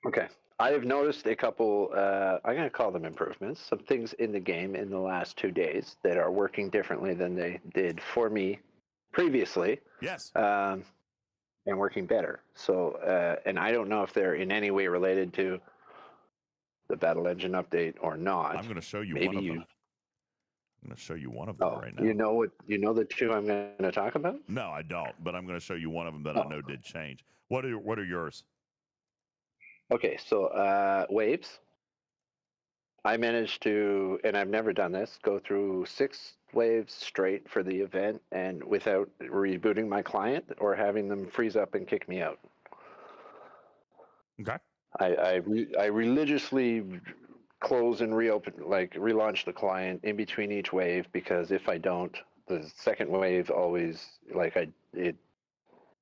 Speaker 16: Okay. I have noticed a couple, I'm going to call them improvements, some things in the game in the last 2 days that are working differently than they did for me previously.
Speaker 1: Yes.
Speaker 16: And working better. So, and I don't know if they're in any way related to the Battle Engine update or not.
Speaker 1: I'm going to show you one of them. I'm going to show you one of them right now.
Speaker 16: You know the two I'm going to talk about?
Speaker 1: No, I don't, but I'm going to show you one of them that I know did change. What are yours?
Speaker 16: Okay, so waves. I managed to, and I've never done this, go through 6 waves straight for the event and without rebooting my client or having them freeze up and kick me out.
Speaker 1: Okay.
Speaker 16: I religiously close and reopen, like relaunch the client in between each wave, because if I don't, the second wave always, it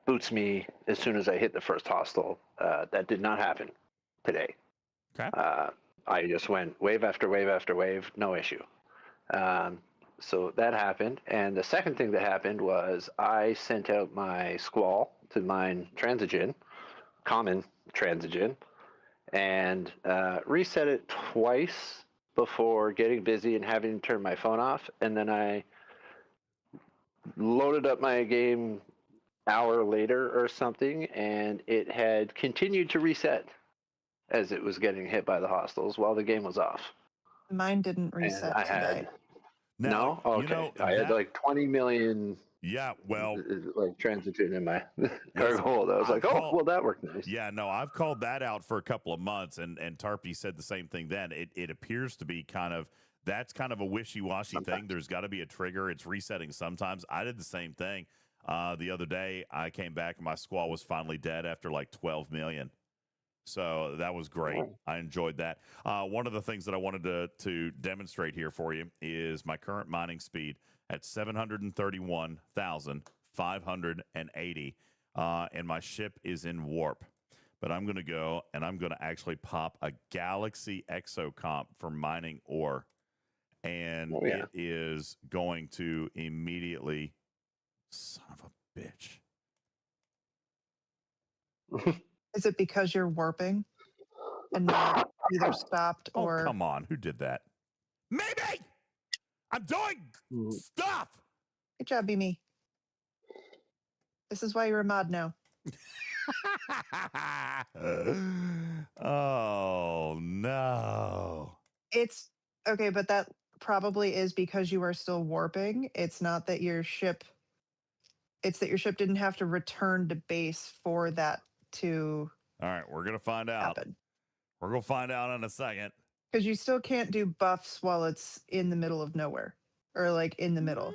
Speaker 16: boots me as soon as I hit the first hostile. That did not happen today.
Speaker 1: Okay.
Speaker 16: I just went wave after wave after wave, no issue. So that happened. And the second thing that happened was I sent out my squall to mine Transigen, common Transigen, and reset it twice before getting busy and having to turn my phone off. And then I loaded up my game hour later or something, and it had continued to reset as it was getting hit by the hostiles while the game was off.
Speaker 2: Mine didn't reset today.
Speaker 16: No? Okay. I had like 20 million.
Speaker 1: Yeah, well,
Speaker 16: like Transigen in my cargo hold. I was like, well, that worked nice.
Speaker 1: Yeah, no, I've called that out for a couple of months, and Tarpy said the same thing then. It appears to be that's kind of a wishy-washy thing. There's got to be a trigger. It's resetting sometimes. I did the same thing. The other day, I came back, and my squall was finally dead after like 12 million. So that was great. I enjoyed that. One of the things that I wanted to demonstrate here for you is my current mining speed at 731,580, and my ship is in warp. But I'm going to go, and I'm going to actually pop a Galaxy exocomp for mining ore, and it is going to immediately, son of a bitch.
Speaker 2: Is it because you're warping and not either stopped or...
Speaker 1: Oh, come on. Who did that? Maybe! I'm doing stuff!
Speaker 2: Good job, Mimi. This is why you're a mod now.
Speaker 1: Oh, no.
Speaker 2: It's... Okay, but that probably is because you are still warping. It's not that your ship... It's that your ship didn't have to return to base for that to
Speaker 1: All right, we're gonna find out.
Speaker 2: happen.
Speaker 1: We're gonna find out in a second.
Speaker 2: Because you still can't do buffs while it's in the middle of nowhere or like in the middle.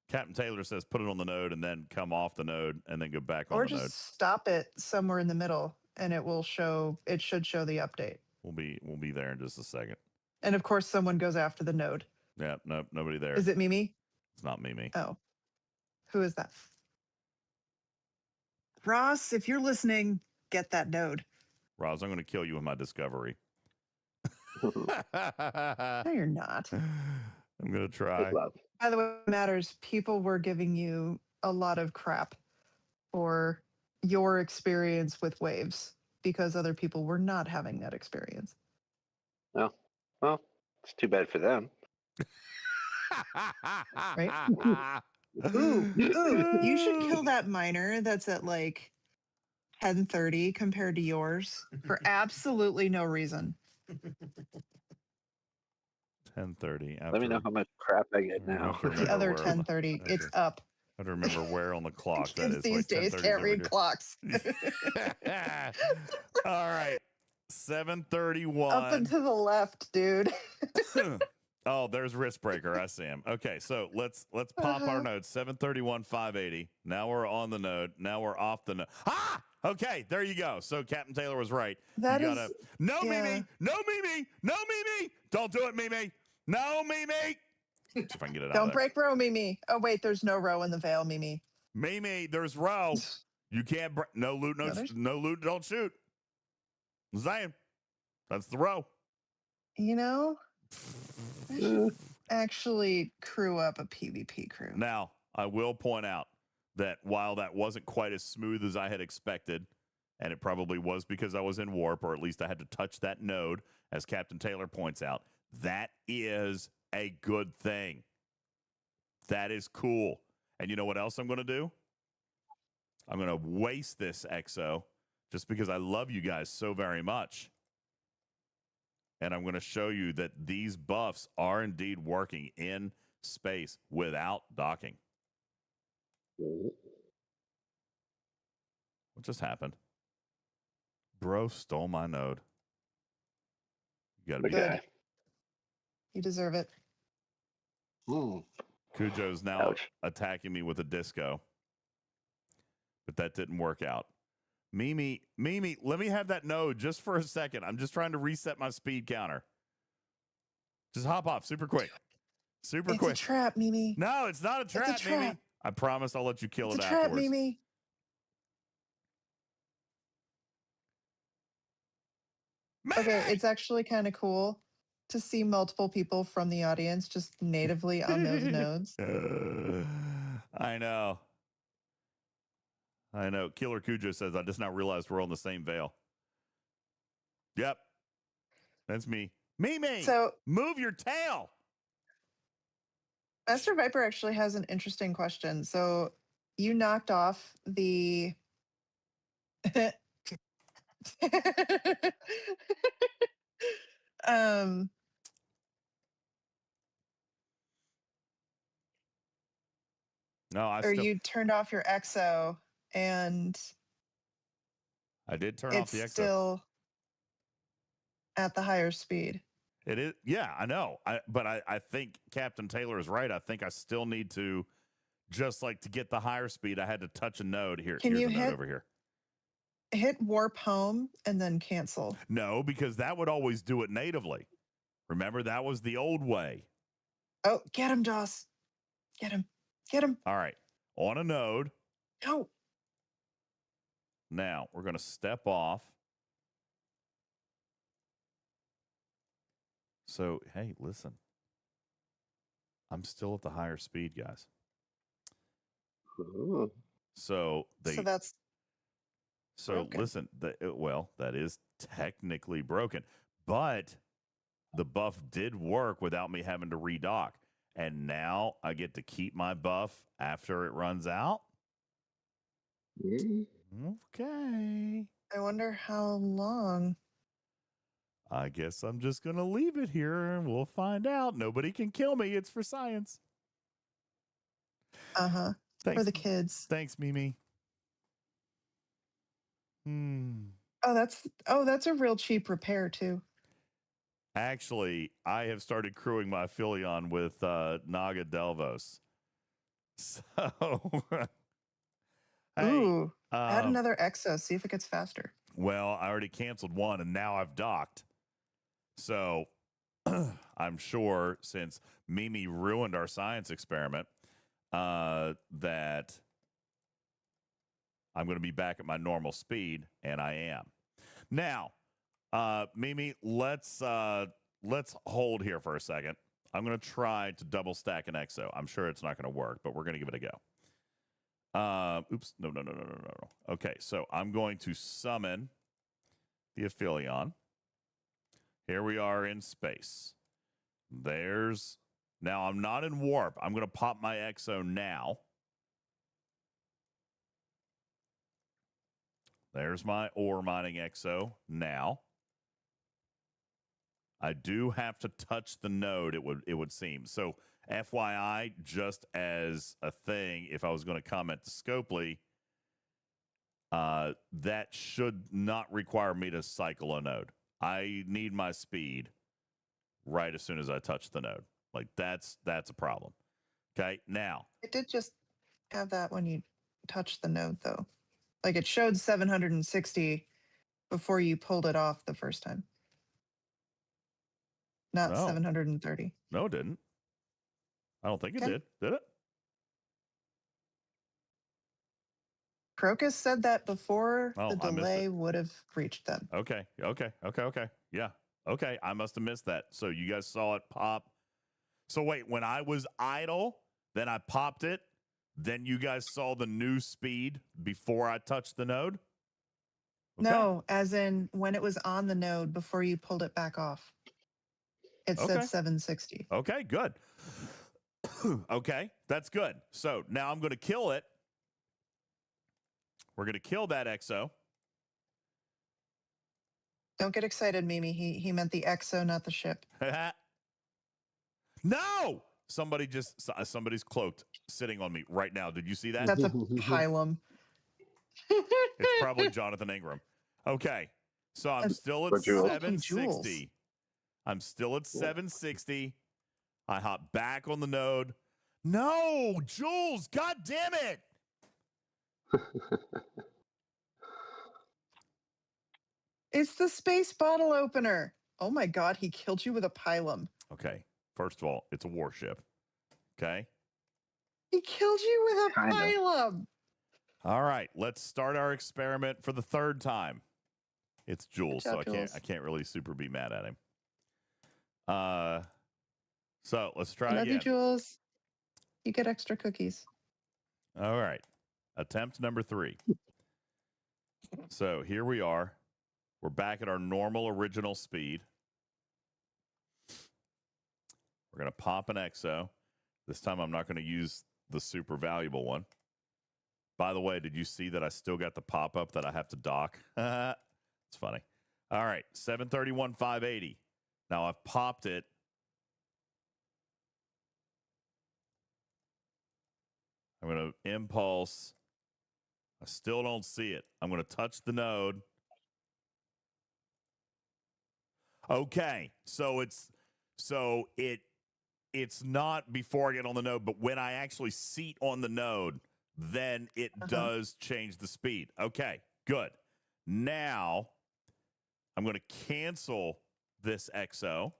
Speaker 1: Captain Taylor says put it on the node and then come off the node and then go back on
Speaker 2: Or
Speaker 1: the
Speaker 2: just
Speaker 1: node.
Speaker 2: stop it somewhere in the middle and it will show, it should show the update.
Speaker 1: We'll be there in just a second.
Speaker 2: And of course, someone goes after the node.
Speaker 1: Yeah, nope, nobody there.
Speaker 2: Is it Mimi?
Speaker 1: It's not Mimi.
Speaker 2: Oh, who is that? Ross, if you're listening, get that node.
Speaker 1: Ross, I'm going to kill you with my discovery.
Speaker 2: No, you're not.
Speaker 1: I'm going to try.
Speaker 2: By the way, it matters. People were giving you a lot of crap for your experience with waves because other people were not having that experience.
Speaker 16: No. Well, it's too bad for them.
Speaker 2: Right? Ooh, you should kill that miner that's at like 10:30 compared to yours for absolutely no reason.
Speaker 1: 10:30.
Speaker 16: Let me know how much crap I get now.
Speaker 2: The other 10:30, it's up.
Speaker 1: I have to remember where on the clock that
Speaker 2: Kids
Speaker 1: is.
Speaker 2: these
Speaker 1: Like
Speaker 2: days
Speaker 1: 10:30
Speaker 2: can't
Speaker 1: over
Speaker 2: read
Speaker 1: here.
Speaker 2: clocks.
Speaker 1: All right. 7:31.
Speaker 2: Up and to the left, dude.
Speaker 1: Oh, there's Riskbreaker. I see him. Okay, so let's pop our node. 731, 580. Now we're on the node. Now we're off the node. Ah! Okay, there you go. So Captain Taylor was right.
Speaker 2: That
Speaker 1: you
Speaker 2: is-
Speaker 1: gotta Mimi! No Mimi! No Mimi! Don't do it, Mimi! No Mimi! See if I can get it out.
Speaker 2: Don't break row, Mimi. Oh, wait, there's no row in the veil, Mimi.
Speaker 1: Mimi, there's row. You can't no loot, no loot, don't shoot. I'm saying. That's the row.
Speaker 2: You know, I should actually crew up a PvP crew.
Speaker 1: Now, I will point out that while that wasn't quite as smooth as I had expected, and it probably was because I was in warp, or at least I had to touch that node, as Captain Taylor points out, that is a good thing. That is cool. And you know what else I'm going to do? I'm going to waste this exo just because I love you guys so very much. And I'm going to show you that these buffs are indeed working in space without docking. What just happened? Bro stole my node. You gotta be
Speaker 2: Good. You deserve it.
Speaker 1: Cujo's now attacking me with a disco. But that didn't work out. Mimi, let me have that node just for a second. I'm just trying to reset my speed counter. Just hop off super quick. Super quick.
Speaker 2: It's a trap, Mimi.
Speaker 1: No, it's not a trap,
Speaker 2: It's a trap.
Speaker 1: Mimi. I promise I'll let you kill
Speaker 2: It's
Speaker 1: it
Speaker 2: a trap,
Speaker 1: afterwards.
Speaker 2: Mimi. Okay, it's actually kind of cool to see multiple people from the audience just natively on those nodes.
Speaker 1: I know. Killer Cujo says, I just now realized we're on the same veil. Yep. That's me. Mimi,
Speaker 2: So-
Speaker 1: move your tail.
Speaker 2: Master Viper actually has an interesting question. So you knocked off the
Speaker 1: No,
Speaker 2: or you turned off your exo and
Speaker 1: I did turn off
Speaker 2: it's
Speaker 1: the exo.
Speaker 2: still at the higher speed.
Speaker 1: It is, yeah, I know. But I think Captain Taylor is right. I think I still need to, just like to get the higher speed, I had to touch a node. Here's
Speaker 2: Can you
Speaker 1: a node
Speaker 2: hit-
Speaker 1: over here.
Speaker 2: Hit warp home and then cancel.
Speaker 1: No, because that would always do it natively. Remember, that was the old way.
Speaker 2: Oh, get him, Doss. Get him. Get him.
Speaker 1: All right. On a node.
Speaker 2: Go.
Speaker 1: Now, we're going to step off. So, hey, listen. I'm still at the higher speed, guys. So
Speaker 2: that's broken.
Speaker 1: listen, that is technically broken, but the buff did work without me having to redock. And now I get to keep my buff after it runs out. Okay.
Speaker 2: I wonder how long.
Speaker 1: I guess I'm just going to leave it here and we'll find out. Nobody can kill me. It's for science.
Speaker 2: For the kids.
Speaker 1: Thanks, Mimi.
Speaker 2: Oh, that's a real cheap repair too.
Speaker 1: Actually, I have started crewing my Philion with Naga Delvos. So,
Speaker 2: Ooh, add another exo. See if it gets faster.
Speaker 1: Well, I already canceled one, and now I've docked. So, I'm sure since Mimi ruined our science experiment, that I'm going to be back at my normal speed, and I am. Now, Mimi, let's hold here for a second. I'm going to try to double stack an exo. I'm sure it's not going to work, but we're going to give it a go. Oops. No. Okay, so I'm going to summon the Aphelion. Here we are in space. Now I'm not in warp. I'm going to pop my exo now. There's my ore mining exo now. I do have to touch the node, it would seem. So FYI, just as a thing, if I was going to comment to Scopely, that should not require me to cycle a node. I need my speed right as soon as I touch the node. Like that's a problem. Okay, now.
Speaker 2: It did just have that when you touched the node though. Like it showed 760 before you pulled it off the first time. Not 730.
Speaker 1: No, it didn't. I don't think it did. Did it?
Speaker 2: Crocus said that before
Speaker 1: Oh,
Speaker 2: the delay would have reached them.
Speaker 1: Okay. Yeah. Okay, I must have missed that. So you guys saw it pop. So wait, when I was idle, then I popped it. Then you guys saw the new speed before I touched the node? Okay.
Speaker 2: No, as in when it was on the node before you pulled it back off. It said 760.
Speaker 1: Okay, good. Okay, that's good. So now I'm going to kill it. We're going to kill that exo.
Speaker 2: Don't get excited, Mimi. He meant the exo, not the ship.
Speaker 1: No! Somebody's cloaked sitting on me right now. Did you see that?
Speaker 2: That's a pylum.
Speaker 1: It's probably Jonathan Ingram. Okay. So I'm still at 760. I'm still at 760. I hop back on the node. No, Jules, God damn it.
Speaker 2: It's the space bottle opener. Oh my God, he killed you with a pylum.
Speaker 1: Okay. First of all, it's a warship. Okay.
Speaker 2: He killed you with a pylum.
Speaker 1: All right, let's start our experiment for the third time. It's Jules, so I can't really super be mad at him. So let's try
Speaker 2: Love
Speaker 1: again.
Speaker 2: you, Jules. You get extra cookies.
Speaker 1: All right. Attempt number 3. So here we are. We're back at our normal original speed. We're going to pop an exo. This time I'm not going to use the super valuable one. By the way, did you see that I still got the pop-up that I have to dock? It's funny. All right, 731, 580. Now I've popped it. I'm going to impulse. I still don't see it. I'm going to touch the node. Okay, so it's not before I get on the node, but when I actually seat on the node, then it does change the speed. Okay, good. Now I'm going to cancel this exo.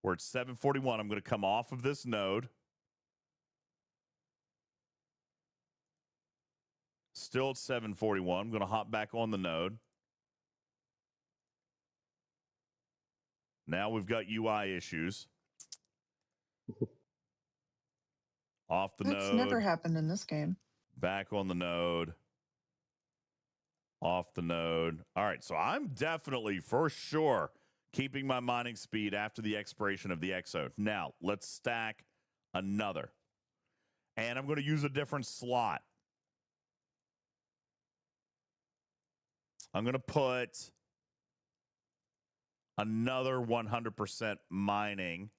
Speaker 1: We're at 741. I'm going to come off of this node. Still at 741. I'm going to hop back on the node. Now we've got UI issues. Off the node.
Speaker 2: That's never happened in this game.
Speaker 1: Back on the node. Off the node. All right, so I'm definitely, for sure, keeping my mining speed after the expiration of the exo. Now, let's stack another. And I'm going to use a different slot. I'm going to put another 100% mining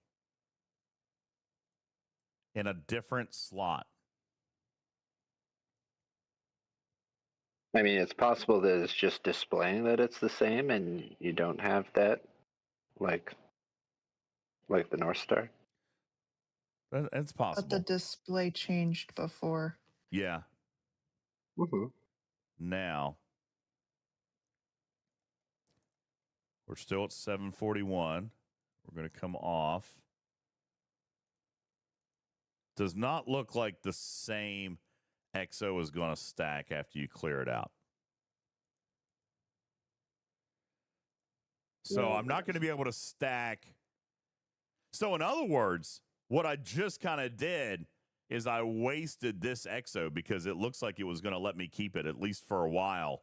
Speaker 1: in a different slot.
Speaker 16: I mean, it's possible that it's just displaying that it's the same, and you don't have that, like the North Star.
Speaker 1: It's
Speaker 2: But the
Speaker 1: possible.
Speaker 2: display changed before.
Speaker 1: Yeah.
Speaker 16: Mm-hmm.
Speaker 1: Now, we're still at 741. We're going to come off. Does not look like the same exo is going to stack after you clear it out. So I'm not going to be able to stack. So in other words, what I just kind of did is I wasted this exo because it looks like it was going to let me keep it at least for a while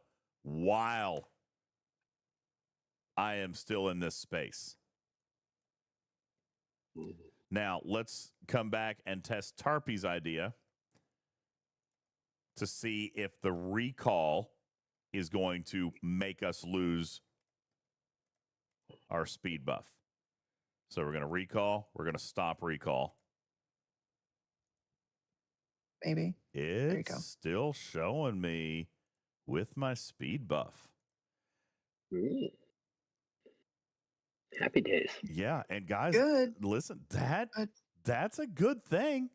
Speaker 1: I am still in this space. Now, let's come back and test Tarpy's idea to see if the recall is going to make us lose our speed buff. So we're going to recall. We're going to stop recall.
Speaker 2: Maybe.
Speaker 1: It's still showing me with my speed buff.
Speaker 16: Ooh. Happy days.
Speaker 1: Yeah, and guys, listen, that's a good thing.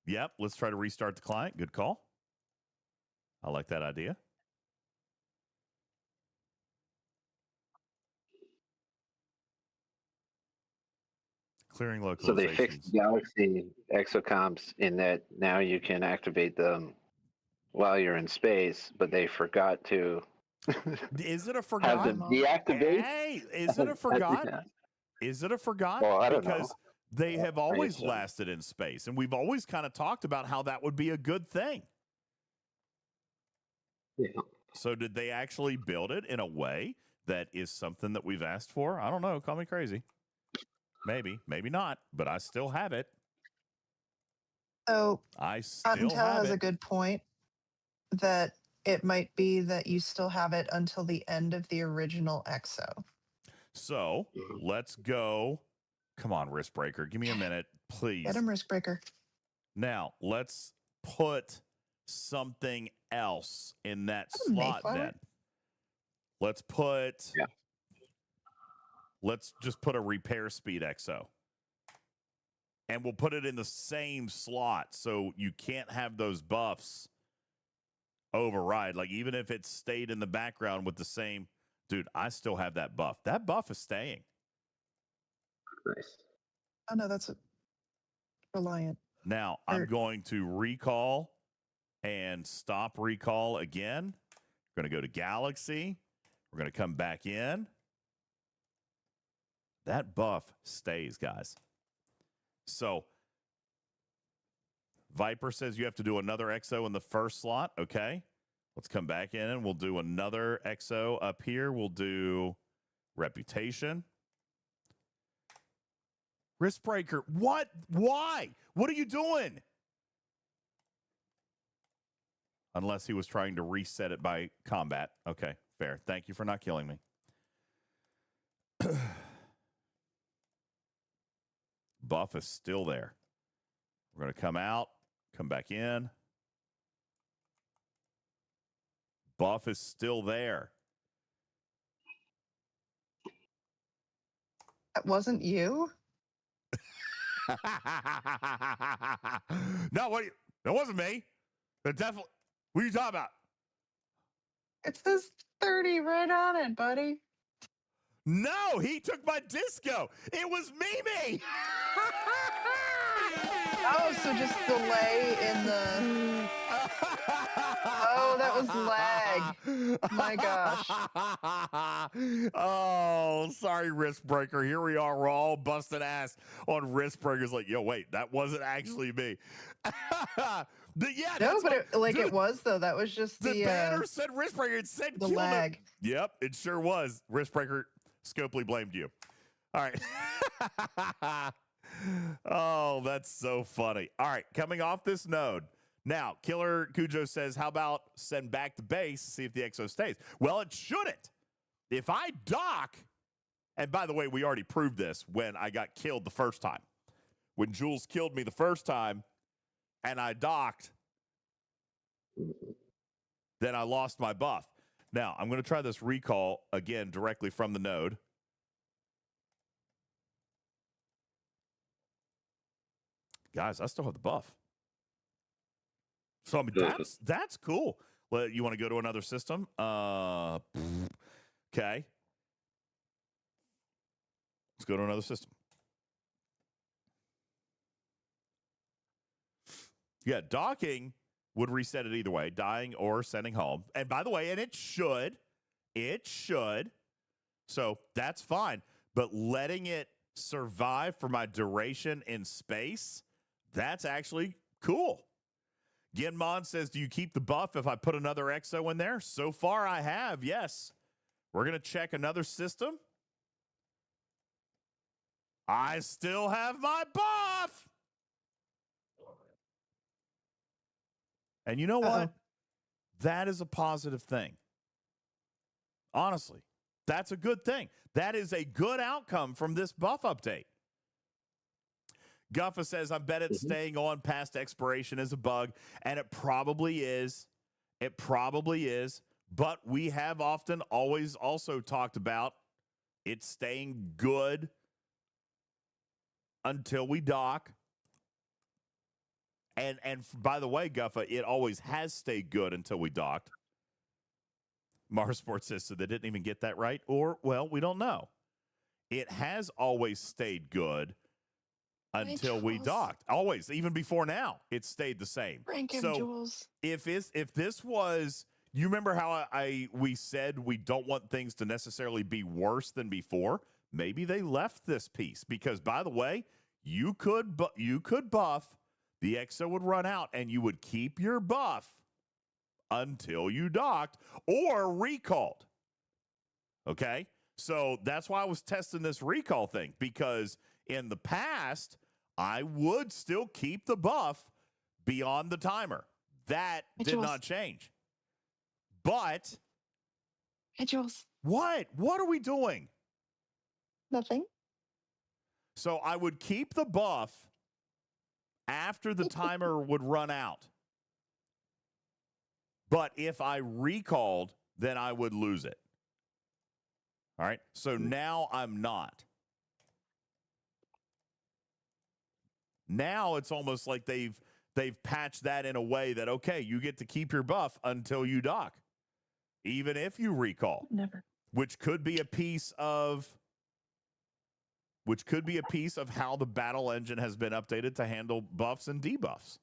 Speaker 1: Yep, let's try to restart the client. Good call. I like that idea. Clearing localizations.
Speaker 16: So they fixed Galaxy exocomps in that now you can activate them while you're in space, but they forgot to.
Speaker 1: Is it a forgot?
Speaker 16: Have them deactivate?
Speaker 1: Hey, is it a forgot? Is it a forgot?
Speaker 16: Well, I don't
Speaker 1: because
Speaker 16: know.
Speaker 1: They have always lasted in space, and we've always kind of talked about how that would be a good thing.
Speaker 16: Yeah.
Speaker 1: So did they actually build it in a way that is something that we've asked for? I don't know. Call me crazy. Maybe, maybe not, but I still have it.
Speaker 2: So
Speaker 1: I still
Speaker 2: Cottontail
Speaker 1: have
Speaker 2: has
Speaker 1: it.
Speaker 2: a good point that it might be that you still have it until the end of the original EXO.
Speaker 1: So let's go. Come on, Risk Breaker. Give me a minute, please.
Speaker 2: Get him, Risk Breaker.
Speaker 1: Now, let's put something else in that slot then. Let's put...
Speaker 16: Yeah.
Speaker 1: Let's just put a repair speed exo. And we'll put it in the same slot so you can't have those buffs override. Like, even if it stayed in the background with the same... Dude, I still have that buff. That buff is staying.
Speaker 16: Nice.
Speaker 2: Oh, no, that's a Reliant.
Speaker 1: Now, I'm going to recall and stop recall again. We're going to go to Galaxy. We're going to come back in. That buff stays, guys. So, Viper says you have to do another exo in the first slot. Okay. Let's come back in and we'll do another exo up here. We'll do Reputation. Risk Breaker. What? Why? What are you doing? Unless he was trying to reset it by combat. Okay, fair. Thank you for not killing me. Buff is still there. We're going to come out, come back in. Buff is still there.
Speaker 2: That wasn't you?
Speaker 1: No, that wasn't me. That definitely. What are you talking about?
Speaker 2: It says 30 right on it, buddy.
Speaker 1: No, he took my disco. It was Mimi.
Speaker 2: Oh, so just delay in the... Oh, that was lag. My gosh.
Speaker 1: Oh, sorry, Risk Breaker. Here we are. We're all busting ass on Risk Breakers. Like, yo, wait, that wasn't actually me.
Speaker 2: No, but it was, though. That was just
Speaker 1: the banner said Risk Breaker. It said
Speaker 2: the lag.
Speaker 1: Yep, it sure was. Risk Breaker, Scopely blamed you. All right. Oh, that's so funny. All right, coming off this node. Now, Killer Cujo says, how about send back to base, see if the exo stays? Well, it shouldn't. If I dock, and by the way, we already proved this when I got killed the first time. When Jules killed me the first time and I docked, then I lost my buff. Now, I'm going to try this recall again directly from the node. Guys, I still have the buff. So, I mean, that's cool. Well, you want to go to another system? Okay. Let's go to another system. Yeah, docking would reset it either way, dying or sending home. And by the way, and it should. So that's fine. But letting it survive for my duration in space, that's actually cool. Genmon says, do you keep the buff if I put another exo in there? So far, I have, yes. We're going to check another system. I still have my buff. And you know what? That is a positive thing. Honestly, that's a good thing. That is a good outcome from this buff update. Guffa says, I bet it's staying on past expiration is a bug, and it probably is. It probably is. But we have often always also talked about it staying good until we dock. And by the way, Guffa, it always has stayed good until we docked. Mars Sports says, so they didn't even get that right? Or, well, we don't know. It has always stayed good until we docked. Always, even before now, it stayed the same.
Speaker 2: Jules.
Speaker 1: If this was, you remember how we said we don't want things to necessarily be worse than before? Maybe they left this piece because, by the way, you could buff. The exo would run out, and you would keep your buff until you docked or recalled. Okay? So that's why I was testing this recall thing, because in the past, I would still keep the buff beyond the timer. That did not change. But...
Speaker 2: Hey, Jules.
Speaker 1: What? What are we doing?
Speaker 2: Nothing.
Speaker 1: So I would keep the buff after the timer would run out. But if I recalled, then I would lose it. All right? So now I'm not. Now it's almost like they've patched that in a way that, okay, you get to keep your buff until you dock, even if you recall.
Speaker 2: Never.
Speaker 1: Which could be a piece of how the battle engine has been updated to handle buffs and debuffs.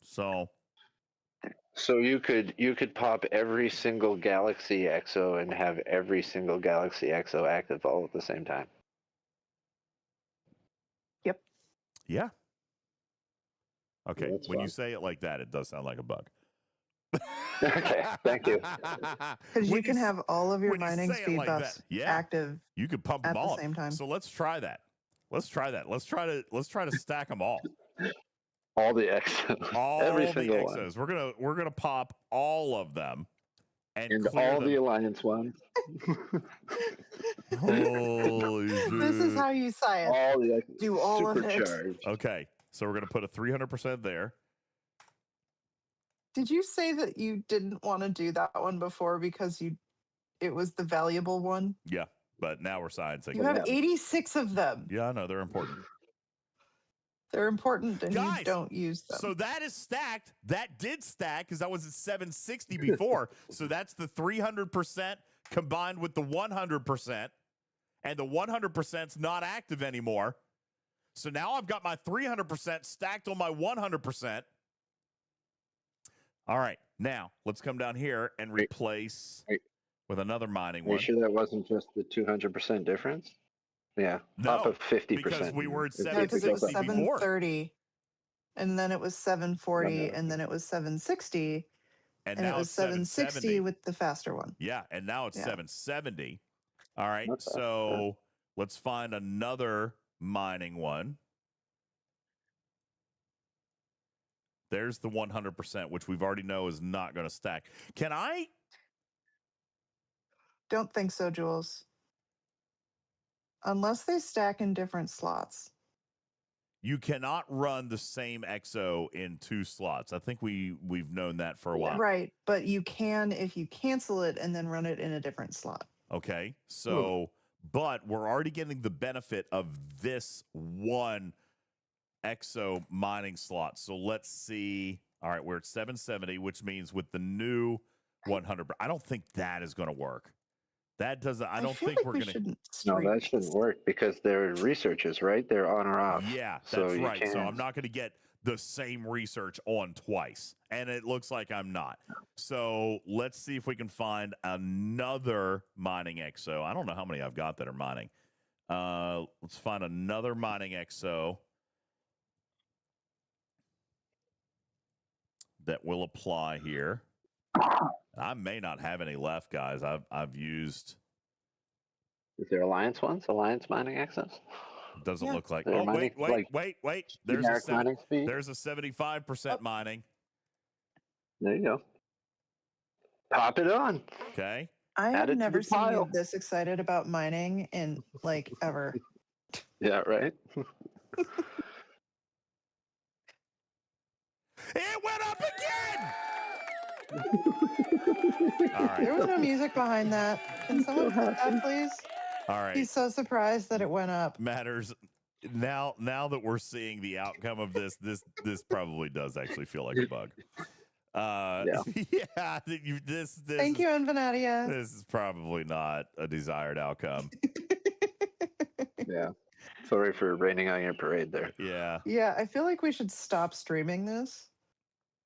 Speaker 1: So
Speaker 16: you could pop every single Galaxy Exo and have every single Galaxy Exo active all at the same time.
Speaker 2: Yep.
Speaker 1: Yeah. Okay.
Speaker 16: That's
Speaker 1: when
Speaker 16: fun.
Speaker 1: you say it like that, it does sound like a bug.
Speaker 16: Okay, thank you.
Speaker 2: Because you can have all of your mining speed
Speaker 1: like
Speaker 2: buffs active.
Speaker 1: You could pump
Speaker 2: at
Speaker 1: them all
Speaker 2: the same time.
Speaker 1: So let's try that. Let's try to stack them all.
Speaker 16: All the Exos. Every single
Speaker 1: Exos.
Speaker 16: one.
Speaker 1: We're gonna pop all of them and
Speaker 16: all
Speaker 1: them.
Speaker 16: the Alliance ones.
Speaker 1: Holy shit.
Speaker 2: This is how you say it.
Speaker 16: All the
Speaker 2: do all of it.
Speaker 16: supercharged.
Speaker 1: Okay, so we're gonna put a 300% there.
Speaker 2: Did you say that you didn't want to do that one before because it was the valuable one?
Speaker 1: Yeah, but now we're sciencing.
Speaker 2: You have 86 of them.
Speaker 1: Yeah, I know they're important.
Speaker 2: They're important, and
Speaker 1: Guys,
Speaker 2: you don't use them.
Speaker 1: So that is stacked. That did stack because I was at 760 before. So that's the 300% combined with the 100%. And the 100%'s not active anymore. So now I've got my 300% stacked on my 100%. All right. Now, let's come down here and replace with another mining
Speaker 16: Are
Speaker 1: one.
Speaker 16: you sure that wasn't just the 200% difference? Yeah. Pop of 50%.
Speaker 1: Because we were at
Speaker 2: No, because it was
Speaker 1: 760 before.
Speaker 2: 730, and then it was 740, and then it was 760, and
Speaker 1: now
Speaker 2: it was
Speaker 1: it's
Speaker 2: 760 with the faster one.
Speaker 1: Yeah, and now it's 770. All right, so let's find another mining one. There's the 100%, which we've already know is not going to stack. Can I?
Speaker 2: Don't think so, Jules. Unless they stack in different slots.
Speaker 1: You cannot run the same exo in 2 slots. I think we've known that for a while.
Speaker 2: Right, but you can if you cancel it and then run it in a different slot.
Speaker 1: Okay, so but we're already getting the benefit of this one exo mining slot. So let's see. All right, we're at 770, which means with the new 100, I don't think that is going to work. That doesn't. I don't think we're going to.
Speaker 16: No, that shouldn't work because they're researchers, right? They're on or off.
Speaker 1: Yeah,
Speaker 16: so
Speaker 1: that's
Speaker 16: you
Speaker 1: right. So
Speaker 16: can't-
Speaker 1: I'm not going to get the same research on twice, and it looks like I'm not. So let's see if we can find another mining exo. I don't know how many I've got that are mining. Let's find another mining exo that will apply here. I may not have any left, guys. I've used.
Speaker 16: Is there Alliance ones? Alliance mining exos?
Speaker 1: Doesn't look like.
Speaker 16: They're
Speaker 1: Oh,
Speaker 16: mining,
Speaker 1: wait.
Speaker 16: like,
Speaker 1: There's
Speaker 16: generic mining speed?
Speaker 1: there's a 75% mining.
Speaker 16: There you go. Pop it on.
Speaker 1: Okay.
Speaker 2: I
Speaker 16: Add
Speaker 2: have
Speaker 16: it to
Speaker 2: never
Speaker 16: the
Speaker 2: seen you
Speaker 16: pile.
Speaker 2: this excited about mining in like ever.
Speaker 16: Yeah, right?
Speaker 1: It went up again! All right.
Speaker 2: There was no music behind that. Can someone put that, please?
Speaker 1: All right.
Speaker 2: He's so surprised that it went up.
Speaker 1: Matters. Now that we're seeing the outcome of this probably does actually feel like a bug. Yeah. This
Speaker 2: Thank you, Invanadia.
Speaker 1: This is probably not a desired outcome.
Speaker 16: Yeah. Sorry for raining on your parade there.
Speaker 1: Yeah.
Speaker 2: Yeah, I feel like we should stop streaming this.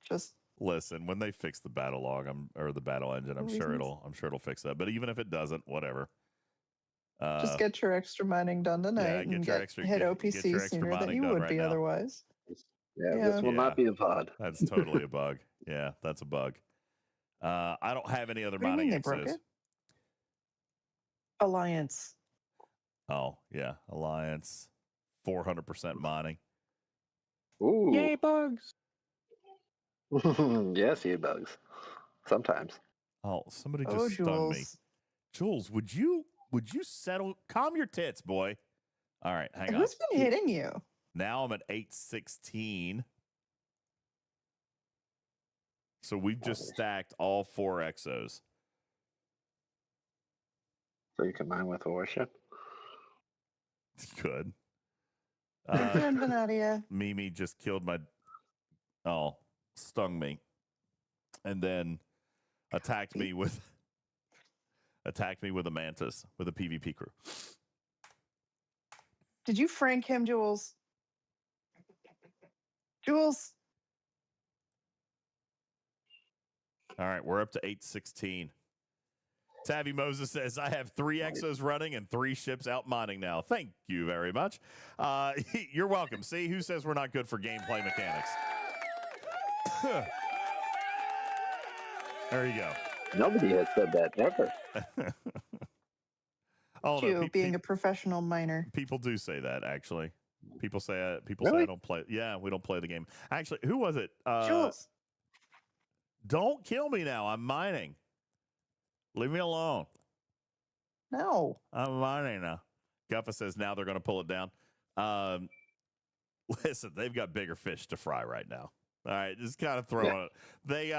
Speaker 2: Just
Speaker 1: listen, when they fix the battle log, or the battle engine, I'm sure it'll fix that. But even if it doesn't, whatever.
Speaker 2: Just get your extra mining done tonight and hit OPC sooner than you would be otherwise.
Speaker 16: Yeah, this will not be a VOD.
Speaker 1: That's totally a bug. Yeah, that's a bug. I don't have any other
Speaker 2: What do you
Speaker 1: mining
Speaker 2: mean they broke
Speaker 1: exos.
Speaker 2: it? Alliance.
Speaker 1: Oh, yeah. Alliance. 400% mining.
Speaker 16: Ooh.
Speaker 13: Yay, bugs.
Speaker 16: Yes, you bugs. Sometimes.
Speaker 1: Oh, somebody just stunned me. Jules, would you settle? Calm your tits, boy. All right, hang on.
Speaker 2: Who's been hitting you?
Speaker 1: Now I'm at 816. So we've just stacked all 4 exos.
Speaker 16: So you can mine with a warship?
Speaker 1: Good.
Speaker 2: Invanadia.
Speaker 1: Mimi just killed stung me. And then attacked me with a mantis, with a PvP crew.
Speaker 2: Did you frank him, Jules? Jules.
Speaker 1: All right, we're up to 816. Savvy Moses says, I have 3 exos running and 3 ships out mining now. Thank you very much. You're welcome. See, who says we're not good for gameplay mechanics? There you go.
Speaker 16: Nobody has said that ever.
Speaker 1: Oh, no,
Speaker 2: being a professional miner.
Speaker 1: People do say that, actually. People say
Speaker 16: Really?
Speaker 1: I don't play. Yeah, we don't play the game. Actually, who was it?
Speaker 2: Jules.
Speaker 1: Don't kill me now. I'm mining. Leave me alone.
Speaker 2: No.
Speaker 1: I'm mining now. Guffa says now they're going to pull it down. Listen, they've got bigger fish to fry right now. All right, just kind of throwing it. They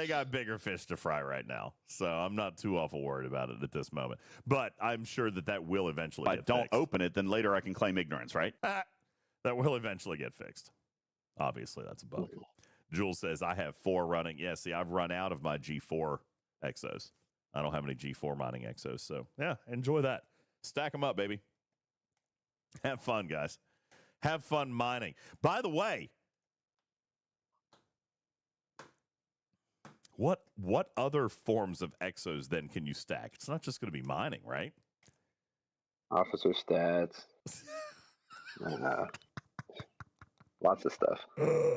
Speaker 1: got bigger fish to fry right now, so I'm not too awful worried about it at this moment. But I'm sure that will eventually.
Speaker 10: If I don't open it, then later I can claim ignorance, right?
Speaker 1: That will eventually get fixed. Obviously, that's a bug. Jules says I have 4 running. Yeah, see, I've run out of my G4 exos. I don't have any G4 mining exos, so yeah, enjoy that. Stack them up, baby. Have fun, guys. Have fun mining. By the way. What other forms of exos then can you stack? It's not just going to be mining, right?
Speaker 16: Officer stats. Lots of stuff.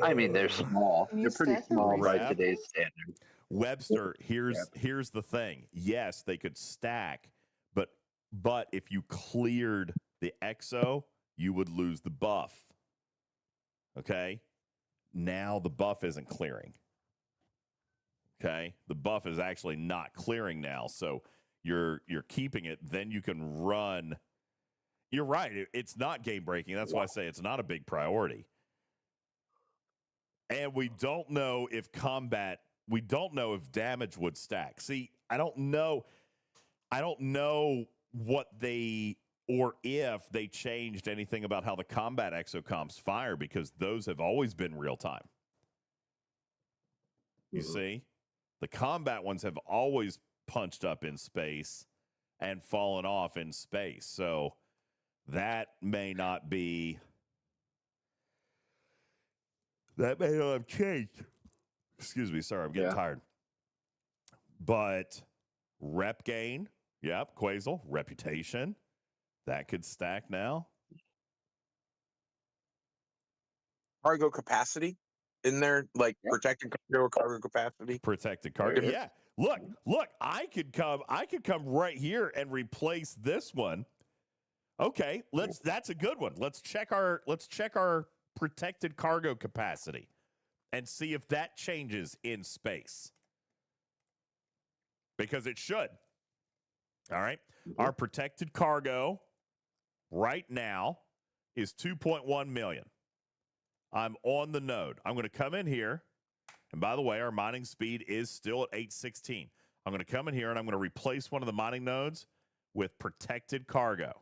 Speaker 16: I mean, they're small. They're pretty small by today's standard.
Speaker 1: Webster, here's the thing. Yes, they could stack, but if you cleared the exo, you would lose the buff. Okay? Now the buff isn't clearing. Okay, the buff is actually not clearing now, so you're keeping it. Then you can run. You're right. It's not game breaking. That's why I say it's not a big priority. And we don't know if damage would stack. See, I don't know what or if they changed anything about how the combat exocomps fire, because those have always been real time. You see? The combat ones have always punched up in space and fallen off in space. So that may not have changed. Excuse me. Sorry, I'm getting tired. But rep gain. Yep. Quasel. Reputation. That could stack now.
Speaker 4: Cargo capacity in there, like protected cargo capacity.
Speaker 1: Protected cargo. Yeah. Look, I could come right here and replace this one. Okay, that's a good one. Let's check our protected cargo capacity and see if that changes in space. Because it should. All right. Our protected cargo right now is 2.1 million. I'm on the node. I'm going to come in here. And by the way, our mining speed is still at 816. I'm going to come in here and I'm going to replace one of the mining nodes with protected cargo.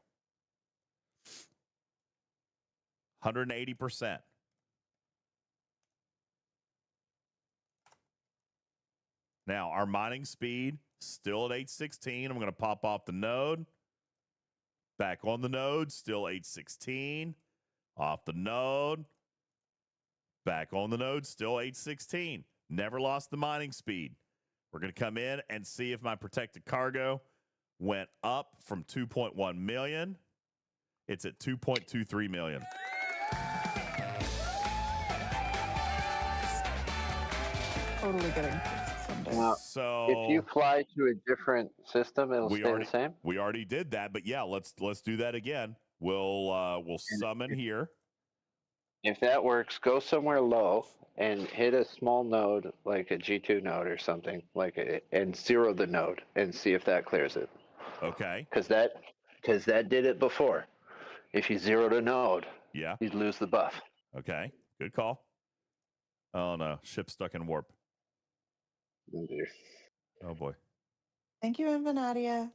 Speaker 1: 180%. Now, our mining speed still at 816. I'm going to pop off the node. Back on the node, still 816. Off the node. Back on the node, still 816. Never lost the mining speed. We're going to come in and see if my protected cargo went up from 2.1 million. It's at 2.23 million.
Speaker 2: Totally getting someday.
Speaker 16: Now,
Speaker 1: so
Speaker 16: if you fly to a different system, it'll stay the same.
Speaker 1: We already did that, but yeah, let's do that again. We'll summon here.
Speaker 16: If that works, go somewhere low and hit a small node like a G2 node or something and zero the node and see if that clears it.
Speaker 1: Okay.
Speaker 16: Because that did it before. If you zeroed a node, you'd lose the buff.
Speaker 1: Okay. Good call. Oh no, ship stuck in warp.
Speaker 16: Oh dear.
Speaker 1: Oh boy.
Speaker 2: Thank you, Invanadia.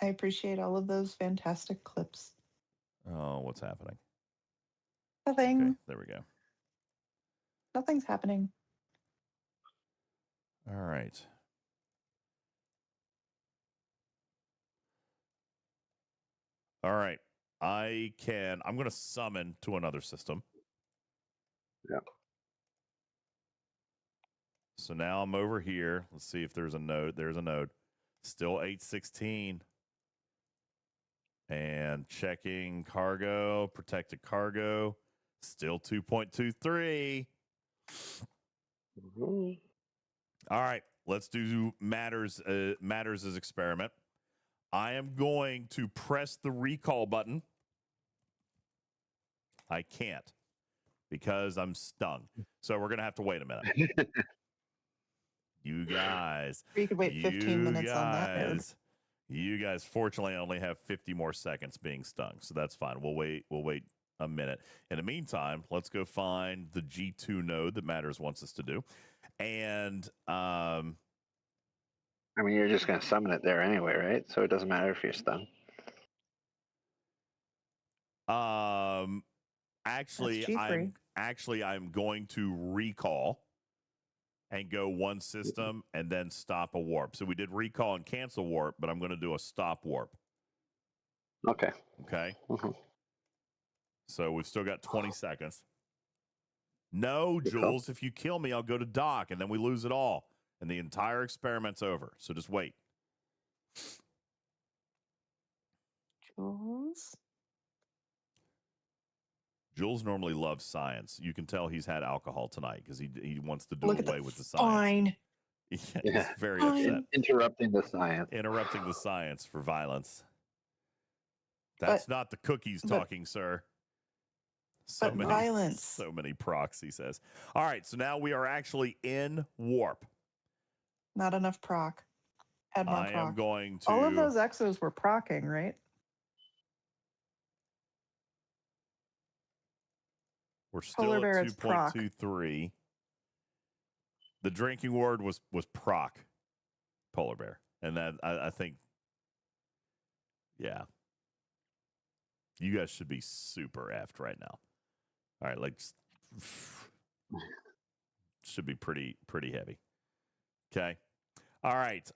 Speaker 2: I appreciate all of those fantastic clips.
Speaker 1: Oh, what's happening?
Speaker 2: Nothing.
Speaker 1: Okay, there we go.
Speaker 2: Nothing's happening.
Speaker 1: All right. All right. I'm going to summon to another system.
Speaker 16: Yeah.
Speaker 1: So now I'm over here. Let's see if there's a node. There's a node. Still 816. And checking cargo, protected cargo. Still 2.23. All right. Let's do Matters as experiment. I am going to press the recall button. I can't because I'm stung. So we're going to have to wait a minute. You guys.
Speaker 2: You could wait 15 minutes on that node.
Speaker 1: You guys fortunately only have 50 more seconds being stung. So that's fine. We'll wait a minute. In the meantime, let's go find the G2 node that Matters wants us to do. And
Speaker 16: I mean, you're just going to summon it there anyway, right? So it doesn't matter if you're stunned.
Speaker 1: Actually, I'm going to recall and go one system and then stop a warp. So we did recall and cancel warp, but I'm going to do a stop warp.
Speaker 16: Okay.
Speaker 1: Okay. So we've still got 20 seconds. No, Jules, if you kill me, I'll go to dock, and then we lose it all. And the entire experiment's over. So just wait. Jules normally loves science. You can tell he's had alcohol tonight because he wants to do away with the science.
Speaker 2: Fine.
Speaker 1: He's very upset.
Speaker 16: Interrupting the science.
Speaker 1: Interrupting the science for violence. That's not the cookies talking, sir.
Speaker 2: Violence.
Speaker 1: So many procs, he says. All right, so now we are actually in warp.
Speaker 2: Not enough proc. Add more proc.
Speaker 1: I am going to...
Speaker 2: All of those exos were procking, right?
Speaker 1: We're still
Speaker 2: Polar
Speaker 1: at
Speaker 2: bear, it's proc.
Speaker 1: 2.23. The drinking word was proc, polar bear. And that, I think, yeah. You guys should be super effed right now. All right, like, should be pretty heavy. Okay. All right.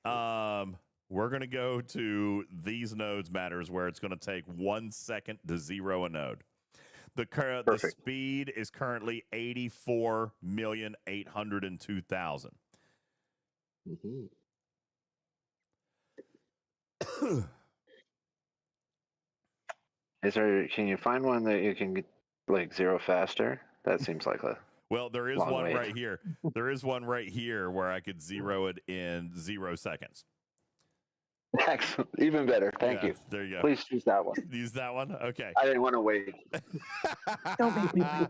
Speaker 1: We're going to go to these nodes matters where it's going to take 1 second to zero a node. The speed is currently 84,802,000.
Speaker 16: Is there? Can you find one that you can get, like zero faster? That seems like a
Speaker 1: well. There is
Speaker 16: long
Speaker 1: one
Speaker 16: wait.
Speaker 1: right here. There is one right here where I could zero it in 0 seconds.
Speaker 16: Excellent. Even better. Thank you.
Speaker 1: There you go.
Speaker 16: Please choose that one.
Speaker 1: Use that one. Okay.
Speaker 16: I didn't want to wait.
Speaker 2: Don't make me wait.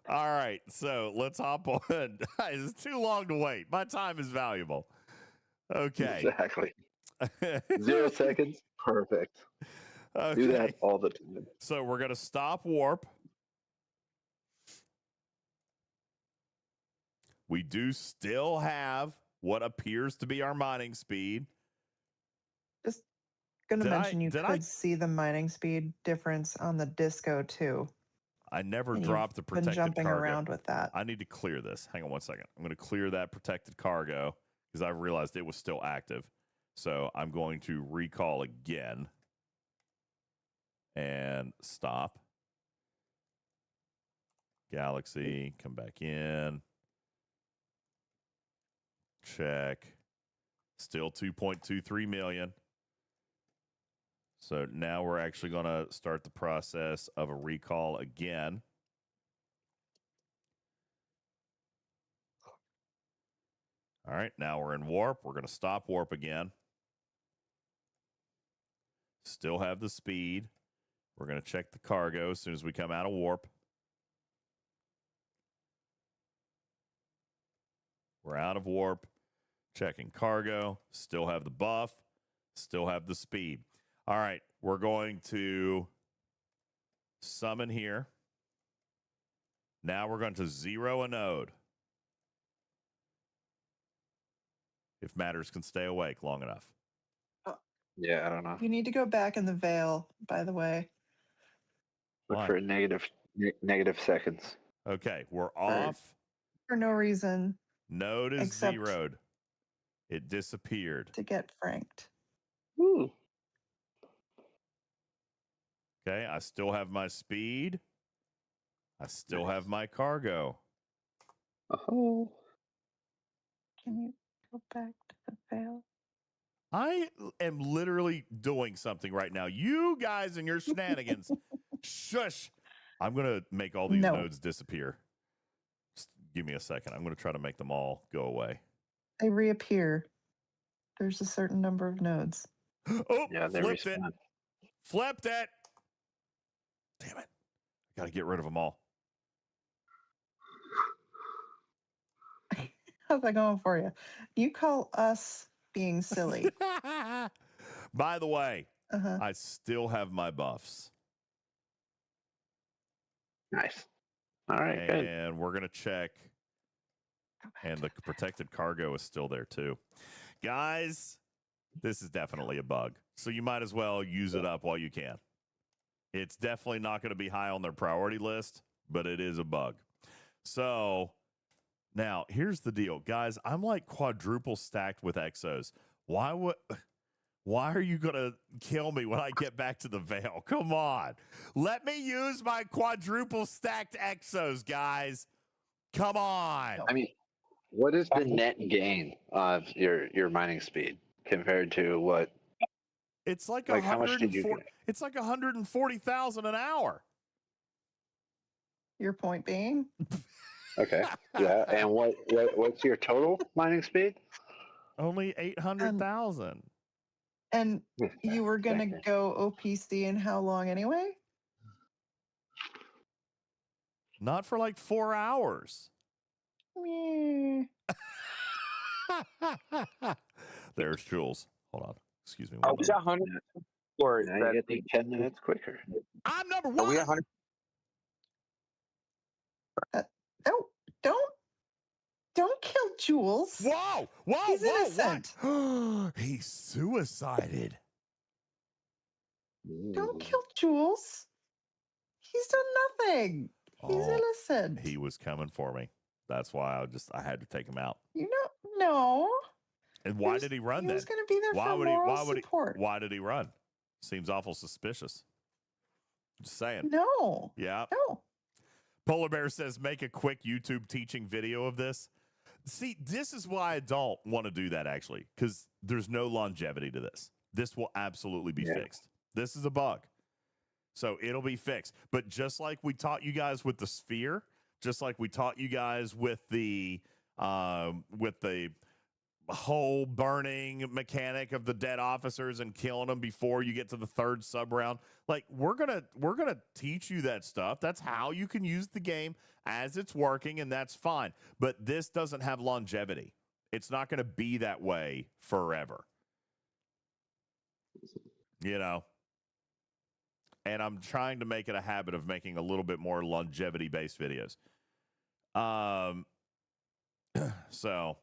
Speaker 1: All right. So let's hop on. It's too long to wait. My time is valuable. Okay.
Speaker 16: Exactly. 0 seconds. Perfect.
Speaker 1: Okay.
Speaker 16: Do that all the time.
Speaker 1: So we're going to stop warp. We do still have what appears to be our mining speed.
Speaker 2: Just going to mention you could see the mining speed difference on the disco too.
Speaker 1: I never
Speaker 2: And
Speaker 1: dropped the
Speaker 2: you've been
Speaker 1: protected
Speaker 2: jumping
Speaker 1: cargo.
Speaker 2: around with that.
Speaker 1: I need to clear this. Hang on 1 second. I'm going to clear that protected cargo because I realized it was still active. So I'm going to recall again and stop. Galaxy, come back in. Check. Still 2.23 million. So now we're actually going to start the process of a recall again. All right, now we're in warp. We're going to stop warp again. Still have the speed. We're going to check the cargo as soon as we come out of warp. We're out of warp. Checking cargo. Still have the buff. Still have the speed. All right, we're going to summon here. Now we're going to zero a node. If matters can stay awake long enough.
Speaker 16: Yeah, I don't know.
Speaker 2: You need to go back in the veil, by the way.
Speaker 16: Look for negative seconds.
Speaker 1: Okay, we're off.
Speaker 2: For no reason.
Speaker 1: Node is
Speaker 2: except
Speaker 1: zeroed. It disappeared.
Speaker 2: To get franked.
Speaker 16: Woo.
Speaker 1: Okay, I still have my speed. I still have my cargo.
Speaker 16: Oh.
Speaker 2: Can you go back to the veil?
Speaker 1: I am literally doing something right now. You guys and your shenanigans. Shush. I'm going to make all these nodes disappear. Just give me a second. I'm going to try to make them all go away.
Speaker 2: They reappear. There's a certain number of nodes.
Speaker 1: Oh,
Speaker 16: yeah, they
Speaker 1: flipped
Speaker 16: respawn.
Speaker 1: it. Flipped it. Damn it. I got to get rid of them all.
Speaker 2: How's that going for you? You call us being silly.
Speaker 1: By the way, I still have my buffs.
Speaker 16: Nice. All right,
Speaker 1: and we're going to check. And the protected cargo is still there too. Guys, this is definitely a bug. So you might as well use it up while you can. It's definitely not going to be high on their priority list, but it is a bug. So now here's the deal, guys. I'm like quadruple stacked with exos. Why are you going to kill me when I get back to the veil? Come on. Let me use my quadruple stacked exos, guys. Come on.
Speaker 16: I mean, what is the net gain of your mining speed compared to what?
Speaker 1: It's like,
Speaker 16: how much did you get?
Speaker 1: It's like 140,000 an hour.
Speaker 2: Your point being?
Speaker 16: Okay. Yeah. And what's your total mining speed?
Speaker 1: Only 800,000.
Speaker 2: And you were going to go OPC in how long anyway?
Speaker 1: Not for like 4 hours. There's Jules. Hold on. Excuse me.
Speaker 4: Are we 100? Or is
Speaker 16: now
Speaker 4: that
Speaker 16: you get 10 minutes quicker.
Speaker 1: I'm number one.
Speaker 4: Are we 100?
Speaker 2: Don't kill Jules.
Speaker 1: Whoa!
Speaker 2: He's innocent.
Speaker 1: What? He suicided.
Speaker 2: Don't kill Jules. He's done nothing. He's innocent.
Speaker 1: He was coming for me. That's why I had to take him out.
Speaker 2: No.
Speaker 1: And why did he run then?
Speaker 2: He was going to be there
Speaker 1: why
Speaker 2: for
Speaker 1: would
Speaker 2: moral
Speaker 1: he, why would
Speaker 2: support.
Speaker 1: Why did he run? Seems awful suspicious. Just saying.
Speaker 2: No.
Speaker 1: Yeah.
Speaker 2: No.
Speaker 1: Polar Bear says, make a quick YouTube teaching video of this. See, this is why I don't want to do that, actually, because there's no longevity to this. This will absolutely be fixed. This is a bug. So it'll be fixed. But just like we taught you guys with the sphere, just like we taught you guys with the whole burning mechanic of the dead officers and killing them before you get to the third sub round, like we're gonna teach you that stuff. That's how you can use the game as it's working, and that's fine. But this doesn't have longevity. It's not going to be that way forever. You know? And I'm trying to make it a habit of making a little bit more longevity-based videos. So...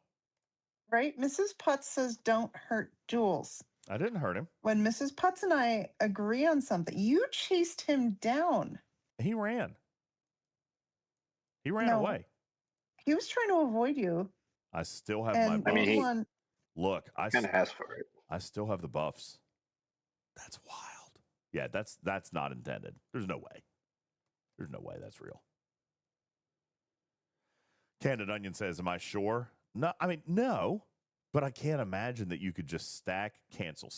Speaker 2: Right? Mrs. Putz says don't hurt Jules.
Speaker 1: I didn't hurt him.
Speaker 2: When Mrs. Putz and I agree on something, you chased him down.
Speaker 1: He ran. He ran away.
Speaker 2: He was trying to avoid you.
Speaker 1: I still have my buffs. Look, I
Speaker 16: kind of asked for it.
Speaker 1: I still have the buffs. That's wild. Yeah, that's not intended. There's no way. There's no way that's real. Candid Onion says, am I sure? No, I mean, no, but I can't imagine that you could just stack, cancel,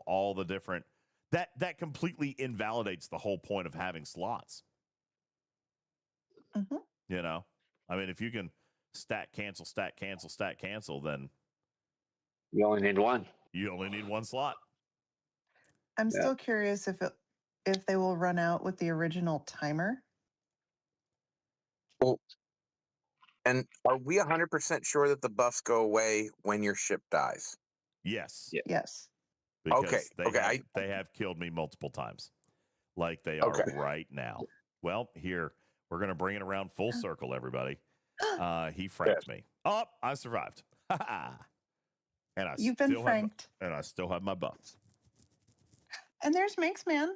Speaker 1: all the different, that completely invalidates the whole point of having slots.
Speaker 2: Mm-hmm.
Speaker 1: You know, I mean, if you can stack, cancel, then
Speaker 16: you only need one.
Speaker 1: You only need one slot.
Speaker 2: I'm still curious if they will run out with the original timer.
Speaker 4: Well, and are we 100% sure that the buffs go away when your ship dies?
Speaker 1: Yes.
Speaker 2: Yes.
Speaker 1: Because they have killed me multiple times, like they are right now. Well, here, we're going to bring it around full circle, everybody. He franked me. Oh, I survived. And
Speaker 2: You've been franked.
Speaker 1: And I still have my buffs.
Speaker 2: And there's Manx Man.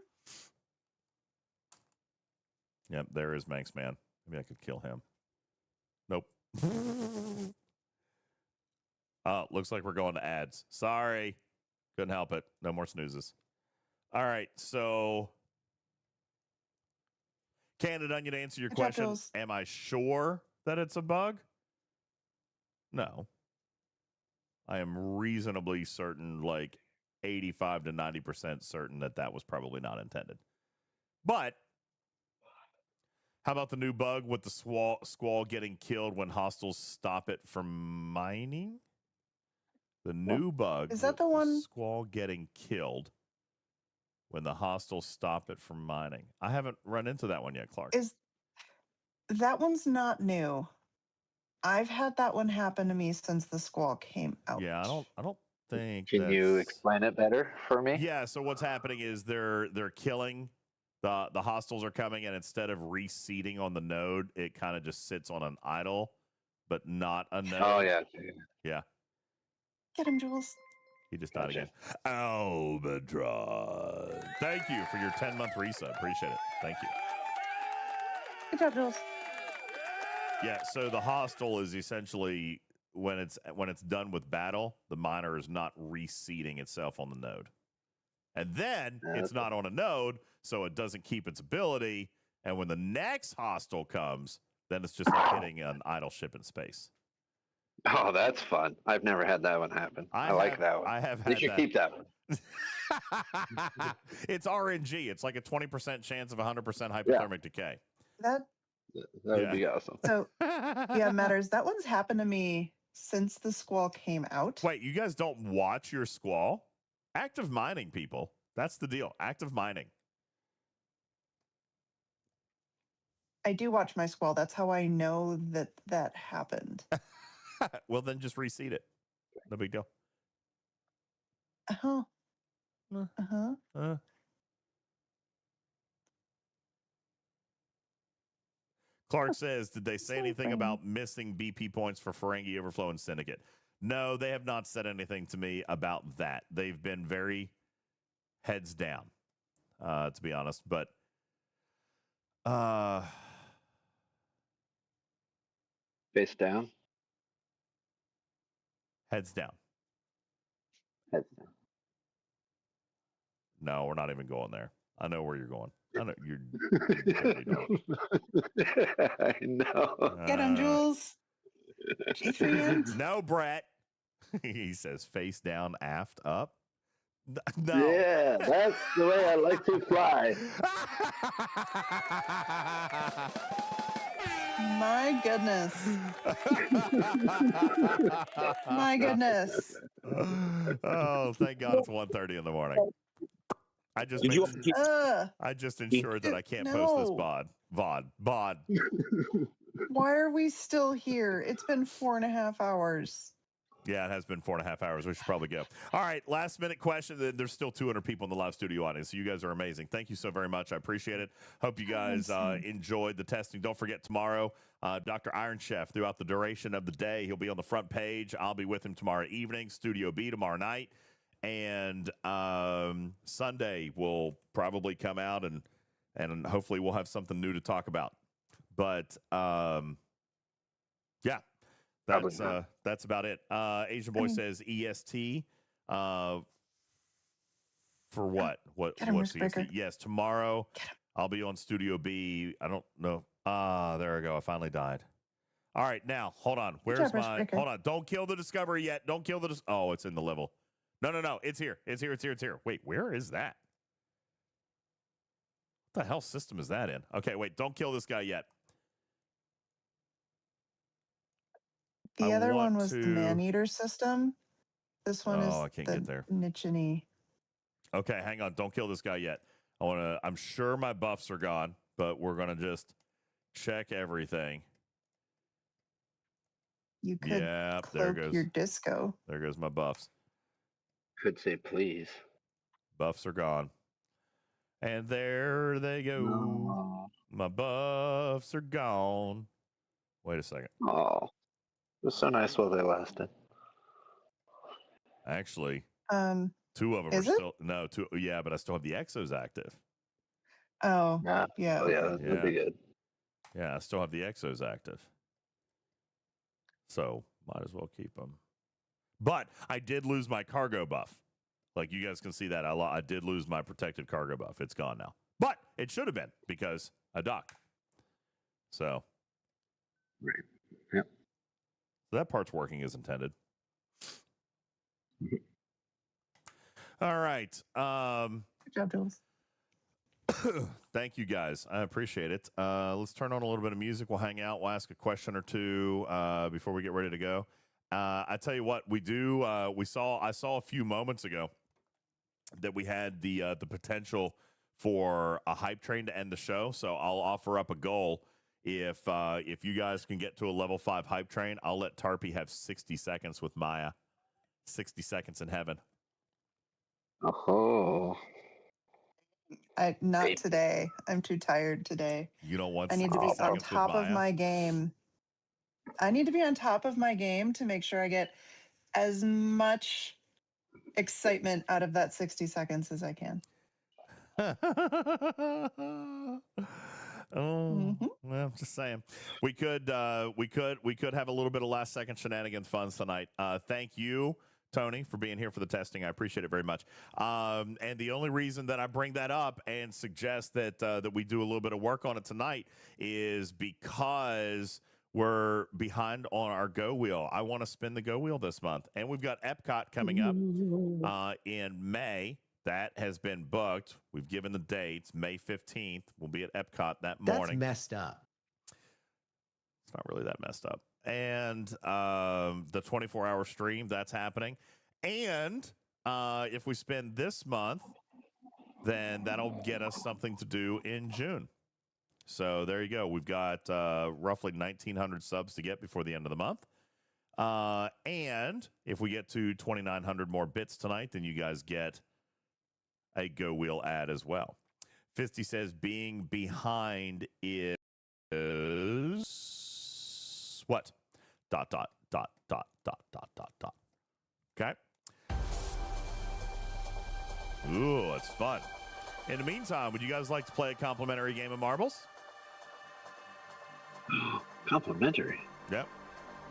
Speaker 1: Yep, there is Manx Man. Maybe I could kill him. Nope. Looks like we're going to ads. Sorry. Couldn't help it. No more snoozes. All right, so Candid Onion, to answer your question, am I sure that it's a bug? No. I am reasonably certain, like 85 to 90% certain that was probably not intended. But how about the new bug with the squall getting killed when hostiles stop it from mining? The new bug
Speaker 2: is that the one?
Speaker 1: Squall getting killed when the hostiles stop it from mining. I haven't run into that one yet, Clark.
Speaker 2: That one's not new. I've had that one happen to me since the squall came out.
Speaker 1: Yeah, I don't think.
Speaker 16: Can you explain it better for me?
Speaker 1: Yeah. So what's happening is they're killing. The hostiles are coming, and instead of reseating on the node, it kind of just sits on an idle, but not a node.
Speaker 16: Oh, yeah.
Speaker 1: Yeah.
Speaker 2: Get him, Jules.
Speaker 1: He just died again. Albatross. Thank you for your 10-month reset. Appreciate it. Thank you.
Speaker 2: Good job, Jules.
Speaker 1: Yeah, so the hostile is essentially when it's done with battle, the miner is not reseating itself on the node. And then it's not on a node, so it doesn't keep its ability. And when the next hostile comes, then it's just like hitting an idle ship in space.
Speaker 16: Oh, that's fun. I've never had that one happen. I like that one.
Speaker 1: I have
Speaker 16: You
Speaker 1: had
Speaker 16: should
Speaker 1: that.
Speaker 16: keep that one.
Speaker 1: It's RNG. It's like a 20% chance of 100% hypothermic decay.
Speaker 16: That would be awesome.
Speaker 2: So, yeah, Matters. That one's happened to me since the squall came out.
Speaker 1: Wait, you guys don't watch your squall? Active mining, people. That's the deal. Active mining.
Speaker 2: I do watch my squall. That's how I know that happened.
Speaker 1: Well, then just reseat it. No big deal.
Speaker 2: Uh-huh. Uh-huh.
Speaker 1: Clark says, did they say anything about missing BP points for Ferengi Overflow and Syndicate? No, they have not said anything to me about that. They've been very heads down, to be honest. But
Speaker 16: face down,
Speaker 1: heads down.
Speaker 16: Heads down.
Speaker 1: No, we're not even going there. I know where you're going. I know you're dirty dog.
Speaker 16: I know.
Speaker 2: Get him, Jules. G3 int.
Speaker 1: No, Brett. He says face down, aft, up. No.
Speaker 16: Yeah, that's the way I like to fly.
Speaker 2: My goodness. My goodness.
Speaker 1: Oh, thank God it's 1:30 in the morning. I just ensured that I can't post this VOD.
Speaker 2: Why are we still here? It's been 4.5 hours.
Speaker 1: Yeah, it has been 4.5 hours. We should probably go. All right, last minute question. There's still 200 people in the live studio audience, so you guys are amazing. Thank you so very much. I appreciate it. Hope you guys enjoyed the testing. Don't forget tomorrow, Dr. Iron Chef, throughout the duration of the day, he'll be on the front page. I'll be with him tomorrow evening, Studio B tomorrow night. And Sunday will probably come out, and hopefully we'll have something new to talk about. But yeah, that's about it. Asian Boy says EST for what? What's EST? Yes, tomorrow I'll be on Studio B. I don't know. There I go. I finally died. All right, now hold on. Where's my? Hold on. Don't kill the Discovery yet. Don't kill the. Oh, it's in the level. No. It's here. It's here. Wait, where is that? What the hell system is that in? Okay, wait. Don't kill this guy yet.
Speaker 2: The other one was the man-eater system. This one is
Speaker 1: I can't get there.
Speaker 2: Nichini.
Speaker 1: Okay, hang on. Don't kill this guy yet. I'm sure my buffs are gone, but we're gonna just check everything.
Speaker 2: You could
Speaker 1: there goes
Speaker 2: your disco.
Speaker 1: There goes my buffs.
Speaker 16: Could say please.
Speaker 1: Buffs are gone. And there they go.
Speaker 16: No.
Speaker 1: My buffs are gone. Wait a second.
Speaker 16: Oh, it was so nice while they lasted.
Speaker 1: Actually, two of them are still two. Yeah, but I still have the exos active.
Speaker 2: Oh,
Speaker 16: yeah. Oh, yeah, that'd be good.
Speaker 1: Yeah, I still have the exos active. So might as well keep them. But I did lose my cargo buff. Like you guys can see that I did lose my protected cargo buff. It's gone now. But it should have been because I docked. So.
Speaker 16: Right. Yep.
Speaker 1: So that part's working as intended. All right.
Speaker 2: Good job, Jules.
Speaker 1: Thank you, guys. I appreciate it. Let's turn on a little bit of music. We'll hang out. We'll ask a question or two before we get ready to go. I tell you what, I saw a few moments ago that we had the potential for a hype train to end the show. So I'll offer up a goal. If you guys can get to a level 5 hype train, I'll let Tarpy have 60 seconds with Maia. 60 seconds in heaven.
Speaker 16: Oh.
Speaker 2: Not today. I'm too tired today.
Speaker 1: You don't want.
Speaker 2: I need to be on top of my game. I need to be on top of my game to make sure I get as much excitement out of that 60 seconds as I can.
Speaker 1: Well, just saying, we could have a little bit of last second shenanigans fun tonight. Thank you, Tony, for being here for the testing. I appreciate it very much. And the only reason that I bring that up and suggest that we do a little bit of work on it tonight is because we're behind on our GoWheel. I want to spin the GoWheel this month, and we've got Epcot coming up in May. That has been booked. We've given the dates. May 15th. We'll be at Epcot that morning.
Speaker 17: That's messed up.
Speaker 1: It's not really that messed up. And the 24-hour stream, that's happening. And if we spend this month, then that'll get us something to do in June. So there you go. We've got roughly 1,900 subs to get before the end of the month. And if we get to 2,900 more bits tonight, then you guys get a GoWheel ad as well. Fisty says being behind is is what? ... Okay. Ooh, it's fun. In the meantime, would you guys like to play a complimentary game of marbles?
Speaker 16: Complimentary?
Speaker 1: Yep.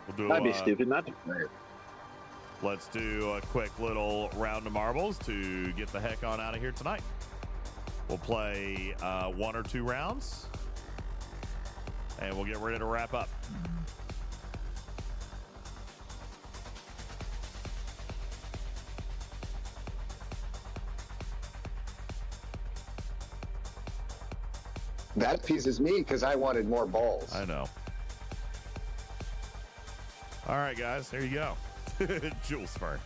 Speaker 1: We'll do,
Speaker 16: That'd be stupid not to play it.
Speaker 1: Let's do a quick little round of marbles to get the heck on out of here tonight. We'll play 1 or 2 rounds, and we'll get ready to wrap up.
Speaker 17: That pleases me because I wanted more balls.
Speaker 1: I know. All right, guys, here you go. Jules Fern.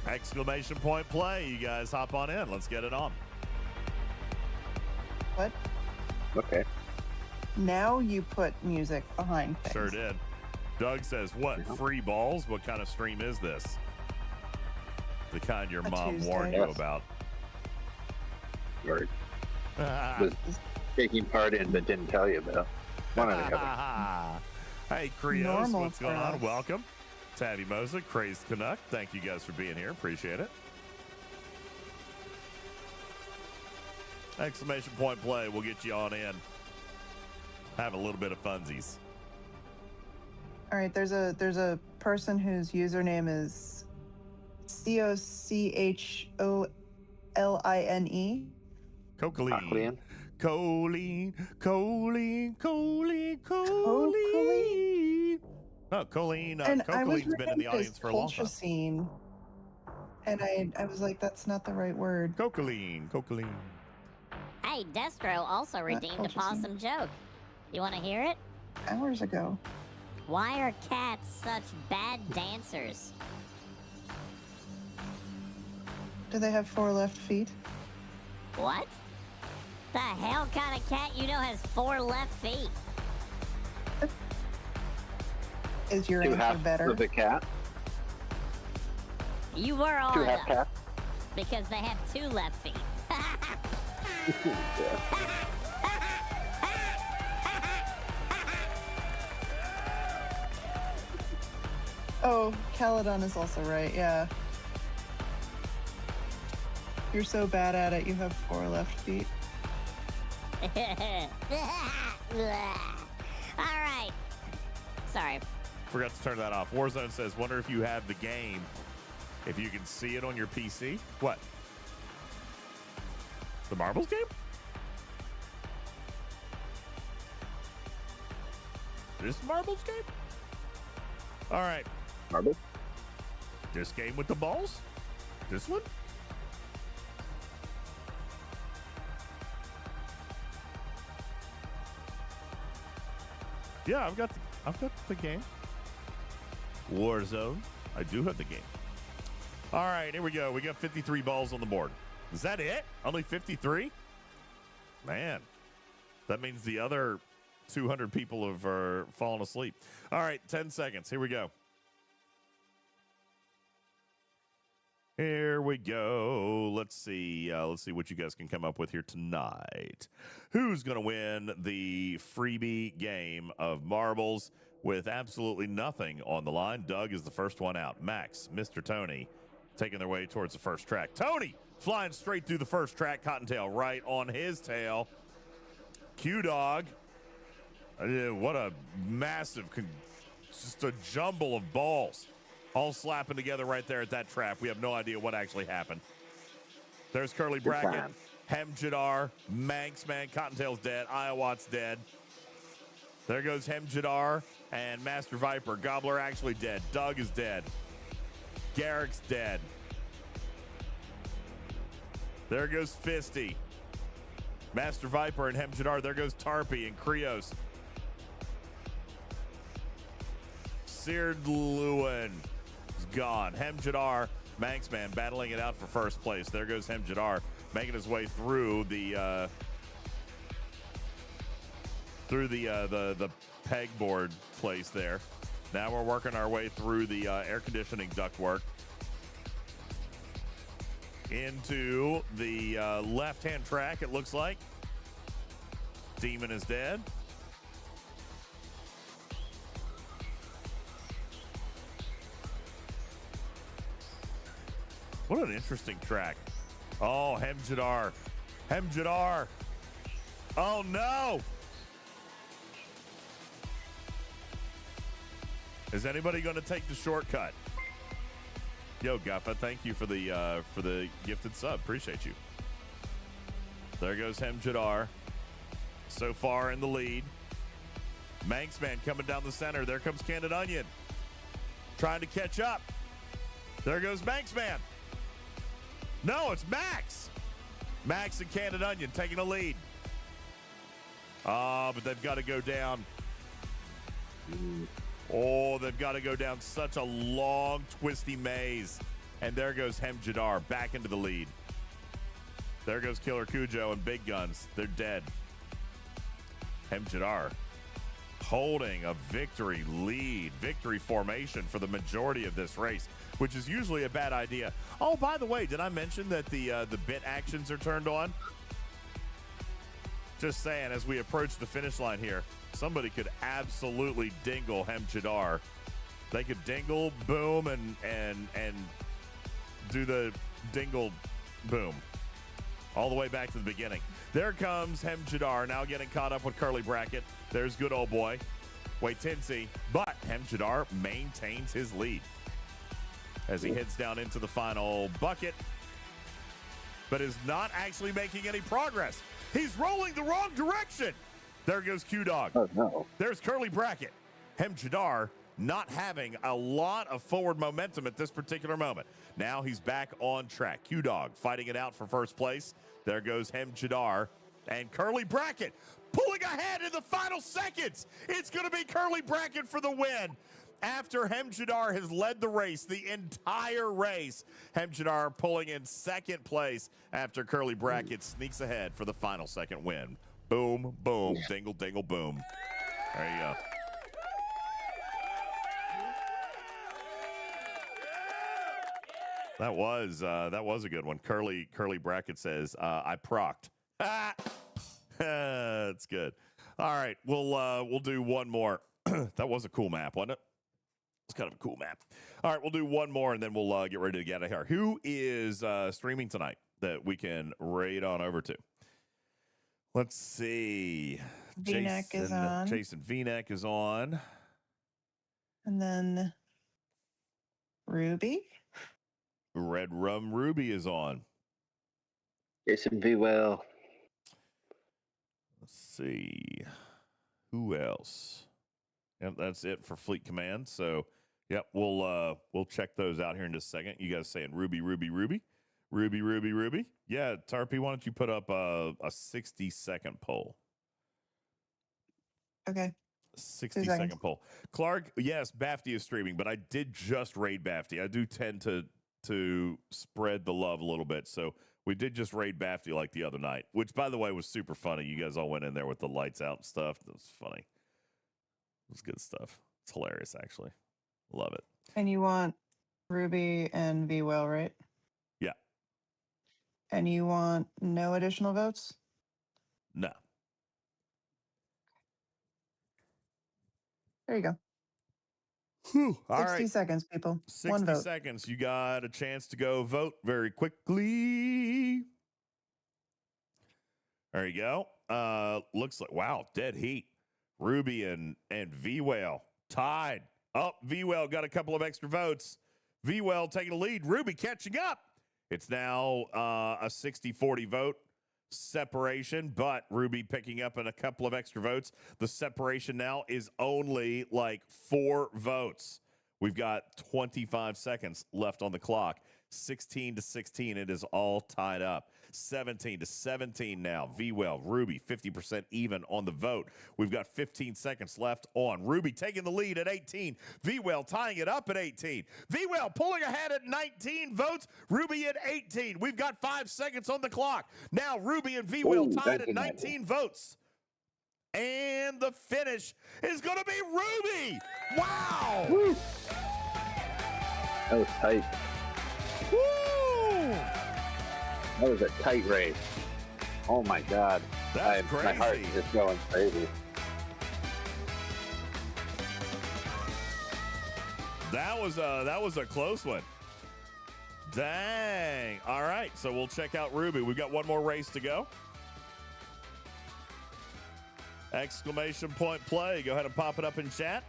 Speaker 1: Exclamation point play. You guys hop on in. Let's get it on.
Speaker 2: What?
Speaker 16: Okay.
Speaker 2: Now you put music behind things.
Speaker 1: Sure did. Doug says, what? Free balls? What kind of stream is this? The kind your mom
Speaker 2: Tuesday.
Speaker 1: warned you about.
Speaker 16: Or was taking part in but didn't tell you about. One or the other.
Speaker 1: Hey, Krios,
Speaker 2: Normal
Speaker 1: what's going
Speaker 2: for
Speaker 1: on?
Speaker 2: us.
Speaker 1: Welcome. Tabby Mosa, Crazed Canuck, thank you guys for being here. Appreciate it. Exclamation point play. We'll get you on in. Have a little bit of funsies.
Speaker 2: All right, there's a person whose username is COCHOLINE.
Speaker 1: Cocaline. Choline. No, Colleen.
Speaker 2: And I was
Speaker 1: Colleen's been in the
Speaker 2: reading
Speaker 1: audience for a long time.
Speaker 2: colchicine, and I was like, that's not the right word.
Speaker 1: Cocaline.
Speaker 18: Hey, Destro also redeemed a
Speaker 2: colchicine.
Speaker 18: possum joke. You want to hear it?
Speaker 2: Hours ago.
Speaker 18: Why are cats such bad dancers?
Speaker 2: Do they have 4 left feet?
Speaker 18: What? The hell kind of cat you know has 4 left feet?
Speaker 2: Is your
Speaker 16: 2
Speaker 2: answer
Speaker 16: halves
Speaker 2: better?
Speaker 16: of a cat.
Speaker 18: You were on
Speaker 16: 2 half cats.
Speaker 18: because they have 2 left feet.
Speaker 2: Oh, Caledon is also right, yeah. You're so bad at it, you have 4 left feet.
Speaker 18: All right. Sorry.
Speaker 1: Forgot to turn that off. Warzone says, wonder if you have the game, if you can see it on your PC. What? The marbles game? This marbles game? All right.
Speaker 16: Marbles?
Speaker 1: This game with the balls? This one? Yeah, I've got the game. Warzone. I do have the game. All right, here we go. We got 53 balls on the board. Is that it? Only 53? Man, that means the other 200 people have fallen asleep. All right, 10 seconds. Here we go. Here we go. Let's see what you guys can come up with here tonight. Who's going to win the freebie game of marbles with absolutely nothing on the line? Doug is the first one out. Max, Mr. Tony, taking their way towards the first track. Tony flying straight through the first track. Cottontail right on his tail. Q-Dog. What a massive, just a jumble of balls. All slapping together right there at that trap. We have no idea what actually happened. There's Curly Bracket, Hemjadar, Manxman, Cottontail's dead, Iowat's dead. There goes Hemjadar and Master Viper. Gobbler actually dead. Doug is dead. Garrick's dead. There goes Fisty. Master Viper and Hemjadar. There goes Tarpy and Krios. Seared Lewin is gone. Hemjadar, Manxman battling it out for first place. There goes Hemjadar making his way through the pegboard place there. Now we're working our way through the air conditioning ductwork into the left-hand track, it looks like. Demon is dead. What an interesting track. Oh, Hemjadar. Hemjadar. Oh, no. Is anybody going to take the shortcut? Yo, Guffa, thank you for the gifted sub. Appreciate you. There goes Hemjadar. So far in the lead. Manxman coming down the center. There comes Candid Onion. Trying to catch up. There goes Manxman. No, it's Max. Max and Candid Onion taking a lead. But they've got to go down. Oh, they've got to go down such a long, twisty maze. And there goes Hemjadar back into the lead. There goes Killer Cujo and Big Guns. They're dead. Hemjadar holding a victory lead, victory formation for the majority of this race, which is usually a bad idea. Oh, by the way, did I mention that the bit actions are turned on? Just saying, as we approach the finish line here, somebody could absolutely dingle Hemjadar. They could dingle, boom, and do the dingle, boom, all the way back to the beginning. There comes Hemjadar, now getting caught up with Curly Bracket. There's good old boy, Waitinsi, but Hemjadar maintains his lead as he heads down into the final bucket, but is not actually making any progress. He's rolling the wrong direction. There goes Q-Dog.
Speaker 16: Oh, no.
Speaker 1: There's Curly Bracket. Hemjadar not having a lot of forward momentum at this particular moment. Now he's back on track. Q-Dog fighting it out for first place. There goes Hemjadar and Curly Bracket pulling ahead in the final seconds. It's going to be Curly Bracket for the win. After Hemjadar has led the race, the entire race, Hemjadar pulling in second place after Curly Bracket sneaks ahead for the final second win. Boom, boom, dingle, dingle, boom. There you go. That was a good one. Curly Bracket says, I procced. That's good. All right, we'll do one more. That was a cool map, wasn't it? It's kind of a cool map. All right, we'll do one more, and then we'll get ready to get out of here. Who is streaming tonight that we can raid on over to? Let's see.
Speaker 2: V-Neck is on.
Speaker 1: Jason V-Neck is on.
Speaker 2: And then Ruby.
Speaker 1: Red Rum Ruby is on.
Speaker 16: Jason V. Well.
Speaker 1: Let's see. Who else? Yep, that's it for Fleet Command. So, yep, we'll check those out here in just a second. You guys saying Ruby, Ruby, Ruby? Ruby, Ruby, Ruby? Yeah, Tarpy, why don't you put up a 60-second poll?
Speaker 2: Okay.
Speaker 1: 60-second poll. Clark, yes, Bafty is streaming, but I did just raid Bafty. I do tend to spread the love a little bit. So we did just raid Bafty like the other night, which, by the way, was super funny. You guys all went in there with the lights out and stuff. That was funny. It was good stuff. It's hilarious, actually. Love it.
Speaker 2: And you want Ruby and V-Well, right?
Speaker 1: Yeah.
Speaker 2: And you want no additional votes?
Speaker 1: No.
Speaker 2: There you go.
Speaker 1: Whew. All
Speaker 2: 60
Speaker 1: right.
Speaker 2: seconds, people.
Speaker 1: 60
Speaker 2: One vote.
Speaker 1: seconds. You got a chance to go vote very quickly. There you go. Looks like, wow, dead heat. Ruby and V-Whale tied. Oh, V-Whale got a couple of extra votes. V-Whale taking the lead. Ruby catching up. It's now a 60-40 vote separation, but Ruby picking up in a couple of extra votes. The separation now is only like 4 votes. We've got 25 seconds left on the clock. 16-16, it is all tied up. 17-17 now. V-Well, Ruby, 50% even on the vote. We've got 15 seconds left on. Ruby taking the lead at 18. V-Well tying it up at 18. V-Well pulling ahead at 19 votes. Ruby at 18. We've got 5 seconds on the clock. Now Ruby and V-Well tied at 19 votes. And the finish is going to be Ruby. Wow.
Speaker 16: Woo. That was tight.
Speaker 1: Woo!
Speaker 16: That was a tight race. Oh my God.
Speaker 1: That's crazy.
Speaker 16: My heart is just going crazy.
Speaker 1: That was a close one. Dang. All right, so we'll check out Ruby. We've got one more race to go. Exclamation point play. Go ahead and pop it up in chat.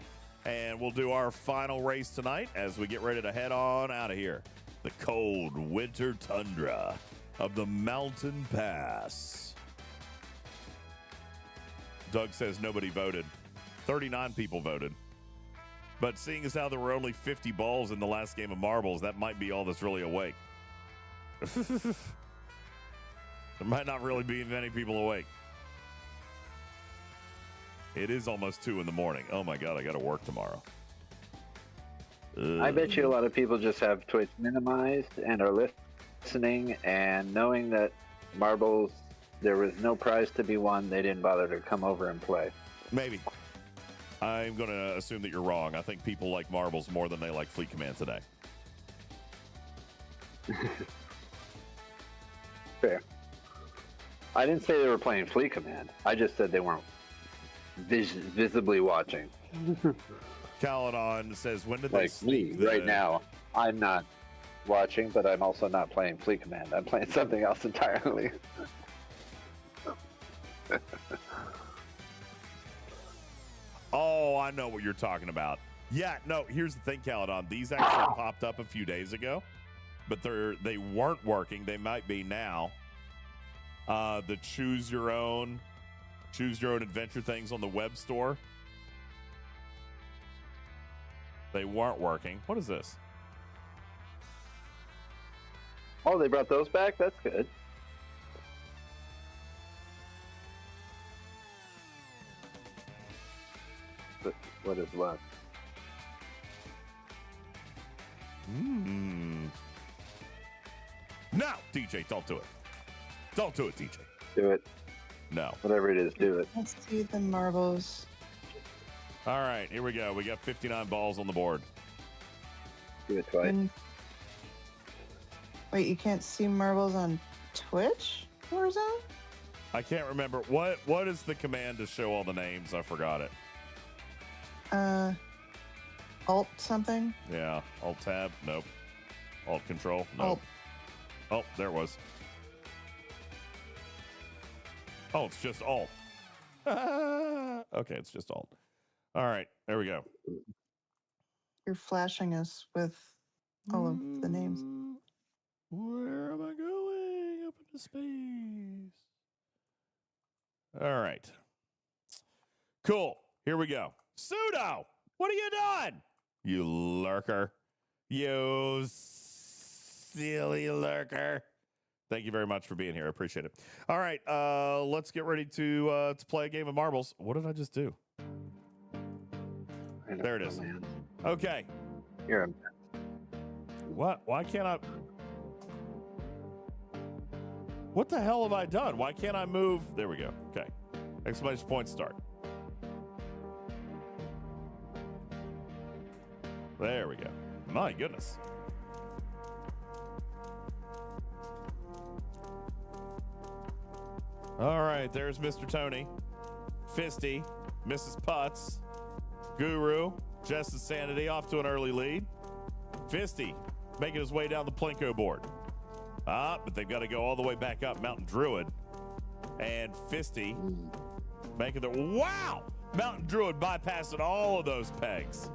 Speaker 1: And we'll do our final race tonight as we get ready to head on out of here. The cold winter tundra of the Mountain Pass. Doug says nobody voted. 39 people voted. But seeing as how there were only 50 balls in the last game of marbles, that might be all that's really awake. There might not really be many people awake. It is almost 2 in the morning. Oh my God, I got to work tomorrow.
Speaker 16: I bet you a lot of people just have Twitch minimized and are listening, and knowing that marbles, there was no prize to be won, they didn't bother to come over and play.
Speaker 1: Maybe. I'm going to assume that you're wrong. I think people like marbles more than they like Fleet Command today.
Speaker 16: Fair. I didn't say they were playing Fleet Command. I just said they weren't visibly watching.
Speaker 1: Caledon says, when did
Speaker 16: like
Speaker 1: they
Speaker 16: me right now? I'm not watching, but I'm also not playing Fleet Command. I'm playing something else entirely.
Speaker 1: Oh, I know what you're talking about. Yeah, no, here's the thing, Caledon. These actually popped up a few days ago, but they weren't working. They might be now. The choose your own adventure things on the web store. They weren't working. What is this?
Speaker 16: Oh, they brought those back? That's good. But what is left?
Speaker 1: No, DJ, don't do it. Don't do it, DJ.
Speaker 16: Do it.
Speaker 1: No.
Speaker 16: Whatever it is, do it.
Speaker 2: Let's see the marbles.
Speaker 1: All right, here we go. We got 59 balls on the board.
Speaker 16: Do it twice.
Speaker 2: Wait, you can't see marbles on Twitch, Warzone?
Speaker 1: I can't remember. What is the command to show all the names? I forgot it.
Speaker 2: Alt something?
Speaker 1: Yeah, Alt Tab? Nope. Alt Control? Nope.
Speaker 2: Alt.
Speaker 1: Oh, there it was. Oh, it's just Alt. Okay, it's just Alt. All right, there we go.
Speaker 2: You're flashing us with all of the names.
Speaker 1: Where am I going? Up into space. All right. Cool. Here we go. Pseudo, what are you doing? You lurker. You silly lurker. Thank you very much for being here. I appreciate it. All right, let's get ready to play a game of marbles. What did I just do? There it is.
Speaker 16: Man.
Speaker 1: Okay.
Speaker 16: You're a
Speaker 1: What? Why can't I? What the hell have I done? Why can't I move? There we go. Okay. Exclamation point start. There we go. My goodness. All right, there's Mr. Tony, Fisty, Mrs. Putz, Guru, Jess's Sanity off to an early lead. Fisty making his way down the Plinko board. But they've got to go all the way back up Mountain Druid. And Fisty making the... Wow! Mountain Druid bypassing all of those pegs.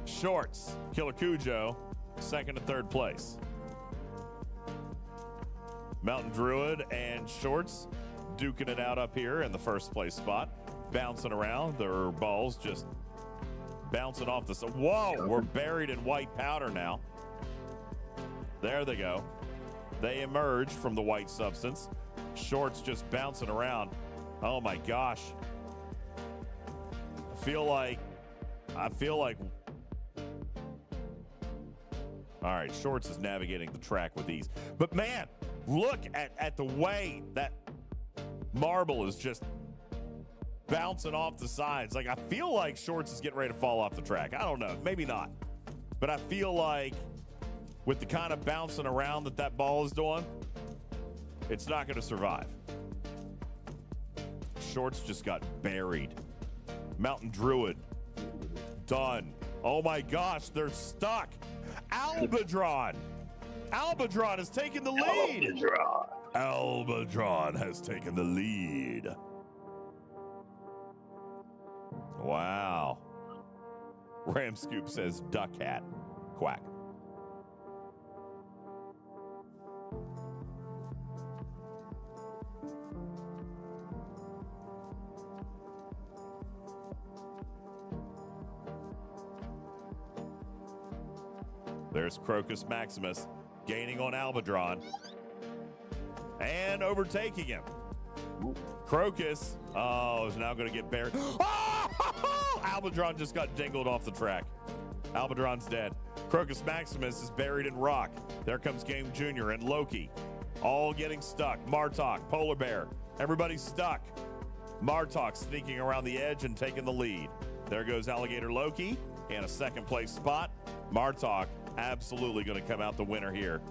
Speaker 1: Shorts, Killer Cujo, second and third place. Mountain Druid and Shorts duking it out up here in the first place spot. Bouncing around. Their balls just bouncing off the... Whoa! We're buried in white powder now. There they go. They emerge from the white substance. Shorts just bouncing around. Oh my gosh. I feel like... All right, Shorts is navigating the track with ease. But man, look at the way that marble is just bouncing off the sides. Like, I feel like Shorts is getting ready to fall off the track. I don't know. Maybe not. But I feel like with the kind of bouncing around that ball is doing, it's not going to survive. Shorts just got buried. Mountain Druid. Done. Oh my gosh, they're stuck. Albadron. Albadron has taken the lead. Albadron has taken the lead. Wow. Ram Scoop says duck hat. Quack. There's Crocus Maximus gaining on Albadron and overtaking him. Crocus, is now going to get buried. Oh! Albadron just got dingled off the track. Albadron's dead. Crocus Maximus is buried in rock. There comes Game Junior and Loki, all getting stuck. Martok, Polar Bear, everybody's stuck. Martok sneaking around the edge and taking the lead. There goes Alligator Loki in a second place spot. Martok absolutely going to come out the winner here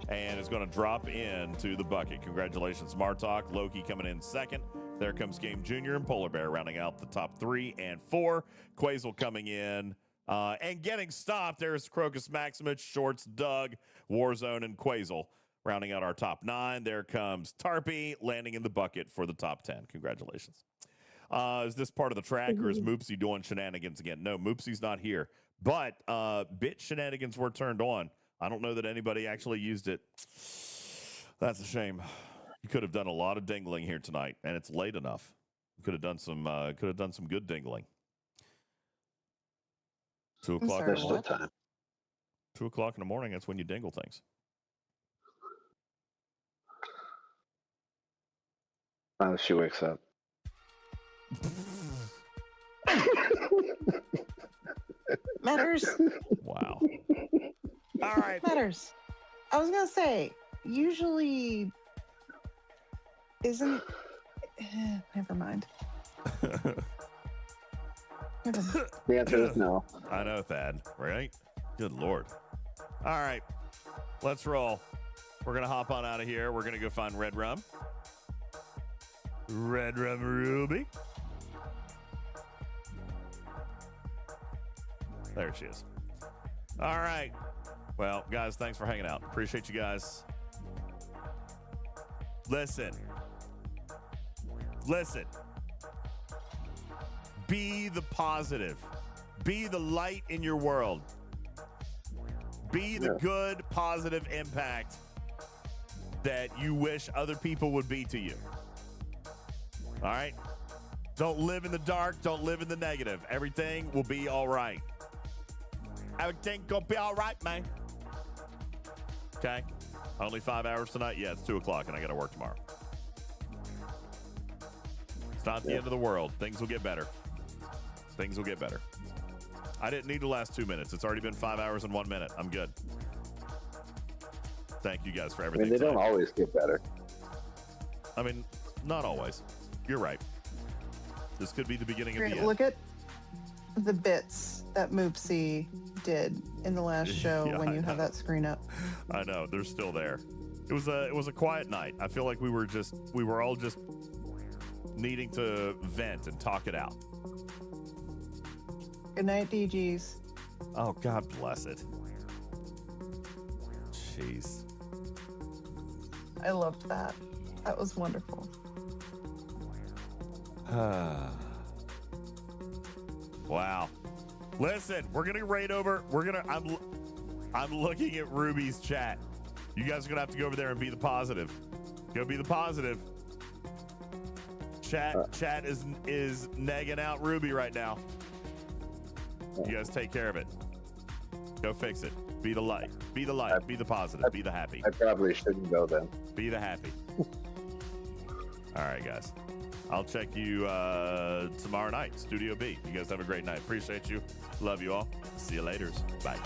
Speaker 1: and is going to drop into the bucket. Congratulations, Martok. Loki coming in second. There comes Game Junior and Polar Bear rounding out the top 3 and 4. Quasel coming in and getting stopped. There's Crocus Maximus, Shorts, Doug, Warzone, and Quasel rounding out our top 9. There comes Tarpy landing in the bucket for the top 10. Congratulations. Is this part of the track, or is Moopsy doing shenanigans again? No, Moopsy's not here. But bit shenanigans were turned on. I don't know that anybody actually used it. That's a shame. You could have done a lot of dingling here tonight, and it's late enough. You could have done some good dingling. 2 o'clock in the morning. 2 o'clock in the morning. That's when you dingle things.
Speaker 16: She wakes up.
Speaker 2: Matters.
Speaker 1: Wow. All right.
Speaker 2: Matters. I was going to say, usually isn't... never mind.
Speaker 16: The answer is no.
Speaker 1: I know, Thad, right? Good Lord. All right. Let's roll. We're going to hop on out of here. We're going to go find Red Rum. Red Rum Ruby. There she is. All right. Well, guys, thanks for hanging out. Appreciate you guys. Listen. Be the positive. Be the light in your world. Be the good, positive impact that you wish other people would be to you. All right? Don't live in the dark. Don't live in the negative. Everything will be all right. Everything gonna be all right, man. Okay? Only 5 hours tonight? Yeah, it's 2 o'clock and I gotta work tomorrow. It's not the end of the world. Things will get better. Things will get better. I didn't need the last 2 minutes. It's already been 5 hours and 1 minute. I'm good. Thank you guys for everything.
Speaker 16: I mean, they don't always get better.
Speaker 1: I mean, not always. You're right. This could be the beginning of the end.
Speaker 2: Look at the bits that Moopsy did in the last show when you have that screen up.
Speaker 1: I know, they're still there. It was a quiet night. I feel like we were all just needing to vent and talk it out.
Speaker 2: Good night, DJs.
Speaker 1: Oh, God bless it. Jeez.
Speaker 2: I loved that. That was wonderful.
Speaker 1: Wow. Listen, we're gonna raid over. I'm looking at Ruby's chat. You guys are gonna have to go over there and be the positive. Go be the positive. Chat is negging out Ruby right now. You guys take care of it. Go fix it. Be the light. Be the light. Be the positive. Be the happy.
Speaker 16: I probably shouldn't go then.
Speaker 1: Be the happy. All right, guys. I'll check you tomorrow night, Studio B. You guys have a great night. Appreciate you. Love you all. See you later. Bye.